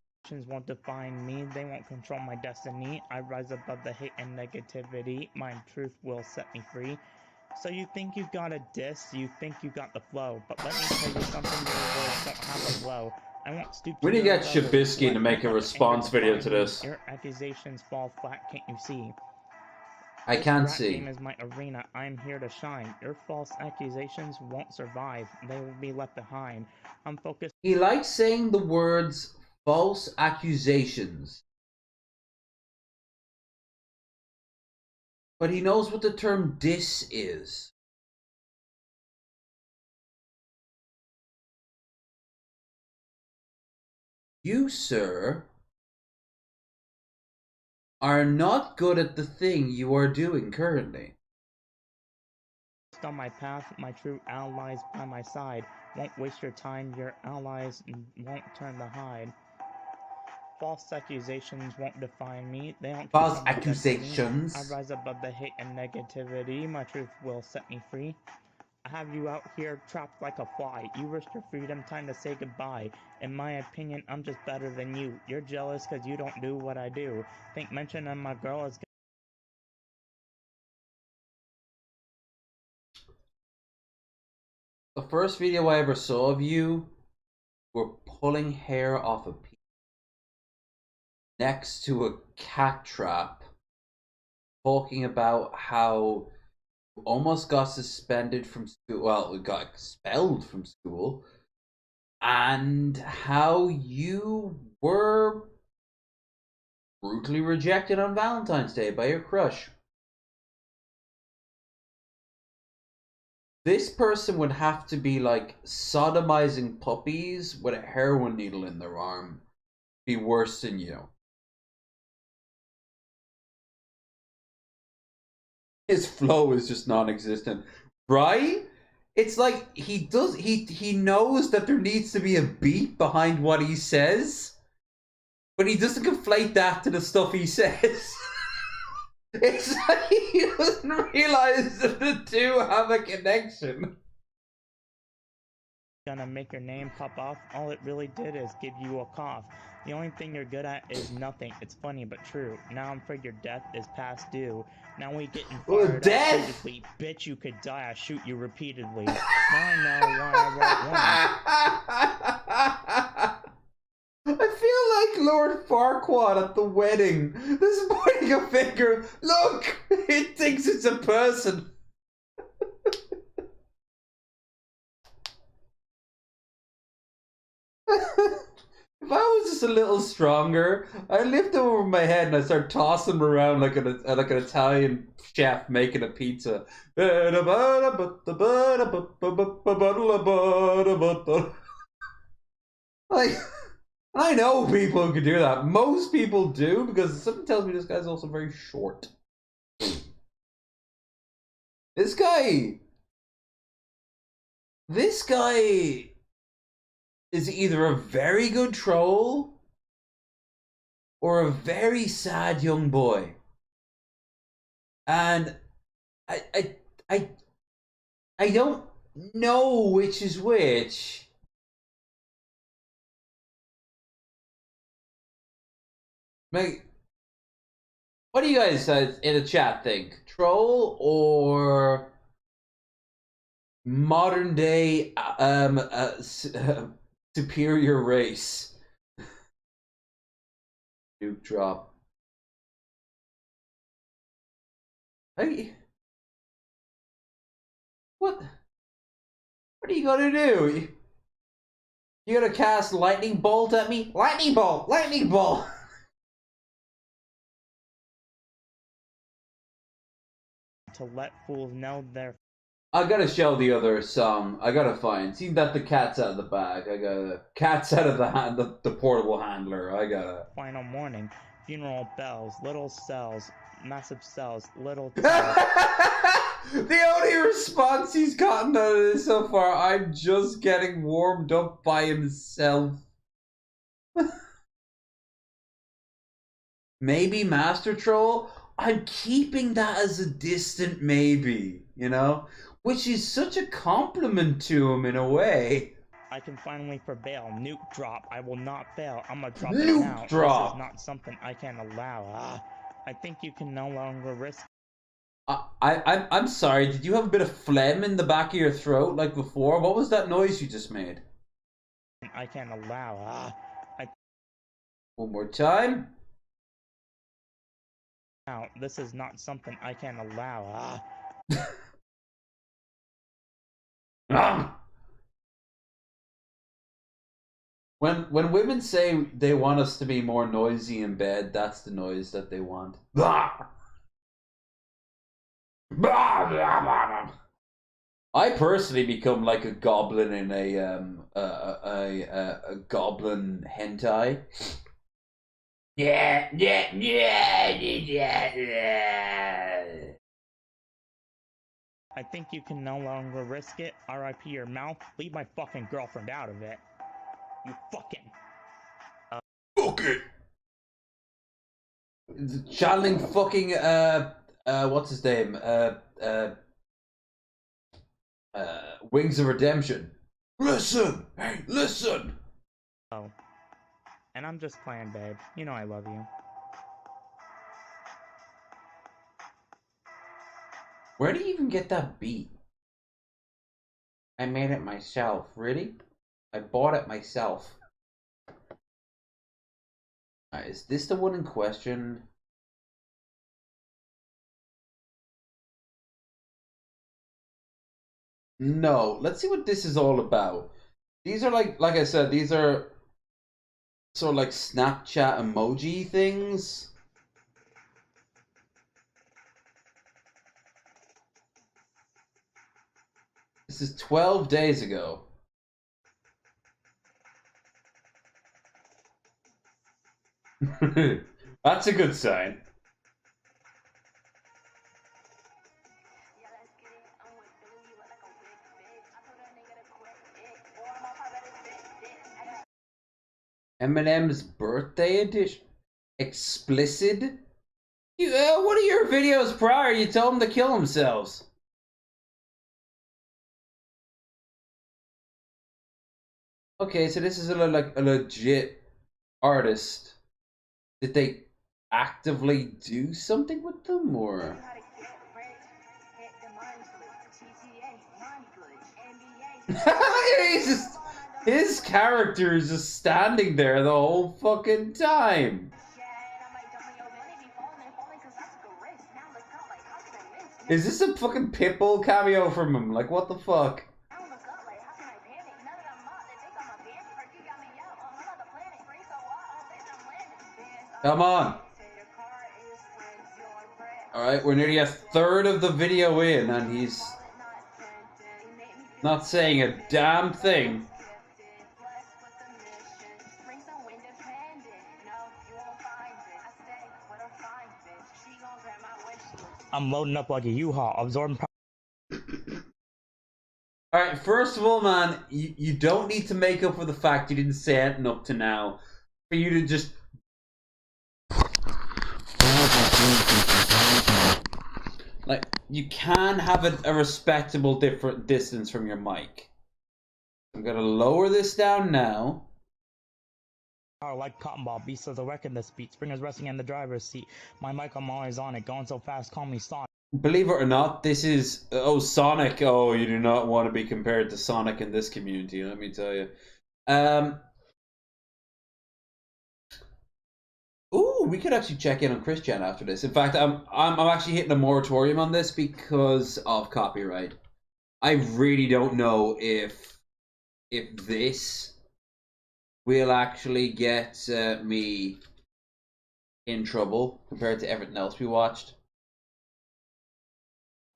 Won't define me, they won't control my destiny. I rise above the hate and negativity, my truth will set me free. So you think you got a diss, you think you got the flow, but let me tell you something, your words don't have a blow. I won't stoop to We need to your get level. Shabisky to make a response video to this. Your accusations fall flat, can't you see? I This can't rap see. game is my arena, I'm here to shine. Your false accusations won't survive, they will be left behind. I'm focused. He likes saying the words false accusations. But he knows what the term diss is. You, sir, are not good at the thing you are doing currently. On my path, my true allies by my side. Won't waste your time, your allies won't turn the hide. False accusations won't define me, they don't False control my accusations. destiny. I rise above the hate and negativity, my truth will set me free. I have you out here trapped like a fly. You risked your freedom, time to say goodbye. In my opinion, I'm just better than you. You're jealous cause you don't do what I do. Think mentioning my girl is The first video I ever saw of you were pulling hair off a piece next to a cat trap, talking about how you almost got suspended from school. Well, we got expelled from school and how you were brutally rejected on Valentine's Day by your crush. This person would have to be like sodomizing puppies with a heroin needle in their arm. Be worse than you. His flow is just non-existent, right? It's like he knows that there needs to be a beat behind what he says, but he doesn't conflate that to the stuff he says. It's like he doesn't realize that the two have a connection. Gonna make your name pop off. All it really did is give you a cough. The only thing you're good at is nothing. It's funny but true. Now I'm afraid your death is past due. Now we getting fired up repeatedly. Bitch, you could die. I shoot you repeatedly. Now I know why I wrote one. I feel like Lord Farquaad at the wedding. This is pointing a finger. Look, it thinks it's a person. If I was just a little stronger, I'd lift them over my head and I'd start tossing them around like an Italian chef making a pizza. Like, I know people who could do that. Most people do, because something tells me this guy's also very short. This guy is either a very good troll or a very sad young boy. And I don't know which is which. Like, what do you guys in the chat think? Troll or modern day superior race? Nuke drop. Hey, what are you gonna do? You gonna cast lightning bolt at me? Lightning bolt! Lightning bolt! To let fools know their I gotta show the other song. I gotta find. See that the cat's out of the bag. I gotta. Cat's out of the portable handler. I gotta. final morning. Funeral bells, little cells, massive cells, little cells. The only response he's gotten out of this so far, I'm just getting warmed up by himself. Maybe Master Troll? I'm keeping that as a distant maybe, you know? Which is such a compliment to him in a way. I can finally prevail. Nuke drop. I will not fail. I'm gonna drop Nuke it now. drop. This is not something I can allow. I think you can no longer risk. I'm sorry. Did you have a bit of phlegm in the back of your throat like before? What was that noise you just made? I can allow. One more time. Now, this is not something I can allow. When women say they want us to be more noisy in bed, that's the noise that they want. I personally become like a goblin in a goblin hentai. Yeah. I think you can no longer risk it. R.I.P. your mouth. Leave my fucking girlfriend out of it. You fucking. Fuck it. Channeling fucking what's his name? Wings of Redemption. Listen, hey, listen. Oh. And I'm just playing, babe. You know I love you. Where do you even get that beat? I made it myself. Really? I bought it myself. Is this the one in question? No. Let's see what this is all about. These are like I said, these are sort of like Snapchat emoji things. This is 12 days ago. That's a good sign. Eminem's birthday edition. Explicit? What are your videos prior? You told them to kill themselves. Okay, so this is like a legit artist. Did they actively do something with them, or? He's just, his character is just standing there the whole fucking time. Is this a fucking Pitbull cameo from him? Like, what the fuck? Come on. Alright, we're nearly a third of the video in, and he's not saying a damn thing. I'm loading up like a U-Haul, absorbing. Alright, first of all, man, you don't need to make up for the fact you didn't say anything up to now. For you to just... Like, you can have a respectable different distance from your mic. I'm gonna lower this down now. Like cotton ball, beast of the wreck in this beat. Springer's resting in the driver's seat. My mic, I'm always on it. Going so fast, call me Sonic. Believe it or not, this is... Oh, Sonic. Oh, you do not want to be compared to Sonic in this community, let me tell you. Ooh, we could actually check in on Christian after this. In fact, I'm actually hitting a moratorium on this because of copyright. I really don't know if this will actually get me in trouble compared to everything else we watched.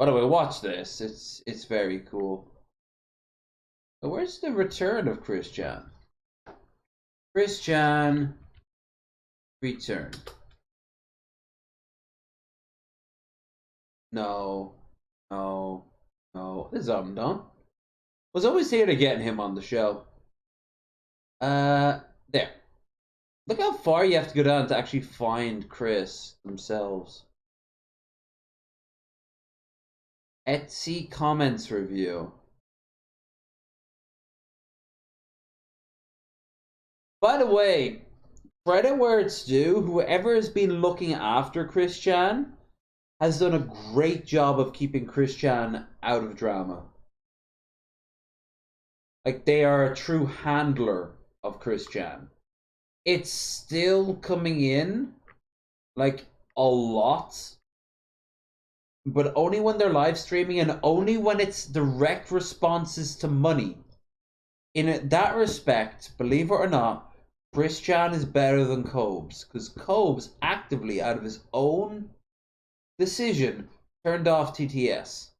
By the way, watch this. It's very cool. But where's the return of Christian? Christian return. No. This is done. Was always here to get him on the show. There. Look how far you have to go down to actually find Chris themselves. Etsy comments review. By the way, credit where it's due. Whoever has been looking after Christian has done a great job of keeping Christian out of drama. Like, they are a true handler of Christian. It's still coming in, like, a lot. But only when they're live streaming and only when it's direct responses to money. In that respect, believe it or not, Christian is better than Cobes. Because Cobes actively, out of his own decision, turned off TTS.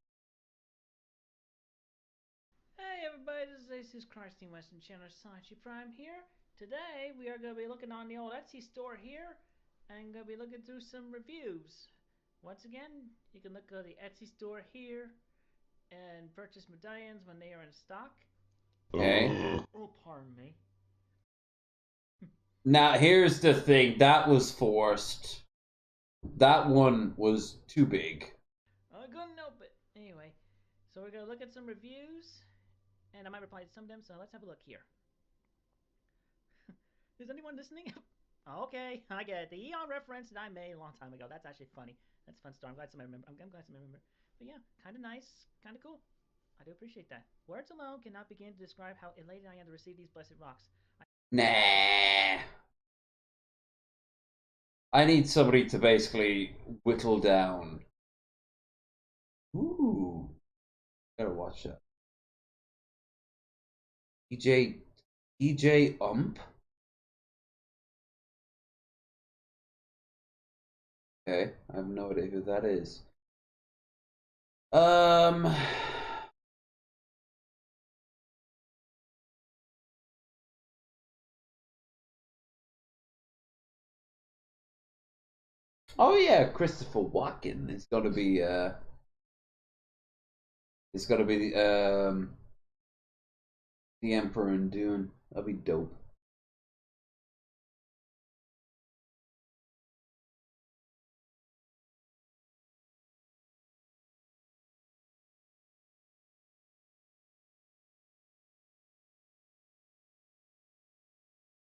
Hey everybody, this is Jesus Christ Western Channel Sachi Prime here. Today we are going to be looking on the old Etsy store here and going to be looking through some reviews. Once again, you can look at the Etsy store here and purchase medallions when they are in stock. Okay. Oh, pardon me. Now, here's the thing. That was forced. That one was too big. I couldn't help it. Anyway, so we're going to look at some reviews and I might reply to some of them, so let's have a look here. Is anyone listening? Okay, I get it. The Eon reference that I made a long time ago. That's actually funny. That's a fun story. I'm glad somebody remember. I'm glad somebody remember. But yeah, kind of nice, kind of cool. I do appreciate that. Words alone cannot begin to describe how elated I am to receive these blessed rocks. Nah. I need somebody to basically whittle down. Ooh. Gotta watch that. TJ Ump. Okay, I have no idea who that is. Oh yeah, Christopher Walken is gonna be the Emperor in Dune. That'll be dope.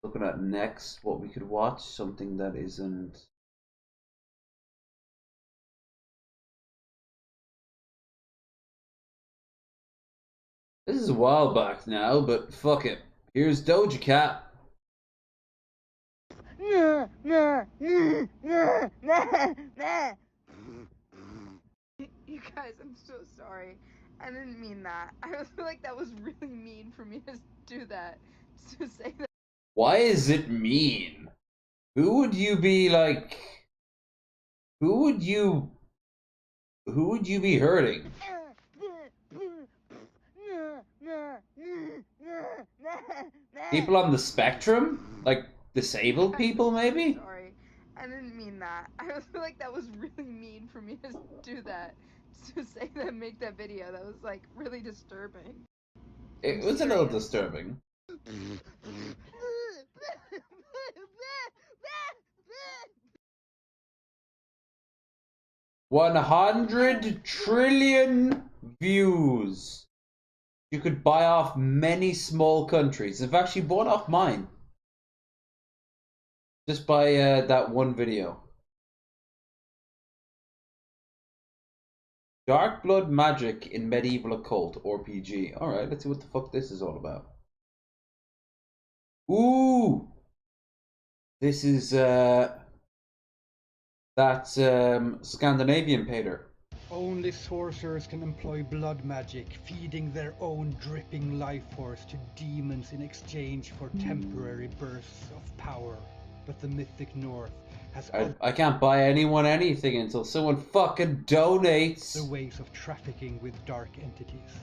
Looking at next what we could watch, something that isn't. This is a while back now, but fuck it. Here's Doja Cat. You guys, I'm so sorry. I didn't mean that. I feel like that was really mean for me to do that. To say that. Why is it mean? Who would you be like? Who would you be hurting? People on the spectrum? Like disabled people, maybe? Sorry. I didn't mean that. I feel like that was really mean for me to do that. To say that, make that video. That was like really disturbing. It was a little disturbing. 100 trillion views. You could buy off many small countries. In fact, she bought off mine. Just by that one video. Dark Blood Magic in Medieval Occult, or PG. Alright, let's see what the fuck this is all about. Ooh! This is that Scandinavian painter. Only sorcerers can employ blood magic, feeding their own dripping life force to demons in exchange for temporary bursts of power. But the mythic North has I can't buy anyone anything until someone fucking donates. the ways of trafficking with dark entities.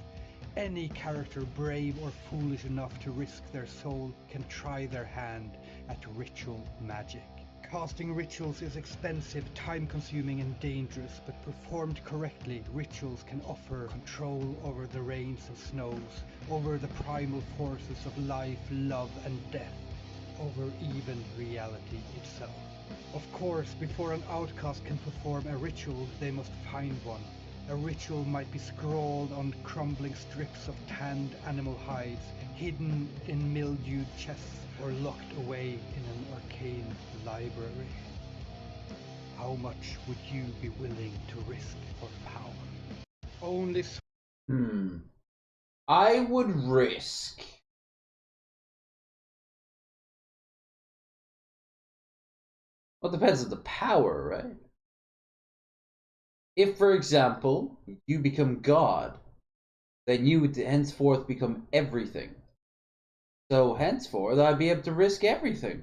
Any character brave or foolish enough to risk their soul can try their hand at ritual magic. Casting rituals is expensive, time-consuming and dangerous, but performed correctly, rituals can offer control over the rains and snows, over the primal forces of life, love and death, over even reality itself. Of course, before an outcast can perform a ritual, they must find one. A ritual might be scrawled on crumbling strips of tanned animal hides, hidden in mildewed chests, or locked away in an arcane library. How much would you be willing to risk for power? Only I would risk. Well, it depends on the power, right? If, for example, you become God, then you would henceforth become everything. So henceforth, I'd be able to risk everything.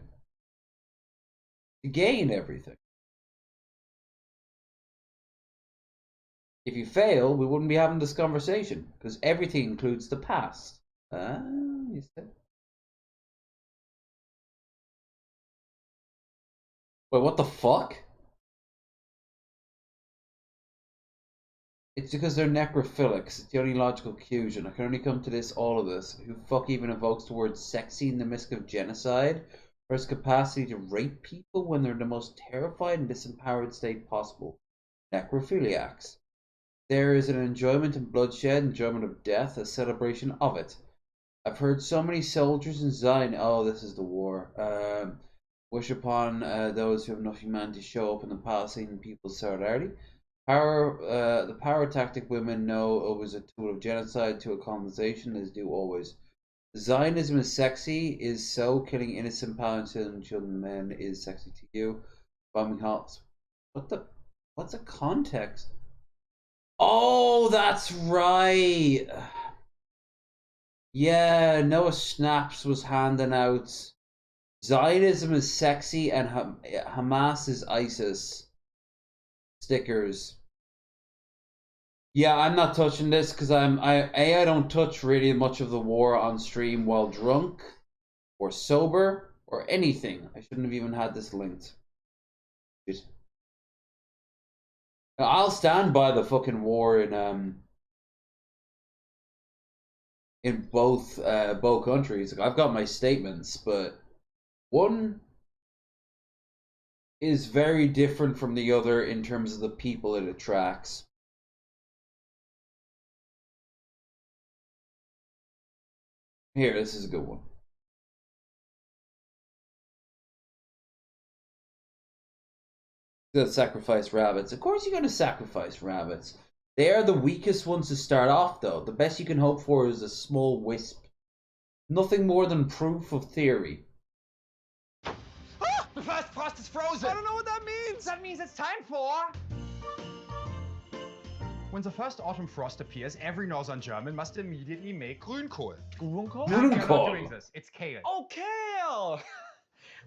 To gain everything. If you fail, we wouldn't be having this conversation, because everything includes the past. You said. Wait, what the fuck? It's because they're necrophilics. It's the only logical conclusion. I can only come to this, all of this. Who fuck even evokes the word sexy in the midst of genocide? Or his capacity to rape people when they're in the most terrified and disempowered state possible? Necrophiliacs. There is an enjoyment in bloodshed, enjoyment of death, a celebration of it. I've heard so many soldiers in Zion. Oh, this is the war. Wish upon those who have enough humanity to show up in the Palestinian people's solidarity. The power tactic women know it was a tool of genocide to a colonization, as do always. Zionism is sexy, is so killing innocent Palestinian children and men is sexy to you. Bombing halts. What's a context? Oh, that's right. Yeah, Noah Snaps was handing out Zionism is sexy and Hamas is ISIS stickers. Yeah, I'm not touching this because I don't touch really much of the war on stream while drunk or sober or anything. I shouldn't have even had this linked. I'll stand by the fucking war in both countries. Like, I've got my statements, but one is very different from the other in terms of the people it attracts. Here, this is a good one. You gotta sacrifice rabbits. Of course you're gonna sacrifice rabbits. They are the weakest ones to start off, though. The best you can hope for is a small wisp. Nothing more than proof of theory. Ah! The first frost is frozen! I don't know what that means! That means it's time for... When the first autumn frost appears, every northern German must immediately make Grünkohl. Grünkohl? You're not doing this. It's kale. Oh, kale!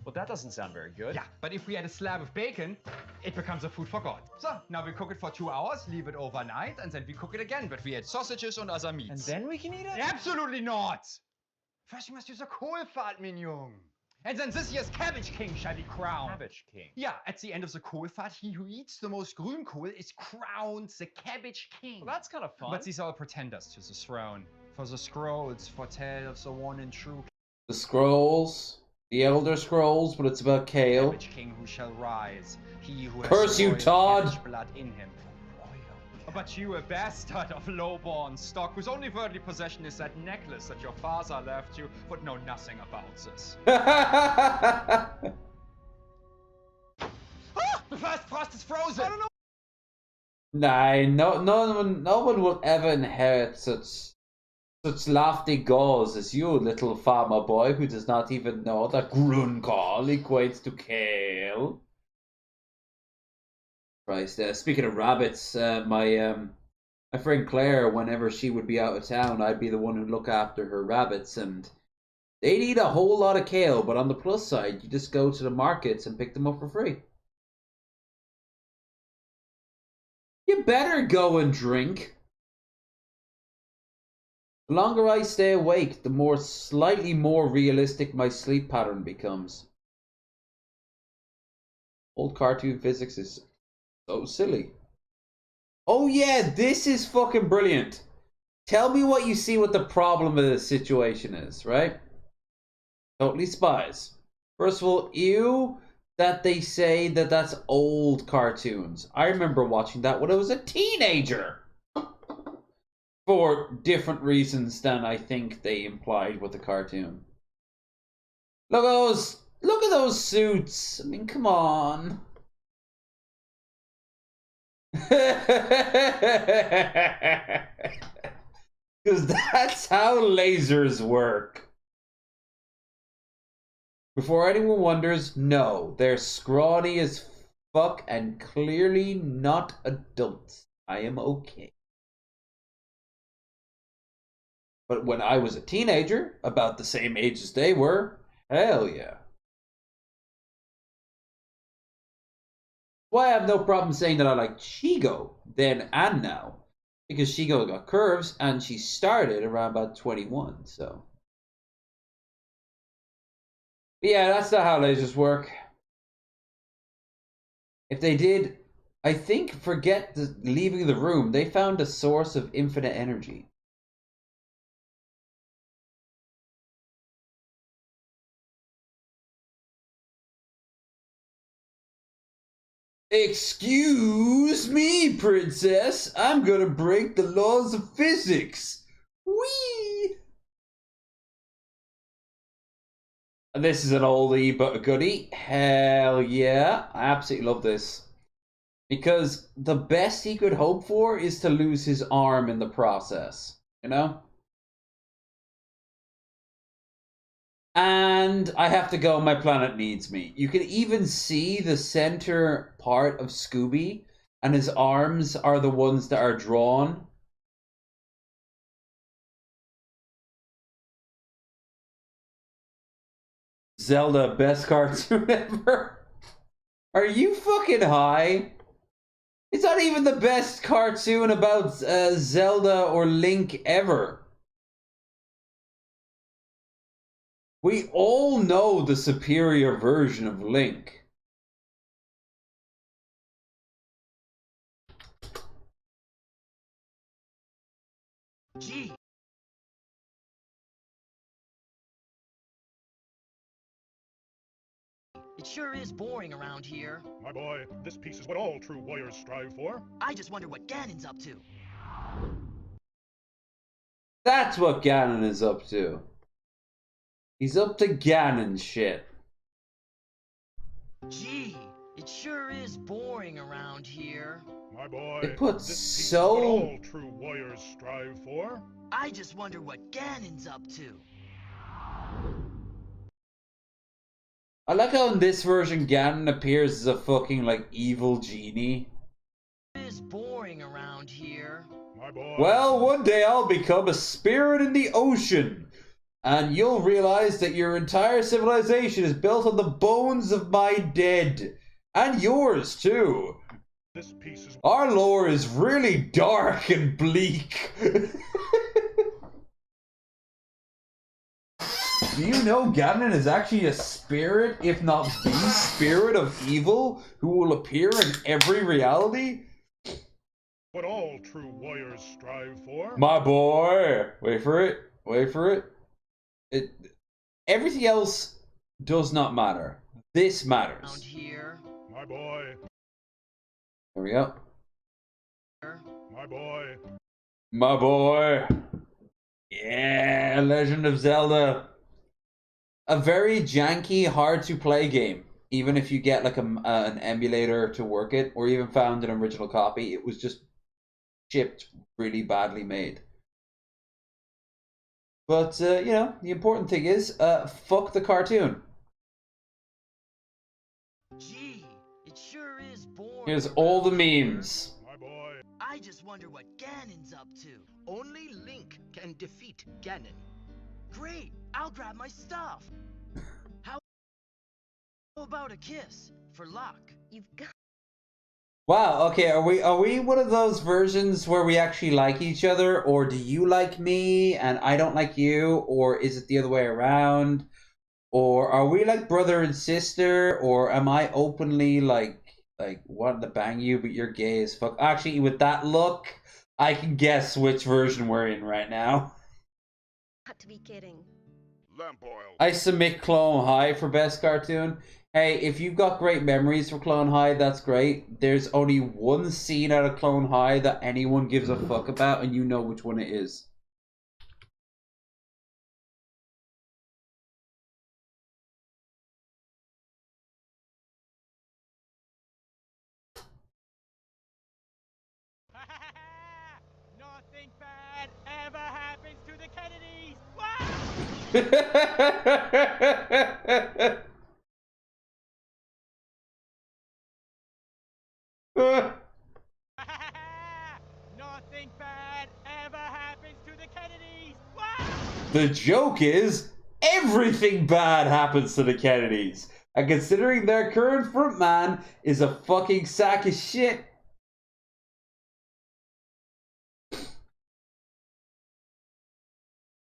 Well, that doesn't sound very good. Yeah, but if we add a slab of bacon, it becomes a food for God. So, now we cook it for 2 hours, leave it overnight, and then we cook it again, but we add sausages and other meats. And then we can eat it? Absolutely not! First you must use a Kohlfahrt, mignon. And then this year's Cabbage King shall be crowned. Cabbage King? Yeah, at the end of the Kohlfahrt, he who eats the most Grünkohl is crowned the Cabbage King. Well, that's kind of fun. But these are all pretenders to the throne. For the scrolls foretell of the one and true... The scrolls, the Elder Scrolls, but it's about kale. Cabbage King who shall rise. He who Curse has you, royal Todd! cabbage blood in him. But you, a bastard of low-born stock, whose only worldly possession is that necklace that your father left you, would know nothing about this. Ah! The first frost is frozen! I don't know. Nah, no one will ever inherit such lofty goals as you, little farmer boy who does not even know that Grünkohl equates to kale. Christ, speaking of rabbits, my friend Claire, whenever she would be out of town, I'd be the one who'd look after her rabbits, and they'd eat a whole lot of kale, but on the plus side, you just go to the markets and pick them up for free. You better go and drink. The longer I stay awake, the slightly more realistic my sleep pattern becomes. Old cartoon physics is so silly. Oh yeah, this is fucking brilliant. Tell me what you see what the problem of this situation is, right? Totally Spies. First of all, ew that they say that that's old cartoons. I remember watching that when I was a teenager. For different reasons than I think they implied with the cartoon. Look at those suits. I mean, come on. Because that's how lasers work. Before anyone wonders, no, they're scrawny as fuck and clearly not adults. I am okay. But when I was a teenager, about the same age as they were, hell yeah. Why I have no problem saying that I like Shigo then and now. Because Shigo got curves and she started around about 21, so. But yeah, that's not how lasers work. If they did, I think, forget leaving the room, they found a source of infinite energy. Excuse me, princess. I'm gonna break the laws of physics. Whee! And this is an oldie but a goodie. Hell yeah. I absolutely love this. Because the best he could hope for is to lose his arm in the process. You know? And I have to go, my planet needs me. You can even see the center part of Scooby, and his arms are the ones that are drawn. Zelda, best cartoon ever. Are you fucking high? It's not even the best cartoon about Zelda or Link ever. We all know the superior version of Link. Gee. It sure is boring around here. My boy, this piece is what all true warriors strive for. I just wonder what Ganon's up to. That's what Ganon is up to. He's up to Ganon shit. Gee, it sure is boring around here. My boy, It puts this piece so- is what all true warriors strive for. I just wonder what Ganon's up to. I like how in this version Ganon appears as a fucking like evil genie. It is boring around here. My boy. Well, one day I'll become a spirit in the ocean, and you'll realize that your entire civilization is built on the bones of my dead. And yours, too. This piece is... Our lore is really dark and bleak. Do you know Ganon is actually a spirit, if not the spirit of evil, who will appear in every reality? What all true warriors strive for. My boy! Wait for it. Wait for it. Everything else does not matter. This matters. Around here. My boy. There we go. My boy. My boy. Yeah, Legend of Zelda. A very janky, hard to play game. Even if you get like an emulator to work it, or even found an original copy, it was just shipped really badly made. But, you know, the important thing is, fuck the cartoon. Gee, it sure is boring. Here's all the memes. My boy. I just wonder what Ganon's up to. Only Link can defeat Ganon. Great, I'll grab my stuff. How about a kiss for luck? You've got. Wow, okay, are we one of those versions where we actually like each other, or do you like me and I don't like you, or is it the other way around? Or are we like brother and sister, or am I openly like wanting to bang you but you're gay as fuck? Actually, with that look, I can guess which version we're in right now. Got to be kidding. Lamp oil. I submit Clone High for best cartoon. Hey, if you've got great memories for Clone High, that's great. There's only one scene out of Clone High that anyone gives a fuck about, and you know which one it is. Nothing bad ever happens to the Kennedys. Nothing bad ever happens to the Kennedys. The joke is, everything bad happens to the Kennedys. And considering their current frontman is a fucking sack of shit.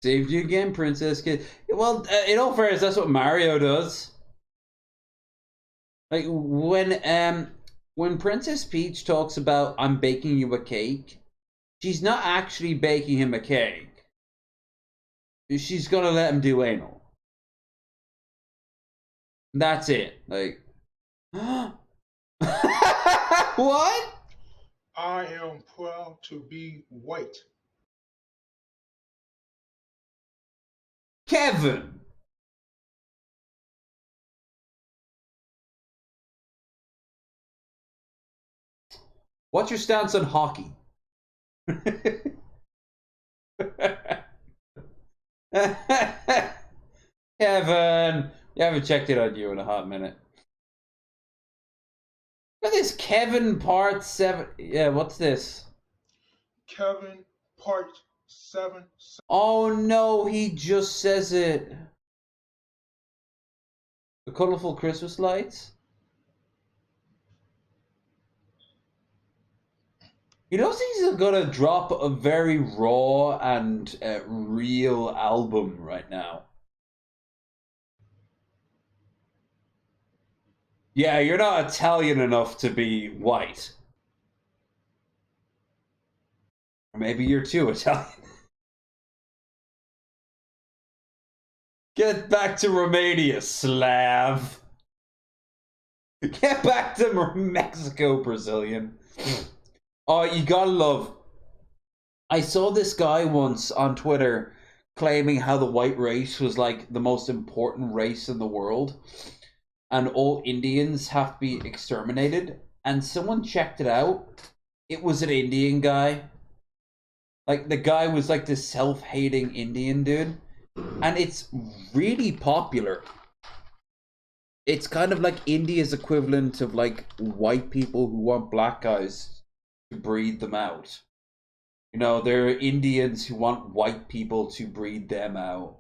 Saved you again, Princess Kid. Well, in all fairness, that's what Mario does. Like, when Princess Peach talks about, I'm baking you a cake, she's not actually baking him a cake. She's gonna let him do anal. That's it. Like, what? I am proud to be white. Kevin. What's your stance on hockey? Kevin, you haven't checked it on you in a hot minute. Look at this Kevin part 7. Yeah, what's this? Kevin part 7. Oh no, he just says it. The colorful Christmas lights. You know, he's gonna drop a very raw and real album right now. Yeah, you're not Italian enough to be white. Or maybe you're too Italian. Get back to Romania, Slav. Get back to Mexico, Brazilian. Oh, you gotta love. I saw this guy once on Twitter claiming how the white race was like the most important race in the world and all Indians have to be exterminated. And someone checked it out. It was an Indian guy. Like, the guy was like this self-hating Indian dude. And it's really popular. It's kind of like India's equivalent of like white people who want black guys to breed them out. You know, there are Indians who want white people to breed them out.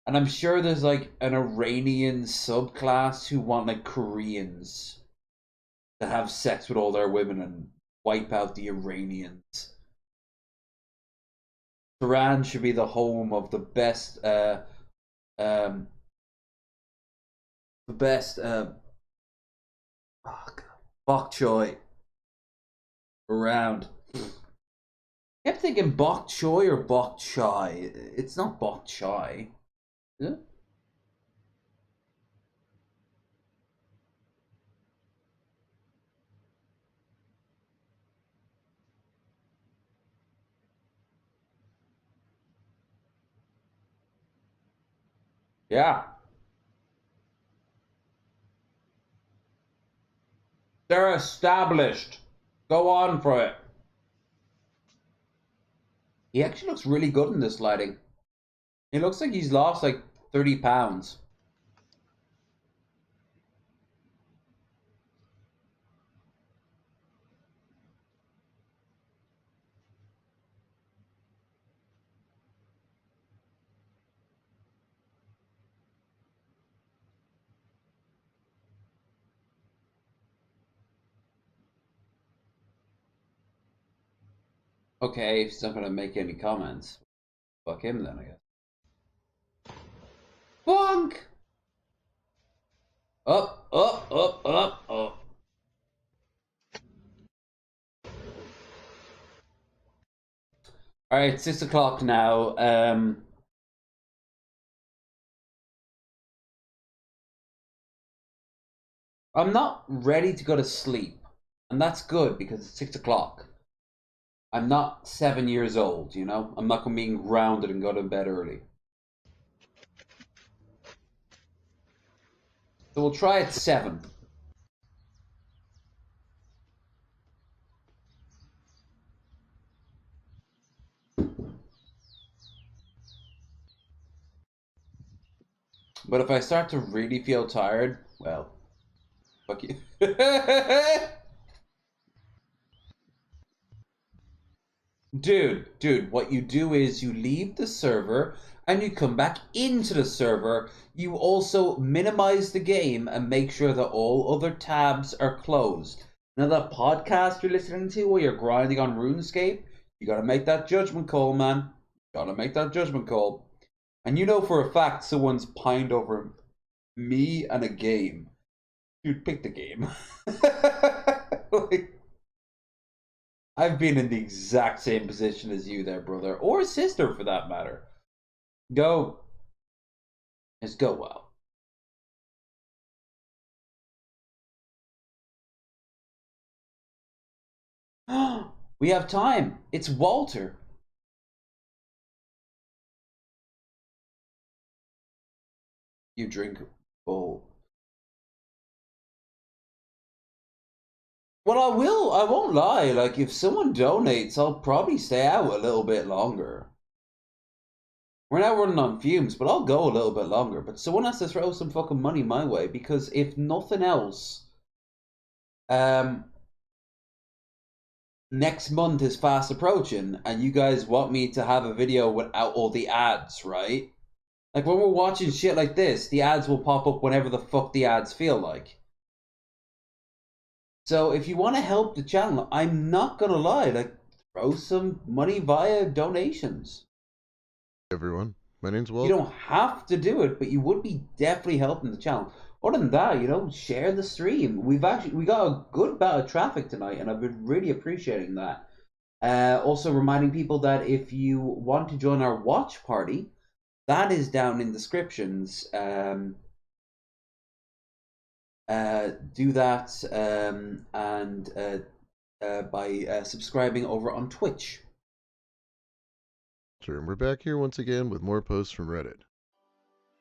And I'm sure there's like an Iranian subclass who want like Koreans to have sex with all their women and wipe out the Iranians. Tehran should be the home of the best bok choy around. I kept thinking bok choy or bok chai. It's not bok chai, is it? Yeah. They're established. Go on for it. He actually looks really good in this lighting. He looks like he's lost like 30 pounds. Okay, if he's not gonna make any comments, fuck him then, I guess. Bonk! Up, up, up, up, up. Alright, 6 o'clock now. I'm not ready to go to sleep. And that's good because it's 6 o'clock. I'm not 7 years old, you know? I'm not gonna be grounded and go to bed early. So we'll try at 7. But if I start to really feel tired, well, fuck you. Dude, what you do is you leave the server and you come back into the server. You also minimize the game and make sure that all other tabs are closed. Now that podcast you're listening to while you're grinding on RuneScape, you gotta make that judgment call, man. Gotta make that judgment call. And you know for a fact someone's pined over me and a game. Dude, pick the game. Like, I've been in the exact same position as you there, brother. Or sister, for that matter. Go. Just go well. We have time. It's Walter. You drink. Oh. Well, I won't lie. Like, if someone donates, I'll probably stay out a little bit longer. We're now running on fumes, but I'll go a little bit longer. But someone has to throw some fucking money my way, because if nothing else, next month is fast approaching, and you guys want me to have a video without all the ads, right? Like, when we're watching shit like this, the ads will pop up whenever the fuck the ads feel like. So if you want to help the channel, I'm not gonna lie, like, throw some money via donations. Everyone, my name's Walt. You don't have to do it, but you would be definitely helping the channel. Other than that, you know, share the stream. We got a good bout of traffic tonight, and I've been really appreciating that. Also reminding people that if you want to join our watch party, that is down in descriptions. Do that by subscribing over on Twitch. And we're back here once again with more posts from Reddit.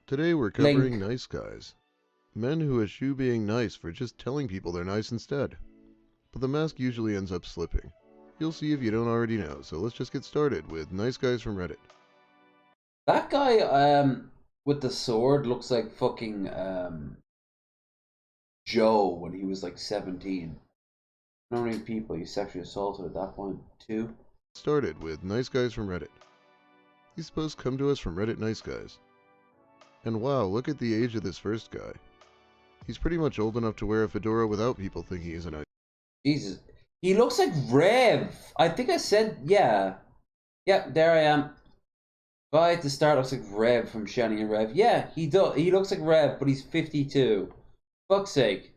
Today we're covering Link. nice guys. Men who eschew being nice for just telling people they're nice instead. But the mask usually ends up slipping. You'll see if you don't already know, so let's just get started with nice guys from Reddit. That guy with the sword looks like fucking Joe when he was like 17. How many people he sexually assaulted at that point? 2? Started with nice guys from Reddit. These posts come to us from Reddit Nice Guys. And wow, look at the age of this first guy. He's pretty much old enough to wear a fedora without people thinking he's a nice. Jesus. He looks like Rev. I think I said, yeah. Yep, there I am. Guy at the start looks like Rev from Shani and Rev. Yeah, he does. He looks like Rev, but he's 52. Fuck's sake.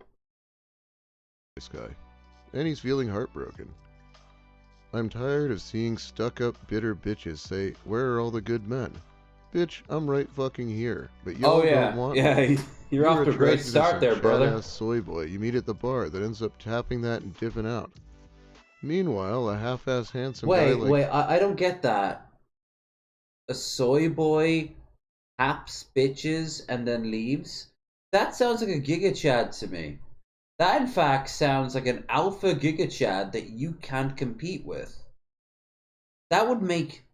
Nice guy. And he's feeling heartbroken. I'm tired of seeing stuck-up, bitter bitches say, "Where are all the good men?" Bitch, I'm right fucking here, but y'all don't want me. You're off to a great attracted start some there, brother. chat-ass soy boy you meet at the bar that ends up tapping that and dipping out. Meanwhile, a half-ass handsome guy like... Wait, I don't get that. A soy boy taps bitches and then leaves? That sounds like a Giga Chad to me. That, in fact, sounds like an alpha Giga Chad that you can't compete with. That would make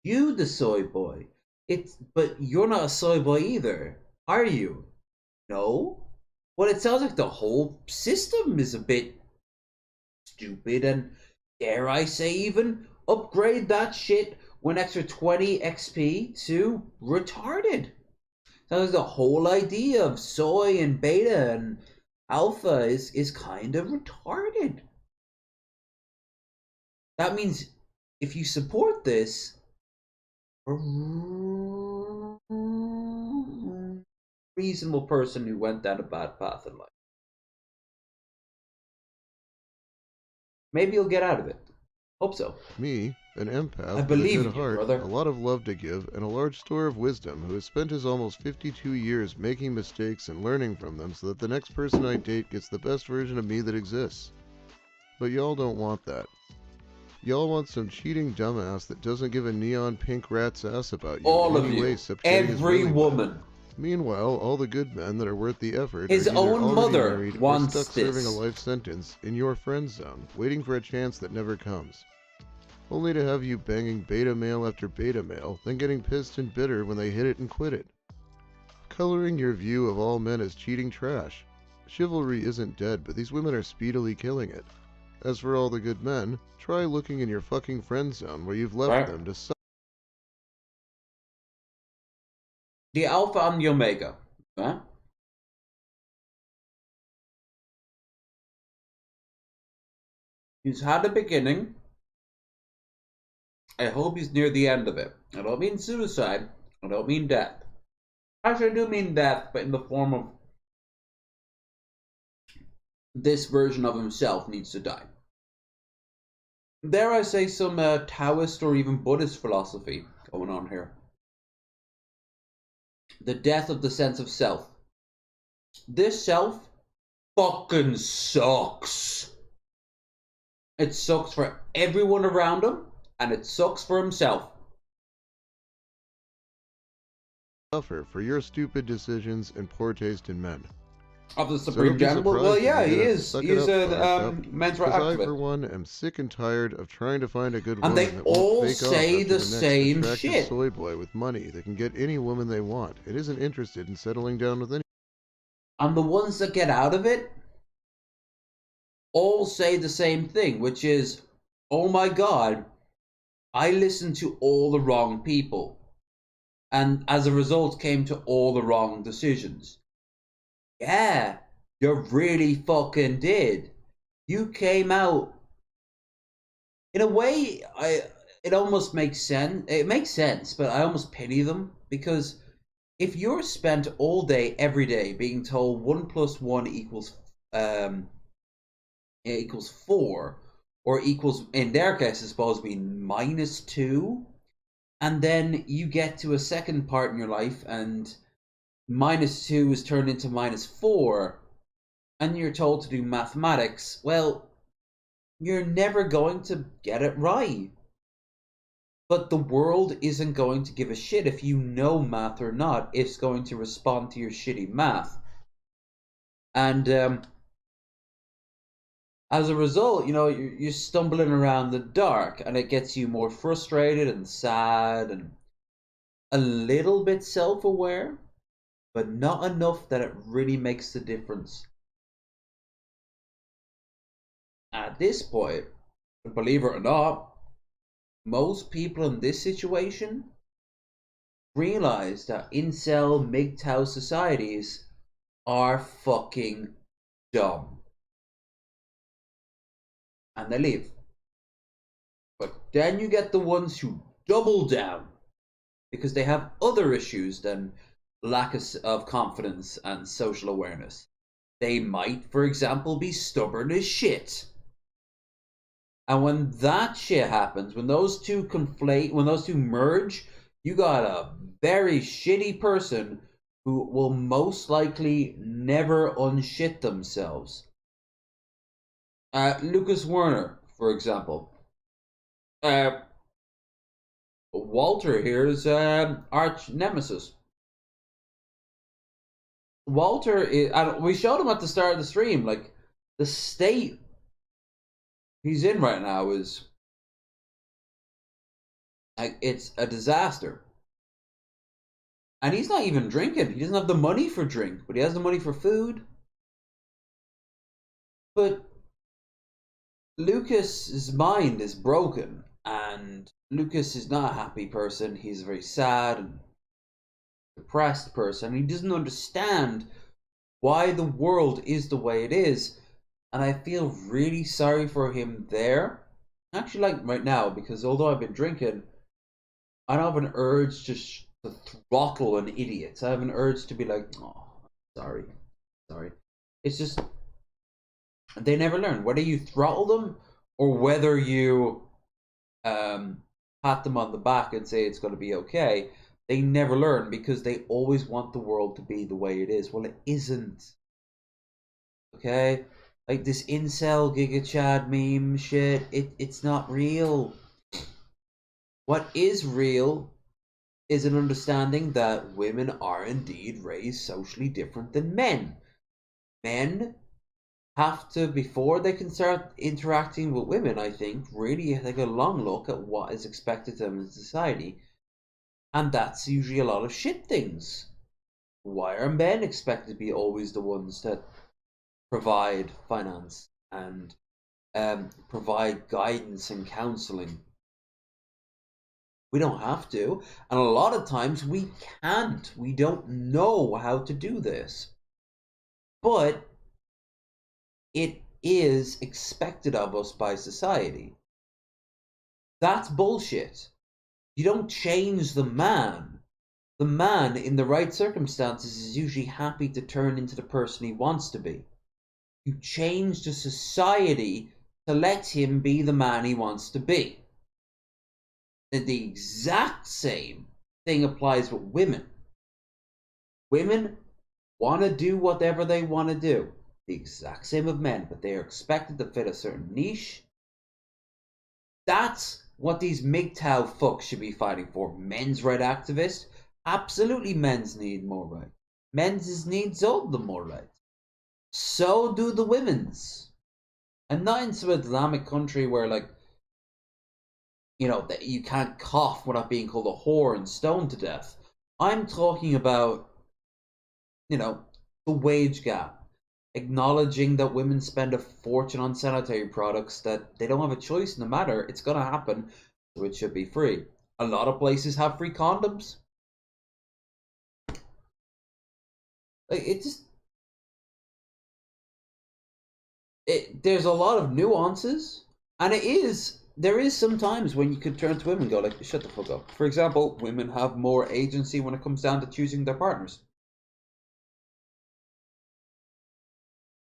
you the soy boy. But you're not a soy boy either, are you? No? Well, it sounds like the whole system is a bit stupid and, dare I say, even upgrade that shit one extra 20 XP to retarded. Sounds like the whole idea of soy and beta and alpha is kind of retarded. That means if you support this, a reasonable person who went down a bad path in life. Maybe you'll get out of it. Hope so. Me, an empath I believe with a good in you, heart, brother. a lot of love to give, and a large store of wisdom, who has spent his almost 52 years making mistakes and learning from them so that the next person I date gets the best version of me that exists. But y'all don't want that. Y'all want some cheating dumbass that doesn't give a neon pink rat's ass about you All in of any you. way except getting his Every willy woman. wet. Meanwhile, all the good men that are worth the effort His are either own already mother married or wants stuck serving a this. life sentence in your friend zone, waiting for a chance that never comes. Only to have you banging beta male after beta male, then getting pissed and bitter when they hit it and quit it. Coloring your view of all men as cheating trash. Chivalry isn't dead, but these women are speedily killing it. As for all the good men, try looking in your fucking friend zone where you've left them to suck. The alpha and the omega. Huh? He's had a beginning. I hope he's near the end of it. I don't mean suicide. I don't mean death. Actually, I do mean death, but in the form of this version of himself needs to die. Dare I say some Taoist or even Buddhist philosophy going on here. The death of the sense of self. This self fucking sucks. It sucks for everyone around him, and it sucks for himself. Suffer for your stupid decisions and poor taste in men. Of the So Supreme don't be General? surprised Well, if yeah, you he get a is. suck it He's up, a buttercup, men's right because I, activist. for one, am sick and tired of trying to find a good And woman they that all won't fake off say after the next same attractive shit. soy boy with money that can get any woman they want and isn't interested in settling down with any. And the ones that get out of it all say the same thing, which is, oh my god, I listen to all the wrong people. and as a result came to all the wrong decisions. Yeah, you really fucking did. You came out. In a way, it almost makes sense. It makes sense, but I almost pity them, because if you're spent all day, every day, being told 1 + 1 equals 4, or equals, in their case, it's supposed to be -2, and then you get to a second part in your life, and -2 is turned into -4, and you're told to do mathematics, well, you're never going to get it right. But the world isn't going to give a shit if you know math or not. It's going to respond to your shitty math. And as a result, you know, you're stumbling around the dark, and it gets you more frustrated and sad and a little bit self-aware, but not enough that it really makes the difference. At this point, believe it or not, most people in this situation realize that incel MGTOW societies are fucking dumb. And they leave. But then you get the ones who double down, because they have other issues than lack of confidence and social awareness. They might, for example, be stubborn as shit. And when that shit happens, when those two conflate, when those two merge, you got a very shitty person who will most likely never unshit themselves. Lucas Werner, for example. Walter here is arch nemesis. Walter is, and we showed him at the start of the stream, like, the state he's in right now is, like, it's a disaster. And he's not even drinking. He doesn't have the money for drink, but he has the money for food. But Lucas's mind is broken, and Lucas is not a happy person. He's a very sad and depressed person. He doesn't understand why the world is the way it is, and I feel really sorry for him there. Actually, like right now, because although I've been drinking, I don't have an urge to throttle an idiot. I have an urge to be like, oh, sorry. It's just, they never learn. Whether you throttle them or whether you pat them on the back and say it's going to be okay, they never learn, because they always want the world to be the way it is. Well, it isn't. Okay? Like this incel Giga Chad meme shit, it's not real. What is real is an understanding that women are indeed raised socially different than men. Men have to, before they can start interacting with women, I think, really take a long look at what is expected of them in society. And that's usually a lot of shit things. Why are men expected to be always the ones that provide finance and provide guidance and counseling? We don't have to, and a lot of times we can't. We don't know how to do this. But it is expected of us by society. That's bullshit. You don't change the man. The man, in the right circumstances, is usually happy to turn into the person he wants to be. You change the society to let him be the man he wants to be. The exact same thing applies with women. Women want to do whatever they want to do. The exact same with men, but they are expected to fit a certain niche. That's what these MGTOW fucks should be fighting for. Men's right activists? Absolutely, men's need more rights. Men's needs all the more rights. So do the women's. And not in some Islamic country where, like, you know, that you can't cough without being called a whore and stoned to death. I'm talking about, you know, the wage gap. Acknowledging that women spend a fortune on sanitary products, that they don't have a choice, no matter, it's gonna happen, so it should be free. A lot of places have free condoms. Like there's a lot of nuances, and there is some times when you could turn to women and go like, shut the fuck up. For example, women have more agency when it comes down to choosing their partners.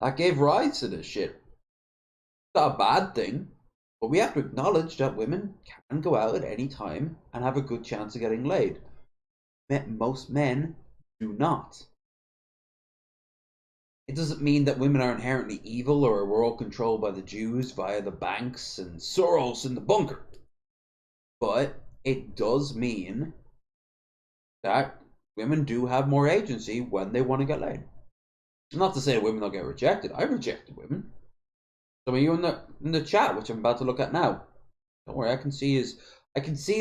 That gave rise to this shit. It's not a bad thing, but we have to acknowledge that women can go out at any time and have a good chance of getting laid. Most men do not. It doesn't mean that women are inherently evil or we're all controlled by the Jews via the banks and Soros in the bunker. But it does mean that women do have more agency when they want to get laid. Not to say that women don't get rejected. I've rejected women. Some of you in the chat, which I'm about to look at now. Don't worry, I can see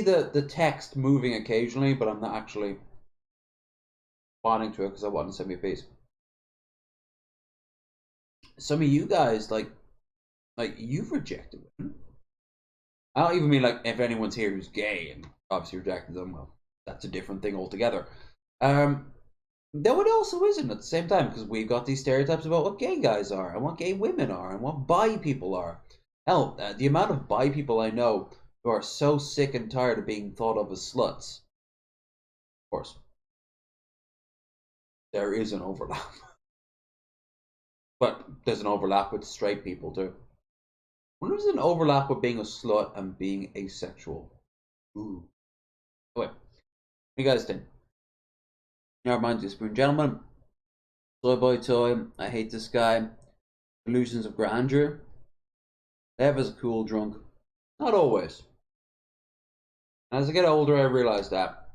the text moving occasionally, but I'm not actually responding to it because I want to send me a piece. Some of you guys, like you've rejected women. I don't even mean like if anyone's here who's gay and obviously rejected them. Well, that's a different thing altogether. Though it also isn't at the same time, because we've got these stereotypes about what gay guys are and what gay women are and what bi people are. Hell, the amount of bi people I know who are so sick and tired of being thought of as sluts. Of course, there is an overlap. But there's an overlap with straight people too. When there's an overlap with being a slut and being asexual. Ooh. Wait, what do you guys think? Never mind, just spoon gentlemen. Soy boy toy. I hate this guy. Illusions of grandeur. LEV is a cool drunk. Not always. As I get older, I realize that.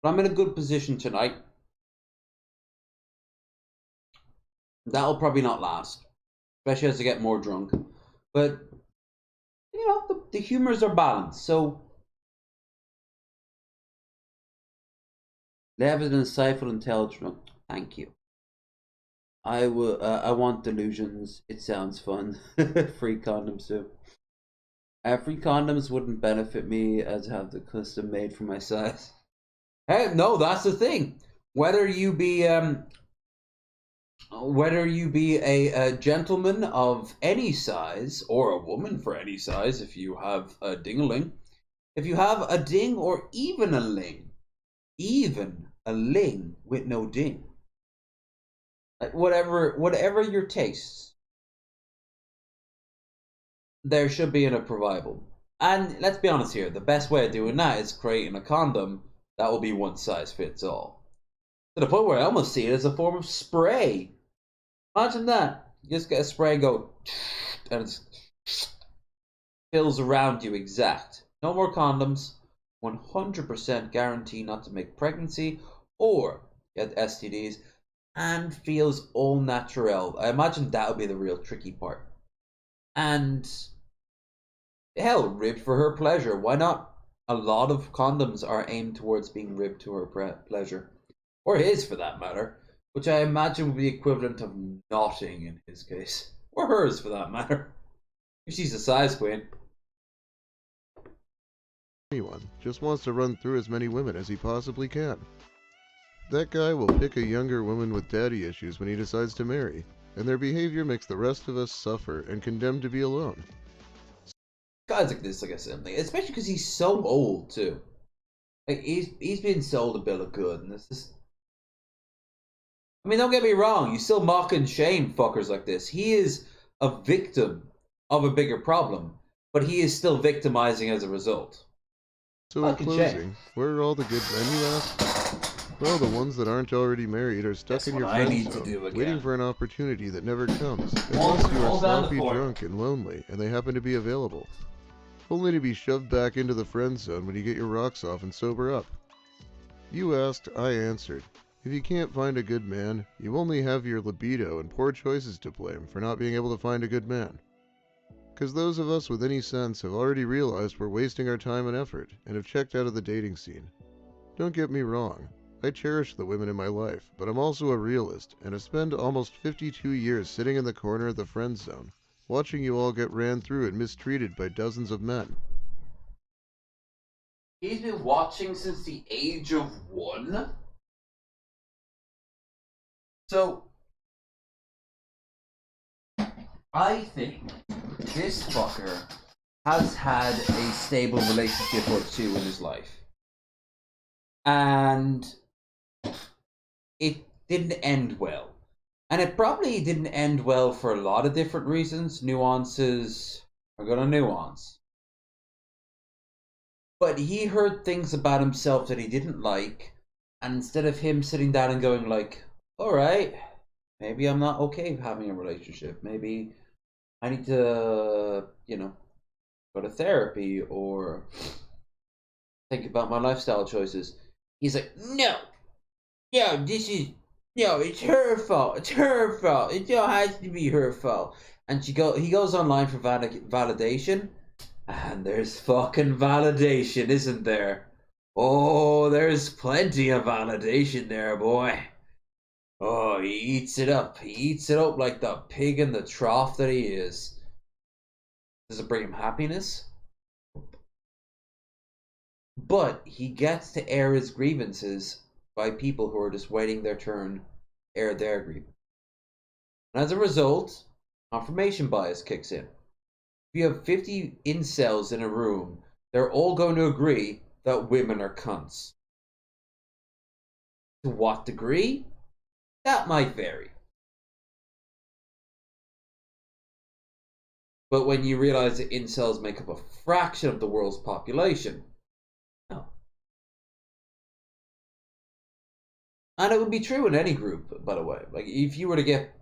But I'm in a good position tonight. That'll probably not last, especially as I get more drunk. But you know, the humors are balanced. So LEV is an insightful, intelligent. Thank you. I will. I want delusions. It sounds fun. Free condoms too. Free condoms wouldn't benefit me as I have the custom made for my size. Hey, no, that's the thing. Whether you be a gentleman of any size or a woman for any size, if you have a ding-a-ling, if you have a ding or even a ling with no ding, like whatever your tastes, there should be in a providable. And let's be honest here, the best way of doing that is creating a condom that will be one size fits all. To the point where I almost see it as a form of spray. Imagine that. You just get a spray and go, and it fills around you exact. No more condoms. 100% guarantee not to make pregnancy or get STDs, and feels all natural. I imagine that would be the real tricky part. And hell, ribbed for her pleasure. Why not? A lot of condoms are aimed towards being ribbed to her pleasure. Or his, for that matter. Which I imagine would be equivalent of knotting in his case. Or hers, for that matter. If she's a size queen. Anyone just wants to run through as many women as he possibly can. That guy will pick a younger woman with daddy issues when he decides to marry, and their behavior makes the rest of us suffer and condemned to be alone. Guys like this, like I said, especially because he's so old too. Like he's been sold a bill of goods, and this is. I mean, don't get me wrong. You still mock and shame fuckers like this. He is a victim of a bigger problem, but he is still victimizing as a result. So in closing, where are all the good men, you ask? Well, the ones that aren't already married are stuck in your friend zone, waiting for an opportunity that never comes, unless you are sloppy drunk and lonely, and they happen to be available. Only to be shoved back into the friend zone when you get your rocks off and sober up. You asked, I answered. If you can't find a good man, you only have your libido and poor choices to blame for not being able to find a good man. Because those of us with any sense have already realized we're wasting our time and effort, and have checked out of the dating scene. Don't get me wrong, I cherish the women in my life, but I'm also a realist, and have spent almost 52 years sitting in the corner of the friend zone, watching you all get ran through and mistreated by dozens of men. He's been watching since the age of 1? So, I think this fucker has had a stable relationship or two in his life. And it didn't end well. And it probably didn't end well for a lot of different reasons. Nuances are gonna nuance. But he heard things about himself that he didn't like, and instead of him sitting down and going like, alright, maybe I'm not okay having a relationship. Maybe I need to, you know, go to therapy or think about my lifestyle choices. He's like, no, it's her fault. It's her fault. It all has to be her fault. And he goes online for validation, and there's fucking validation, isn't there? Oh, there's plenty of validation there, boy. Oh, he eats it up. He eats it up like the pig in the trough that he is. Does it bring him happiness? But he gets to air his grievances by people who are just waiting their turn to air their grievance. And as a result, confirmation bias kicks in. If you have 50 incels in a room, they're all going to agree that women are cunts. To what degree? That might vary. But when you realize that incels make up a fraction of the world's population, no. And it would be true in any group, by the way. Like, if you were to get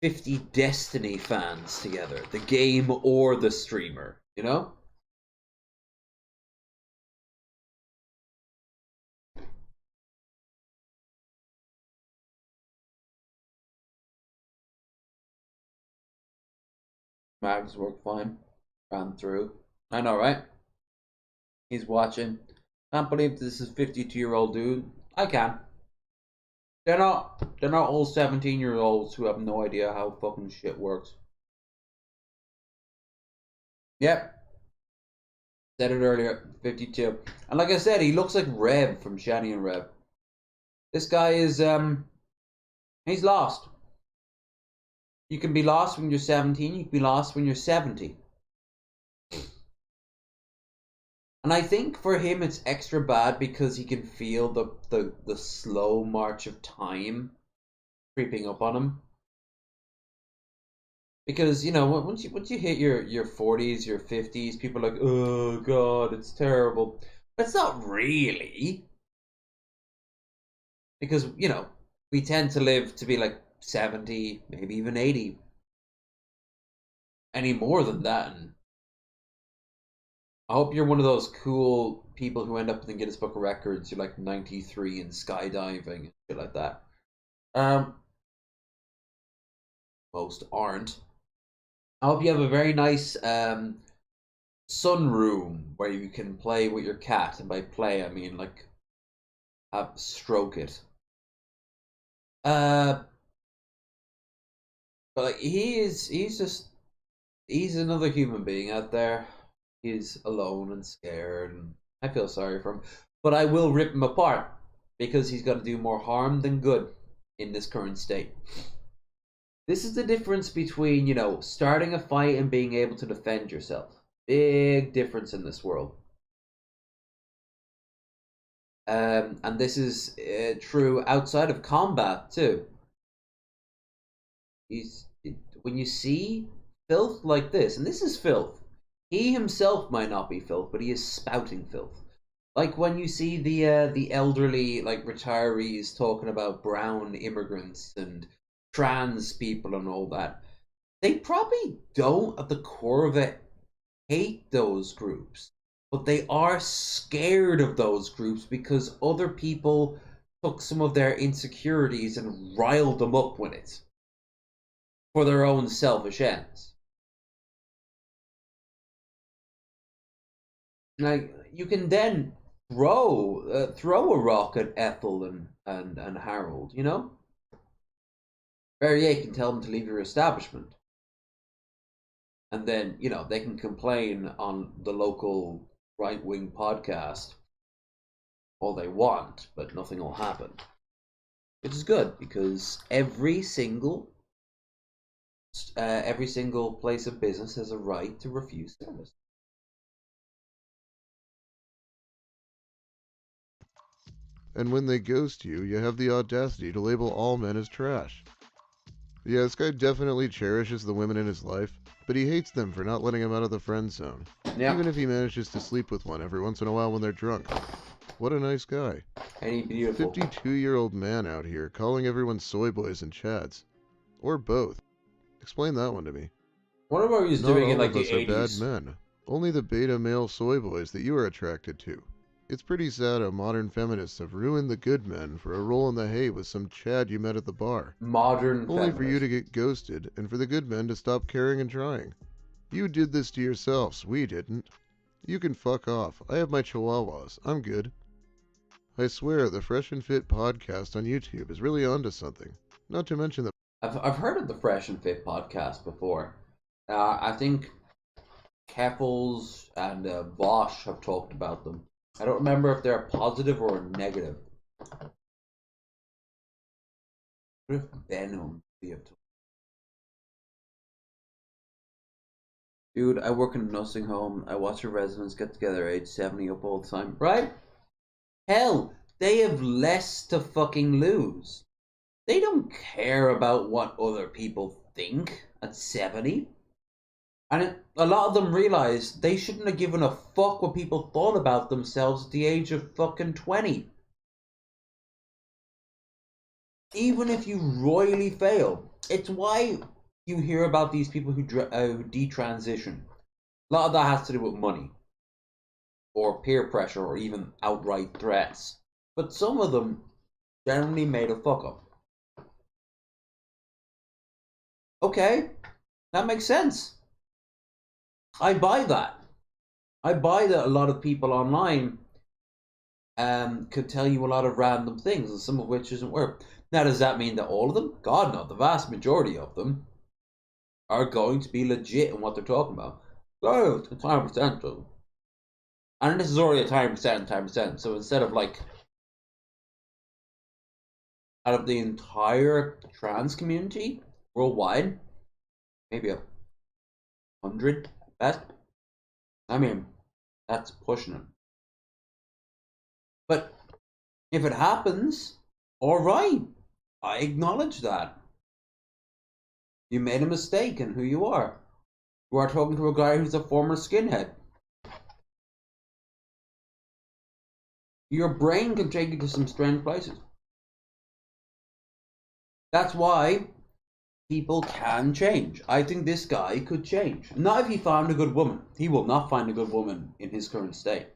50 Destiny fans together, the game or the streamer, you know? Mags worked fine. Ran through. I know, right? He's watching. Can't believe this is 52-year-old dude. I can. They're not all 17-year-olds who have no idea how fucking shit works. Yep. Said it earlier, 52. And like I said, he looks like Rev from Shani and Rev. This guy is, he's lost. You can be lost when you're 17, you can be lost when you're 70. And I think for him it's extra bad because he can feel the slow march of time creeping up on him. Because, you know, once you hit your 40s, your 50s, people are like, oh god, it's terrible. But it's not really. Because, you know, we tend to live to be like 70, maybe even 80. Any more than that. And I hope you're one of those cool people who end up in the Guinness Book of Records. You're like 93 in skydiving and shit like that. Most aren't. I hope you have a very nice sunroom where you can play with your cat. And by play, I mean like stroke it. But like he's another human being out there. He's alone and scared, and I feel sorry for him. But I will rip him apart because he's going to do more harm than good in this current state. This is the difference between, you know, starting a fight and being able to defend yourself. Big difference in this world. And this is true outside of combat too. When you see filth like this, and this is filth. He himself might not be filth, but he is spouting filth. Like when you see the elderly, like retirees talking about brown immigrants and trans people and all that. They probably don't, at the core of it, hate those groups. But they are scared of those groups because other people took some of their insecurities and riled them up with it for their own selfish ends. Like, you can then throw a rock at Ethel and Harold, you know? Barrier can tell them to leave your establishment. And then, you know, they can complain on the local right-wing podcast all they want, but nothing will happen. which is good because every single place of business has a right to refuse service. And when they ghost you, you have the audacity to label all men as trash. Yeah, this guy definitely cherishes the women in his life, but he hates them for not letting him out of the friend zone. Yep. Even if he manages to sleep with one every once in a while when they're drunk. What a nice guy. And he's beautiful. 52-year-old man out here calling everyone soy boys and chads. Or both. Explain that one to me. What about he was doing in like the 80s? Not all of us are bad men. Only the beta male soy boys that you are attracted to. It's pretty sad how modern feminists have ruined the good men for a roll in the hay with some chad you met at the bar. Modern Only feminists. for you to get ghosted and for the good men to stop caring and trying. You did this to yourselves, we didn't. You can fuck off. I have my chihuahuas. I'm good. I swear, the Fresh and Fit podcast on YouTube is really onto something. Not to mention the... I've heard of the Fresh and Fit podcast before. I think Keffels and Vosh have talked about them. I don't remember if they're positive or negative. What if Venom be up to? Dude, I work in a nursing home. I watch the residents get together age 70 up all the time. Right? Hell, they have less to fucking lose. They don't care about what other people think at 70. And a lot of them realize they shouldn't have given a fuck what people thought about themselves at the age of fucking 20. Even if you royally fail. It's why you hear about these people who detransition. A lot of that has to do with money. Or peer pressure, or even outright threats. But some of them generally made a fuck up. Okay, that makes sense. I buy that. I buy that a lot of people online could tell you a lot of random things, and some of which isn't work. Now, does that mean that all of them? God, no. The vast majority of them are going to be legit in what they're talking about. Oh, it's 10%. Though. And this is already a 10%. So instead of like, out of the entire trans community worldwide, maybe 100 at best. I mean, that's pushing it. But if it happens, alright, I acknowledge that. You made a mistake in who you are. You are talking to a guy who's a former skinhead. Your brain can take you to some strange places. That's why people can change. I think this guy could change. Not if he found a good woman. He will not find a good woman in his current state.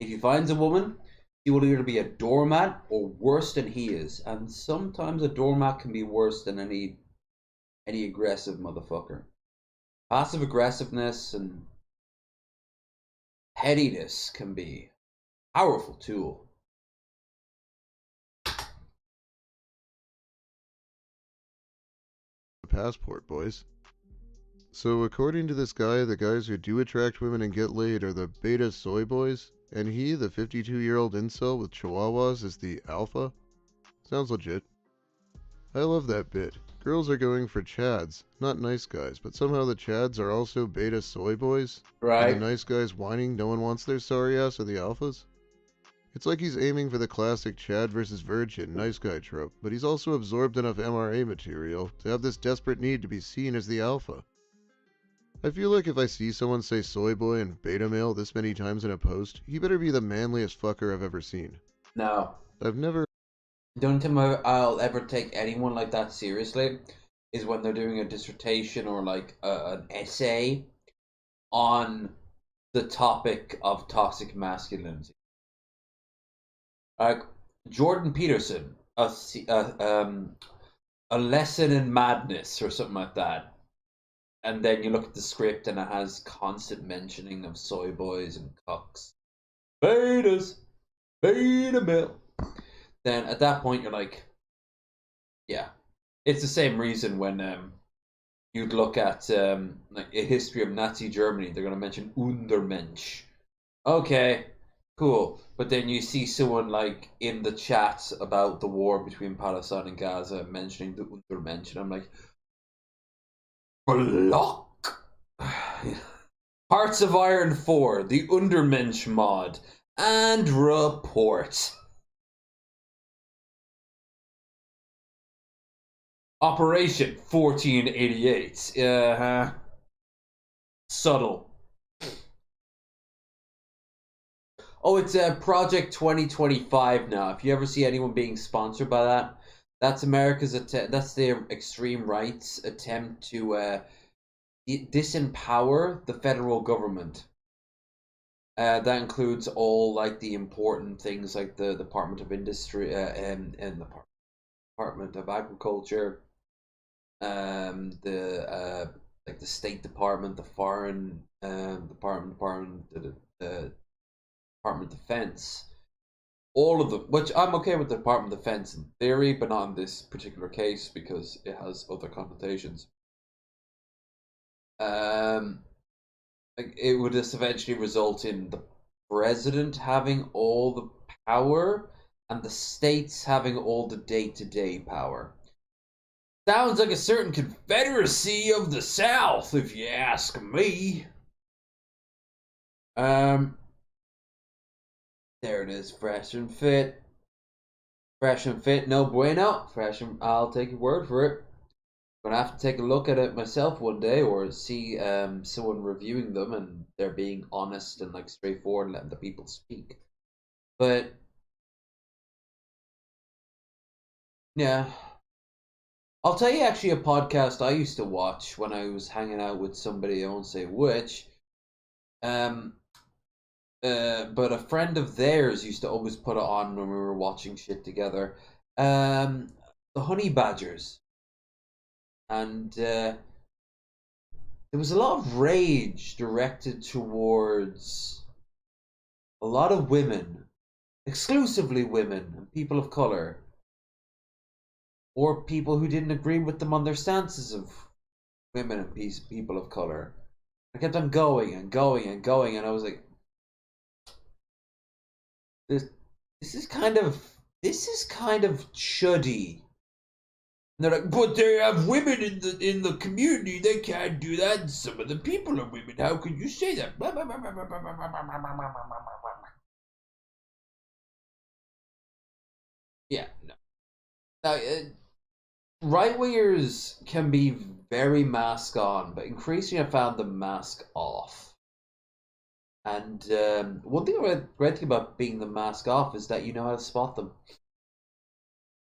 If he finds a woman, he will either be a doormat or worse than he is. And sometimes a doormat can be worse than any aggressive motherfucker. Passive aggressiveness and pettiness can be a powerful tool. Passport, boys. So according to this guy, the guys who do attract women and get laid are the beta soy boys, and he, the 52-year-old incel with chihuahuas, is the alpha? Sounds legit. I love that bit. Girls are going for chads, not nice guys, but somehow the chads are also beta soy boys? Right. And the nice guys whining no one wants their sorry ass are the alphas? It's like he's aiming for the classic Chad versus Virgin nice guy trope, but he's also absorbed enough MRA material to have this desperate need to be seen as the alpha. I feel like if I see someone say soy boy and beta male this many times in a post, he better be the manliest fucker I've ever seen. No. I've never... The only time I'll ever take anyone like that seriously is when they're doing a dissertation or like an essay on the topic of toxic masculinity. Like Jordan Peterson, a lesson in madness or something like that. And then you look at the script and it has constant mentioning of soy boys and cucks. Betas! Beta male! Then at that point you're like, yeah. It's the same reason when you'd look at like a history of Nazi Germany, they're going to mention Untermensch. Okay, Cool. But then you see someone like in the chat about the war between Palestine and Gaza mentioning the Untermensch. I'm like, block. Hearts of Iron 4, the Untermensch mod, and report. Operation 1488. Subtle. Oh, it's Project 2025 now. If you ever see anyone being sponsored by that, that's America's attempt. That's their extreme right's attempt to disempower the federal government. That includes all like the important things like the Department of Industry and the Department of Agriculture, the like the State Department, the Foreign Department, the Department of Defense, all of them. Which I'm okay with the Department of Defense in theory, but not in this particular case because it has other connotations. Like it would just eventually result in the president having all the power and the states having all the day-to-day power. Sounds like a certain Confederacy of the South, if you ask me. There it is, fresh and fit. Fresh and fit, no bueno. Fresh and I'll take your word for it. I'm gonna have to take a look at it myself one day, or see someone reviewing them and they're being honest and like straightforward and letting the people speak. But yeah, I'll tell you actually a podcast I used to watch when I was hanging out with somebody, I won't say which. But a friend of theirs used to always put it on when we were watching shit together. The Honey Badgers. And there was a lot of rage directed towards a lot of women, exclusively women and people of color, or people who didn't agree with them on their stances of women and people of color. I kept on going and going and going, and I was like, this is kind of chuddy. And they're like, but they have women in the community. They can't do that. And some of the people are women. How could you say that? Blah, blah, blah, blah, blah, blah, blah, blah, blah, blah, blah. Yeah, no. Now, right wingers can be very mask on, but increasingly I found them mask off. And one thing great thing about being the mask off is that you know how to spot them.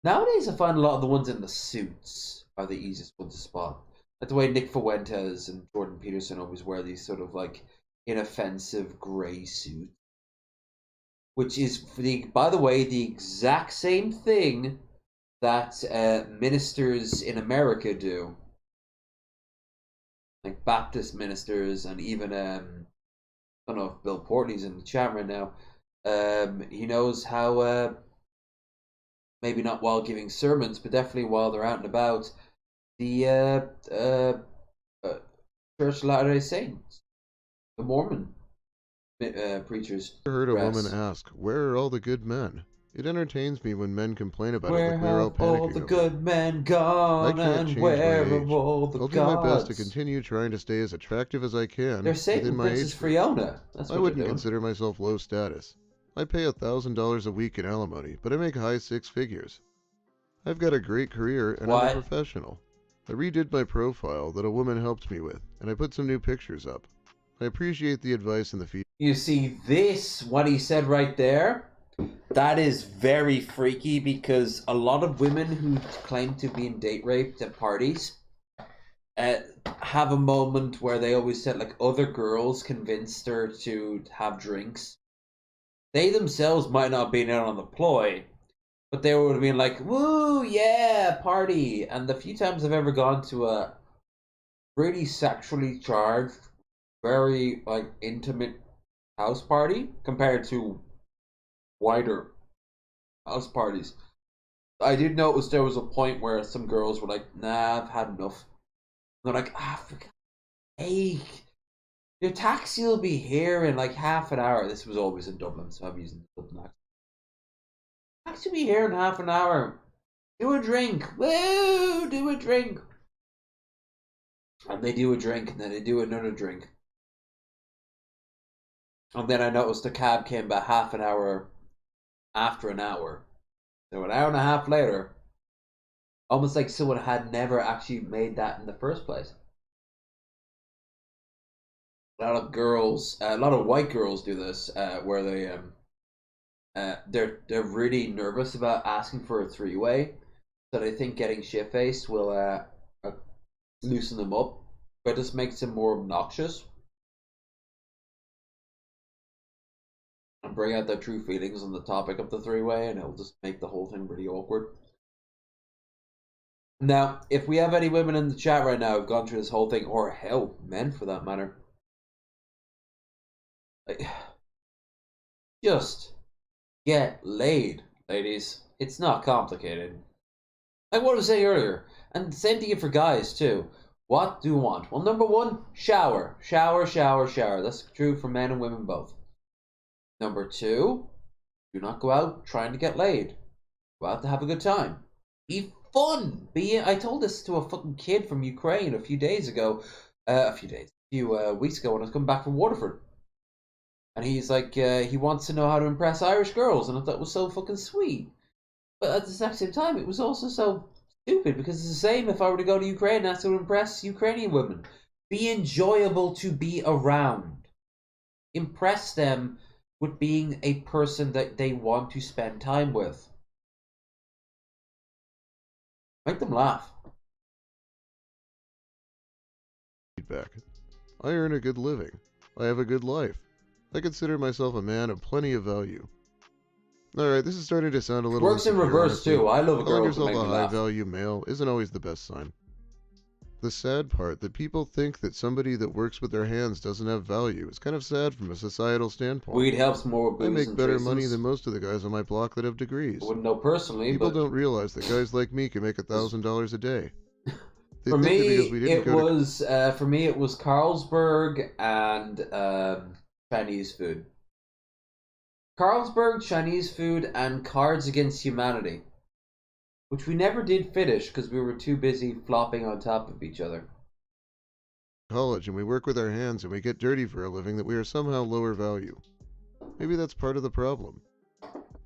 Nowadays, I find a lot of the ones in the suits are the easiest ones to spot. Like the way Nick Fuentes and Jordan Peterson always wear these sort of like inoffensive grey suits. Which is, by the way, the exact same thing that ministers in America do. Like Baptist ministers, and even, I don't know if Bill Portney's in the chat right now. He knows how... maybe not while giving sermons, but definitely while they're out and about, the Church of Latter-day Saints, the Mormon preachers. I heard a woman ask, "Where are all the good men?" It entertains me when men complain about Where it like we're all have panicking all the over good it. men I gone, can't and change where my have age. all the I'll do my best to gods? continue trying to stay as attractive as I can They're within saving my Princess age group. Fiona. That's I what wouldn't they're doing. consider myself low status. I pay $1,000 a week in alimony, but I make high six figures. I've got a great career, and I'm a professional. I redid my profile that a woman helped me with, and I put some new pictures up. I appreciate the advice and the feedback. You see, this, what he said right there, that is very freaky, because a lot of women who claim to be date raped at parties have a moment where they always said, like, other girls convinced her to have drinks. They themselves might not have been out on the ploy, but they would have been like, woo, yeah, party. And the few times I've ever gone to a really sexually charged, very, like, intimate house party compared to wider house parties, I did notice there was a point where some girls were like, nah, I've had enough. And they're like, for God's sake, Your taxi will be here in like half an hour. This was always in Dublin, so I'm using the Dublin accent. Taxi will be here in half an hour. Do a drink. Woo! Do a drink. And they do a drink, and then they do another drink. And then I noticed the cab came back half an hour after an hour. So an hour and a half later, almost like someone had never actually made that in the first place. A lot of girls, a lot of white girls do this, where they're really nervous about asking for a three-way, so they think getting shit-faced will loosen them up, but it just makes them more obnoxious and bring out their true feelings on the topic of the three-way, and it'll just make the whole thing really awkward. Now, if we have any women in the chat right now who've gone through this whole thing, or hell, men for that matter, just get laid, ladies. It's not complicated. Like what I was saying earlier, and the same thing for guys too. What do you want? Well, number one, shower. Shower, shower, shower. That's true for men and women both. Number two, do not go out trying to get laid. Go out to have a good time. Be fun. I told this to a fucking kid from Ukraine a few weeks ago when I was coming back from Waterford. And he's like, he wants to know how to impress Irish girls, and I thought it was so fucking sweet. But at the exact same time, it was also so stupid, because it's the same if I were to go to Ukraine and have to impress Ukrainian women. Be enjoyable to be around. Impress them with being a person that they want to spend time with. Make them laugh. Feedback. I earn a good living. I have a good life. I consider myself a man of plenty of value. Alright, this is starting to sound a little Works in insecure, reverse honestly. too. I love a Calling girl to yourself make a me laugh. high-value male isn't always the best sign. The sad part, that people think that somebody that works with their hands doesn't have value, is kind of sad from a societal standpoint. Weed helps more with I booze make and better threesomes. money than most of the guys on my block that have degrees. I wouldn't know personally, People but don't realize that guys like me can make $1,000 a day. They for think that me, because we didn't go to it was Carlsberg and Chinese food. Carlsberg, Chinese food, and Cards Against Humanity, which we never did finish because we were too busy flopping on top of each other. college and we work with our hands and we get dirty for a living, that we are somehow lower value. Maybe that's part of the problem.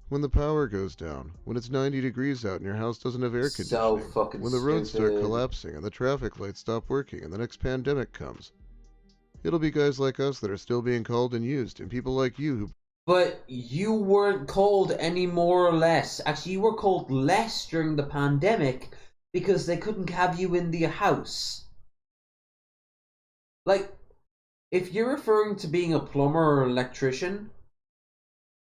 When the power goes down, when it's 90 degrees out and your house doesn't have air conditioning, So fucking when the roads start stupid. collapsing and the traffic lights stop working and the next pandemic comes, it'll be guys like us that are still being called and used, and people like you who... But you weren't called any more or less. Actually, you were called less during the pandemic because they couldn't have you in the house. Like, if you're referring to being a plumber or electrician,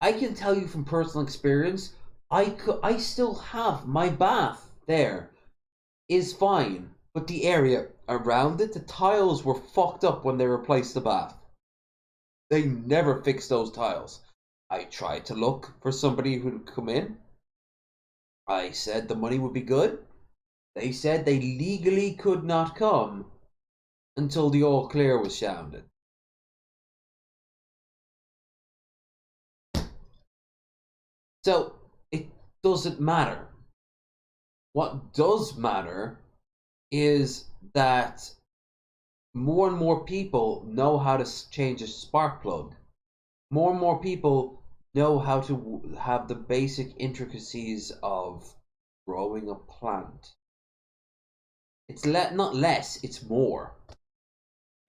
I can tell you from personal experience, I still have my bath there is fine, but the area around it, the tiles were fucked up when they replaced the bath. They never fixed those tiles. I tried to look for somebody who'd come in. I said the money would be good. They said they legally could not come until the all clear was sounded. So, it doesn't matter. What does matter is that more and more people know how to change a spark plug. More and more people know how to have the basic intricacies of growing a plant. It's not less, it's more.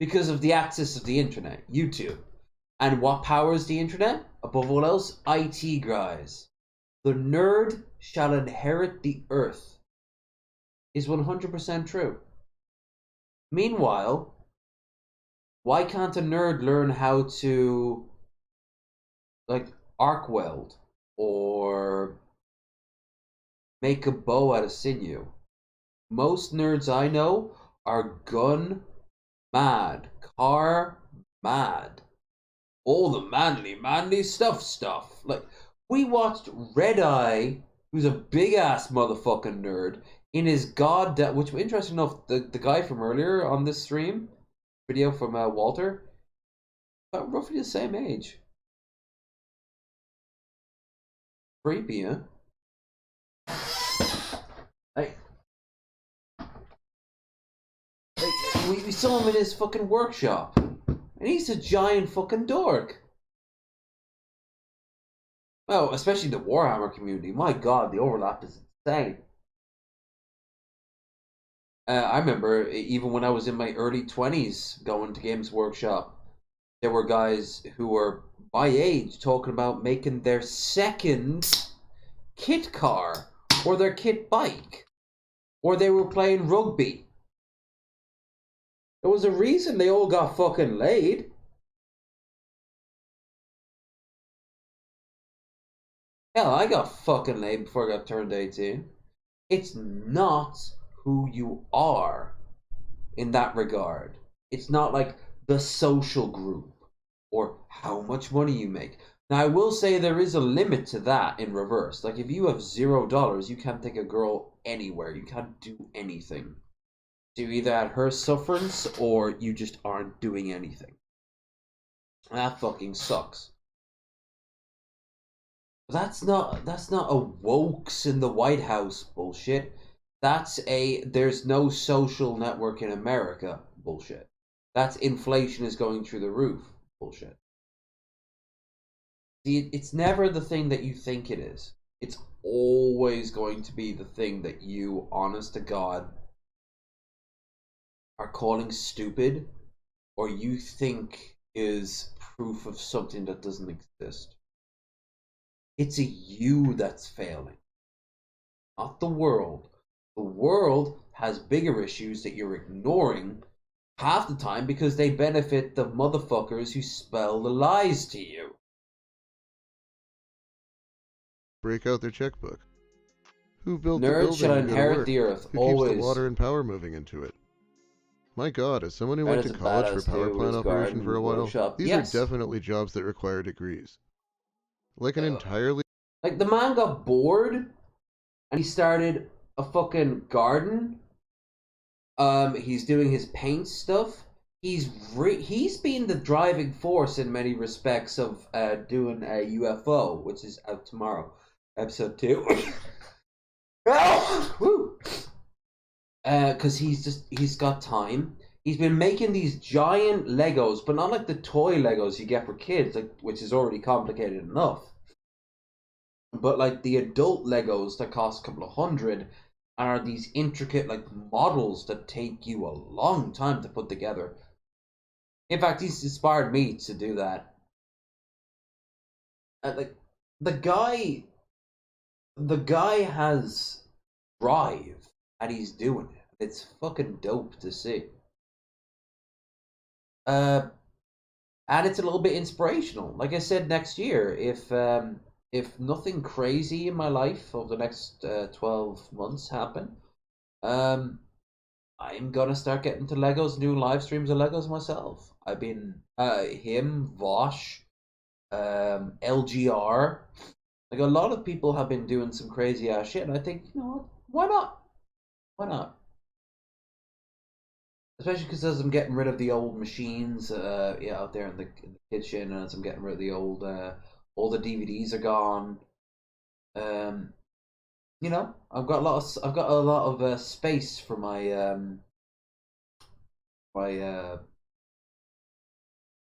Because of the access of the internet, YouTube. And what powers the internet? Above all else, IT guys. The nerd shall inherit the earth is 100% true. Meanwhile, why can't a nerd learn how to, like, arc weld or make a bow out of sinew? Most nerds I know are gun mad, car mad, all the manly stuff. Like, we watched Red Eye, who's a big ass motherfucking nerd, in his which, interesting enough, the guy from earlier on this stream video from Walter, About roughly the same age. Creepy, huh? Like, we saw him in his fucking workshop. And he's a giant fucking dork. Well, especially the Warhammer community. My god, the overlap is insane. I remember even when I was in my early 20s going to Games Workshop, there were guys who were my age talking about making their second kit car or their kit bike, or they were playing rugby. There was a reason they all got fucking laid. Hell, I got fucking laid before I got turned 18. It's not who you are in that regard. It's not like the social group or how much money you make. Now, I will say there is a limit to that in reverse. Like, if you have $0, you can't take a girl anywhere. You can't do anything. So you're either at her sufferance or you just aren't doing anything. That fucking sucks. That's not a wokes in the White House bullshit. That's a there's no social network in America bullshit. That's inflation is going through the roof bullshit. See, it's never the thing that you think it is. It's always going to be the thing that you, honest to God, are calling stupid or you think is proof of something that doesn't exist. It's a you that's failing, not the world. The world has bigger issues that you're ignoring half the time because they benefit the motherfuckers who spell the lies to you. Break out their checkbook. Who built the Nerds building shall you gotta inherit work? the earth, Who keeps the always. water and power moving into it? My god, as someone who That went is to a college for badass power dude with plant his operation garden, for a while, workshop. these Yes. are definitely jobs that require degrees. Like an entirely... Like, the man got bored and he started a fucking garden. He's doing his paint stuff. He's been the driving force in many respects of doing a UFO, which is out tomorrow, episode 2. Woo! Because he's got time. He's been making these giant Legos, but not like the toy Legos you get for kids, like, which is already complicated enough. But like the adult Legos that cost a couple of $100 and are these intricate like models that take you a long time to put together. In fact, he's inspired me to do that. Like the guy has drive and he's doing it. It's fucking dope to see. And it's a little bit inspirational. Like I said, next year, if nothing crazy in my life over the next 12 months happen, I'm gonna start getting to Legos and doing live streams of Legos myself. I've been him, Vosh, LGR. Like a lot of people have been doing some crazy ass shit, and I think, you know what? Why not? Why not? Especially because as I'm getting rid of the old machines, out there in the kitchen, and as I'm getting rid of the old, all the DVDs are gone. You know, I've got a lot of space for my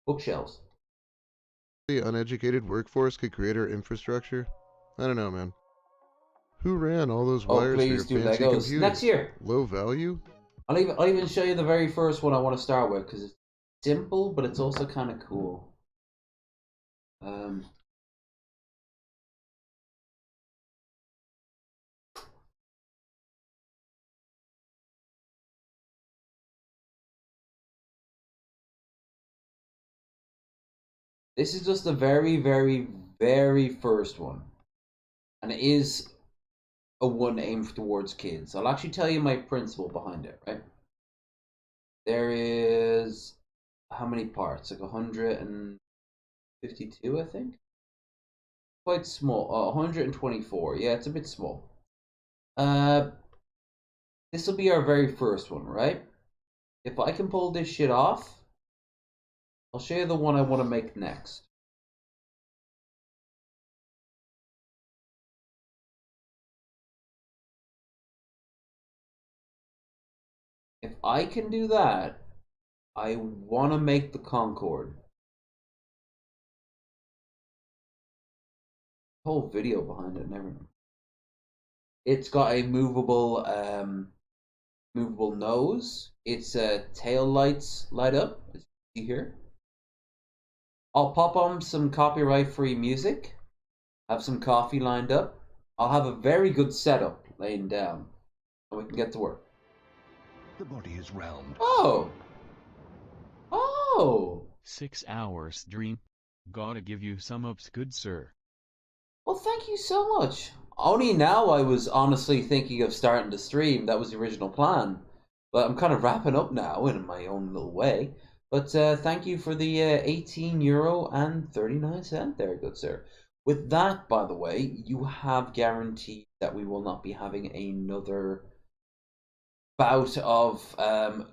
bookshelves. The uneducated workforce could create our infrastructure? I don't know, man. Who ran all those wires for your Please do fancy Legos computers? next year. Low value? I'll even show you the very first one I want to start with because it's simple, but it's also kind of cool. This is just the very, very, very first one, and it is a one aimed towards kids. I'll actually tell you my principle behind it, right? There is how many parts? Like 152, I think. Quite small. 124. Yeah, it's a bit small. This will be our very first one, right? If I can pull this shit off, I'll show you the one I want to make next. If I can do that, I want to make the Concorde. Whole video behind it and everything. It's got a movable movable nose. Its tail lights light up, as you see here. I'll pop on some copyright-free music. Have some coffee lined up. I'll have a very good setup laying down, and we can get to work. The body is round. Oh! Oh! 6 hours dream. Gotta give you some ups, good sir. Well, thank you so much. Only now I was honestly thinking of starting to stream. That was the original plan. But I'm kind of wrapping up now in my own little way. But thank you for the €18.39 there, good sir. With that, by the way, you have guaranteed that we will not be having another bout of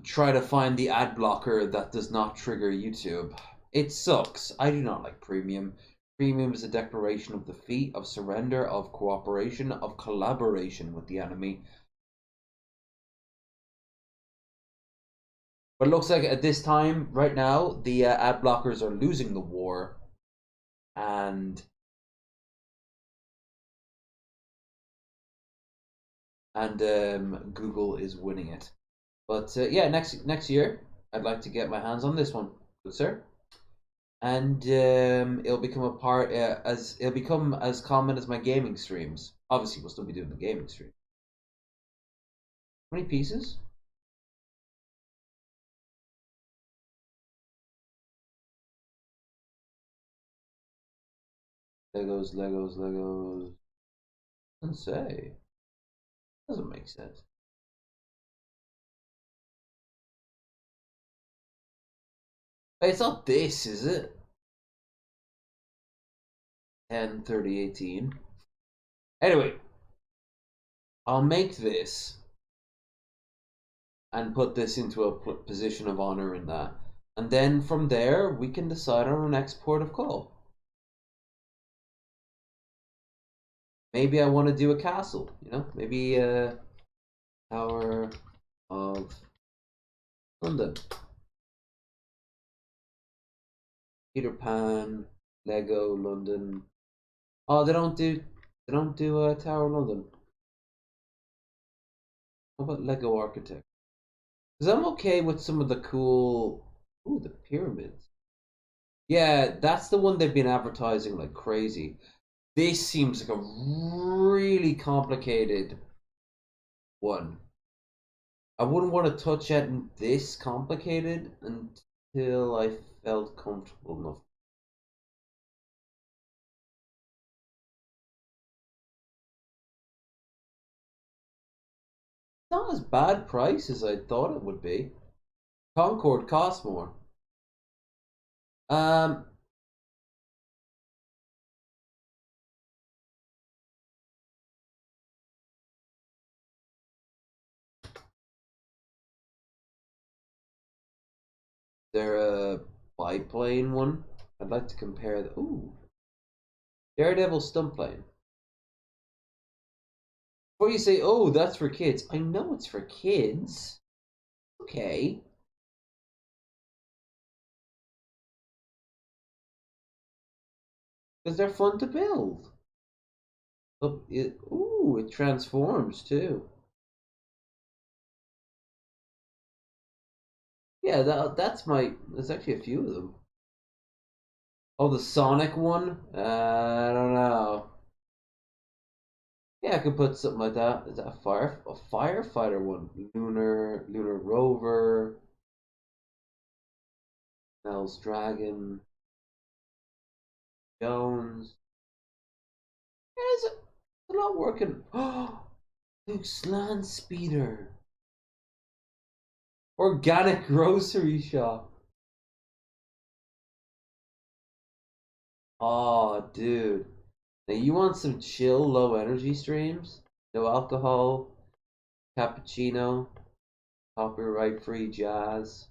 try to find the ad blocker that does not trigger YouTube. It sucks. I do not like premium. Premium is a declaration of defeat, of surrender, of cooperation, of collaboration with the enemy. But it looks like at this time, right now, the ad blockers are losing the war, and Google is winning it. But yeah, next year, I'd like to get my hands on this one, good sir. And it'll become a part it'll become as common as my gaming streams. Obviously, we'll still be doing the gaming stream. How many pieces? Legos. Doesn't say. Doesn't make sense. It's not this, is it? 10, 30, 18. Anyway, I'll make this and put this into a position of honor in that. And then from there, we can decide on our next port of call. Maybe I want to do a castle, you know? Maybe Tower of London. Peter Pan, Lego, London. Oh, they don't do Tower of London. How about Lego Architect? Because I'm okay with some of the cool... Ooh, the pyramids. Yeah, that's the one they've been advertising like crazy. This seems like a really complicated one. I wouldn't want to touch anything this complicated until I felt comfortable enough. It's not as bad price as I thought it would be. Concorde costs more. They're a biplane one. I'd like to compare the Daredevil stunt plane. Before you say, oh, that's for kids, I know it's for kids. Okay. Because they're fun to build. It transforms too. Yeah, there's actually a few of them. Oh, the Sonic one? I don't know. Yeah, I could put something like that. Is that a firefighter one? Lunar Rover. Mel's Dragon. Jones. Yeah, it's a lot working. Oh, Luke's Land Speeder. Organic grocery shop. Oh, dude. Now you want some chill, low energy streams? No alcohol, cappuccino, copyright free jazz.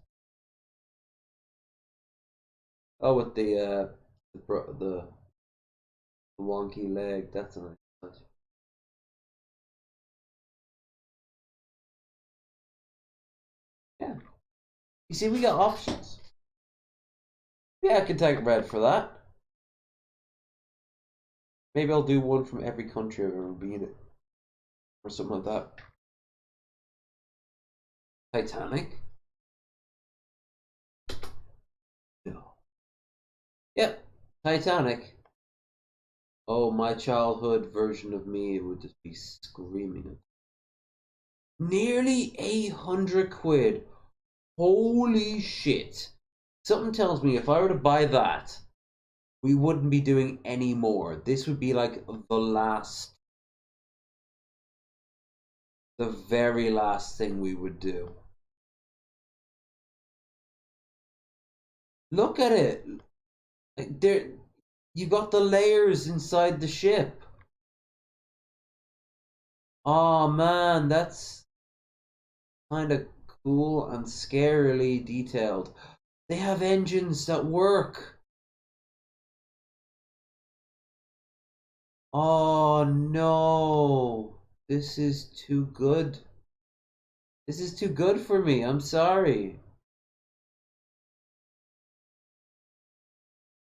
Oh, with the wonky leg. That's a nice touch. Yeah. You see, we got options. Yeah, I can take red for that. Maybe I'll do one from every country I've ever been in. Or something like that. Titanic? No. Yep, Titanic. Oh, my childhood version of me would just be screaming. Nearly 800 quid. Holy shit. Something tells me if I were to buy that, we wouldn't be doing any more. This would be like the very last thing we would do. Look at it. Like there, you got the layers inside the ship. Oh man, that's kind of cool and scarily detailed. They have engines that work. Oh no. This is too good. This is too good for me. I'm sorry.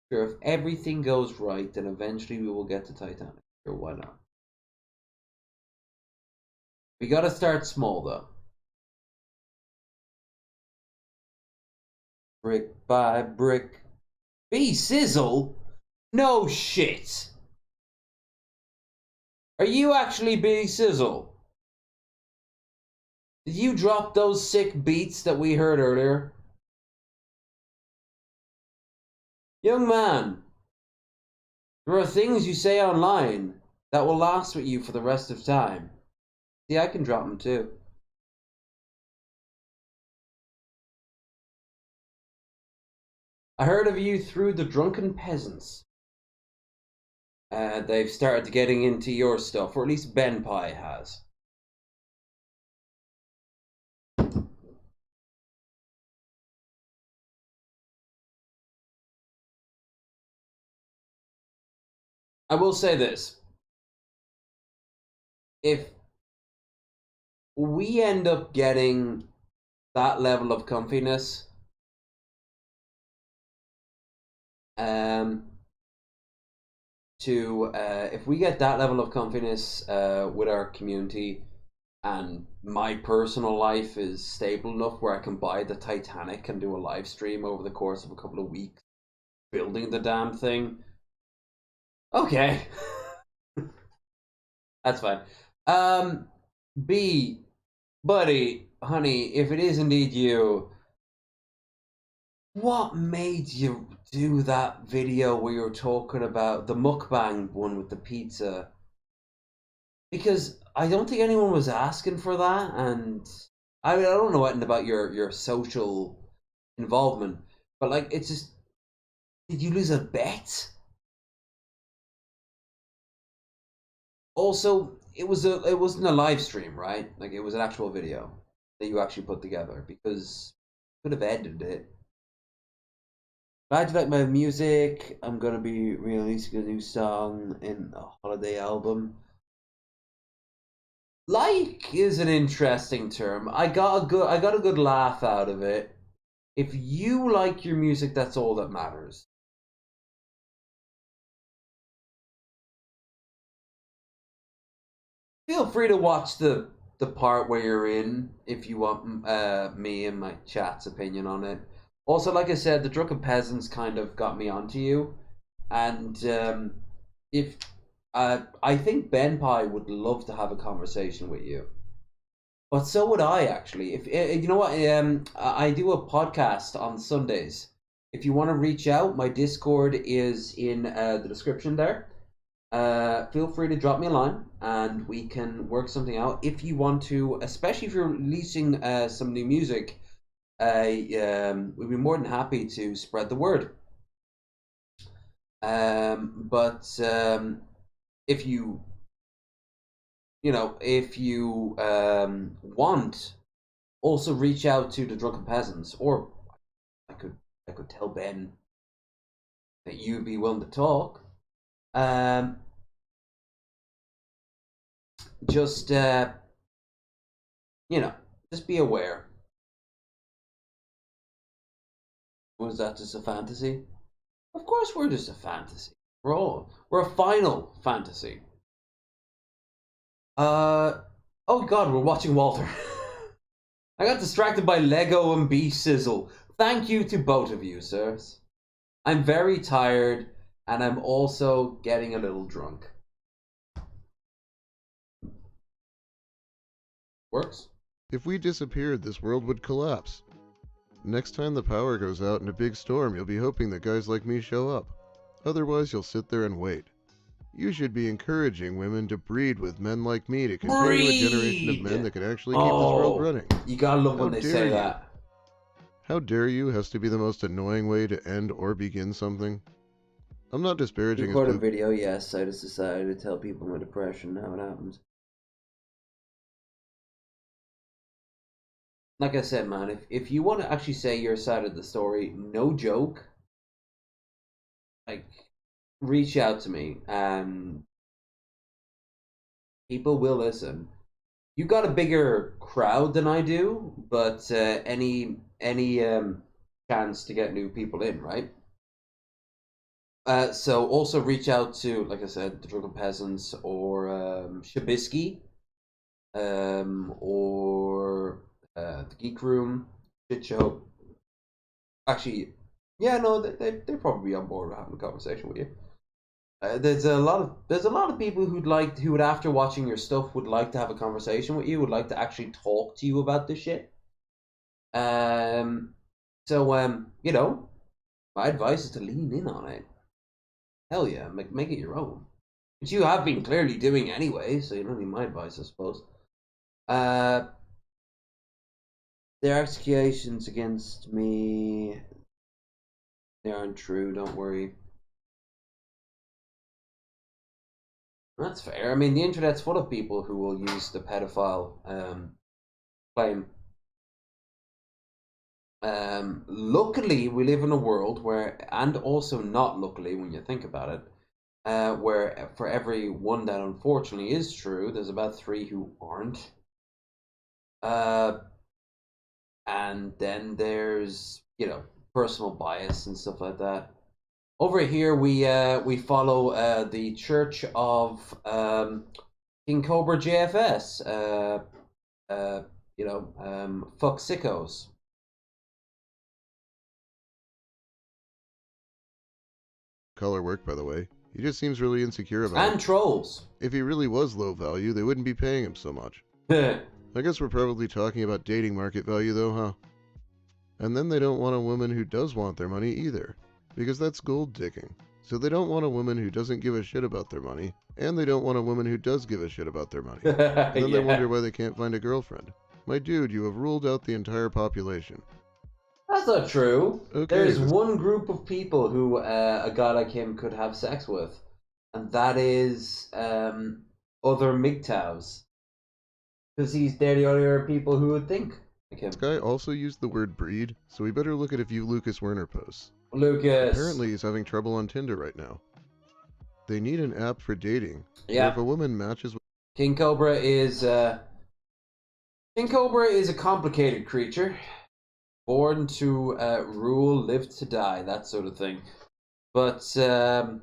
Sure, if everything goes right, then eventually we will get to Titanic. Sure, why not? We gotta start small though. Brick by brick. Sizzle? No shit. Are you actually Sizzle? Did you drop those sick beats that we heard earlier? Young man, there are things you say online that will last with you for the rest of time. See, I can drop them too. I heard of you through the drunken peasants. They've started getting into your stuff, or at least Ben Pie has. I will say this. If we end up getting that level of comfiness, if we get that level of comfiness with our community, and my personal life is stable enough where I can buy the Titanic and do a live stream over the course of a couple of weeks building the damn thing, okay. That's fine. B, buddy, honey, if it is indeed you, what made you do that video where you're talking about the mukbang one with the pizza? Because I don't think anyone was asking for that, and I mean, I don't know anything about your social involvement, but like, it's just, did you lose a bet? Also, it wasn't a live stream, right? Like, it was an actual video that you actually put together, because you could have edited it. Glad you like my music. I'm gonna be releasing a new song in a holiday album. Like is an interesting term. I got a good laugh out of it. If you like your music, that's all that matters. Feel free to watch the part where you're in if you want me and my chat's opinion on it. Also, like I said, the Drunken Peasants kind of got me onto you, and if I think Ben Pie would love to have a conversation with you, but so would I actually. If you know what, I do a podcast on Sundays. If you want to reach out, my Discord is in the description there. Feel free to drop me a line and we can work something out. If you want to, especially if you're releasing some new music, we'd be more than happy to spread the word. But if you want, also reach out to the Drunken Peasants, or I could tell Ben that you'd be willing to talk. Just you know, just be aware. Was that just a fantasy? Of course we're just a fantasy. We're a final fantasy. Oh god, we're watching Walter. I got distracted by Lego and Beef Sizzle. Thank you to both of you, sirs. I'm very tired, and I'm also getting a little drunk. Works? If we disappeared, this world would collapse. Next time the power goes out in a big storm, you'll be hoping that guys like me show up. Otherwise, you'll sit there and wait. You should be encouraging women to breed with men like me to continue a generation of men that can actually keep this world running. You gotta love when they say that. How dare you has to be the most annoying way to end or begin something. I'm not disparaging his Record a video, yes. I just decided to tell people my depression, how it happens. Like I said, man, if you want to actually say your side of the story, no joke, like, reach out to me. People will listen. You got a bigger crowd than I do, but any chance to get new people in, right? So also reach out to, like I said, the Drunken Peasants or Shabisky, or the Geek Room, Shit Show. Actually, yeah, no, they're probably on board with having a conversation with you. There's a lot of people who would after watching your stuff would like to have a conversation with you, would like to actually talk to you about this shit. You know, my advice is to lean in on it. Hell yeah, make it your own. Which you have been clearly doing anyway, so you don't need my advice, I suppose. Their accusations against me, they aren't true, don't worry. That's fair. I mean, the internet's full of people who will use the pedophile claim. Luckily, we live in a world where, and also not luckily when you think about it, where for every one that unfortunately is true, there's about 3 who aren't. And then there's, you know, personal bias and stuff like that. Over here, we follow the Church of King Cobra JFS. You know, fuck sickos. color work, by the way. He just seems really insecure about it. And trolls. If he really was low value, they wouldn't be paying him so much. I guess we're probably talking about dating market value though, huh? And then they don't want a woman who does want their money either, because that's gold digging. So they don't want a woman who doesn't give a shit about their money, and they don't want a woman who does give a shit about their money. And then they wonder why they can't find a girlfriend. My dude, you have ruled out the entire population. That's not true. Okay, There's one group of people who a guy like him could have sex with, and that is other MGTOWs. Because they're the other people who would think like him. This guy also used the word breed, so we better look at a few Lucas Werner posts. Lucas. Apparently he's having trouble on Tinder right now. They need an app for dating. Yeah. Where if a woman matches with King Cobra is a complicated creature. Born to rule, live to die, that sort of thing. But you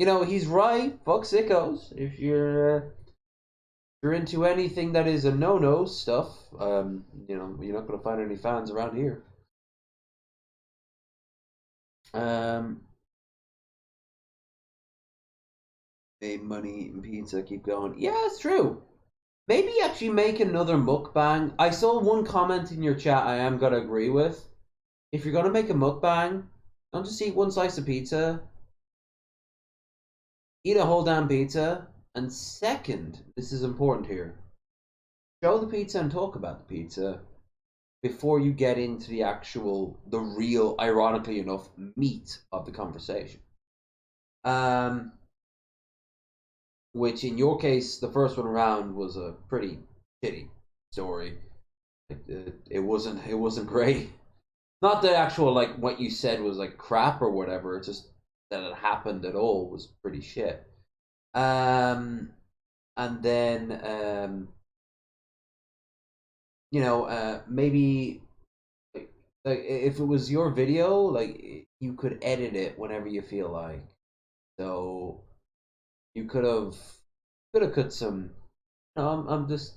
know, he's right. Fuck sickos. If you're into anything that is a no-no stuff, you know, you're not gonna find any fans around here. Made money and pizza, keep going. Yeah, it's true. Maybe actually make another mukbang. I saw one comment in your chat I am gonna agree with. If you're gonna make a mukbang, don't just eat one slice of pizza. Eat a whole damn pizza. And second, this is important here, show the pizza and talk about the pizza before you get into the real, ironically enough, meat of the conversation. Which in your case, the first one around was a pretty shitty story. It wasn't great. Not the actual, like, what you said was like crap or whatever. It's just that it happened at all was pretty shit. And then maybe like if it was your video, like you could edit it whenever you feel like. So you could have cut some. No,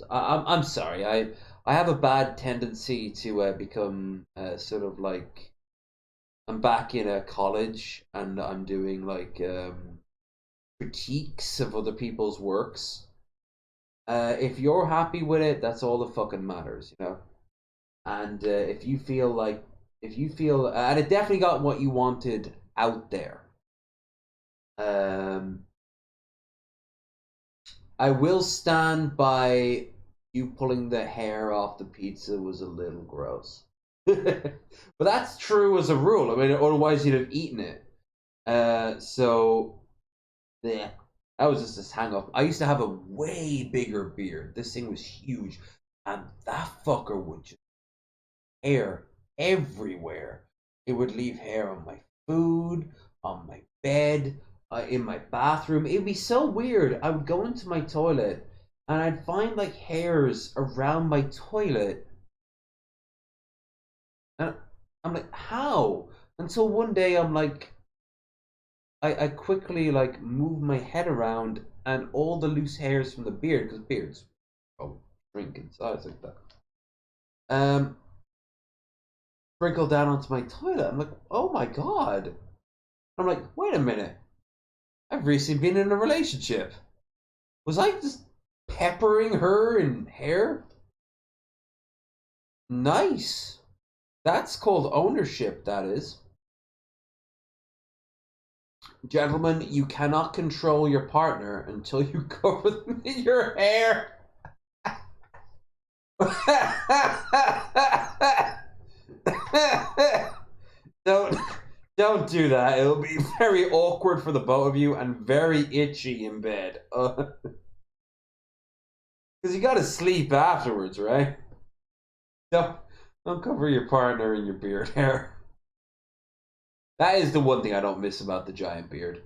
I'm sorry. I have a bad tendency to become sort of like I'm back in a college and I'm doing like critiques of other people's works. If you're happy with it, that's all that fucking matters, you know. And if you feel, and it definitely got what you wanted out there. I will stand by you pulling the hair off the pizza was a little gross. But that's true as a rule. I mean, otherwise you'd have eaten it. So, yeah, that was just this hang up. I used to have a way bigger beard. This thing was huge. And that fucker would just hair everywhere. It would leave hair on my food, on my bed, in my bathroom. It'd be so weird. I would go into my toilet and I'd find like hairs around my toilet. And I'm like, how? Until one day I'm like, I quickly like move my head around and all the loose hairs from the beard, because beards shrink in size like that. Sprinkle down onto my toilet. I'm like, oh my god. I'm like, wait a minute. I've recently been in a relationship. Was I just peppering her in hair? Nice. That's called ownership, that is. Gentlemen, you cannot control your partner until you cover them in your hair. Don't do that. It'll be very awkward for the both of you and very itchy in bed. Because you gotta sleep afterwards, right? Don't cover your partner in your beard hair. That is the one thing I don't miss about the giant beard.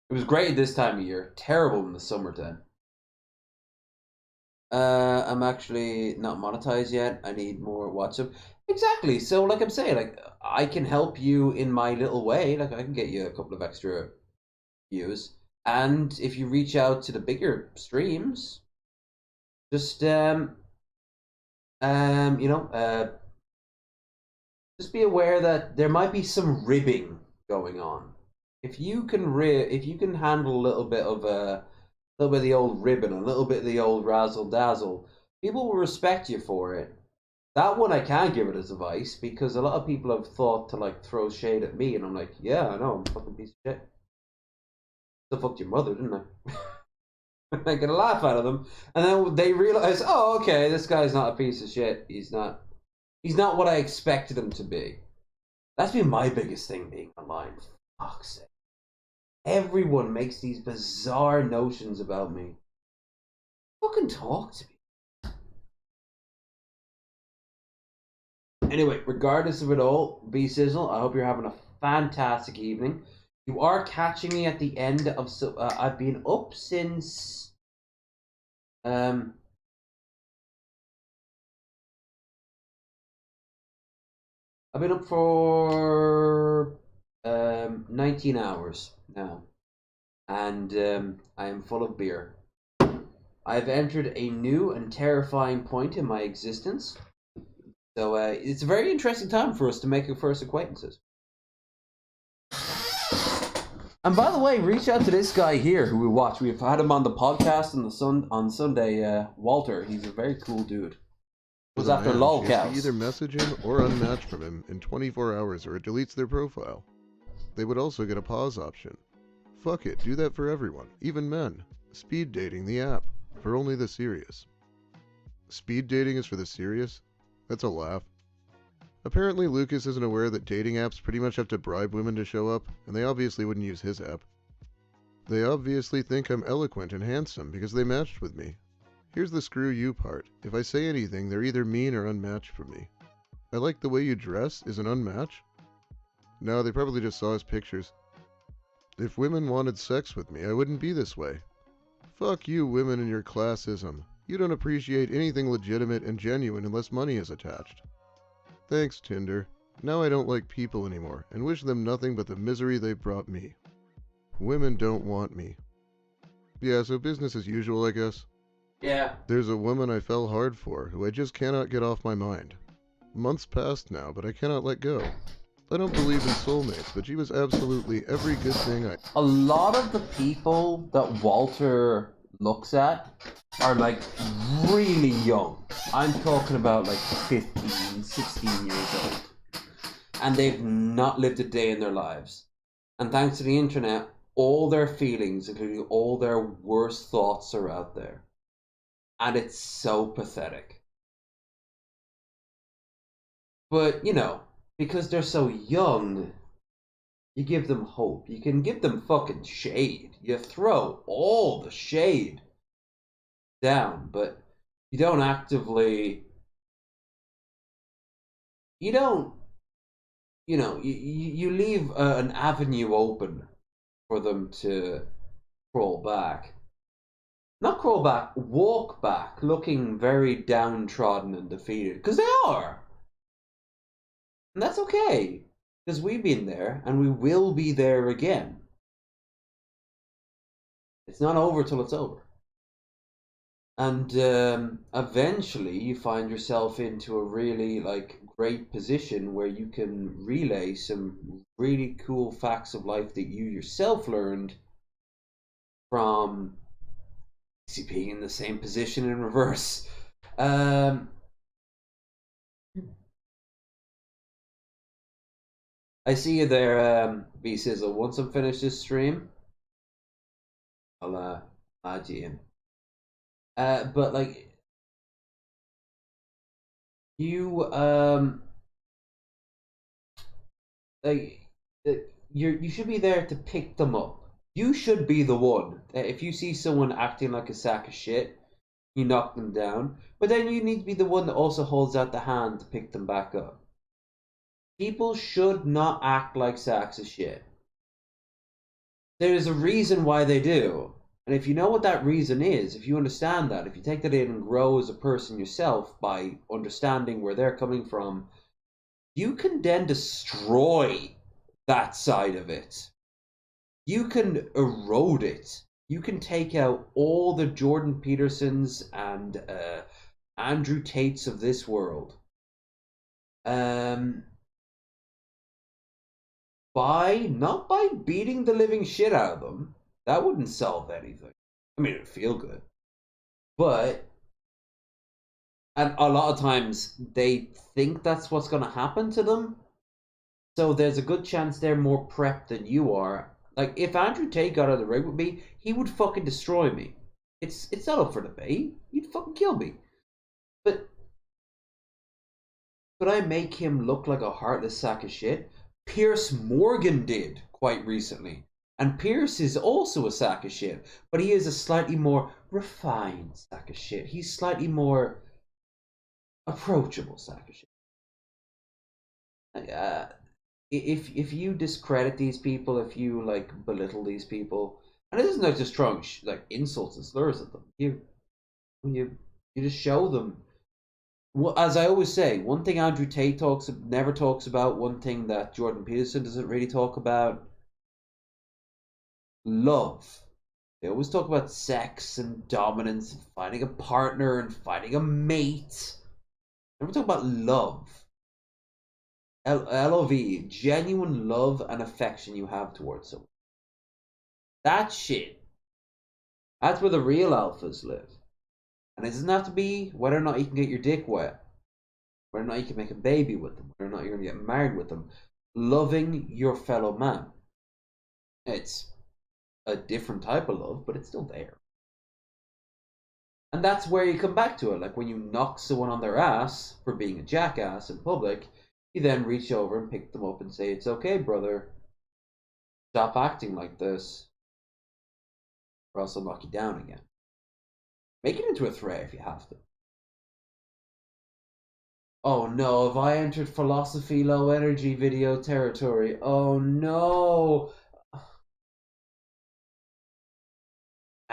It was great at this time of year. Terrible in the summertime. I'm actually not monetized yet. I need more WhatsApp. Exactly. So, like I'm saying, like I can help you in my little way. Like I can get you a couple of extra views, and if you reach out to the bigger streams, just just be aware that there might be some ribbing going on. If you can handle a little bit of the old ribbon, a little bit of the old razzle dazzle, people will respect you for it. That one I can give it as advice because a lot of people have thought to like throw shade at me, and I'm like, yeah, I know, I'm a fucking piece of shit. I fucked your mother, didn't I? I get a laugh out of them, and then they realize, oh, okay, this guy's not a piece of shit. He's not what I expected him to be. That's been my biggest thing being online. For fuck's sake. Everyone makes these bizarre notions about me. Fucking talk to me. Anyway, regardless of it all, B Sizzle, I hope you're having a fantastic evening. You are catching me at the end of I've been up since I've been up for 19 hours now, and I am full of beer. I've entered a new and terrifying point in my existence, so it's a very interesting time for us to make our first acquaintances. And by the way, reach out to this guy here who we watch. We've had him on the podcast on Sunday. Walter, he's a very cool dude. Was after lolcows. Either message him or unmatch from him in 24 hours, or it deletes their profile. They would also get a pause option. Fuck it, do that for everyone, even men. Speed dating, the app, for only the serious. Speed dating is for the serious? That's a laugh. Apparently Lucas isn't aware that dating apps pretty much have to bribe women to show up, and they obviously wouldn't use his app. They obviously think I'm eloquent and handsome because they matched with me. Here's the screw you part. If I say anything, they're either mean or unmatched for me. I like the way you dress is an unmatch? No, they probably just saw his pictures. If women wanted sex with me, I wouldn't be this way. Fuck you, women, and your classism. You don't appreciate anything legitimate and genuine unless money is attached. Thanks, Tinder. Now I don't like people anymore, and wish them nothing but the misery they brought me. Women don't want me. Yeah, so business as usual, I guess. Yeah. There's a woman I fell hard for, who I just cannot get off my mind. Months passed now, but I cannot let go. I don't believe in soulmates, but she was absolutely every good thing I... A lot of the people that Walter looks at are like really young. I'm talking about like 15, 16 years old. And they've not lived a day in their lives. And thanks to the internet, all their feelings, including all their worst thoughts, are out there. And it's so pathetic. But, you know, because they're so young, you give them hope. You can give them fucking shade. You throw all the shade down, but you don't actively... You don't... You know, you leave an avenue open for them to crawl back. Not crawl back, walk back, looking very downtrodden and defeated. Because they are! And that's okay. Because we've been there, and we will be there again. It's not over till it's over. And eventually you find yourself into a really like great position where you can relay some really cool facts of life that you yourself learned from being in the same position in reverse. I see you there, B Sizzle. Once I'm finished this stream, I'll add you in. But like you like you should be there to pick them up. You should be the one. If you see someone acting like a sack of shit, you knock them down. But then you need to be the one that also holds out the hand to pick them back up. People should not act like sacks of shit. There is a reason why they do. And if you know what that reason is, if you understand that, if you take that in and grow as a person yourself by understanding where they're coming from, you can then destroy that side of it. You can erode it. You can take out all the Jordan Petersons and Andrew Tates of this world. Not by beating the living shit out of them. That wouldn't solve anything. I mean, it'd feel good. But, and a lot of times they think that's what's going to happen to them. So there's a good chance they're more prepped than you are. Like, if Andrew Tate got out of the ring with me, he would fucking destroy me. It's not up for debate. He'd fucking kill me. But could I make him look like a heartless sack of shit? Pierce Morgan did quite recently. And Pierce is also a sack of shit. But he is a slightly more refined sack of shit. He's slightly more approachable sack of shit. If you discredit these people, if you like belittle these people, and it isn't like just throwing like insults and slurs at them, you just show them. Well, as I always say, one thing Andrew Tate never talks about, one thing that Jordan Peterson doesn't really talk about, love. They always talk about sex and dominance and finding a partner and finding a mate. Never talk about love. LEV, genuine love and affection you have towards someone. That shit. That's where the real alphas live. And it doesn't have to be whether or not you can get your dick wet. Whether or not you can make a baby with them. Whether or not you're going to get married with them. Loving your fellow man. It's a different type of love, but it's still there. And that's where you come back to it. Like when you knock someone on their ass for being a jackass in public, you then reach over and pick them up and say, it's okay, brother. Stop acting like this. Or else I'll knock you down again. Make it into a threat if you have to. Oh no, have I entered philosophy low energy video territory? Oh no!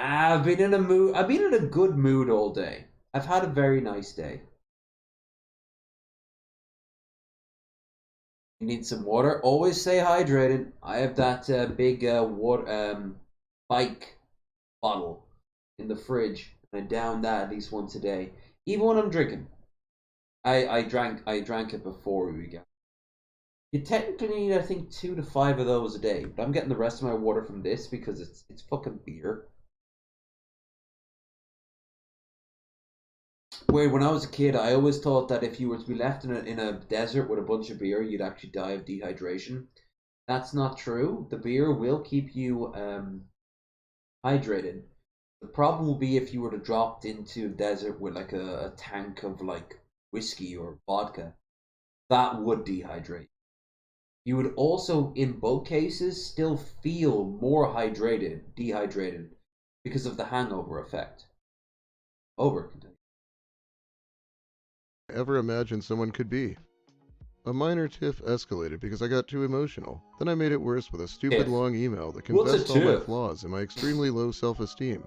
I've been in a mood. I've been in a good mood all day. I've had a very nice day. You need some water. Always stay hydrated. I have that big water bike bottle in the fridge, and I down that at least once a day, even when I'm drinking. I drank it before we began. You technically need, I think, 2 to 5 of those a day, but I'm getting the rest of my water from this because it's fucking beer. Where when I was a kid, I always thought that if you were to be left in a desert with a bunch of beer, you'd actually die of dehydration. That's not true. The beer will keep you hydrated. The problem will be if you were to drop into a desert with like a tank of like whiskey or vodka. That would dehydrate. You would also, in both cases, still feel more dehydrated, because of the hangover effect. Over. Ever imagined someone could be. A minor tiff escalated because I got too emotional. Then I made it worse with a stupid long email that What's a confessed all my tiff? flaws and my extremely low self-esteem,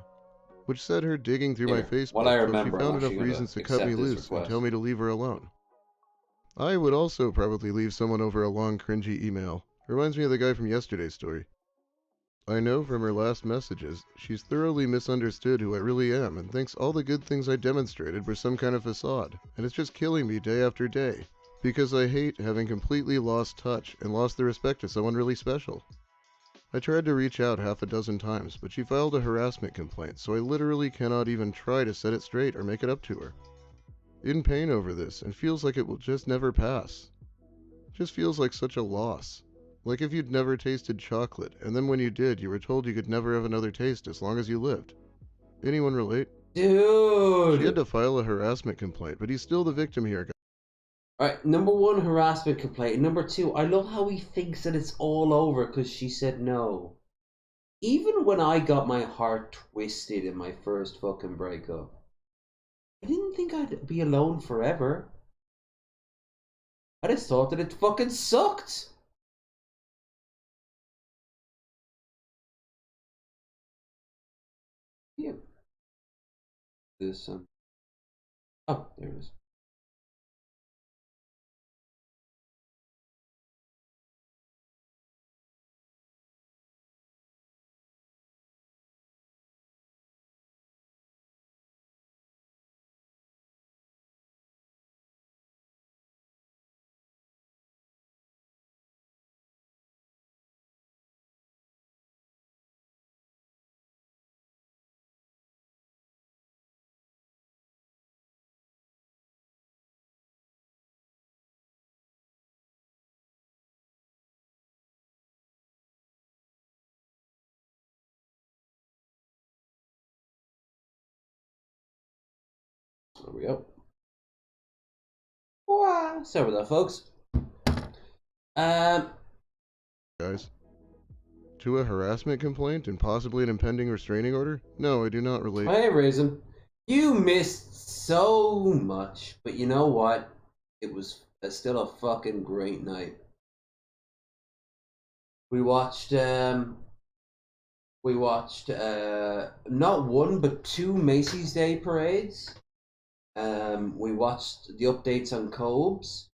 which set her digging through my Here, Facebook what I till she remember, I'm found enough actually gonna reasons to cut me accept this loose and request. tell me to leave her alone. I would also probably leave someone over a long cringy email. Reminds me of the guy from yesterday's story. I know from her last messages, she's thoroughly misunderstood who I really am and thinks all the good things I demonstrated were some kind of facade, and it's just killing me day after day, because I hate having completely lost touch and lost the respect of someone really special. I tried to reach out half a dozen times, but she filed a harassment complaint, so I literally cannot even try to set it straight or make it up to her. In pain over this, and feels like it will just never pass. Just feels like such a loss. Like if you'd never tasted chocolate, and then when you did, you were told you could never have another taste as long as you lived. Anyone relate? Dude! She had to file a harassment complaint, but he's still the victim here. Alright, number 1, harassment complaint. And number 2, I love how he thinks that it's all over because she said no. Even when I got my heart twisted in my first fucking breakup, I didn't think I'd be alone forever. I just thought that it fucking sucked. Yeah. This oh, there it is. There we go. Wow. Sorry about that, folks. Guys. To a harassment complaint and possibly an impending restraining order? No, I do not relate. Hey, Raisin. You missed so much, but you know what? It was still a fucking great night. We watched not one but 2 Macy's Day parades. We watched the updates on Cobes,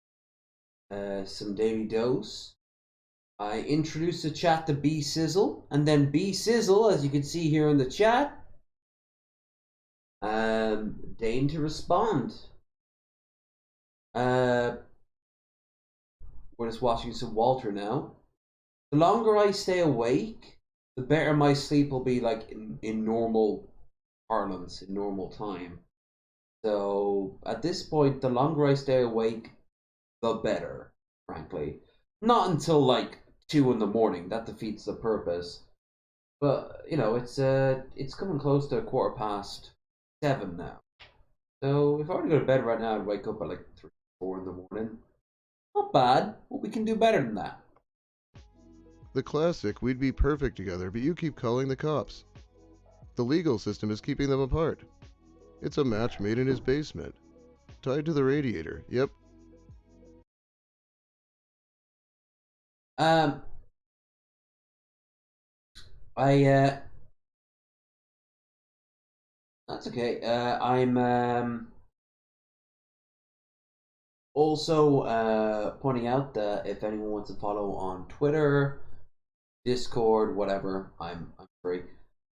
some Daily Dose. I introduced the chat to B Sizzle, and then B Sizzle, as you can see here in the chat, deigned to respond. We're just watching some Walter now. The longer I stay awake, the better my sleep will be, like in normal parlance, in normal time. So at this point, the longer I stay awake, the better, frankly. Not until like 2 in the morning. That defeats the purpose. But you know, it's coming close to 7:15 now. So if I were to go to bed right now, I'd wake up at like 3, 4 in the morning. Not bad, but we can do better than that. The classic, we'd be perfect together, but you keep calling the cops. The legal system is keeping them apart. It's a match made in his basement. Tied to the radiator, yep. I That's okay. I'm also pointing out that if anyone wants to follow on Twitter, Discord, whatever, I'm free.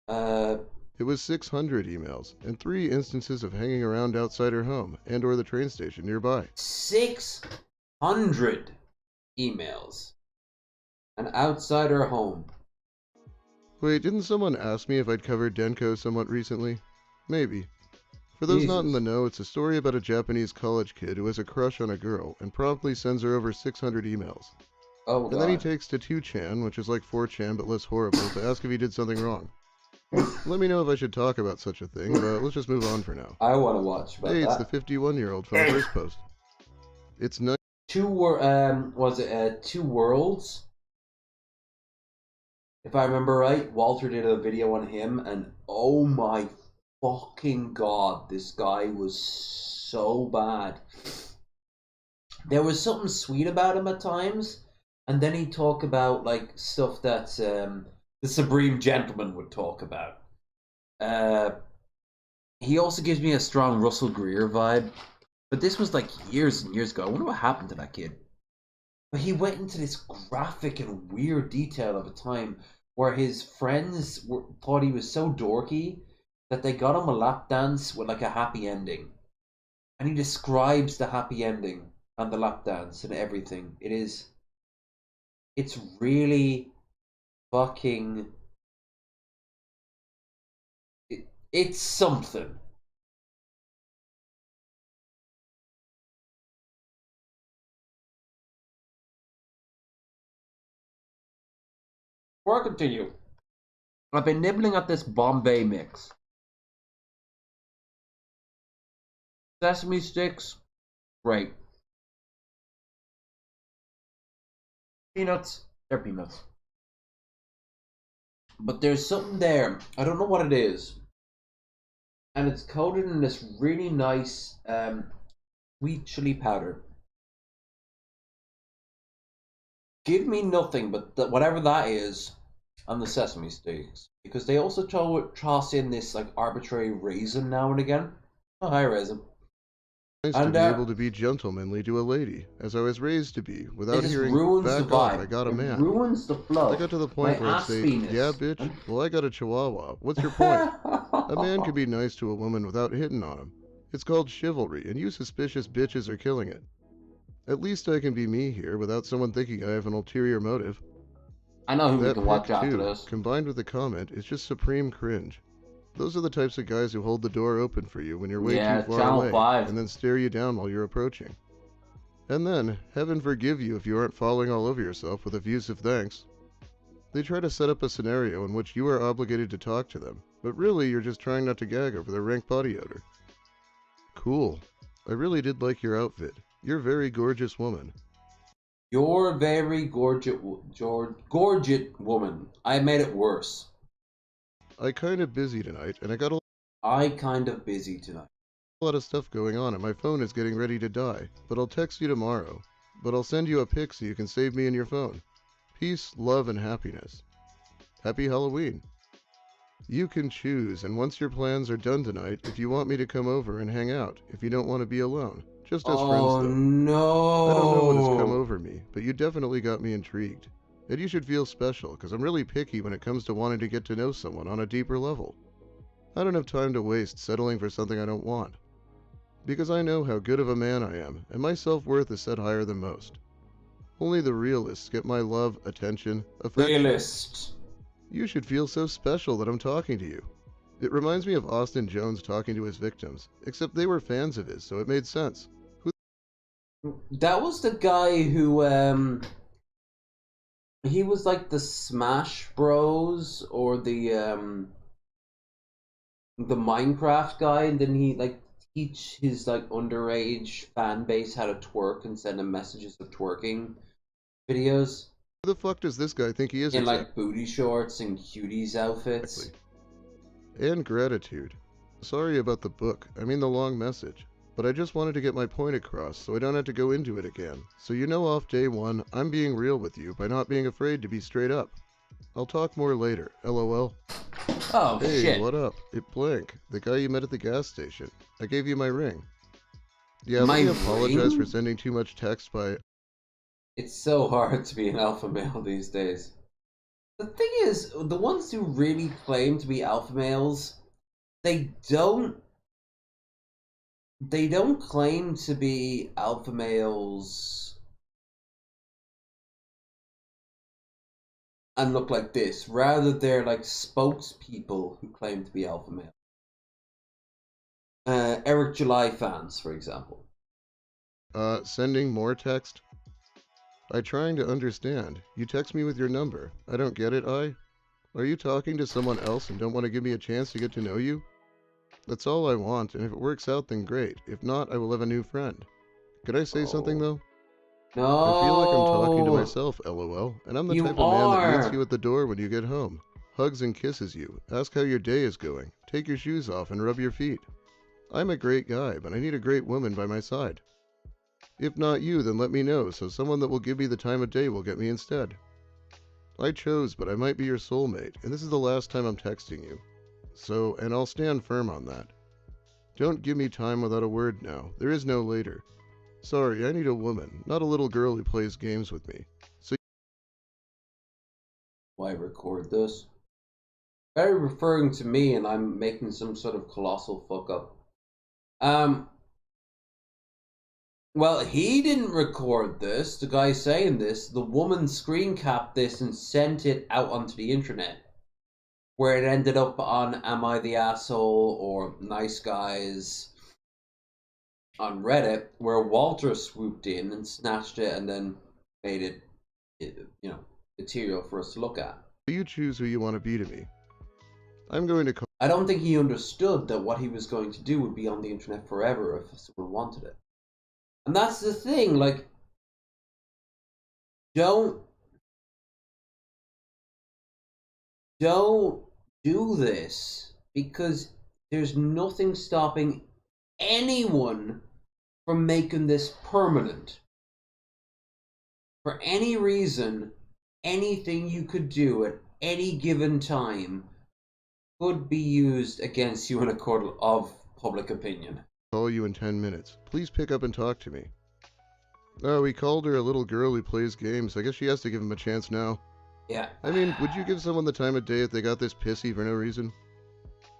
It was 600 emails, and 3 instances of hanging around outside her home and or the train station nearby. 600 emails. And outside her home. Wait, didn't someone ask me if I'd covered Denko somewhat recently? Maybe. For those not in the know, it's a story about a Japanese college kid who has a crush on a girl and promptly sends her over 600 emails. Oh, God. And then he takes to 2chan, which is like 4chan but less horrible, to ask if he did something wrong. Let me know if I should talk about such a thing, but let's just move on for now. I want to watch about Hey, it's that. the 51-year-old from the first post. It's nice. Two Worlds? If I remember right, Walter did a video on him, and oh my fucking god, this guy was so bad. There was something sweet about him at times, and then he'd talk about like stuff that the Supreme Gentleman would talk about. He also gives me a strong Russell Greer vibe, but this was like years and years ago. I wonder what happened to that kid. But he went into this graphic and weird detail of a time where his friends thought he was so dorky that they got him a lap dance with like a happy ending. And he describes the happy ending and the lap dance and everything. It's really fucking... It's something. Before I continue, I've been nibbling at this Bombay mix. Sesame sticks, great. Peanuts, they're peanuts. But there's something there, I don't know what it is. And it's coated in this really nice sweet chili powder. Give me nothing but whatever that is on the sesame sticks. Because they also toss in this like arbitrary raisin now and again. Oh, hi, raisin. Nice to be able to be gentlemanly to a lady, as I was raised to be, without hearing, back off, I got a man. It ruins the flow. I got to the point where I'd say, yeah, bitch, well, I got a chihuahua. What's your point? A man can be nice to a woman without hitting on him. It's called chivalry, and you suspicious bitches are killing it. At least I can be me here, without someone thinking I have an ulterior motive. I know who we That can watch pic, after too, this. combined with the comment, is just supreme cringe. Those are the types of guys who hold the door open for you when you're way too far Channel away, 5. and then stare you down while you're approaching. And then, heaven forgive you if you aren't falling all over yourself with effusive thanks. They try to set up a scenario in which you are obligated to talk to them, but really you're just trying not to gag over their rank body odor. Cool. I really did like your outfit. You're a very gorgeous woman. You're a very gorgeous woman. I made it worse. I kinda busy tonight, and I got a lot of stuff going on, and my phone is getting ready to die, but I'll text you tomorrow. But I'll send you a pic so you can save me in your phone. Peace, love, and happiness. Happy Halloween. You can choose, and once your plans are done tonight, if you want me to come over and hang out, if you don't want to be alone. Just as friends, though. No. I don't know what has come over me, but you definitely got me intrigued. And you should feel special, because I'm really picky when it comes to wanting to get to know someone on a deeper level. I don't have time to waste settling for something I don't want. Because I know how good of a man I am, and my self-worth is set higher than most. Only the realists get my love, attention, affection. Realist. You should feel so special that I'm talking to you. It reminds me of Austin Jones talking to his victims, except they were fans of his, so it made sense. That was the guy who, he was like the Smash Bros. Or the Minecraft guy, and then he like teach his like underage fan base how to twerk and send them messages of twerking videos. Who the fuck does this guy think he is in exactly? like booty shorts and cuties outfits. And gratitude. Sorry about the book, I mean the long message. But I just wanted to get my point across so I don't have to go into it again. So you know off day one, I'm being real with you by not being afraid to be straight up. I'll talk more later, LOL. Oh, hey, shit. what up? It's Blank, the guy you met at the gas station. I gave you my ring. Yeah, My let me apologize ring? for sending too much text by... It's so hard to be an alpha male these days. The thing is, the ones who really claim to be alpha males, they don't claim to be alpha males and look like this. Rather, they're like spokespeople who claim to be alpha male. Eric July fans, for example. Sending more text? I'm trying to understand. You text me with your number. I don't get it, Are you talking to someone else and don't want to give me a chance to get to know you? That's all I want, and if it works out, then great. If not, I will have a new friend. Could I say something, though? No. I feel like I'm talking to myself, lol, and I'm the You type of man that meets are. you at the door when you get home, hugs and kisses you, asks how your day is going, take your shoes off and rub your feet. I'm a great guy, but I need a great woman by my side. If not you, then let me know, so someone that will give me the time of day will get me instead. I chose, but I might be your soulmate, and this is the last time I'm texting you. So, and I'll stand firm on that. Don't give me time without a word now. There is no later. Sorry, I need a woman, not a little girl who plays games with me. So Why record this? Very referring to me and I'm making some sort of colossal fuck up. Well, he didn't record this, the guy saying this. The woman screen capped this and sent it out onto the internet. Where it ended up on Am I the Asshole or Nice Guys on Reddit, where Walter swooped in and snatched it and then made it, you know, material for us to look at. you choose who you want to be to me. I'm going to call... I don't think he understood that what he was going to do would be on the internet forever if someone wanted it. And that's the thing, like, don't do this, because there's nothing stopping anyone from making this permanent. For any reason, anything you could do at any given time could be used against you in a court of public opinion. Call you in 10 minutes. Please pick up and talk to me. Oh, he called her a little girl who plays games. I guess she has to give him a chance now. Yeah. I mean, would you give someone the time of day if they got this pissy for no reason?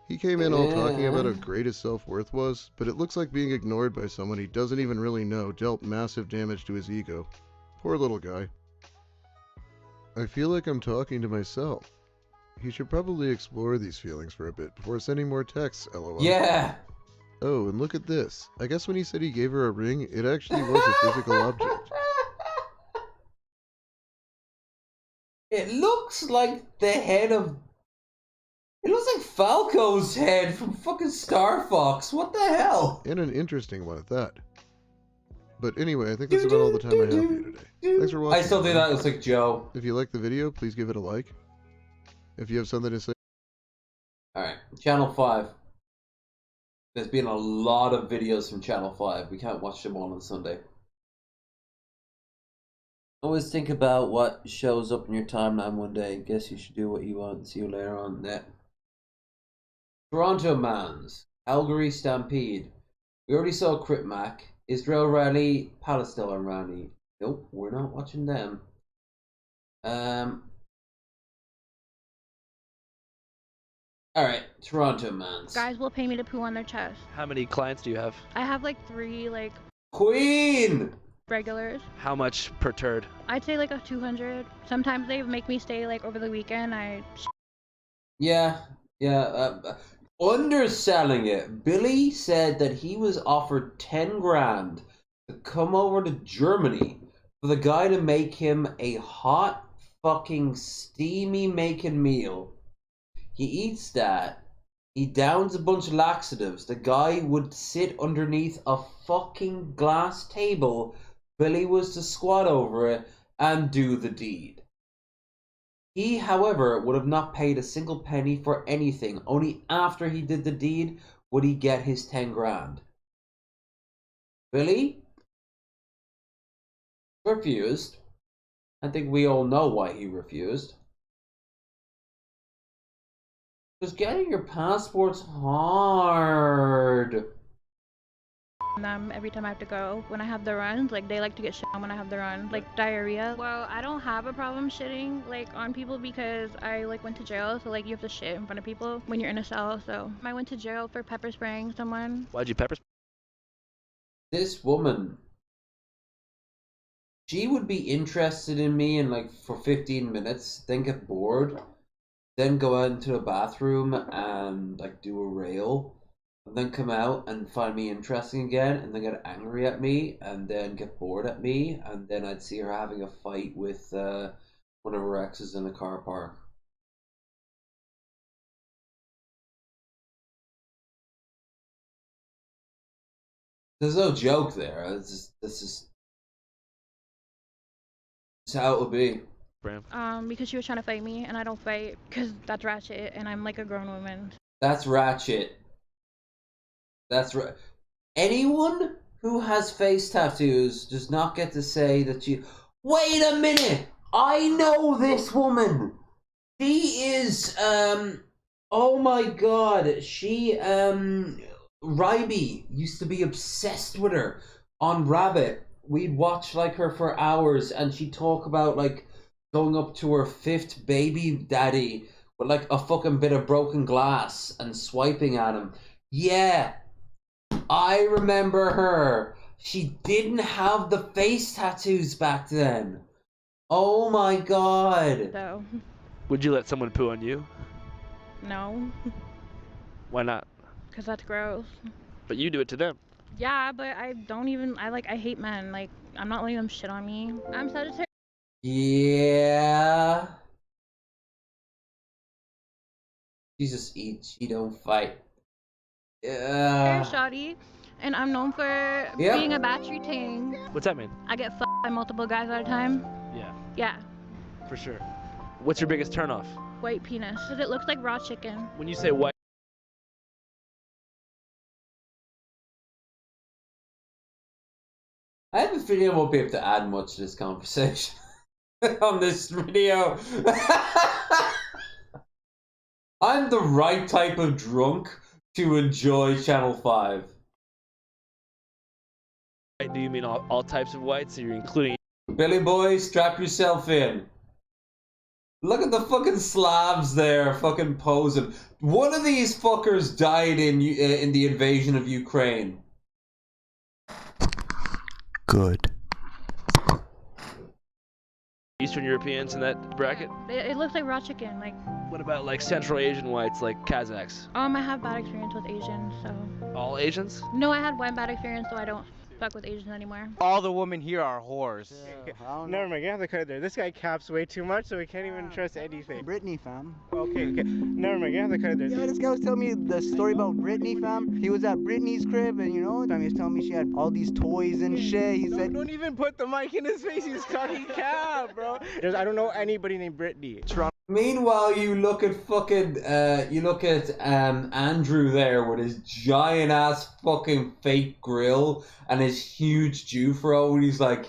He came in all talking about how great his self-worth was, but it looks like being ignored by someone he doesn't even really know dealt massive damage to his ego. Poor little guy. I feel like I'm talking to myself. He should probably explore these feelings for a bit before sending more texts, lol. Yeah! Oh, and look at this. I guess when he said he gave her a ring, it actually was a physical object. It looks like the head of... It looks like Falco's head from fucking Star Fox. What the hell? And an interesting one at that. But anyway, I think that's about all the time I have for you today. Thanks for watching. I still think that looks like Joe. If you like the video, please give it a like. If you have something to say... Alright, Channel 5. There's been a lot of videos from Channel 5. We can't watch them all on Sunday. Always think about what shows up in your timeline one day. Guess you should do what you want. See you later on net. Toronto Mans. Calgary Stampede. We already saw Crit Mac. Israel Rally. Palestine Rally. Nope, we're not watching them. Alright, Toronto Mans. Guys will pay me to poo on their chest. How many clients do you have? I have like 3 like Queen! regulars. How much per turd? I'd say like a 200. Sometimes they make me stay like over the weekend. Yeah, underselling it. Billy said that he was offered 10 grand to come over to Germany for the guy to make him a hot fucking steamy making meal. He eats that. He downs a bunch of laxatives. The guy would sit underneath a fucking glass table. Billy was to squat over it and do the deed. He, however, would have not paid a single penny for anything. Only after he did the deed would he get his 10 grand. Billy refused. I think we all know why he refused. Just getting your passport's hard. Them every time I have to go. When I have the runs, like they like to get shit on when I have the run, like diarrhea. Well, I don't have a problem shitting like on people because I like went to jail, so like you have to shit in front of people when you're in a cell. So I went to jail for pepper spraying someone. Why'd you pepper spray? This woman, she would be interested in me in like for 15 minutes, then get bored, then go out into the bathroom and like do a rail, and then come out and find me interesting again, and then get angry at me, and then get bored at me, and then I'd see her having a fight with one of her exes in a car park. There's no joke there. This is how it would be. Because she was trying to fight me, and I don't fight because that's ratchet, and I'm like a grown woman. That's ratchet. That's right. Anyone who has face tattoos does not get to say that you. Wait a minute! I know this woman! She is, oh my god, she, Ryby used to be obsessed with her on Rabbit. We'd watch, like, her for hours, and she'd talk about, like, going up to her 5th baby daddy with, like, a fucking bit of broken glass and swiping at him. Yeah, I remember her. She didn't have the face tattoos back then. Oh my god. So, Would you let someone poo on you? no, Why not? because that's gross. But you do it to them. Yeah, but I don't even, I hate men. Like, I'm not letting them shit on me. I'm Sagittarius. Yeah. She just eats, she don't fight. Yeah. Shoddy, and I'm known for Yep. being a battery tank. What's that mean? I get fucked by multiple guys at a time. Yeah, Yeah, for sure. What's your biggest turnoff? white penis. Because it looks like raw chicken. When you say white. I have a feeling I won't be able to add much to this conversation on this video. I'm the right type of drunk to enjoy Channel 5. Do you mean all types of whites, or you're including? Billy boy, strap yourself in. Look at the fucking Slavs there, fucking posing. One of these fuckers died in the invasion of Ukraine. Good. Eastern Europeans in that bracket? It looks like raw chicken. Like, What about like Central Asian whites, like Kazakhs? I have bad experience with Asians, so. All Asians? No, I had one bad experience, so I don't fuck with Asians anymore. All the women here are whores. Never mind, you have to cut it there. This guy caps way too much, so we can't even trust anything. Brittany, fam. Okay. Never mind, you have to cut it there. Yeah, this guy was telling me the story about Brittany, fam. He was at Brittany's crib, and you know, he was telling me she had all these toys and shit. He said, Don't even put the mic in his face. He's talking cap, bro. I don't know anybody named Brittany. Meanwhile, you look at fucking, Andrew there with his giant ass fucking fake grill and his huge Jufro, and he's like,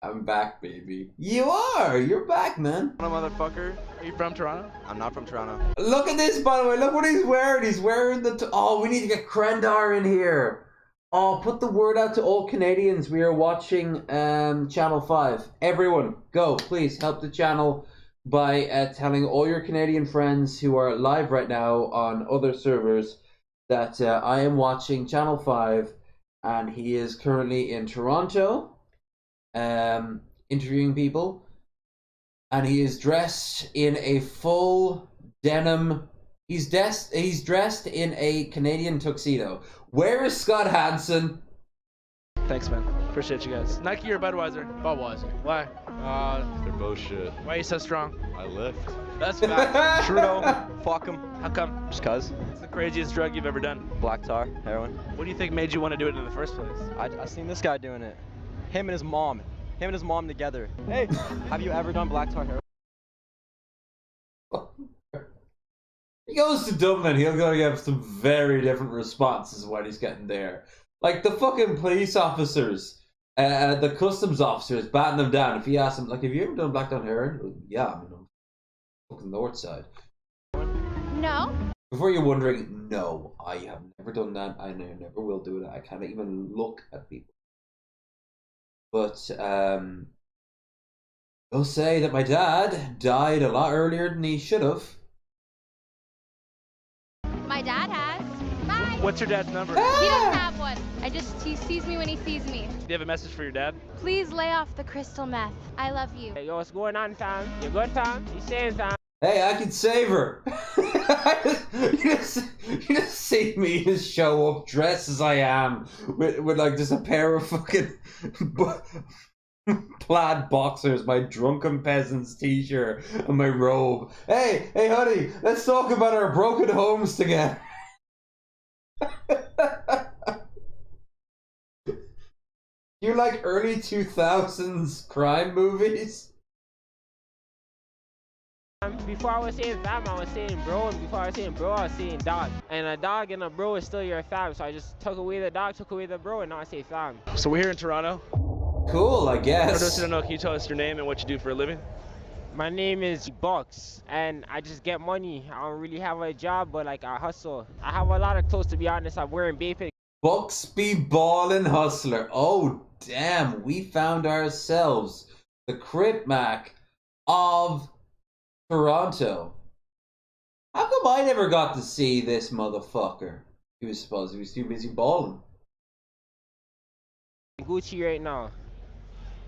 I'm back, baby. You are! You're back, man. Motherfucker. Are you from Toronto? I'm not from Toronto. Look at this, by the way. Look what he's wearing. He's wearing the... oh, we need to get Krendar in here. Oh, put the word out to all Canadians. We are watching Channel 5. Everyone, go. Please help the channel by telling all your Canadian friends who are live right now on other servers that I am watching Channel 5, and he is currently in Toronto interviewing people, and he is dressed in a full denim. He's dressed in a Canadian tuxedo. Where is Scott Hansen? Thanks, man. Appreciate you guys. Nike or Budweiser? Budweiser. Why? They're both shit. Why are you so strong? I lift. That's fact. Trudeau, fuck him. How come? Just cuz. It's the craziest drug you've ever done. Black tar, heroin. What do you think made you want to do it in the first place? I seen this guy doing it. Him and his mom. Him and his mom together. Hey, have you ever done black tar heroin? He goes to Dublin, he'll go get some very different responses when he's getting there. Like the fucking police officers, the customs officers batting them down. If he asks them, like, have you ever done black tar heroin? Yeah, I'm on the fucking north side. No. Before you're wondering, no, I have never done that. I never will do it. I can't even look at people. But I'll say that my dad died a lot earlier than he should have. My dad has. Bye. What's your dad's number? He doesn't have one. He sees me when he sees me. Do you have a message for your dad? Please lay off the crystal meth. I love you. Hey, yo, what's going on, fam? You good, fam? You saying, fam? Hey, I can save her. you just see me just show up dressed as I am with like just a pair of fucking plaid boxers, my drunken peasants t-shirt, and my robe. Hey, honey, let's talk about our broken homes together. You like early 2000s crime movies? Before I was saying fam, I was saying bro, and before I was saying bro, I was saying dog. And a dog and a bro is still your fam, so I just took away the dog, took away the bro, and now I say fam. So we're here in Toronto. Cool, I guess. For those who don't know, can you tell us your name and what you do for a living? My name is Bucks, and I just get money. I don't really have a job, but like I hustle. I have a lot of clothes, to be honest. I'm wearing basic. Bucks be ballin' hustler. Oh damn, we found ourselves the Crip Mac of Toronto. How come I never got to see this motherfucker? He was too busy balling. Gucci right now.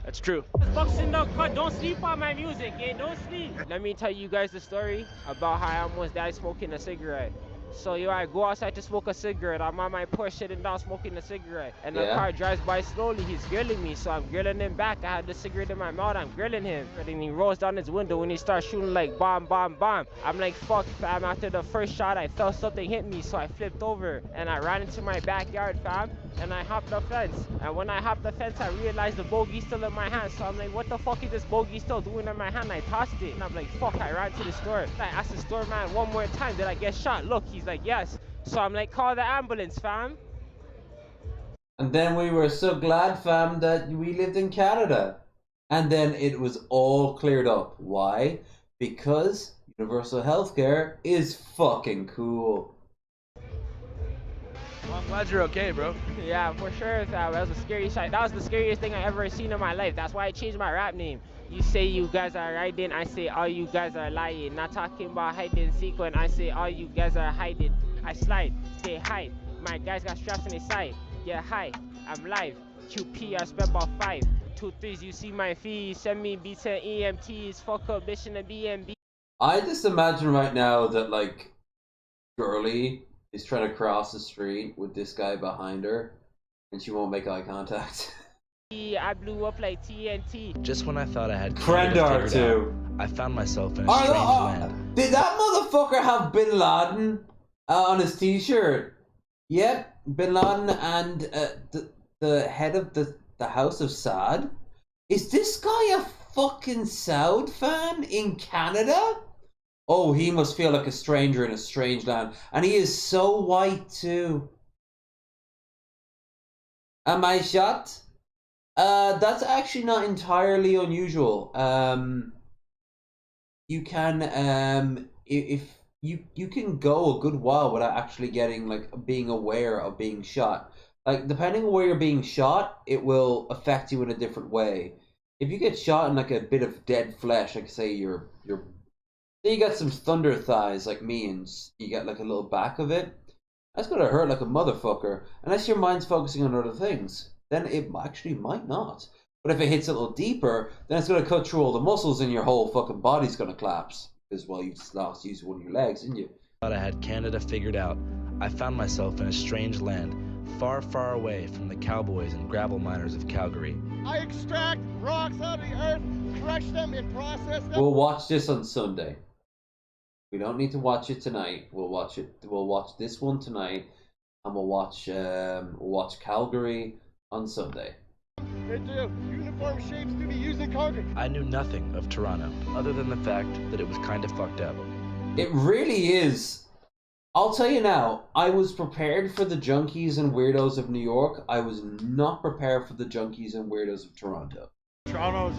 That's true. Bucks in the cut, don't sleep on my music, yeah, don't sleep. Let me tell you guys the story about how I almost died smoking a cigarette. So I go outside to smoke a cigarette. I'm on my porch sitting down smoking a cigarette. And the car drives by slowly. He's grilling me, so I'm grilling him back. I had the cigarette in my mouth, I'm grilling him. And then he rolls down his window and he starts shooting like bomb, bomb, bomb. I'm like, fuck, fam. After the first shot, I felt something hit me, so I flipped over. And I ran into my backyard, fam. And I hopped the fence. And when I hopped the fence, I realized the bogey's still in my hand. So I'm like, what the fuck is this bogey still doing in my hand? I tossed it. And I'm like, fuck, I ran to the store. I asked the store man one more time, did I get shot? Look, he's like, yes. So I'm like, call the ambulance, fam. And then we were so glad, fam, that we lived in Canada. And then it was all cleared up. Why? Because universal healthcare is fucking cool. Well, I'm glad you're okay, bro. Yeah, for sure, fam. That was a scary shot. That was the scariest thing I ever seen in my life. That's why I changed my rap name. You say you guys are hiding, I say all you guys are lying. Not talking about hide and seek when I say all you guys are hiding. I slide, stay high. My guys got straps on their side. Get high, I'm live. QP, I spent about 5. 2 3s, you see my fees. Send me beats and EMTs. Fuck up, bitch in the BNB. I just imagine right now that, like, Girly is trying to cross the street with this guy behind her, and she won't make eye contact. I blew up like TNT. Just when I thought I had Krendar too. I found myself in a strange land. Did that motherfucker have Bin Laden on his t-shirt? Yep, Bin Laden and the head of the House of Saud. Is this guy a fucking Saud fan in Canada? Oh, he must feel like a stranger in a strange land. And he is so white too. Am I shot? That's actually not entirely unusual. You can if you can go a good while without actually getting, like, being aware of being shot. Like, depending on where you're being shot, it will affect you in a different way. If you get shot in like a bit of dead flesh, like say say you got some thunder thighs like me, and you get like a little back of it, that's gonna hurt like a motherfucker. Unless your mind's focusing on other things, then it actually might not. But if it hits a little deeper, then it's gonna cut through all the muscles and your whole fucking body's gonna collapse. Because, well, you just lost use of one of your legs, didn't you? Thought I had Canada figured out. I found myself in a strange land, far, far away from the cowboys and gravel miners of Calgary. I extract rocks out of the earth, crush them, and process them. We'll watch this on Sunday. We don't need to watch it tonight. We'll watch it. We'll watch this one tonight, and we'll watch Calgary on Sunday. They do. Uniform shapes to be used in Calgary. I knew nothing of Toronto, other than the fact that it was kind of fucked up. It really is. I'll tell you now, I was prepared for the junkies and weirdos of New York. I was not prepared for the junkies and weirdos of Toronto. Toronto's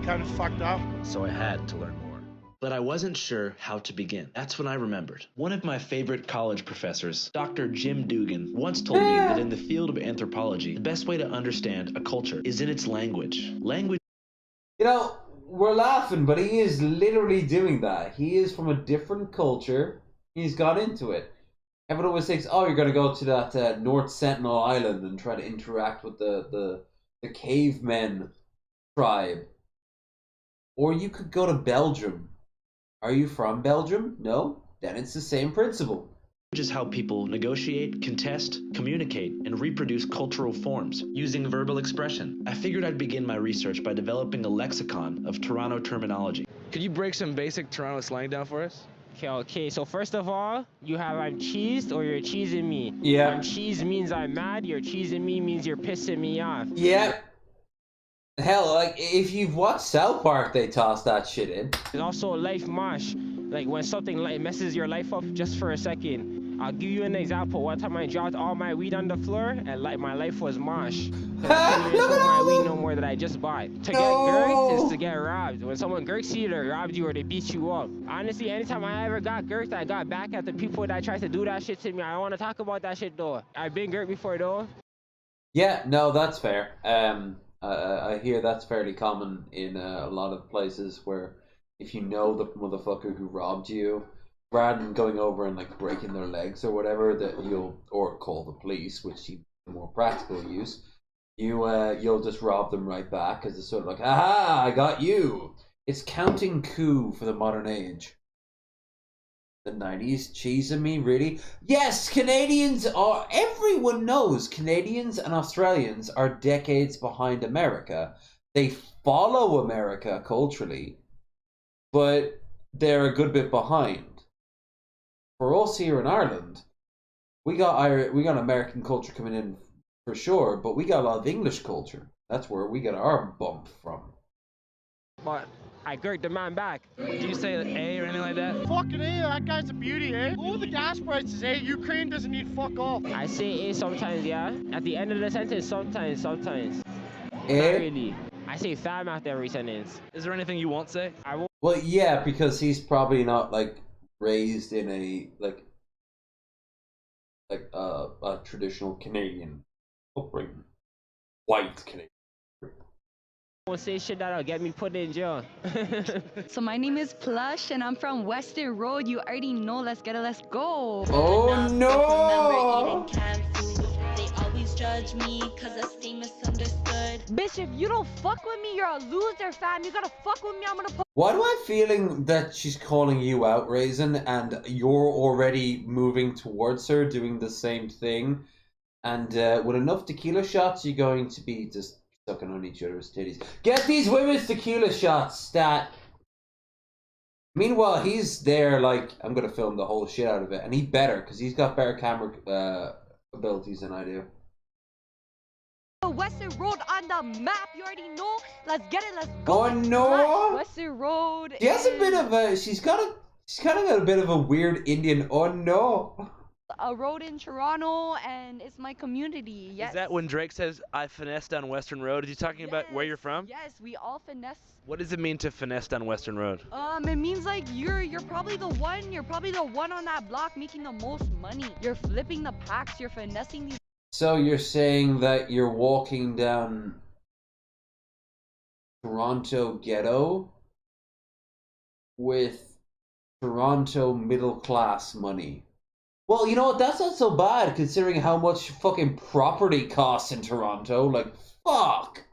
kind of fucked up. So I had to learn more. but I wasn't sure how to begin. That's when I remembered. One of my favorite college professors, Dr. Jim Dugan, once told me that in the field of anthropology, the best way to understand a culture is in its language. Language. You know, we're laughing, but he is literally doing that. He is from a different culture. He's got into it. Everyone always thinks, oh, you're going to go to that North Sentinel Island and try to interact with the cavemen tribe. Or you could go to Belgium. Are you from Belgium? No? Then it's the same principle. Is how people negotiate, contest, communicate, and reproduce cultural forms using verbal expression. I figured I'd begin my research by developing a lexicon of Toronto terminology. Could you break some basic Toronto slang down for us? Okay, so first of all, you have I'm cheesed or you're cheesing me. Yeah. I'm cheesed means I'm mad, you're cheesing me means you're pissing me off. Yeah. Hell, like, if you've watched South Park, they toss that shit in. There's also life mosh. Like when something like messes your life up just for a second. I'll give you an example. One time I dropped all my weed on the floor and like my life was mosh. I couldn't even smoke my weed no more that I just bought. To get girked is to get robbed. When someone girks you, they robbed you or they beat you up. Honestly, anytime I ever got girked, I got back at the people that tried to do that shit to me. I don't want to talk about that shit though. I've been girked before though. Yeah, no, that's fair. I hear that's fairly common in a lot of places where if you know the motherfucker who robbed you, rather than going over and like breaking their legs or whatever, that or call the police, which is the more practical use, you'll just rob them right back because it's sort of like, aha, I got you. It's counting coup for the modern age. The 90s cheesing me, really? Yes, Canadians are. Everyone knows Canadians and Australians are decades behind America. They follow America culturally, but they're a good bit behind. For us here in Ireland, we got American culture coming in for sure, but we got a lot of English culture. That's where we got our bump from. But I girked the man back. Do you say A or anything like that? Fucking A, that guy's a beauty, eh? Oh, the gas prices, eh? Ukraine doesn't need fuck off. I say A sometimes, yeah. At the end of the sentence, sometimes. Not Eh? really. I say fam after every sentence. Is there anything you won't say? I won't. Well, yeah, because he's probably not like raised in a a traditional Canadian upbringing, white Canadian. Won't say shit that'll get me put in jail. So my name is Plush and I'm from Western Road. You already know. Let's get it. Let's go. Oh no! They always judge me cause I stay misunderstood. Bitch, if you don't fuck with me, you're a loser, fam. You gotta fuck with me, I'm gonna put. Why do I feeling that she's calling you out, Raisin, and you're already moving towards her, doing the same thing, and with enough tequila shots, you're going to be just sucking on each other's titties. Get these women's tequila shots, stat. Meanwhile, he's there like, I'm gonna film the whole shit out of it, and he better, because he's got better camera abilities than I do. Western Road on the map, you already know. Let's get it, let's go. Oh no! Western Road. She has a bit of a. She's kind of got a bit of a weird Indian. Oh no! A road in Toronto, and it's my community. Yes. Is that when Drake says I finesse down Western Road? Is he talking about where you're from? Yes, we all finesse. What does it mean to finesse down Western Road? It means like you're probably the one on that block making the most money. You're flipping the packs, you're finessing these. So you're saying that you're walking down Toronto ghetto with Toronto middle class money. Well, you know what? That's not so bad considering how much fucking property costs in Toronto. Like, fuck.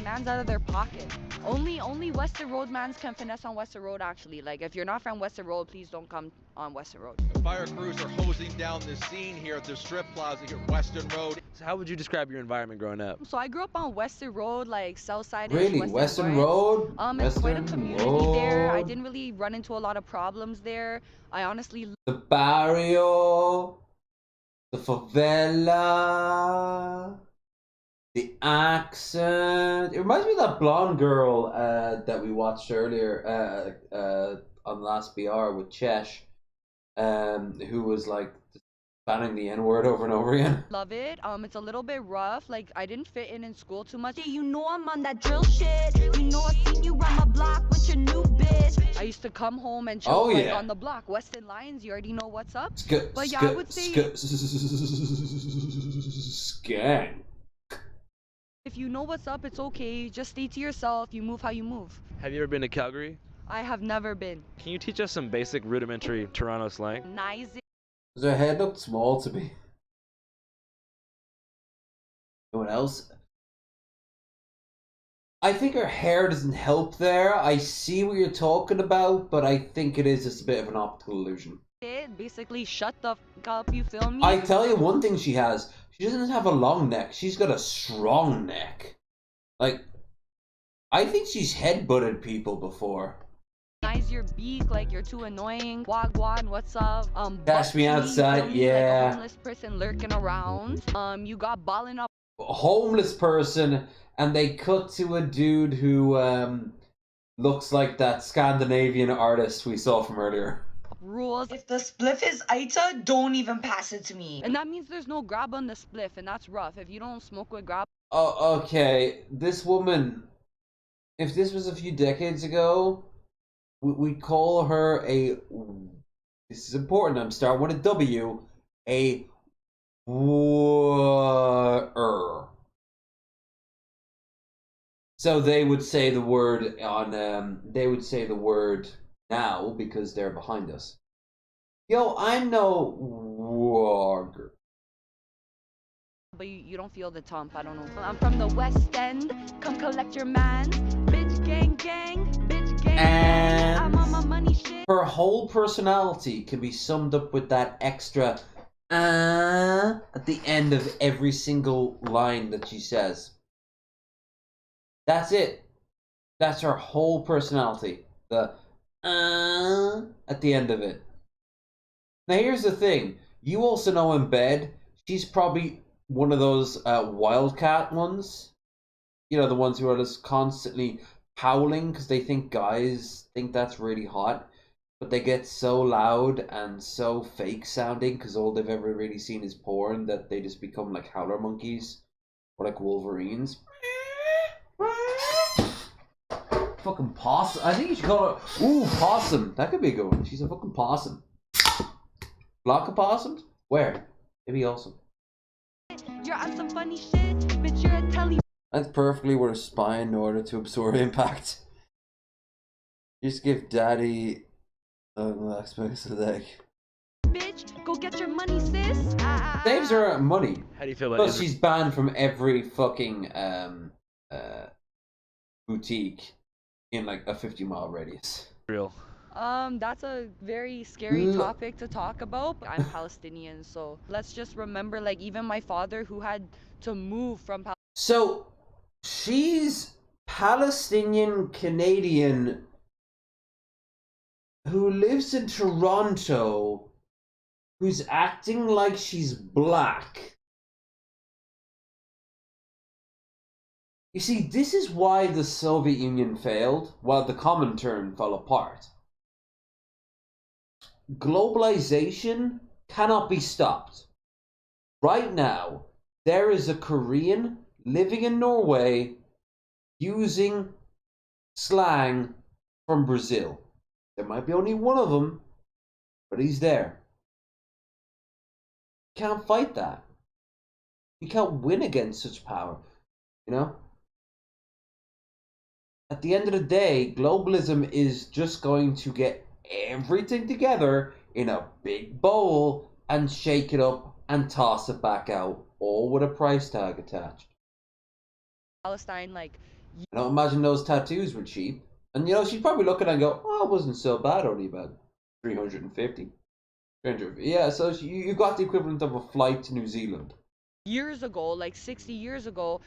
Man's out of their pocket. Only Western Road mans can finesse on Western Road, actually. Like, if you're not from Western Road, please don't come on Western Road. The fire crews are hosing down this scene here at the strip plaza here at Western Road. So how would you describe your environment growing up? So I grew up on Western Road, like south side. Really? Western Road? It's quite a community there. I didn't really run into a lot of problems there. I honestly... The barrio, the favela, the accent. It reminds me of that blonde girl that we watched earlier on Last BR with Chesh, who was like banning the N-word over and over again. Love it. It's a little bit rough. Like, I didn't fit in school too much. Yeah, you know I'm on that drill shit. You know I seen you run my block with your new bitch. I used to come home and chill Oh, like yeah. on the block. Weston Lions, you already know what's up. Sk- But yeah, sk- I would say Skank. if you know what's up, it's okay. Just stay to yourself. You move how you move. Have you ever been to Calgary? I have never been. Can you teach us some basic rudimentary Toronto slang? Nice. Her head looked small to me. Anyone else? I think her hair doesn't help there. I see what you're talking about, but I think it is just a bit of an optical illusion. Basically, shut the fuck up, you feel me? I tell you one thing she has. She doesn't have a long neck. She's got a strong neck. Like, I think she's headbutted people before. Nice your beak, like you're too annoying. Wagwan, what's up? Catch me Bucky, outside, feel me? Like yeah. a homeless person lurking around. You got ballin' up. A homeless person, and they cut to a dude who looks like that Scandinavian artist we saw from earlier. Rules. If the spliff is Aita, don't even pass it to me. And that means there's no grab on the spliff, and that's rough. If you don't smoke with grab. Oh, okay. This woman, if this was a few decades ago, we'd call her a. This is important. I'm starting with a W. A. So they would say the word on. They would say the word now because they're behind us. Yo, I'm no warger. But you don't feel the thump, I don't know. I'm from the West End, come collect your mans. Bitch gang gang, bitch gang gang. I'm on my money shit. Her whole personality can be summed up with that extra at the end of every single line that she says. That's it. That's her whole personality. The at the end of it. Now here's the thing. You also know in bed, she's probably one of those wildcat ones. You know, the ones who are just constantly howling because they think guys think that's really hot. But they get so loud and so fake sounding because all they've ever really seen is porn that they just become like howler monkeys. Or like wolverines. Fucking possum. I think you should call her. Ooh, possum. That could be a good one. She's a fucking possum. Block of possums? Where? It'd be awesome. You're on some funny shit, bitch. You're a telly. That's perfectly worth spine in order to absorb impact. Just give daddy aspects of the egg. Bitch, go get your money, sis. Saves her money. How do you feel about Plus, she's banned from every fucking boutique in like a 50-mile radius. Real. That's a very scary topic to talk about. I'm Palestinian, so let's just remember, like, even my father who had to move from So, she's Palestinian Canadian who lives in Toronto, who's acting like she's black. You see, this is why the Soviet Union failed, while the Comintern fell apart. Globalization cannot be stopped. Right now, there is a Korean living in Norway using slang from Brazil. There might be only one of them, but he's there. You can't fight that. You can't win against such power, you know? At the end of the day, globalism is just going to get everything together in a big bowl and shake it up and toss it back out, all with a price tag attached. Palestine, like. I don't imagine those tattoos were cheap. And you know, she'd probably look at it and go, oh, it wasn't so bad, only about 350. 300. Yeah, so you got the equivalent of a flight to New Zealand. Years ago, like 60 years ago.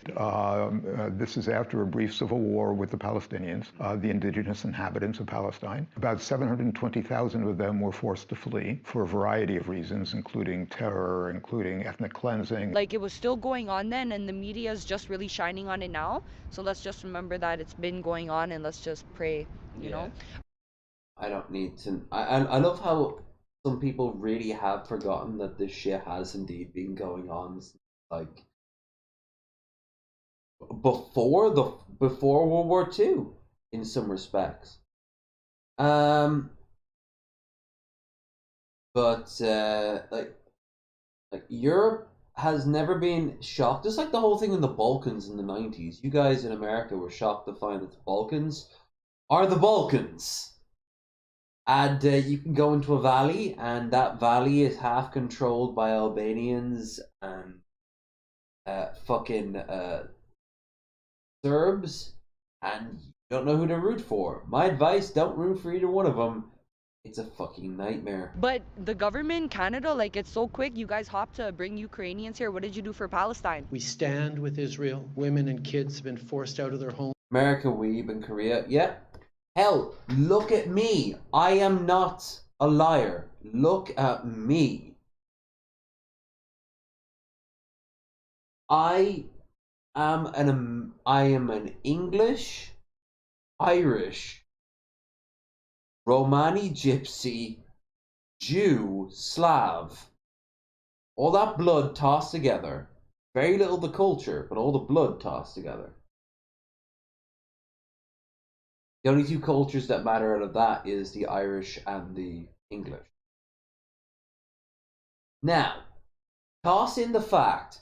This is after a brief civil war with the Palestinians, the indigenous inhabitants of Palestine. About 720,000 of them were forced to flee for a variety of reasons, including terror, including ethnic cleansing. Like, it was still going on then, and the media is just really shining on it now. So let's just remember that it's been going on, and let's just pray, you know? I don't need to... I love how some people really have forgotten that this shit has indeed been going on. Like before World War II, in some respects. Um, but like Europe has never been shocked. Just like the whole thing in the Balkans in the 90s. You guys in America were shocked to find that the Balkans are the Balkans. And you can go into a valley, and that valley is half controlled by Albanians and fucking Serbs, and you don't know who to root for. My advice, don't root for either one of them. It's a fucking nightmare. But the government, Canada, like it's so quick. You guys hopped to bring Ukrainians here. What did you do for Palestine? We stand with Israel. Women and kids have been forced out of their homes. America, weeb, and Korea. Yeah. Hell, look at me. I am not a liar. Look at me. I am an English, Irish, Romani Gypsy, Jew, Slav. All that blood tossed together. Very little the culture, but all the blood tossed together. The only two cultures that matter out of that is the Irish and the English. Now, toss in the fact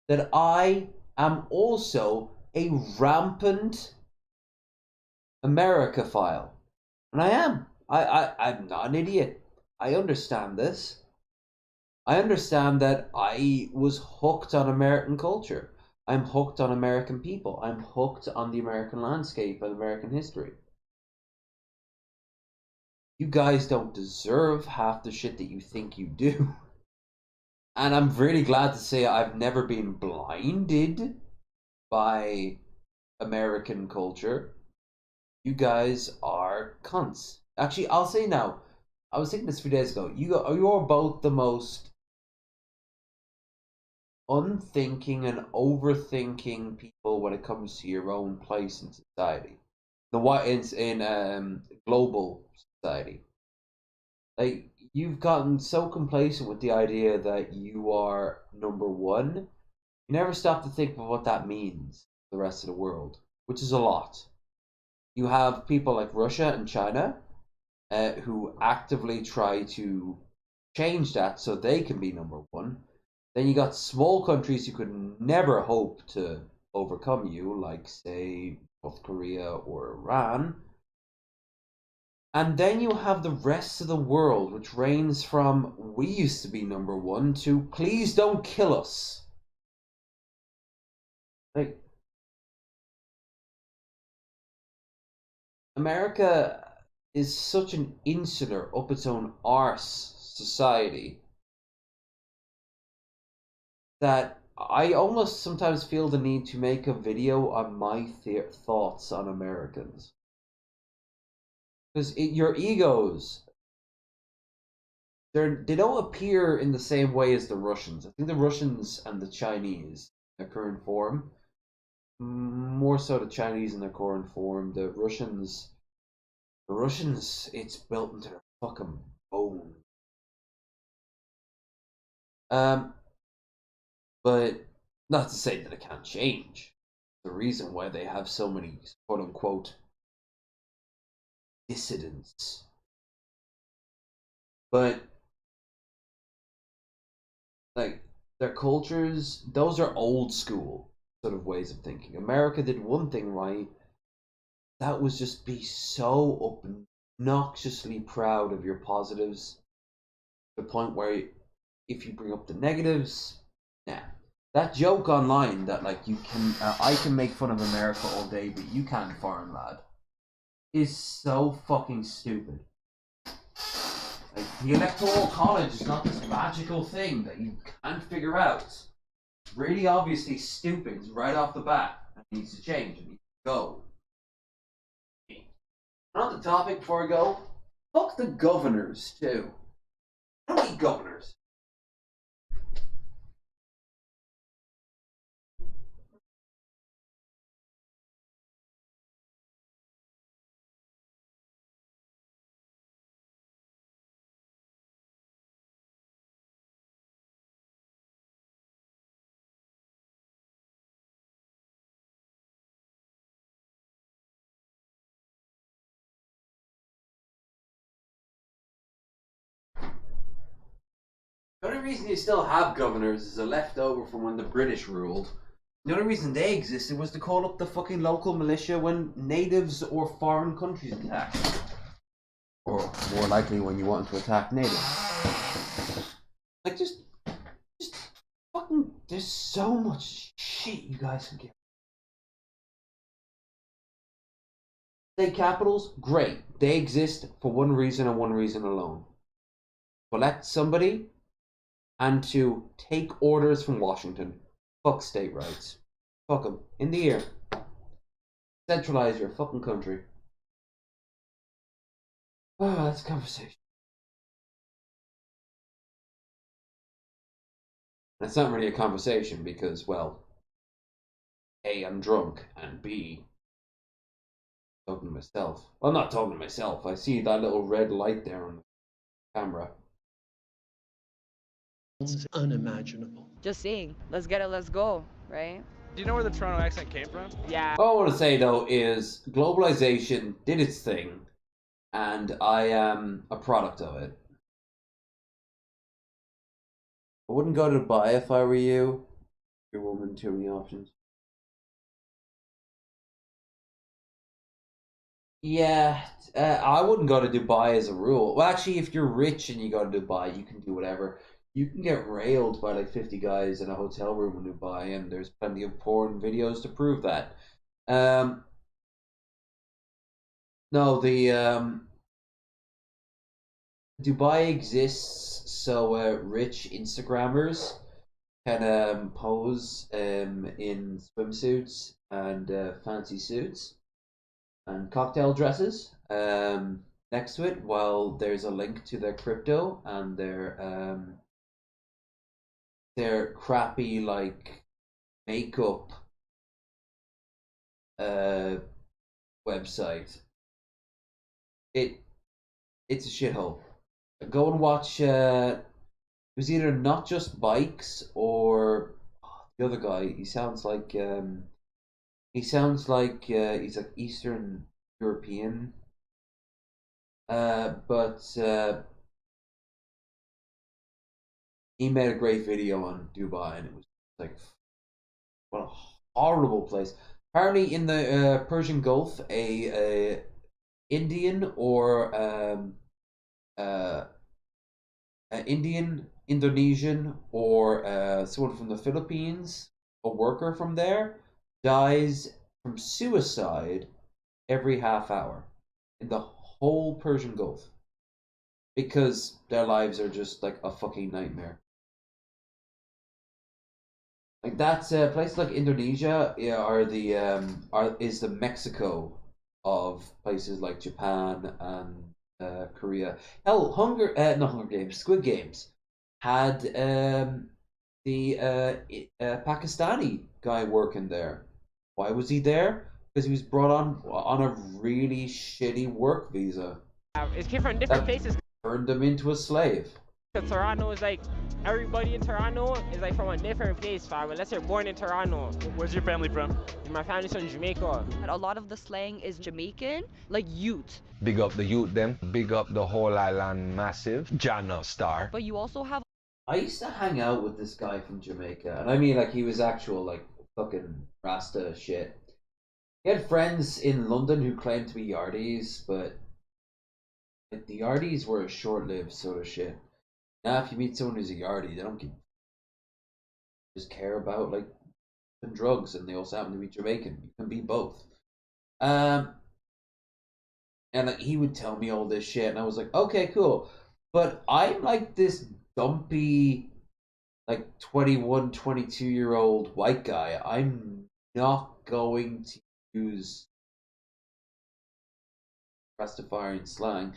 that I am also a rampant Americaphile. And I am. I'm not an idiot. I understand this. I understand that I was hooked on American culture. I'm hooked on American people. I'm hooked on the American landscape and American history. You guys don't deserve half the shit that you think you do. And I'm really glad to say I've never been blinded by American culture. You guys are cunts. Actually, I'll say now. I was thinking this a few days ago. You are both the most unthinking and overthinking people when it comes to your own place in society. The what in global society. Like you've gotten so complacent with the idea that you are number one. You never stop to think of what that means for the rest of the world, which is a lot. You have people like Russia and China who actively try to change that so they can be number one. Then you got small countries who could never hope to overcome you, like, say, North Korea or Iran. And then you have the rest of the world, which ranges from we used to be number one to please don't kill us. Like, America is such an insular, up its own arse society that I almost sometimes feel the need to make a video on my thoughts on Americans. Because your egos, they don't appear in the same way as the Russians. I think the Russians and the Chinese, in their current form, more so the Chinese in their current form. The Russians, it's built into their fucking bone. But not to say that it can't change. The reason why they have so many quote unquote dissidents. But like their cultures, those are old school sort of ways of thinking. America did one thing right. That was just be so obnoxiously proud of your positives to the point where if you bring up the negatives, nah. That joke online that like you can, I can make fun of America all day, but you can't, foreign lad, is so fucking stupid. Like the electoral college is not this magical thing that you can't figure out. Really obviously stupid right off the bat. It needs to change. It needs to go. On the topic before I go, fuck the governors too. I don't need governors. The only reason you still have governors is a leftover from when the British ruled. The only reason they existed was to call up the fucking local militia when natives or foreign countries attacked. Or more likely when you want to attack natives. Like, just fucking, there's so much shit you guys can get. State capitals, great. They exist for one reason and one reason alone. To elect somebody and to take orders from Washington. Fuck state rights. Fuck them. In the ear. Centralize your fucking country. Oh, that's a conversation. It's not really a conversation because, well, A, I'm drunk, and B, talking to myself. Well, I'm not talking to myself. I see that little red light there on the camera. It's unimaginable. Just saying, let's get it, let's go, right? Do you know where the Toronto accent came from? Yeah. All I want to say, though, is globalization did its thing, and I am a product of it. I wouldn't go to Dubai if I were you. Your woman, too many options. Yeah, I wouldn't go to Dubai as a rule. Well, actually, if you're rich and you go to Dubai, you can do whatever. You can get railed by like 50 guys in a hotel room in Dubai, and there's plenty of porn videos to prove that. No, the Dubai exists so rich Instagrammers can pose in swimsuits and fancy suits and cocktail dresses next to it, while there's a link to their crypto and their crappy like makeup website. It's a shithole. Go and watch. It was either Not Just Bikes or the other guy. He sounds like he's like Eastern European. But he made a great video on Dubai, and it was like, what a horrible place. Apparently, in the Persian Gulf, a Indian or Indian, Indonesian, or someone from the Philippines, a worker from there, dies from suicide every half hour in the whole Persian Gulf because their lives are just like a fucking nightmare. Like that's places like Indonesia is the Mexico of places like Japan and Korea. Hell, Squid Games had the Pakistani guy working there. Why was he there? Because he was brought on a really shitty work visa. It came from different places. Turned him into a slave. Toronto is like, everybody in Toronto is like from a different place, fam, unless you're born in Toronto. Where's your family from? My family's from Jamaica. A lot of the slang is Jamaican, like youth. Big up the youth them, big up the whole island massive, Jana Star. But you also have... I used to hang out with this guy from Jamaica, and I mean like he was actual like fucking Rasta shit. He had friends in London who claimed to be Yardies, but like, the Yardies were a short-lived sort of shit. Now, if you meet someone who's a Yardie, they don't just care about like drugs, and they also happen to be Jamaican. You can be both. And like he would tell me all this shit, and I was like, okay, cool. But I'm like this dumpy, like 21, 22-year-old white guy. I'm not going to use Rastafarian slang.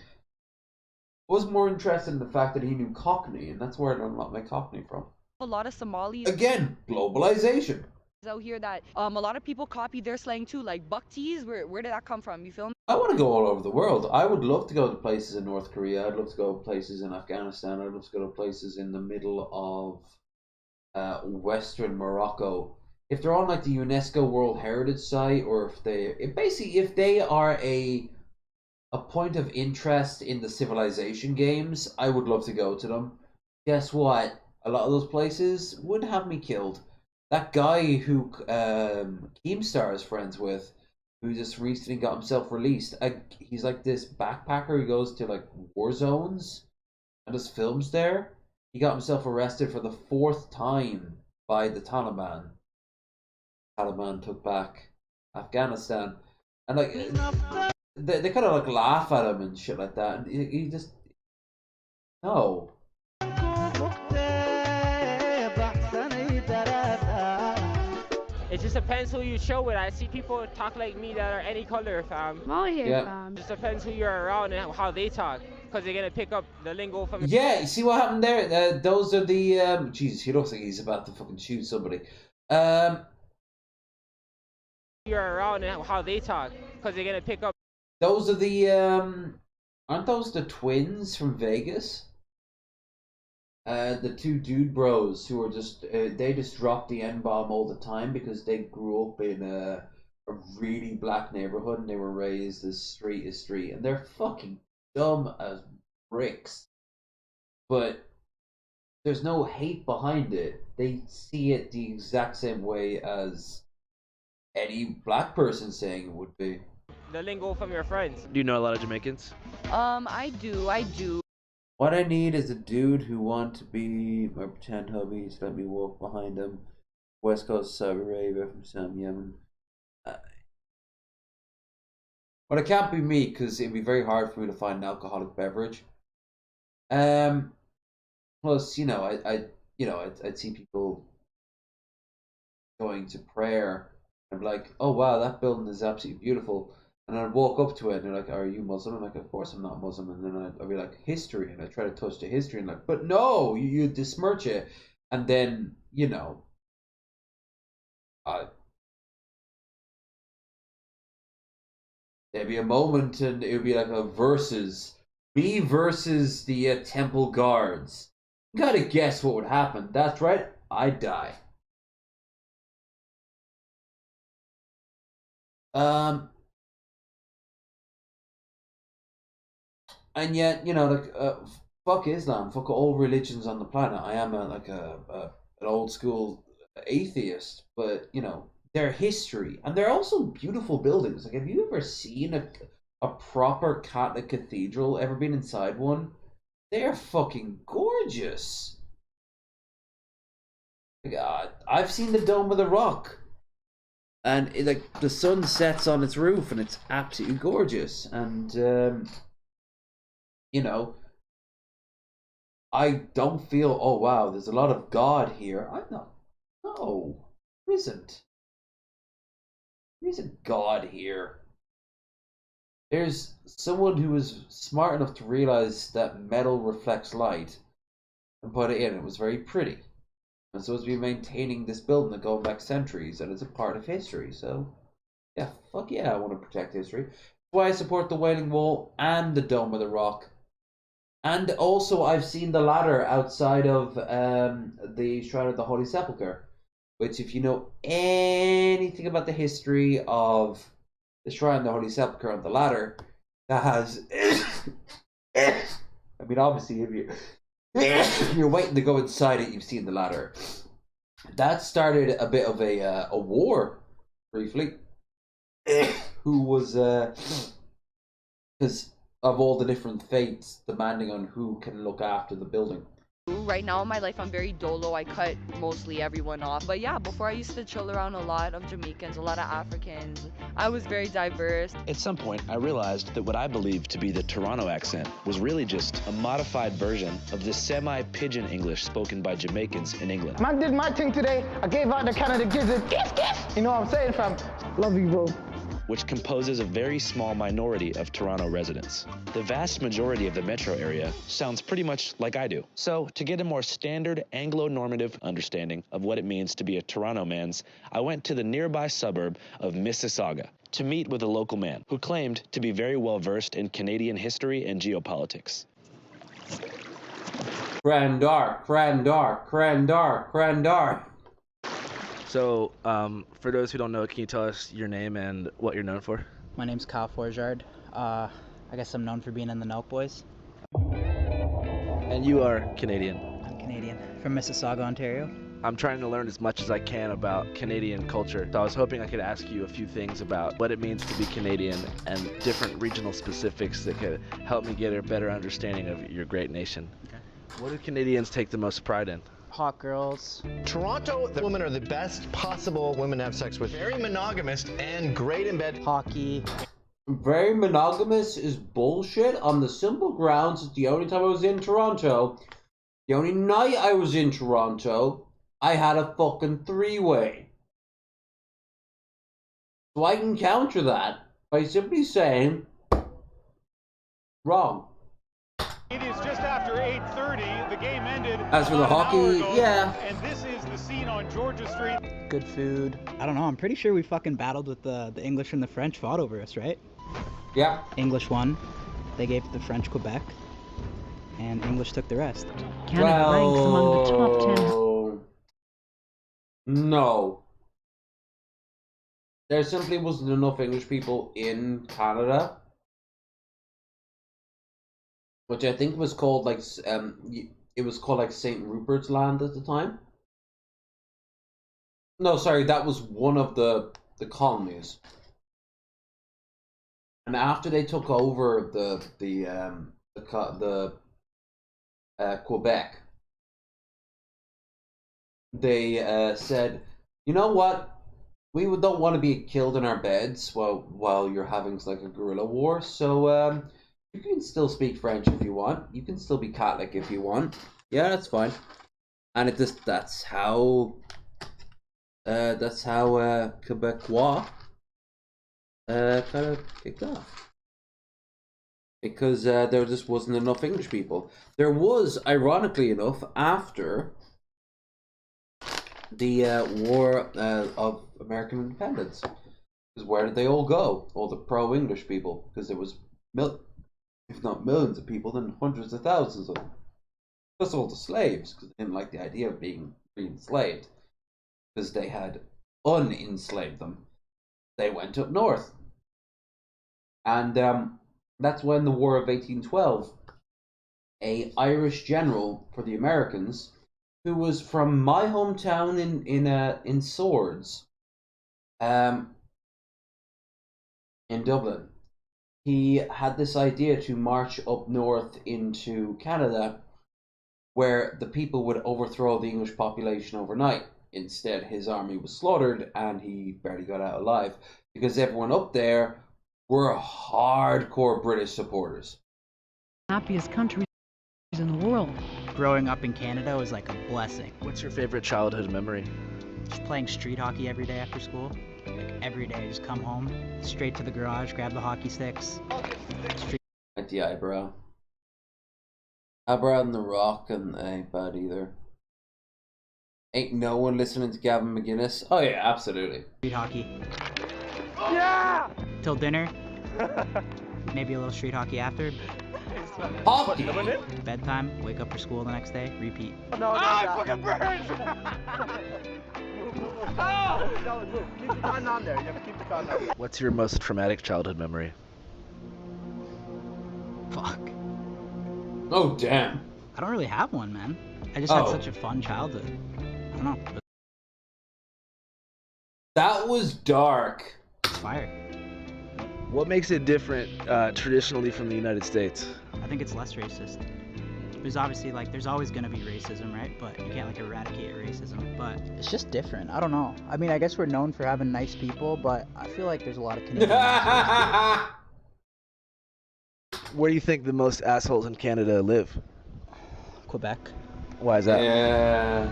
I was more interested in the fact that he knew Cockney, and that's where I learned a lot of my Cockney from. A lot of Somalis. Again, globalization. Out here that a lot of people copy their slang too, like buck teas. Where did that come from? You feel me? I want to go all over the world. I would love to go to places in North Korea. I'd love to go to places in Afghanistan. I'd love to go to places in the middle of Western Morocco. If they're on like the UNESCO World Heritage Site, or if they are a point of interest in the civilization games, I would love to go to them. guess what? A lot of those places would have me killed. That guy who Keemstar is friends with, who just recently got himself released. He's like this backpacker who goes to like war zones and does films there. He got himself arrested for the 4th time by the Taliban. Taliban took back Afghanistan, and like they kind of like laugh at him and shit like that. And he just no. It just depends who you chill with. I see people talk like me that are any color, fam. I'm out here, Yeah. fam. It just depends who you're around and how they talk. Because they're going to pick up the lingo from... Yeah, you see what happened there? Those are the Jesus, he looks like he's about to fucking shoot somebody. You're around and how they talk. Because they're going to pick up... Those are the aren't those the twins from Vegas? The two dude bros who are just they just drop the N-bomb all the time because they grew up in a really black neighborhood and they were raised as street is street, and they're fucking dumb as bricks. But there's no hate behind it. They see it the exact same way as any black person saying it would be. The lingo from your friends. Do you know a lot of Jamaicans? I do. What I need is a dude who want to be my pretend hubby to let me walk behind him. West Coast Saudi Arabia from Sam Yemen. But it can't be me because it'd be very hard for me to find an alcoholic beverage. Plus, you know, I'd see people going to prayer and be like, oh wow, that building is absolutely beautiful. And I'd walk up to it and they're like, are you Muslim? I'm like, of course I'm not Muslim. And then I'd be like, history. And I try to touch the history and like, but no, you besmirch it. And then, you know, there'd be a moment and it would be like a versus. Me versus the temple guards. You gotta guess what would happen. That's right, I'd die. And yet, you know, like, fuck Islam, fuck all religions on the planet. I am an old school atheist, but you know, their history and they're also beautiful buildings. Like, have you ever seen a proper Catholic cathedral? Ever been inside one? They're fucking gorgeous. God, I've seen the Dome of the Rock, and like the sun sets on its roof, and it's absolutely gorgeous. And you know, I don't feel, oh wow, there's a lot of God here. I'm not. No, there isn't. There isn't God here. There's someone who was smart enough to realize that metal reflects light and put it in. It was very pretty. And so it's been maintaining this building that going back centuries, and it's a part of history. So, yeah, fuck yeah, I want to protect history. That's why I support the Wailing Wall and the Dome of the Rock. And also, I've seen the ladder outside of the Shrine of the Holy Sepulchre, which, if you know anything about the history of the Shrine of the Holy Sepulchre on the ladder, that has... I mean, obviously, if you're waiting to go inside it, you've seen the ladder. That started a bit of a war, briefly. Who was... because of all the different fates demanding on who can look after the building. Right now in my life, I'm very dolo. I cut mostly everyone off. But yeah, before I used to chill around a lot of Jamaicans, a lot of Africans. I was very diverse. At some point, I realized that what I believed to be the Toronto accent was really just a modified version of the semi-pidgin English spoken by Jamaicans in England. Man did my thing today. I gave out the Canada gizzard. Kiss, kiss. You know what I'm saying, fam? Love you, bro. Which composes a very small minority of Toronto residents. The vast majority of the metro area sounds pretty much like I do. So, to get a more standard Anglo-normative understanding of what it means to be a Toronto man's, I went to the nearby suburb of Mississauga to meet with a local man who claimed to be very well versed in Canadian history and geopolitics. Crandar, Crandar, Crandar, Crandar. So, for those who don't know, can you tell us your name and what you're known for? My name's Kyle Forjard. I guess I'm known for being in the Nelk Boys. And you are Canadian? I'm Canadian, from Mississauga, Ontario. I'm trying to learn as much as I can about Canadian culture. So I was hoping I could ask you a few things about what it means to be Canadian and different regional specifics that could help me get a better understanding of your great nation. Okay. What do Canadians take the most pride in? Hot girls. Toronto, the women are the best possible women to have sex with. Very monogamous and great in bed. Hockey. Very monogamous is bullshit on the simple grounds that the only time I was in Toronto, the only night I was in Toronto, I had a fucking three-way. So I can counter that by simply saying, wrong. It is just after 8:30. The game ended. As for the hockey, yeah. And this is the scene on Georgia Street. Good food. I don't know, I'm pretty sure we fucking battled with the English and the French fought over us, right? Yeah. English won. They gave the French Quebec. And English took the rest. Canada ranks among the top 10. No. There simply wasn't enough English people in Canada. Which I think was called like, it was called like St. Rupert's Land at the time. No, sorry, that was one of the colonies. And after they took over Quebec, they said, you know what? We don't want to be killed in our beds while you're having like a guerrilla war. So you can still speak French if you want. You can still be Catholic if you want. Yeah, that's fine. And that's how Quebecois kind of kicked off. Because there just wasn't enough English people. There was, ironically enough, after the War of American Independence. Because where did they all go? All the pro-English people. Because there was, if not millions of people, then hundreds of thousands of them. Plus all the slaves, because they didn't like the idea of being enslaved. Because they had unenslaved them. They went up north. And that's when the War of 1812, a Irish general for the Americans, who was from my hometown in Swords, in Dublin, he had this idea to march up north into Canada, where the people would overthrow the English population overnight. Instead, his army was slaughtered, and he barely got out alive, because everyone up there were hardcore British supporters. Happiest countries in the world. Growing up in Canada was like a blessing. What's your favorite childhood memory? Just playing street hockey every day after school. Like every day, just come home, straight to the garage, grab the hockey sticks. At the eyebrow. Eyebrow and the Rock and ain't bad either. Ain't no one listening to Gavin McGuinness? Oh yeah, absolutely. Street hockey. Yeah! Till dinner. Maybe a little street hockey after. Hockey! Bedtime, wake up for school the next day, repeat. No, it fucking burns! No, keep the cotton on there. You have to keep the cotton on. What's your most traumatic childhood memory? Fuck. Oh, damn. I don't really have one, man. I just had such a fun childhood. I don't know. That was dark. It's fire. What makes it different traditionally from the United States? I think it's less racist. There's obviously there's always gonna be racism, right? But you can't eradicate racism. But it's just different. I don't know. I mean, I guess we're known for having nice people, but I feel like there's a lot of Canadians. Where do you think the most assholes in Canada live? Quebec. Why is that? Yeah.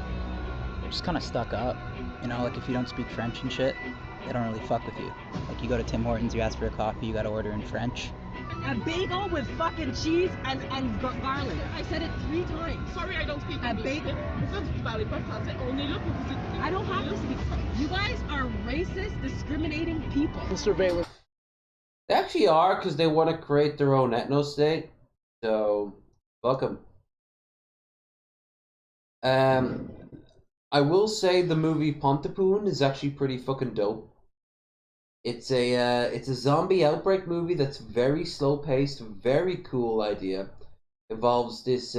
They're just kind of stuck up. You know, like if you don't speak French and shit, they don't really fuck with you. Like you go to Tim Hortons, you ask for a coffee, you gotta order in French. A bagel with fucking cheese and garlic. I said it 3 times. Sorry, I don't speak English. A bagel. I don't have to speak. You guys are racist, discriminating people. Surveillance. They actually are, because they want to create their own ethno-state. So, fuck 'em. I will say the movie Pontypool is actually pretty fucking dope. It's a zombie outbreak movie that's very slow paced, very cool idea. Involves this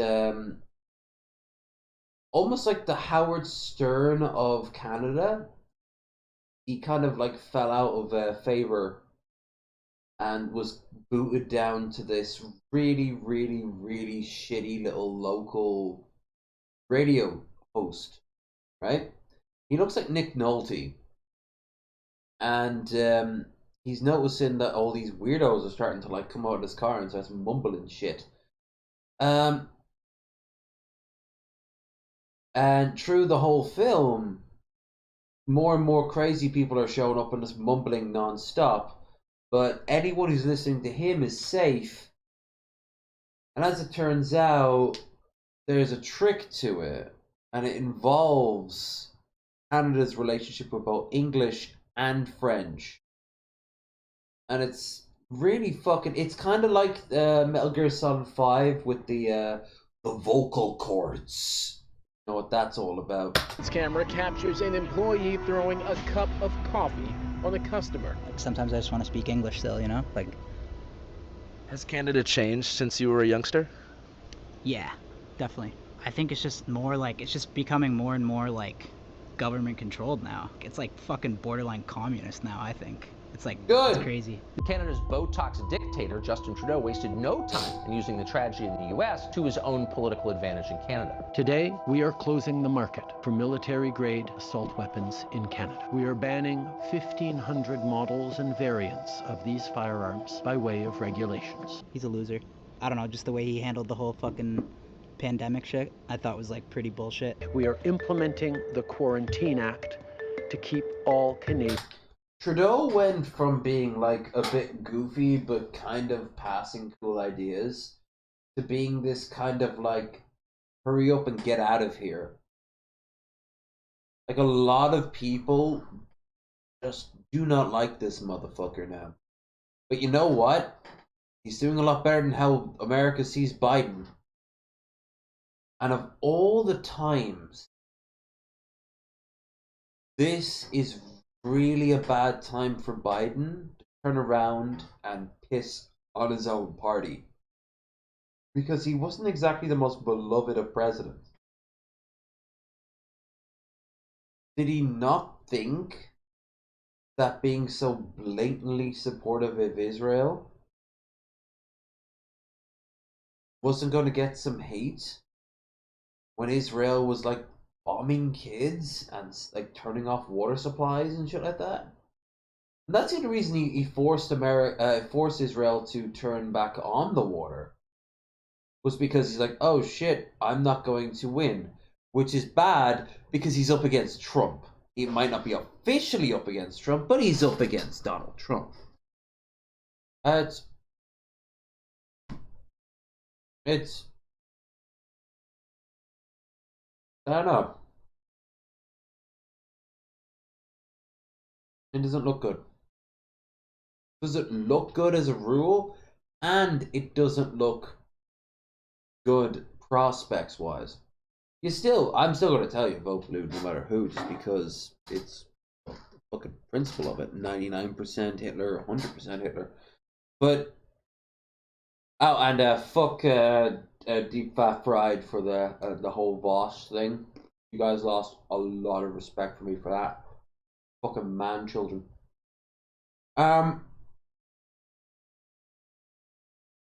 almost like the Howard Stern of Canada. He kind of like fell out of favor and was booted down to this really, really, really shitty little local radio host, right? He looks like Nick Nolte, and he's noticing that all these weirdos are starting to like come out of his car and starts mumbling shit. And through the whole film, more and more crazy people are showing up and just mumbling non-stop. But anyone who's listening to him is safe. And as it turns out, there's a trick to it. And it involves Canada's relationship with both English and French. And it's really fucking... It's kind of like Metal Gear Solid 5 with the vocal cords. You know what that's all about. This camera captures an employee throwing a cup of coffee on a customer. Like sometimes I just want to speak English still, you know? Like, has Canada changed since you were a youngster? yeah, definitely. I think it's just more like, it's just becoming more and more like government controlled now. It's like fucking borderline communist now, I think. It's like, it's crazy. Canada's Botox dictator, Justin Trudeau, wasted no time in using the tragedy in the U.S. to his own political advantage in Canada. Today, we are closing the market for military-grade assault weapons in Canada. We are banning 1,500 models and variants of these firearms by way of regulations. He's a loser. I don't know, just the way he handled the whole fucking pandemic shit, I thought was like pretty bullshit. We are implementing the Quarantine Act to keep all Canadians. Trudeau went from being like a bit goofy but kind of passing cool ideas to being this kind of like hurry up and get out of here. Like a lot of people just do not like this motherfucker now. But you know what? He's doing a lot better than how America sees Biden. And of all the times, this is really a bad time for Biden to turn around and piss on his own party. Because he wasn't exactly the most beloved of presidents. Did he not think that being so blatantly supportive of Israel wasn't going to get some hate when Israel was like bombing kids and like turning off water supplies and shit like that? And that's the only reason he forced Israel to turn back on the water, was because he's like, oh shit, I'm not going to win, which is bad because he's up against Trump. He might not be officially up against Trump, but he's up against Donald Trump. It's I don't know. It doesn't look good. Does it look good as a rule? And it doesn't look good prospects wise. I'm still going to tell you vote blue no matter who, just because it's the fucking principle of it. 99% Hitler, 100% Hitler. But oh, and fuck Deep Fat Fried for the whole Voss thing. You guys lost a lot of respect for me for that. Fucking man children.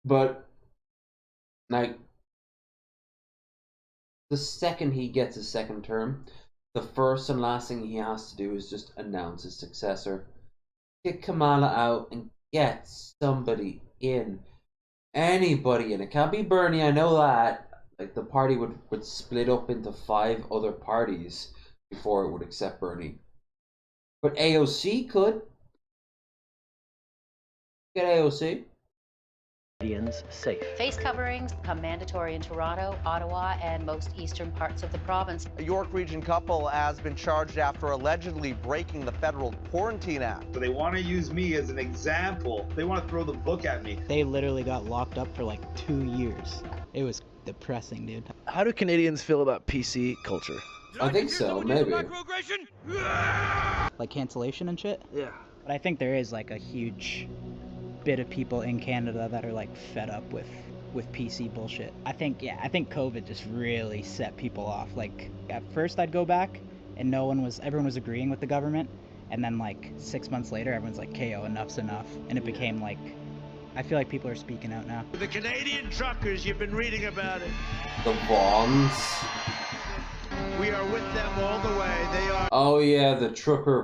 But like the second he gets a second term, the first and last thing he has to do is just announce his successor. Kick Kamala out and get somebody in. Anybody in. It can't be Bernie, I know that. Like the party would split up into 5 other parties before it would accept Bernie. But AOC could. Get AOC. Canadians safe. Face coverings become mandatory in Toronto, Ottawa, and most eastern parts of the province. A York Region couple has been charged after allegedly breaking the federal Quarantine Act. So they want to use me as an example. They want to throw the book at me. They literally got locked up for like 2 years. It was depressing, dude. How do Canadians feel about PC culture? I think so, maybe. Like cancellation and shit? Yeah. But I think there is like a huge bit of people in Canada that are like fed up with with PC bullshit. I think COVID just really set people off. Like at first I'd go back and everyone was agreeing with the government, and then like 6 months later everyone's like, KO, enough's enough, and it became like, I feel like people are speaking out now. The Canadian truckers, you've been reading about it. The Vaughns. We are with them all the way. They are. Oh yeah, the trucker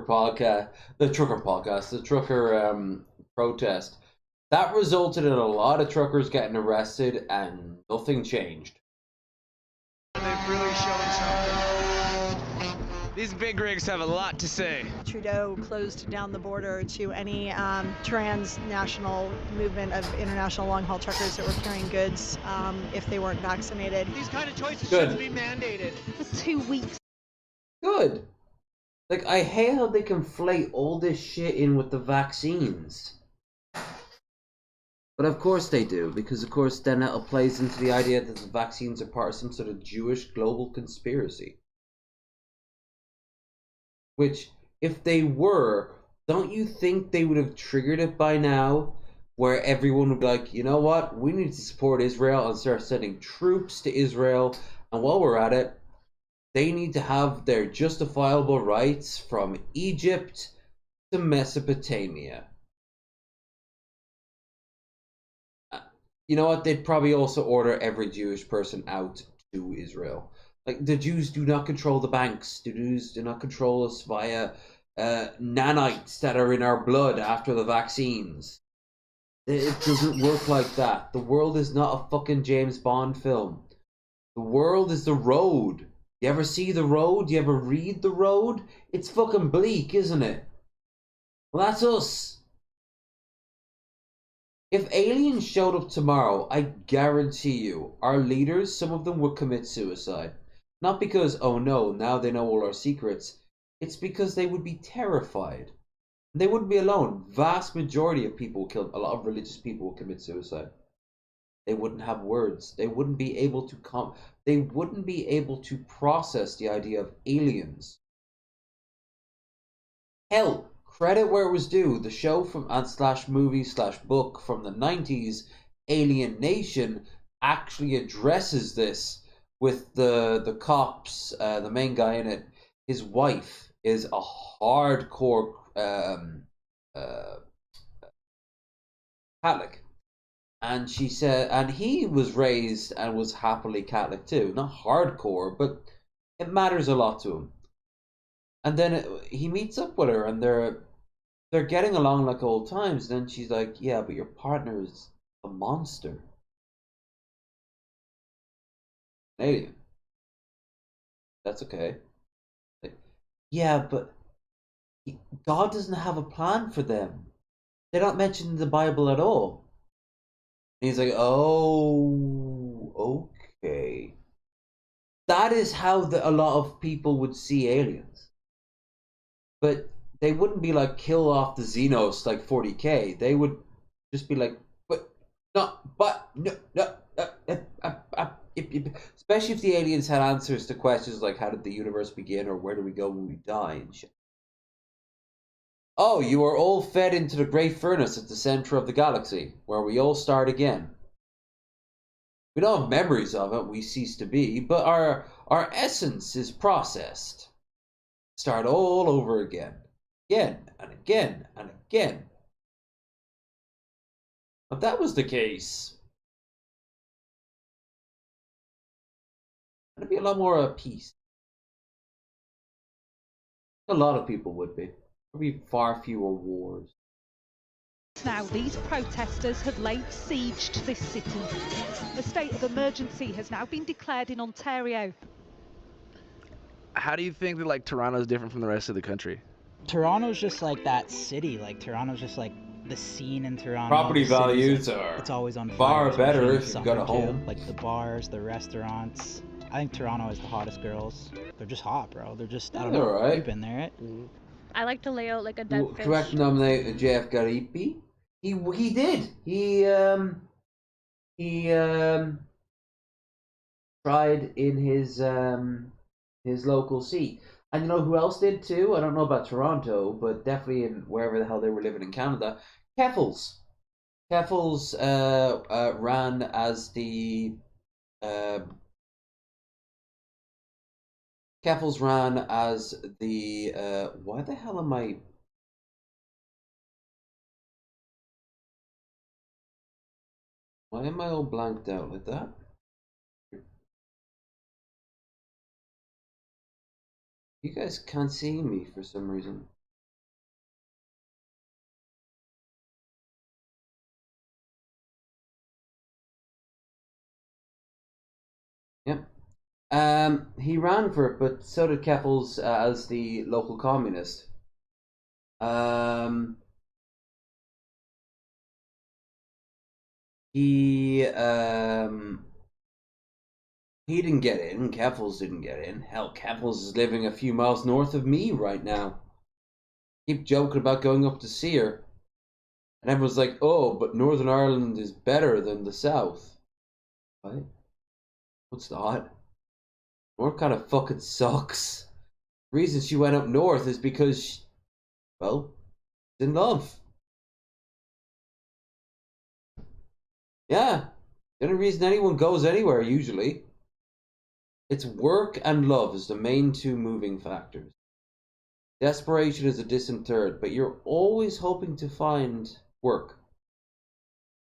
protest. That resulted in a lot of truckers getting arrested, and nothing changed. They've really shown something. These big rigs have a lot to say. Trudeau closed down the border to any transnational movement of international long-haul truckers that were carrying goods if they weren't vaccinated. These kind of choices Good. shouldn't be mandated. For 2 weeks. Good. Like, I hate how they conflate all this shit in with the vaccines. But of course they do, because of course then it plays into the idea that the vaccines are part of some sort of Jewish global conspiracy. Which, if they were, don't you think they would have triggered it by now? Where everyone would be like, you know what, we need to support Israel and start sending troops to Israel. And while we're at it, they need to have their justifiable rights from Egypt to Mesopotamia. You know what, they'd probably also order every Jewish person out to Israel. Like, the Jews do not control the banks. The Jews do not control us via nanites that are in our blood after the vaccines. It doesn't work like that. The world is not a fucking James Bond film. The world is the road. You ever see The Road? You ever read The Road? It's fucking bleak, isn't it? Well, that's us. If aliens showed up tomorrow, I guarantee you, our leaders, some of them would commit suicide. Not because, oh no, now they know all our secrets. It's because they would be terrified. They wouldn't be alone. Vast majority of people will kill. A lot of religious people will commit suicide. They wouldn't have words. They wouldn't be able to They wouldn't be able to process the idea of aliens. Hell, credit where it was due. The show from /movie/book from the 90s, Alien Nation, actually addresses this with the cops. The main guy in it, his wife is a hardcore Catholic, and she said, and he was raised and was happily Catholic too, not hardcore, but it matters a lot to him. And then he meets up with her, and they're getting along like old times. And then she's like, "Yeah, but your partner is a monster, an alien. That's okay." Like, yeah, but God doesn't have a plan for them. They're not mentioned in the Bible at all. And he's like, "Oh, okay." That is how a lot of people would see aliens. But they wouldn't be like, kill off the Xenos like 40k. They would just be like, especially if the aliens had answers to questions like, how did the universe begin, or where do we go when we die and shit. Oh, you are all fed into the great furnace at the center of the galaxy, where we all start again. We don't have memories of it, we cease to be, but our essence is processed. Start all over again. Again and again and again. If that was the case, there'd be a lot more peace. A lot of people would be. There'd be far fewer wars. Now, these protesters have laid siege to this city. A state of emergency has now been declared in Ontario. How do you think that, like, Toronto is different from the rest of the country? Toronto's just like that city. Like, Toronto's just like the scene in Toronto. Property values are it's always on far fire, better especially in if you've got a summer, too. home. Like the bars, the restaurants. I think Toronto has the hottest girls. They're just hot, bro. They're just, I don't know. Alright. You've been there, right? I like to lay out like a dead fish. Correct nominate Jeff Garipi. He did. He tried in his local seat. And you know who else did too? I don't know about Toronto, but definitely in wherever the hell they were living in Canada. Keffels. Keffels ran as the Keffels ran as the why the hell am I? Why am I all blanked out like that? You guys can't see me for some reason. Yep. He ran for it, but so did Keffels as the local communist. He didn't get in. Keffels didn't get in. Hell, Keffels is living a few miles north of me right now. Keep joking about going up to see her. And everyone's like, oh, but Northern Ireland is better than the South. What? What's that? North kind of fucking sucks. The reason she went up north is because, well, she's in love. Yeah. The only reason anyone goes anywhere, usually. It's work and love is the main two moving factors. Desperation is a distant third, but you're always hoping to find work.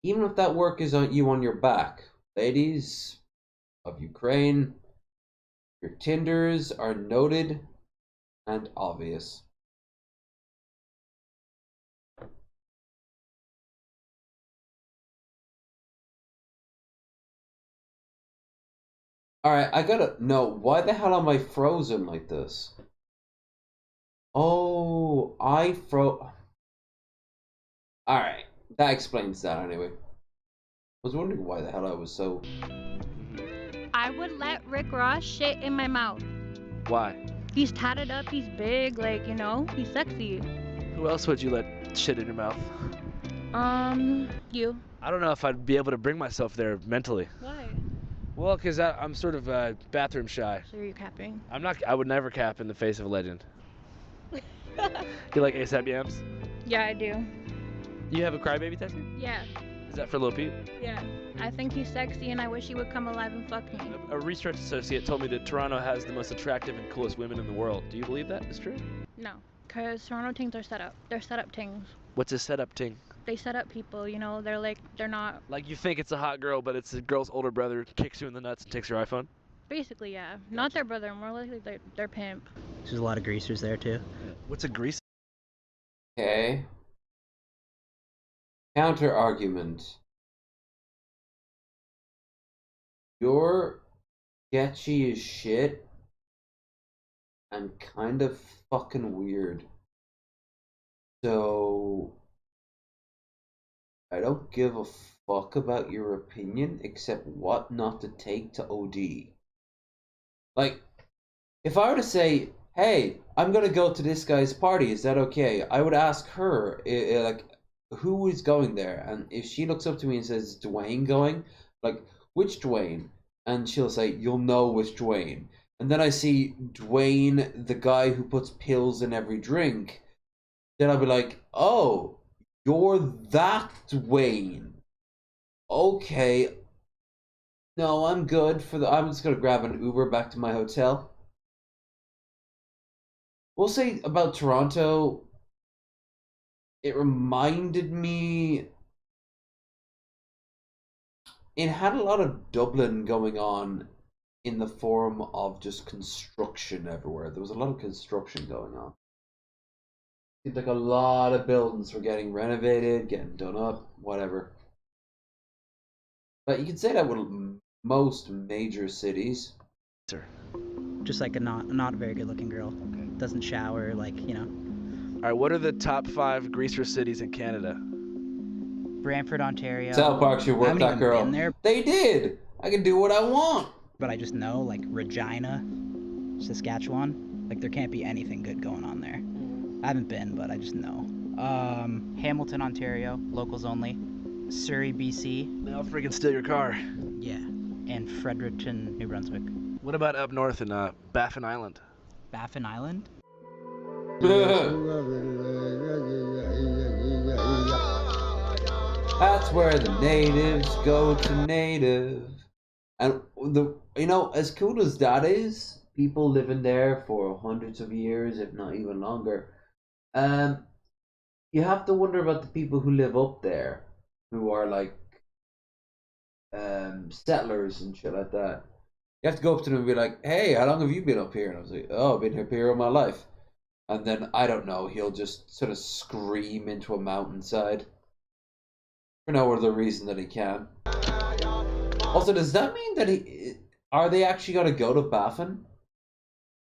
Even if that work is on your back. Ladies of Ukraine, your Tinders are noted and obvious. Alright, I gotta know, why the hell am I frozen like this? Oh, I froze. Alright, that explains that anyway. I was wondering why the hell I was so... I would let Rick Ross shit in my mouth. Why? He's tatted up, he's big, like, you know, he's sexy. Who else would you let shit in your mouth? You. I don't know if I'd be able to bring myself there mentally. Why? Well, because I'm sort of bathroom shy. So you're capping? I'm not. I would never cap in the face of a legend. You like ASAP Yams? Yeah, I do. You have a crybaby tattoo? Yeah. Is that for Lil Peep? Yeah. I think he's sexy and I wish he would come alive and fuck me. A research associate told me that Toronto has the most attractive and coolest women in the world. Do you believe that is true? No. Because Toronto teens are set up. They're set up teens. What's a setup ting? They set up people, you know, they're not... Like you think it's a hot girl, but it's the girl's older brother kicks you in the nuts and takes your iPhone? Basically, yeah. Not their brother, more likely their pimp. There's a lot of greasers there too. What's a greaser? Okay. Counter argument. You're sketchy as shit and kind of fucking weird. So I don't give a fuck about your opinion except what not to take to OD. Like, if I were to say, hey, I'm gonna go to this guy's party, is that okay? I would ask her, like, who is going there? And if she looks up to me and says, Dwayne going? Like, which Dwayne? And she'll say, you'll know which Dwayne. And then I see Dwayne, the guy who puts pills in every drink. Then I'll be like, oh, you're that Dwayne. Okay. No, I'm good for I'm just gonna grab an Uber back to my hotel. We'll say about Toronto, it reminded me, it had a lot of Dublin going on in the form of just construction everywhere. There was a lot of construction going on. Seemed like a lot of buildings were getting renovated, getting done up, whatever. But you can say that with most major cities. Just like a not very good looking girl. Okay. Doesn't shower, like, you know. Alright, what are the top 5 greaser cities in Canada? Brantford, Ontario. South Park should work that girl. Been there. They did! I can do what I want! But I just know, like, Regina, Saskatchewan, like, there can't be anything good going on there. I haven't been, but I just know. Hamilton, Ontario, locals only. Surrey, BC. They'll freaking steal your car. Yeah. And Fredericton, New Brunswick. What about up north in Baffin Island? Baffin Island? That's where the natives go to native. And as cool as that is, people living there for hundreds of years, if not even longer. You have to wonder about the people who live up there, who are like settlers and shit like that. You have to go up to them and be like, "Hey, how long have you been up here?" And I was like, "Oh, I've been up here all my life." And then I don't know, he'll just sort of scream into a mountainside for no other reason that he can. Also, does that mean that are they actually gonna go to Baffin?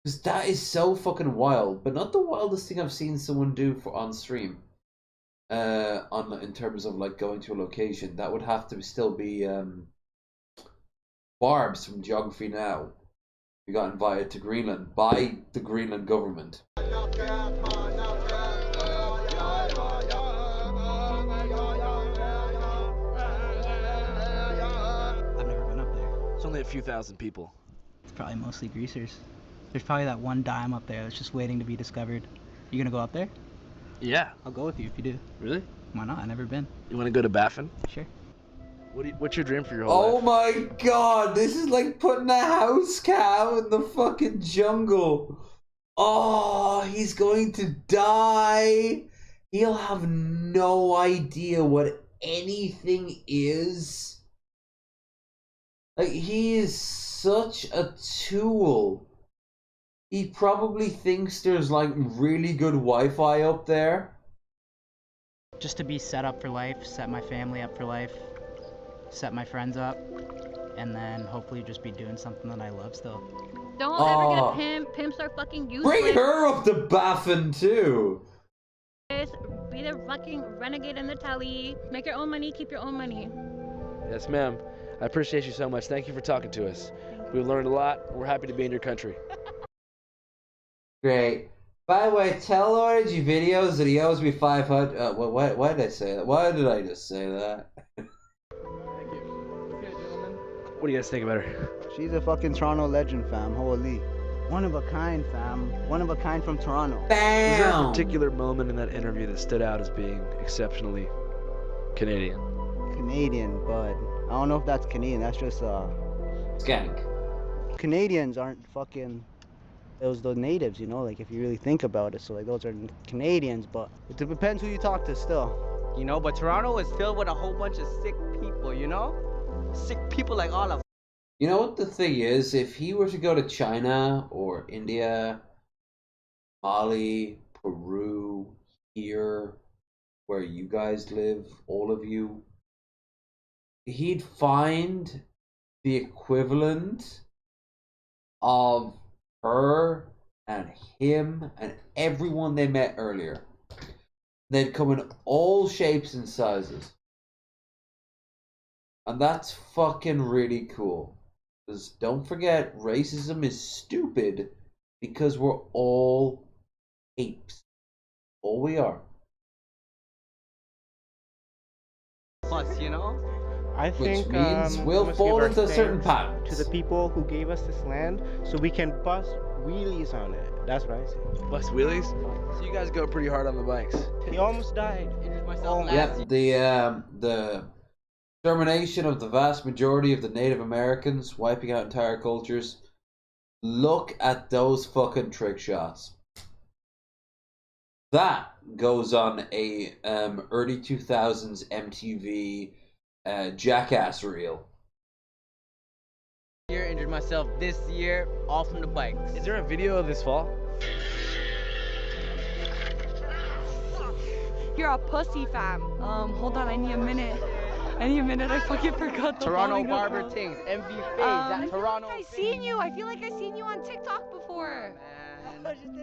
Because that is so fucking wild, but not the wildest thing I've seen someone do on stream. In terms of like going to a location, that would have to still be Barbs from Geography Now. We got invited to Greenland by the Greenland government. I've never been up there. It's only a few thousand people. It's probably mostly greasers. There's probably that one dime up there that's just waiting to be discovered. You gonna go up there? Yeah. I'll go with you if you do. Really? Why not? I've never been. You want to go to Baffin? Sure. What's your dream for your whole life? Oh my god, this is like putting a house cow in the fucking jungle. Oh, he's going to die. He'll have no idea what anything is. Like, he is such a tool. He probably thinks there's like really good Wi-Fi up there. Just to be set up for life, set my family up for life, set my friends up, and then hopefully just be doing something that I love still. Don't ever get a pimp. Pimps are fucking useless. Bring her up to Baffin too. Be the fucking renegade in the telly. Make your own money, keep your own money. Yes, ma'am. I appreciate you so much. Thank you for talking to us. We've learned a lot. We're happy to be in your country. Great. By the way, tell Orgy Videos that he owes me 500. Why did I say that? Why did I just say that? What do you guys think about her? She's a fucking Toronto legend, fam. Holy. One of a kind, fam. One of a kind from Toronto. Was there a particular moment in that interview that stood out as being exceptionally Canadian? Canadian, but I don't know if that's Canadian. That's just skank. Canadians aren't fucking. It was the natives, you know. Like if you really think about it, so like those are Canadians, but it depends who you talk to, still. You know, but Toronto is filled with a whole bunch of sick people, you know? Sick people like all of us. You know what the thing is? If he were to go to China or India, Mali, Peru, here, where you guys live, all of you, he'd find the equivalent of her and him and everyone they met earlier. They'd come in all shapes and sizes. And that's fucking really cool. Because don't forget, racism is stupid because we're all apes. All we are. Plus, you know? I Which think means we'll must fall give our into certain thanks patterns. to the people who gave us this land so we can bust wheelies on it. That's what I say. Bust wheelies? So you guys go pretty hard on the bikes. He almost died. Yep, the extermination of the vast majority of the Native Americans, wiping out entire cultures. Look at those fucking trick shots. That goes on a early 2000s MTV Jackass reel. Year injured myself this year, all from the bikes. Is there a video of this fall? You're a pussy, fam. Hold on, I need a minute. I fucking forgot the Toronto following up, Barber bro. Things, MV Fades, that Toronto. I seen you. I feel like I seen you on TikTok before.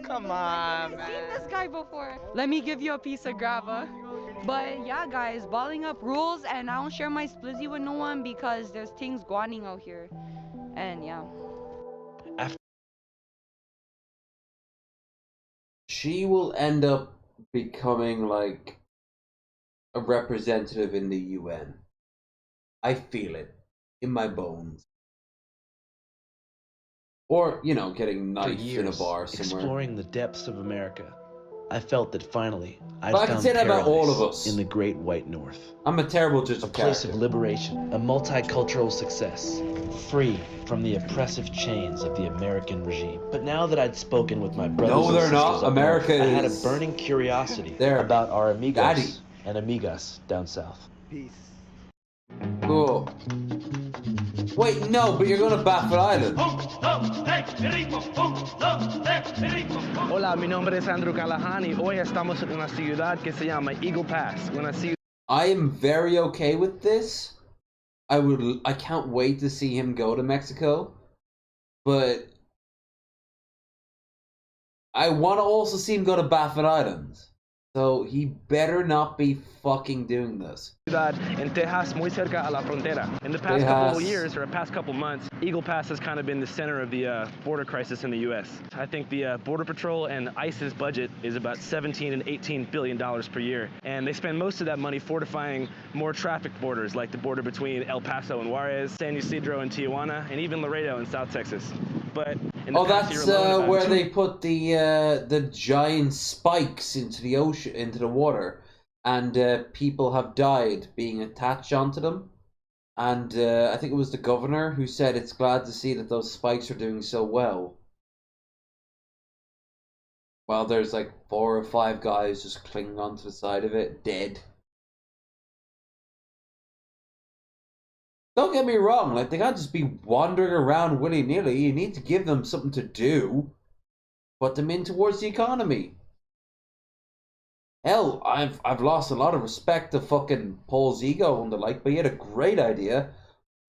Come on, I've seen this guy before. Let me give you a piece of grava. But yeah, guys, balling up rules, and I don't share my splizzy with no one because there's things guaning out here. And yeah. She will end up becoming like a representative in the UN. I feel it in my bones. Or, you know, getting For knifed in a years, bar somewhere. exploring the depths of America, I felt that finally I'd But I can found say that about all of paradise us. in the great white north. I'm a terrible judge A of place character. of liberation, a multicultural success, free from the oppressive chains of the American regime. But now that I'd spoken with my brothers No, and they're sisters not. up America north, I had a is burning curiosity their about our amigos daddy. and amigas down south. Peace. Cool. Wait, no, but you're going to Baffin Island. Hola, mi nombre es Andrew Callahan y hoy estamos en una ciudad que se llama Eagle Pass. Una ciudad. I am very okay with this. I can't wait to see him go to Mexico. But I want to also see him go to Baffin Island. So he better not be fucking doing this. In Texas, muy cerca a la frontera. In the past couple of years, or past couple months, Eagle Pass has kind of been the center of the border crisis in the U.S. I think the Border Patrol and ICE's budget is about $17 and $18 billion per year, and they spend most of that money fortifying more traffic borders, like the border between El Paso and Juarez, San Ysidro and Tijuana, and even Laredo in South Texas. But in the past year alone, where they put the giant spikes into the ocean, into the water, and people have died being attached onto them. And I think it was the governor who said it's glad to see that those spikes are doing so well. While there's like 4 or 5 guys just clinging onto the side of it, dead. Don't get me wrong, like, they can't just be wandering around willy-nilly. You need to give them something to do. Put them in towards the economy. Hell, I've lost a lot of respect to fucking Paul's ego and the like, but he had a great idea.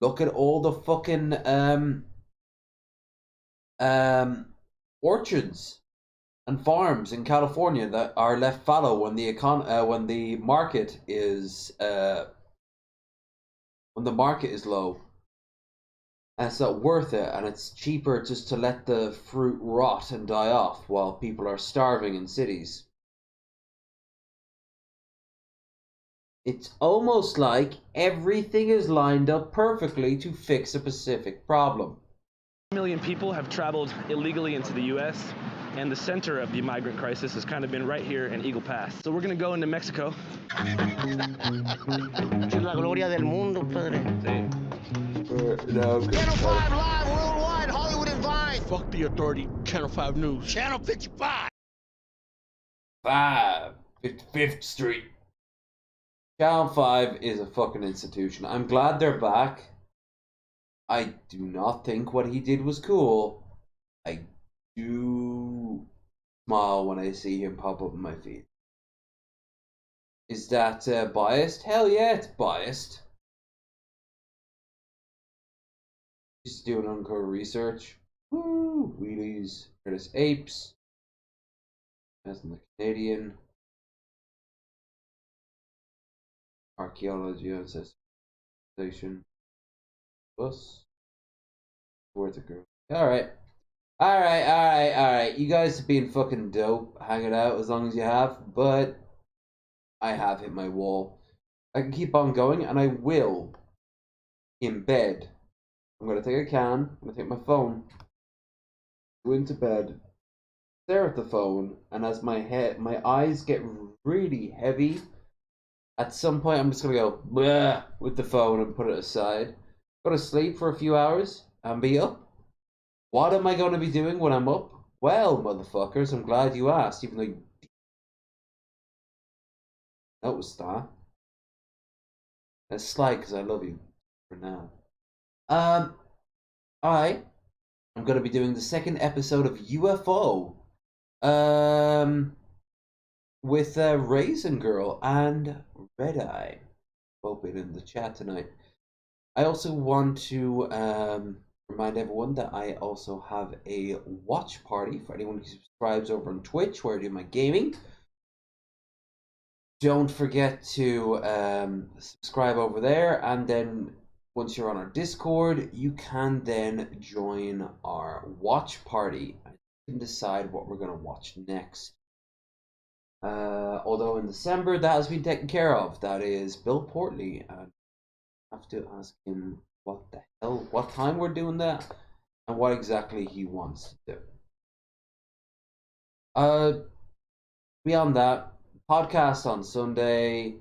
Look at all the fucking orchards and farms in California that are left fallow when the market is low. And it's not worth it, and it's cheaper just to let the fruit rot and die off while people are starving in cities. It's almost like everything is lined up perfectly to fix a specific problem. 1 million people have traveled illegally into the U.S., and the center of the migrant crisis has kind of been right here in Eagle Pass. So we're going to go into Mexico. La gloria del mundo, padre. No, Channel 5 Live Worldwide, Hollywood and Vine. Fuck the authority. Channel 5 News. Channel 55. 55th Street. Channel 5 is a fucking institution. I'm glad they're back. I do not think what he did was cool. I do smile when I see him pop up in my feed. Is that biased? Hell yeah, it's biased. Just doing uncover research. Woo! Wheelies. Curtis Apes. That's in the Canadian. Archaeology ancestration. Bus. Worth a girl. Alright. You guys have been fucking dope hanging out as long as you have, but I have hit my wall. I can keep on going, and I will. In bed. I'm gonna take a can, I'm gonna take my phone, go into bed, stare at the phone, and as my eyes get really heavy, at some point I'm just gonna go bleh with the phone and put it aside. Go to sleep for a few hours and be up. What am I gonna be doing when I'm up? Well, motherfuckers, I'm glad you asked, even though you noticed that. That's slight because I love you for now. I am going to be doing the second episode of UFO with Raisin Girl and Red Eye. Both been in the chat tonight. I also want to remind everyone that I also have a watch party for anyone who subscribes over on Twitch, where I do my gaming. Don't forget to subscribe over there, and then once you're on our Discord, you can then join our watch party and you can decide what we're going to watch next. Although in December that has been taken care of. That is Bill Portley, and I have to ask him what time we're doing that, and what exactly he wants to do. beyond that, podcast on Sunday.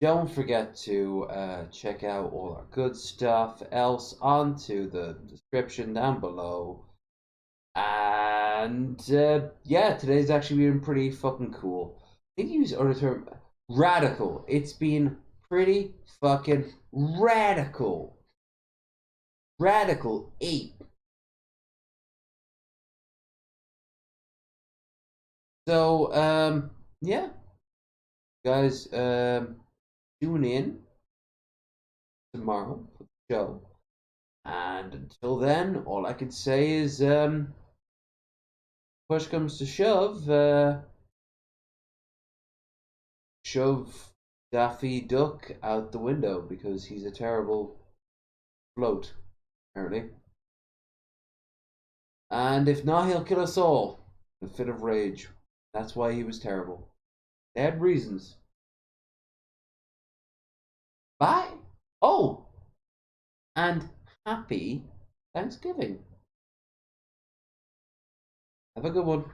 Don't forget to check out all our good stuff else onto the description down below. And yeah, today's actually been pretty fucking cool. I think you use other term, radical. It's been pretty fucking radical. Radical ape. So yeah, guys, tune in tomorrow for the show. And until then, all I can say is, push comes to shove, shove Daffy Duck out the window because he's a terrible float, apparently. And if not, he'll kill us all in a fit of rage. That's why he was terrible. They had reasons. Bye. Oh, and happy Thanksgiving. Have a good one.